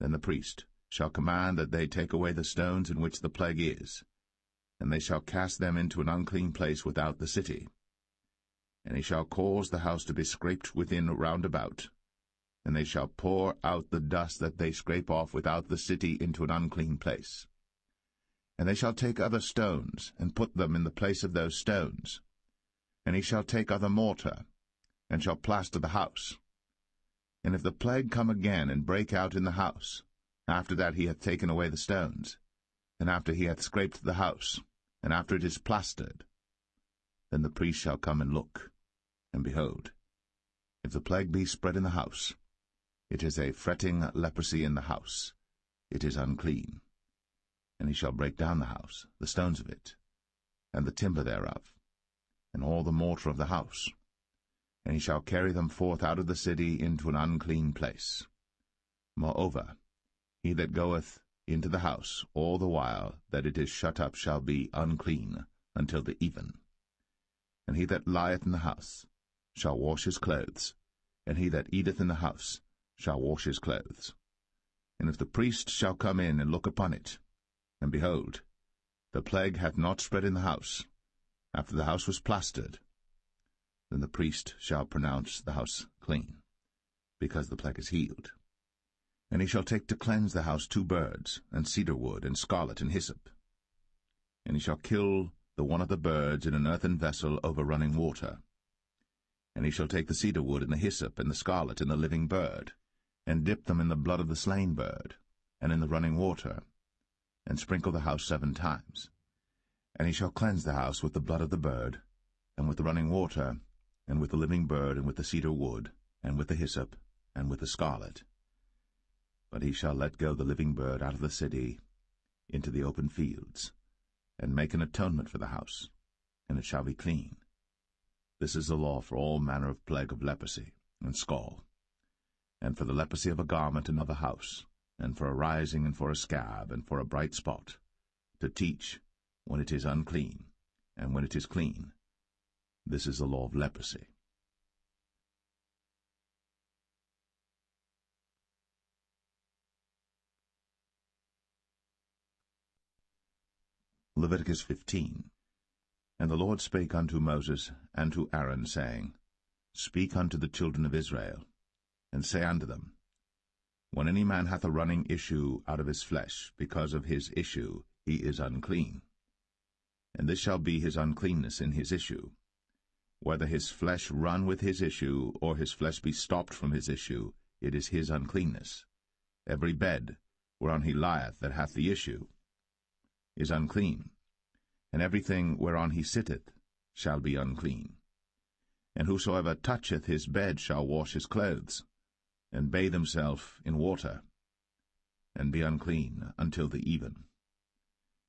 then the priest shall command that they take away the stones in which the plague is, and they shall cast them into an unclean place without the city. And he shall cause the house to be scraped within round about, and they shall pour out the dust that they scrape off without the city into an unclean place. And they shall take other stones, and put them in the place of those stones. And he shall take other mortar, and shall plaster the house. And if the plague come again and break out in the house, after that he hath taken away the stones, and after he hath scraped the house, and after it is plastered, then the priest shall come and look, and behold, if the plague be spread in the house, it is a fretting leprosy in the house, it is unclean. And he shall break down the house, the stones of it, and the timber thereof, and all the mortar of the house, and he shall carry them forth out of the city into an unclean place. Moreover, he that goeth into the house all the while that it is shut up shall be unclean until the even. And he that lieth in the house shall wash his clothes, and he that eateth in the house shall wash his clothes. And if the priest shall come in and look upon it, and behold, the plague hath not spread in the house, after the house was plastered, then the priest shall pronounce the house clean, because the plague is healed. And he shall take to cleanse the house 2 birds, and cedar wood, and scarlet, and hyssop. And he shall kill the one of the birds in an earthen vessel over running water. And he shall take the cedar wood, and the hyssop, and the scarlet, and the living bird, and dip them in the blood of the slain bird, and in the running water, and sprinkle the house 7 times. And he shall cleanse the house with the blood of the bird, and with the running water, and with the living bird, and with the cedar wood, and with the hyssop, and with the scarlet. But he shall let go the living bird out of the city into the open fields, and make an atonement for the house, and it shall be clean. This is the law for all manner of plague of leprosy and scall, and for the leprosy of a garment and of a house, and for a rising and for a scab, and for a bright spot, to teach when it is unclean, and when it is clean. This is the law of leprosy. Leviticus 15. And the Lord spake unto Moses and to Aaron, saying, Speak unto the children of Israel, and say unto them, When any man hath a running issue out of his flesh, because of his issue he is unclean. And this shall be his uncleanness in his issue, whether his flesh run with his issue, or his flesh be stopped from his issue, it is his uncleanness. Every bed whereon he lieth that hath the issue is unclean, and everything whereon he sitteth shall be unclean. And whosoever toucheth his bed shall wash his clothes, and bathe himself in water, and be unclean until the even.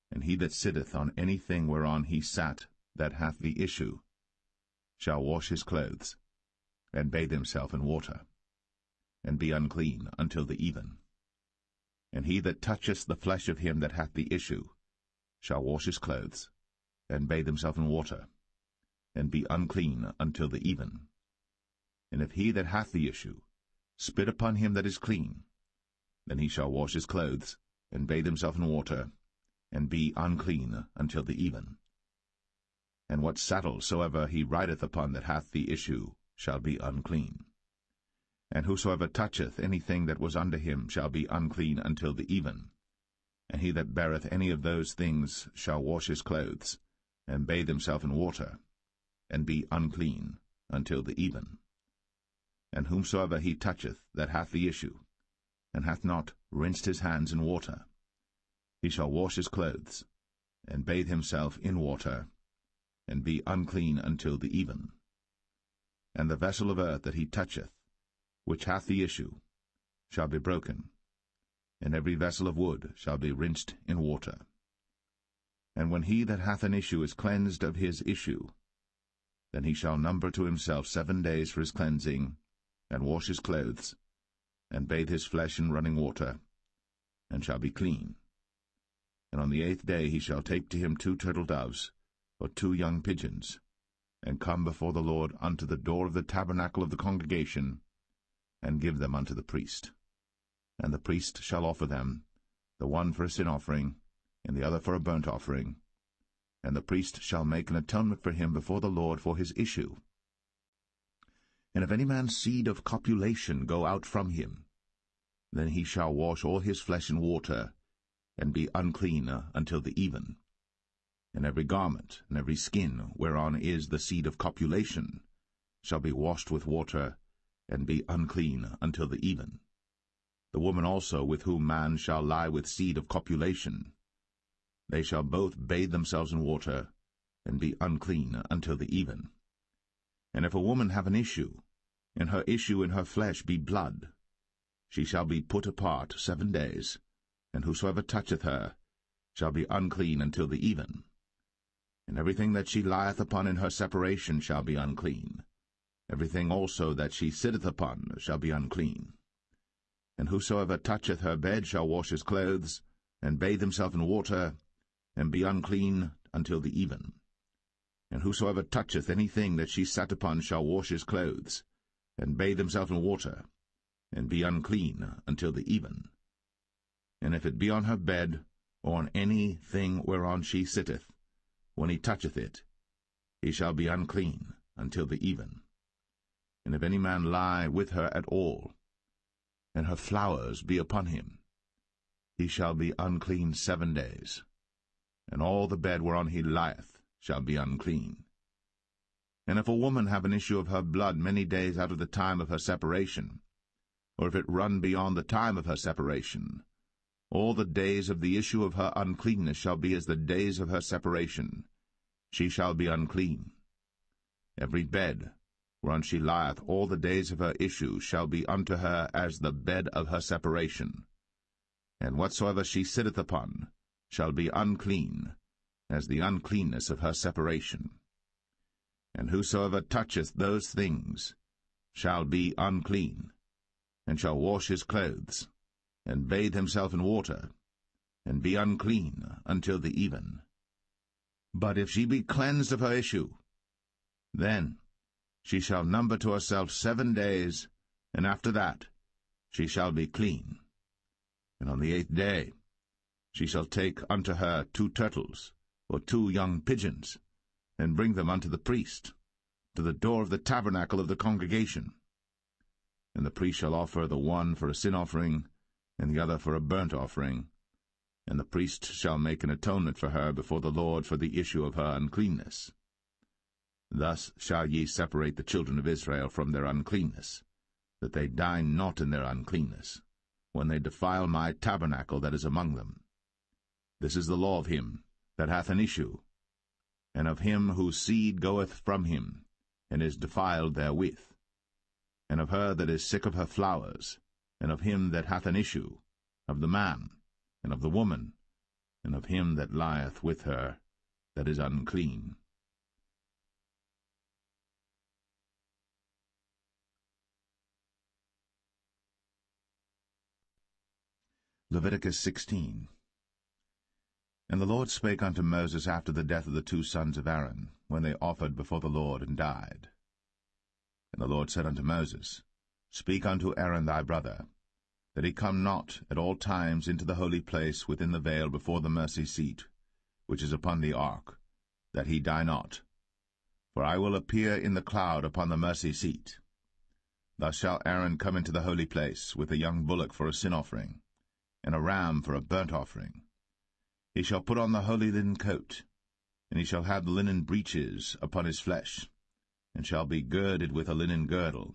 And he that sitteth on any thing whereon he sat that hath the issue shall wash his clothes, and bathe himself in water, and be unclean until the even. And he that toucheth the flesh of him that hath the issue shall wash his clothes, and bathe himself in water, and be unclean until the even. And if he that hath the issue spit upon him that is clean, then he shall wash his clothes, and bathe himself in water, and be unclean until the even. And what saddle soever he rideth upon that hath the issue shall be unclean. And whosoever toucheth anything that was under him shall be unclean until the even. And he that beareth any of those things shall wash his clothes, and bathe himself in water, and be unclean until the even. And whomsoever he toucheth that hath the issue, and hath not rinsed his hands in water, he shall wash his clothes, and bathe himself in water, and be unclean until the even. And the vessel of earth that he toucheth, which hath the issue, shall be broken, and every vessel of wood shall be rinsed in water. And when he that hath an issue is cleansed of his issue, then he shall number to himself 7 days for his cleansing, and wash his clothes, and bathe his flesh in running water, and shall be clean. And on the 8th day he shall take to him 2 turtle doves, or 2 young pigeons, and come before the Lord unto the door of the tabernacle of the congregation, and give them unto the priest. And the priest shall offer them, the one for a sin offering, and the other for a burnt offering. And the priest shall make an atonement for him before the Lord for his issue. And if any man's seed of copulation go out from him, then he shall wash all his flesh in water, and be unclean until the even. And every garment and every skin whereon is the seed of copulation shall be washed with water, and be unclean until the even. The woman also with whom man shall lie with seed of copulation, they shall both bathe themselves in water, and be unclean until the even. And if a woman have an issue, and her issue in her flesh be blood, she shall be put apart 7 days, and whosoever toucheth her shall be unclean until the even. And everything that she lieth upon in her separation shall be unclean. Everything also that she sitteth upon shall be unclean. And whosoever toucheth her bed shall wash his clothes, and bathe himself in water, and be unclean until the even. And whosoever toucheth anything that she sat upon shall wash his clothes, and bathe himself in water, and be unclean until the even. And if it be on her bed, or on any thing whereon she sitteth, when he toucheth it, he shall be unclean until the even. And if any man lie with her at all, and her flowers be upon him, he shall be unclean 7 days, and all the bed whereon he lieth shall be unclean. And if a woman have an issue of her blood many days out of the time of her separation, or if it run beyond the time of her separation, all the days of the issue of her uncleanness shall be as the days of her separation. She shall be unclean. Every bed whereon she lieth all the days of her issue, shall be unto her as the bed of her separation. And whatsoever she sitteth upon shall be unclean, as the uncleanness of her separation. And whosoever toucheth those things shall be unclean, and shall wash his clothes, and bathe himself in water, and be unclean until the even. But if she be cleansed of her issue, then she shall number to herself 7 days, and after that she shall be clean. And on the 8th day she shall take unto her 2 turtles, or 2 young pigeons, and bring them unto the priest, to the door of the tabernacle of the congregation. And the priest shall offer the one for a sin offering, and the other for a burnt offering, and the priest shall make an atonement for her before the Lord for the issue of her uncleanness. Thus shall ye separate the children of Israel from their uncleanness, that they die not in their uncleanness, when they defile my tabernacle that is among them. This is the law of him that hath an issue, and of him whose seed goeth from him, and is defiled therewith, and of her that is sick of her flowers, and of him that hath an issue, of the man, and of the woman, and of him that lieth with her that is unclean. Leviticus 16. And the Lord spake unto Moses after the death of the 2 sons of Aaron, when they offered before the Lord and died. And the Lord said unto Moses, Speak unto Aaron thy brother, that he come not at all times into the holy place within the veil before the mercy seat, which is upon the ark, that he die not. For I will appear in the cloud upon the mercy seat. Thus shall Aaron come into the holy place, with a young bullock for a sin offering, and a ram for a burnt offering. He shall put on the holy linen coat, and he shall have the linen breeches upon his flesh, and shall be girded with a linen girdle,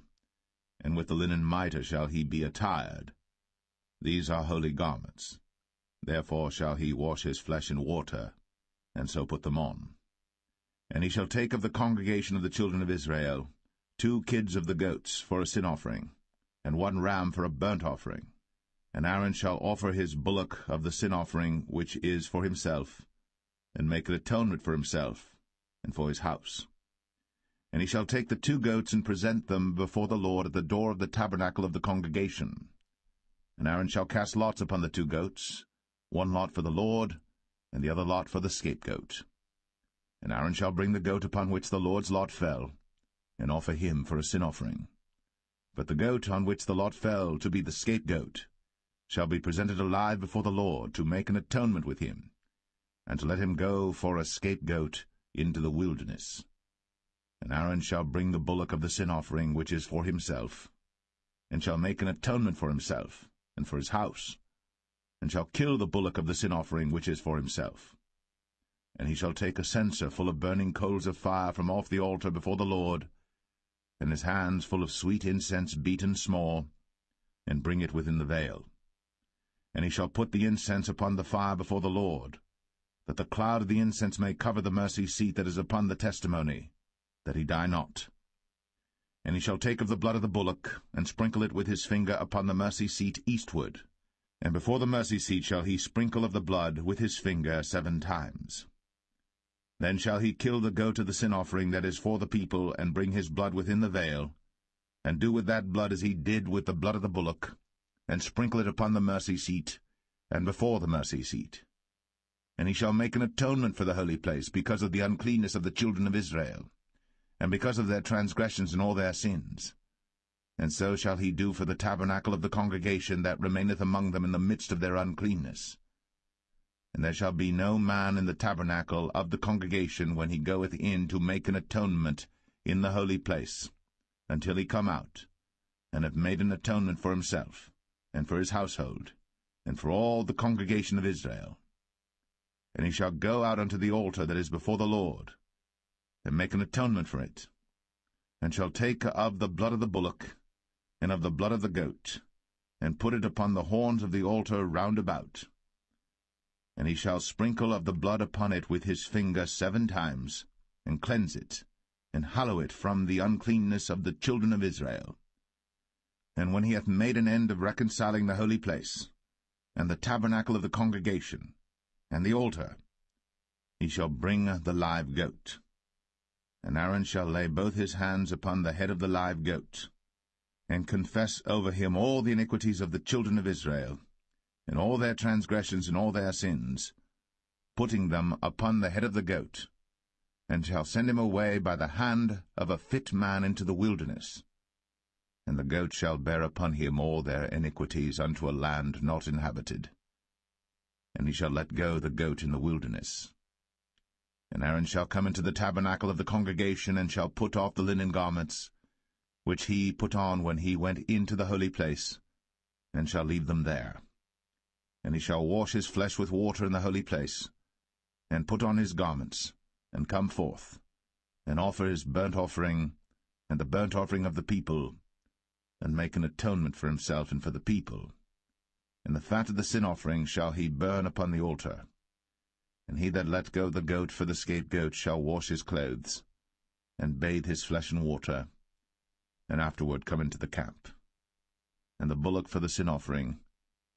and with the linen mitre shall he be attired. These are holy garments. Therefore shall he wash his flesh in water, and so put them on. And he shall take of the congregation of the children of Israel 2 kids of the goats for a sin offering, and 1 ram for a burnt offering. And Aaron shall offer his bullock of the sin offering which is for himself, and make an atonement for himself, and for his house. And he shall take the 2 goats and present them before the Lord at the door of the tabernacle of the congregation. And Aaron shall cast lots upon the 2 goats, 1 lot for the Lord, and the other lot for the scapegoat. And Aaron shall bring the goat upon which the Lord's lot fell, and offer him for a sin offering. But the goat on which the lot fell to be the scapegoat shall be presented alive before the Lord, to make an atonement with him, and to let him go for a scapegoat into the wilderness. And Aaron shall bring the bullock of the sin offering which is for himself, and shall make an atonement for himself, and for his house, and shall kill the bullock of the sin offering which is for himself. And he shall take a censer full of burning coals of fire from off the altar before the Lord, and his hands full of sweet incense beaten small, and bring it within the veil. And he shall put the incense upon the fire before the Lord, that the cloud of the incense may cover the mercy seat that is upon the testimony, that he die not. And he shall take of the blood of the bullock, and sprinkle it with his finger upon the mercy seat eastward, and before the mercy seat shall he sprinkle of the blood with his finger 7 times. Then shall he kill the goat of the sin offering that is for the people, and bring his blood within the veil, and do with that blood as he did with the blood of the bullock, and sprinkle it upon the mercy seat, and before the mercy seat. And he shall make an atonement for the holy place, because of the uncleanness of the children of Israel, and because of their transgressions and all their sins. And so shall he do for the tabernacle of the congregation that remaineth among them in the midst of their uncleanness. And there shall be no man in the tabernacle of the congregation when he goeth in to make an atonement in the holy place, until he come out, and have made an atonement for himself, and for his household, and for all the congregation of Israel. And he shall go out unto the altar that is before the Lord, and make an atonement for it, and shall take of the blood of the bullock, and of the blood of the goat, and put it upon the horns of the altar round about. And he shall sprinkle of the blood upon it with his finger 7 times, and cleanse it, and hallow it from the uncleanness of the children of Israel. And when he hath made an end of reconciling the holy place, and the tabernacle of the congregation, and the altar, he shall bring the live goat. And Aaron shall lay both his hands upon the head of the live goat, and confess over him all the iniquities of the children of Israel, and all their transgressions and all their sins, putting them upon the head of the goat, and shall send him away by the hand of a fit man into the wilderness. And the goat shall bear upon him all their iniquities unto a land not inhabited. And he shall let go the goat in the wilderness. And Aaron shall come into the tabernacle of the congregation, and shall put off the linen garments, which he put on when he went into the holy place, and shall leave them there. And he shall wash his flesh with water in the holy place, and put on his garments, and come forth, and offer his burnt offering, and the burnt offering of the people, and make an atonement for himself and for the people. And the fat of the sin offering shall he burn upon the altar. And he that let go the goat for the scapegoat shall wash his clothes, and bathe his flesh in water, and afterward come into the camp. And the bullock for the sin offering,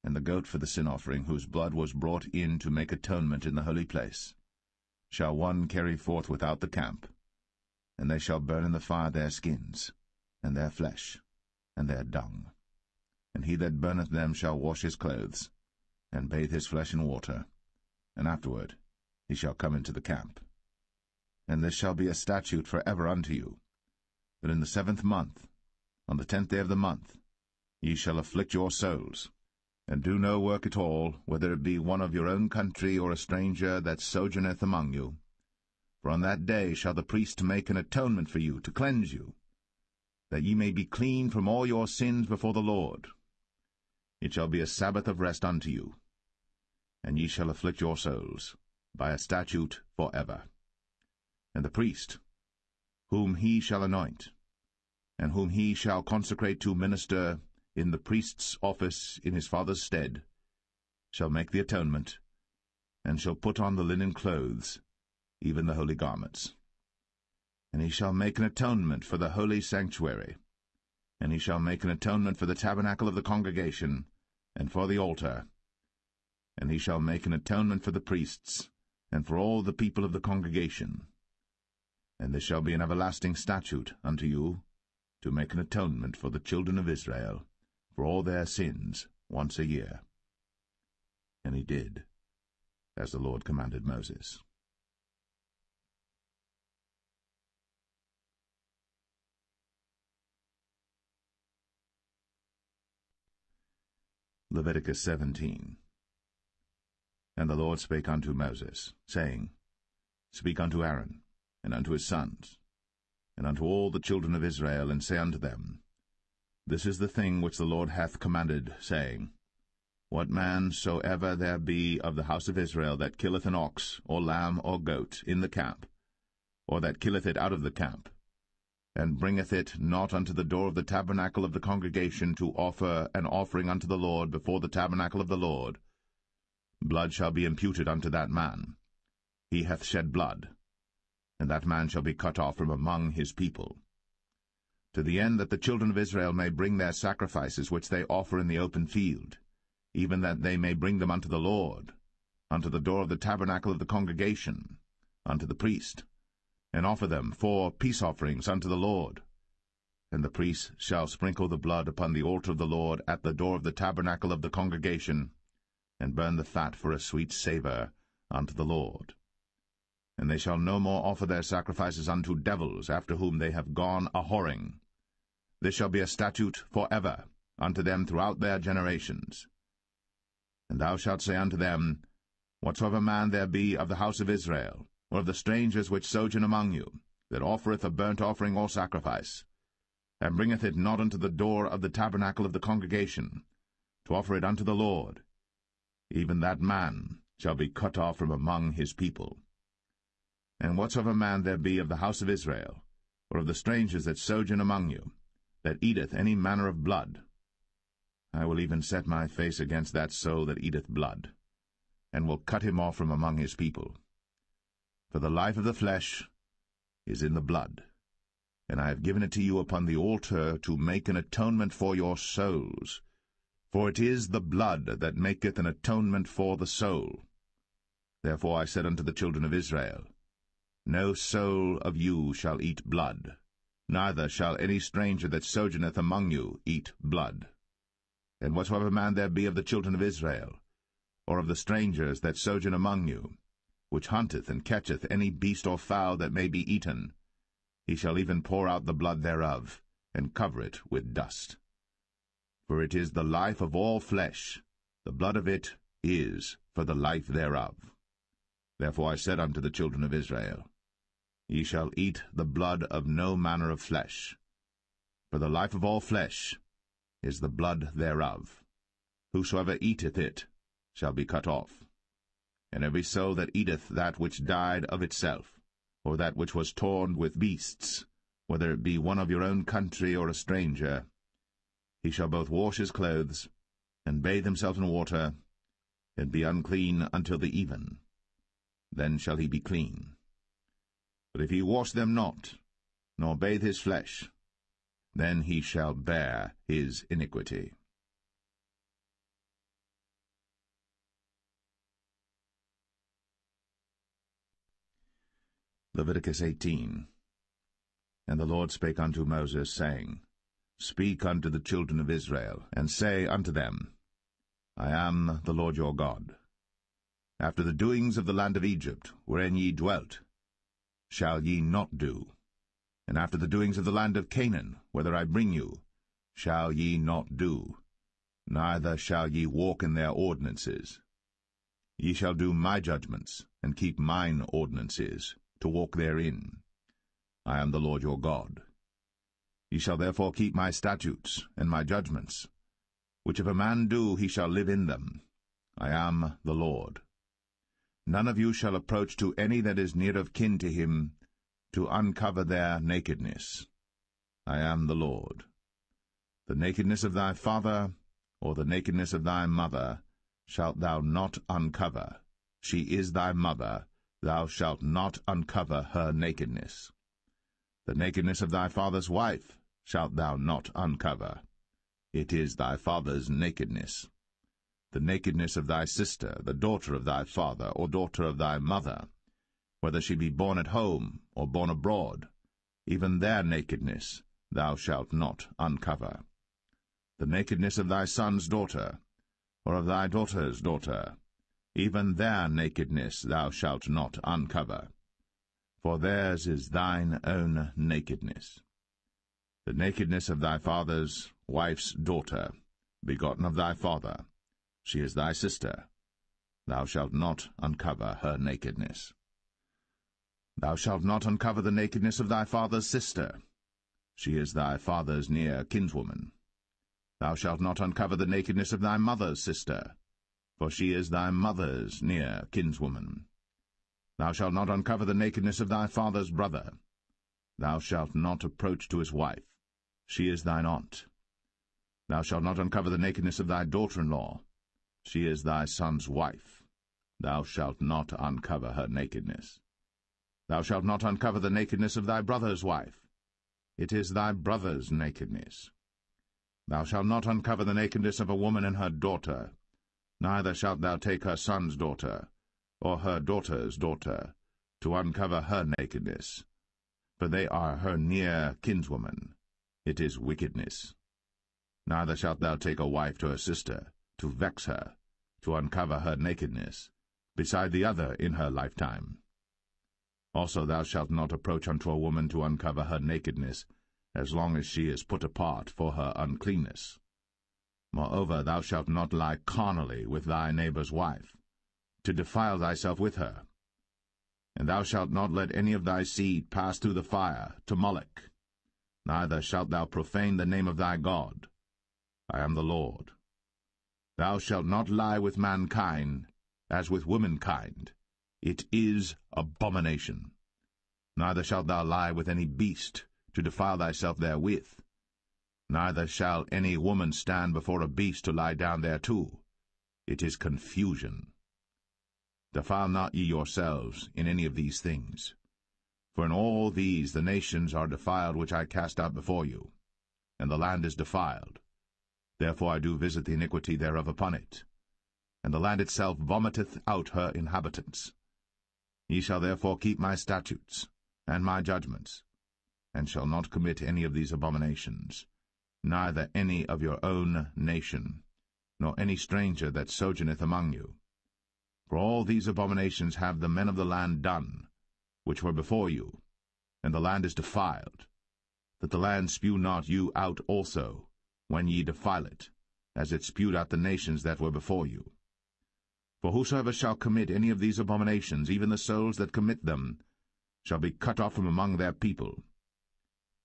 and the goat for the sin offering, whose blood was brought in to make atonement in the holy place, shall one carry forth without the camp, and they shall burn in the fire their skins, and their flesh, and their dung. And he that burneth them shall wash his clothes, and bathe his flesh in water, and afterward he shall come into the camp. And this shall be a statute for ever unto you, that in the 7th month, on the 10th day of the month, ye shall afflict your souls, and do no work at all, whether it be one of your own country or a stranger that sojourneth among you. For on that day shall the priest make an atonement for you, to cleanse you, that ye may be clean from all your sins before the Lord. It shall be a Sabbath of rest unto you, and ye shall afflict your souls, by a statute for ever. And the priest, whom he shall anoint, and whom he shall consecrate to minister in the priest's office in his father's stead, shall make the atonement, and shall put on the linen clothes, even the holy garments. And he shall make an atonement for the holy sanctuary, and he shall make an atonement for the tabernacle of the congregation, and for the altar, and he shall make an atonement for the priests, and for all the people of the congregation. And this shall be an everlasting statute unto you, to make an atonement for the children of Israel, for all their sins, once a year. And he did, as the Lord commanded Moses. Leviticus 17. And the Lord spake unto Moses, saying, Speak unto Aaron, and unto his sons, and unto all the children of Israel, and say unto them, This is the thing which the Lord hath commanded, saying, What man soever there be of the house of Israel that killeth an ox, or lamb, or goat, in the camp, or that killeth it out of the camp, and bringeth it not unto the door of the tabernacle of the congregation to offer an offering unto the Lord before the tabernacle of the Lord, blood shall be imputed unto that man. He hath shed blood, and that man shall be cut off from among his people. To the end that the children of Israel may bring their sacrifices which they offer in the open field, even that they may bring them unto the Lord, unto the door of the tabernacle of the congregation, unto the priest, and offer them for peace offerings unto the Lord. And the priest shall sprinkle the blood upon the altar of the Lord at the door of the tabernacle of the congregation, and burn the fat for a sweet savour unto the Lord. And they shall no more offer their sacrifices unto devils, after whom they have gone a-whoring. This shall be a statute for ever unto them throughout their generations. And thou shalt say unto them, Whatsoever man there be of the house of Israel, or of the strangers which sojourn among you, that offereth a burnt offering or sacrifice, and bringeth it not unto the door of the tabernacle of the congregation, to offer it unto the Lord, even that man shall be cut off from among his people. And whatsoever man there be of the house of Israel, or of the strangers that sojourn among you, that eateth any manner of blood, I will even set my face against that soul that eateth blood, and will cut him off from among his people. For the life of the flesh is in the blood, and I have given it to you upon the altar to make an atonement for your souls. For it is the blood that maketh an atonement for the soul. Therefore I said unto the children of Israel, No soul of you shall eat blood, neither shall any stranger that sojourneth among you eat blood. And whatsoever man there be of the children of Israel, or of the strangers that sojourn among you, which hunteth and catcheth any beast or fowl that may be eaten, he shall even pour out the blood thereof, and cover it with dust. For it is the life of all flesh, the blood of it is for the life thereof. Therefore I said unto the children of Israel, Ye shall eat the blood of no manner of flesh, for the life of all flesh is the blood thereof. Whosoever eateth it shall be cut off. And every soul that eateth that which died of itself, or that which was torn with beasts, whether it be one of your own country or a stranger, he shall both wash his clothes, and bathe himself in water, and be unclean until the even. Then shall he be clean. But if he wash them not, nor bathe his flesh, then he shall bear his iniquity. Leviticus 18. And the Lord spake unto Moses, saying, Speak unto the children of Israel, and say unto them, I am the Lord your God. After the doings of the land of Egypt, wherein ye dwelt, shall ye not do. And after the doings of the land of Canaan, whither I bring you, shall ye not do, neither shall ye walk in their ordinances. Ye shall do my judgments, and keep mine ordinances, to walk therein. I am the Lord your God. Ye shall therefore keep my statutes and my judgments, which if a man do, he shall live in them. I am the Lord. None of you shall approach to any that is near of kin to him, to uncover their nakedness. I am the Lord. The nakedness of thy father, or the nakedness of thy mother, shalt thou not uncover. She is thy mother, thou shalt not uncover her nakedness. The nakedness of thy father's wife shalt thou not uncover. It is thy father's nakedness. The nakedness of thy sister, the daughter of thy father, or daughter of thy mother, whether she be born at home or born abroad, even their nakedness thou shalt not uncover. The nakedness of thy son's daughter, or of thy daughter's daughter, even their nakedness thou shalt not uncover, for theirs is thine own nakedness. The nakedness of thy father's wife's daughter, begotten of thy father, she is thy sister, thou shalt not uncover her nakedness. Thou shalt not uncover the nakedness of thy father's sister, she is thy father's near kinswoman. Thou shalt not uncover the nakedness of thy mother's sister, for she is thy mother's near kinswoman. Thou shalt not uncover the nakedness of thy father's brother. Thou shalt not approach to his wife, she is thine aunt. Thou shalt not uncover the nakedness of thy daughter-in-law, she is thy son's wife. Thou shalt not uncover her nakedness. Thou shalt not uncover the nakedness of thy brother's wife, it is thy brother's nakedness. Thou shalt not uncover the nakedness of a woman and her daughter, neither shalt thou take her son's daughter, or her daughter's daughter, to uncover her nakedness, for they are her near kinswoman. It is wickedness. Neither shalt thou take a wife to her sister, to vex her, to uncover her nakedness, beside the other in her lifetime. Also thou shalt not approach unto a woman to uncover her nakedness, as long as she is put apart for her uncleanness. Moreover, thou shalt not lie carnally with thy neighbor's wife, to defile thyself with her. And thou shalt not let any of thy seed pass through the fire to Moloch, neither shalt thou profane the name of thy God. I am the Lord. Thou shalt not lie with mankind, as with womankind. It is abomination. Neither shalt thou lie with any beast, to defile thyself therewith. Neither shall any woman stand before a beast to lie down thereto. It is confusion. Defile not ye yourselves in any of these things. For in all these the nations are defiled which I cast out before you, and the land is defiled. Therefore I do visit the iniquity thereof upon it, and the land itself vomiteth out her inhabitants. Ye shall therefore keep my statutes and my judgments, and shall not commit any of these abominations, neither any of your own nation, nor any stranger that sojourneth among you. For all these abominations have the men of the land done, which were before you, and the land is defiled, that the land spew not you out also, when ye defile it, as it spewed out the nations that were before you. For whosoever shall commit any of these abominations, even the souls that commit them, shall be cut off from among their people.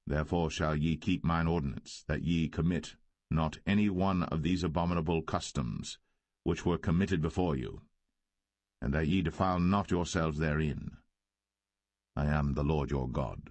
Therefore shall ye keep mine ordinance, that ye commit not any one of these abominable customs, which were committed before you, and that ye defile not yourselves therein. I am the Lord your God.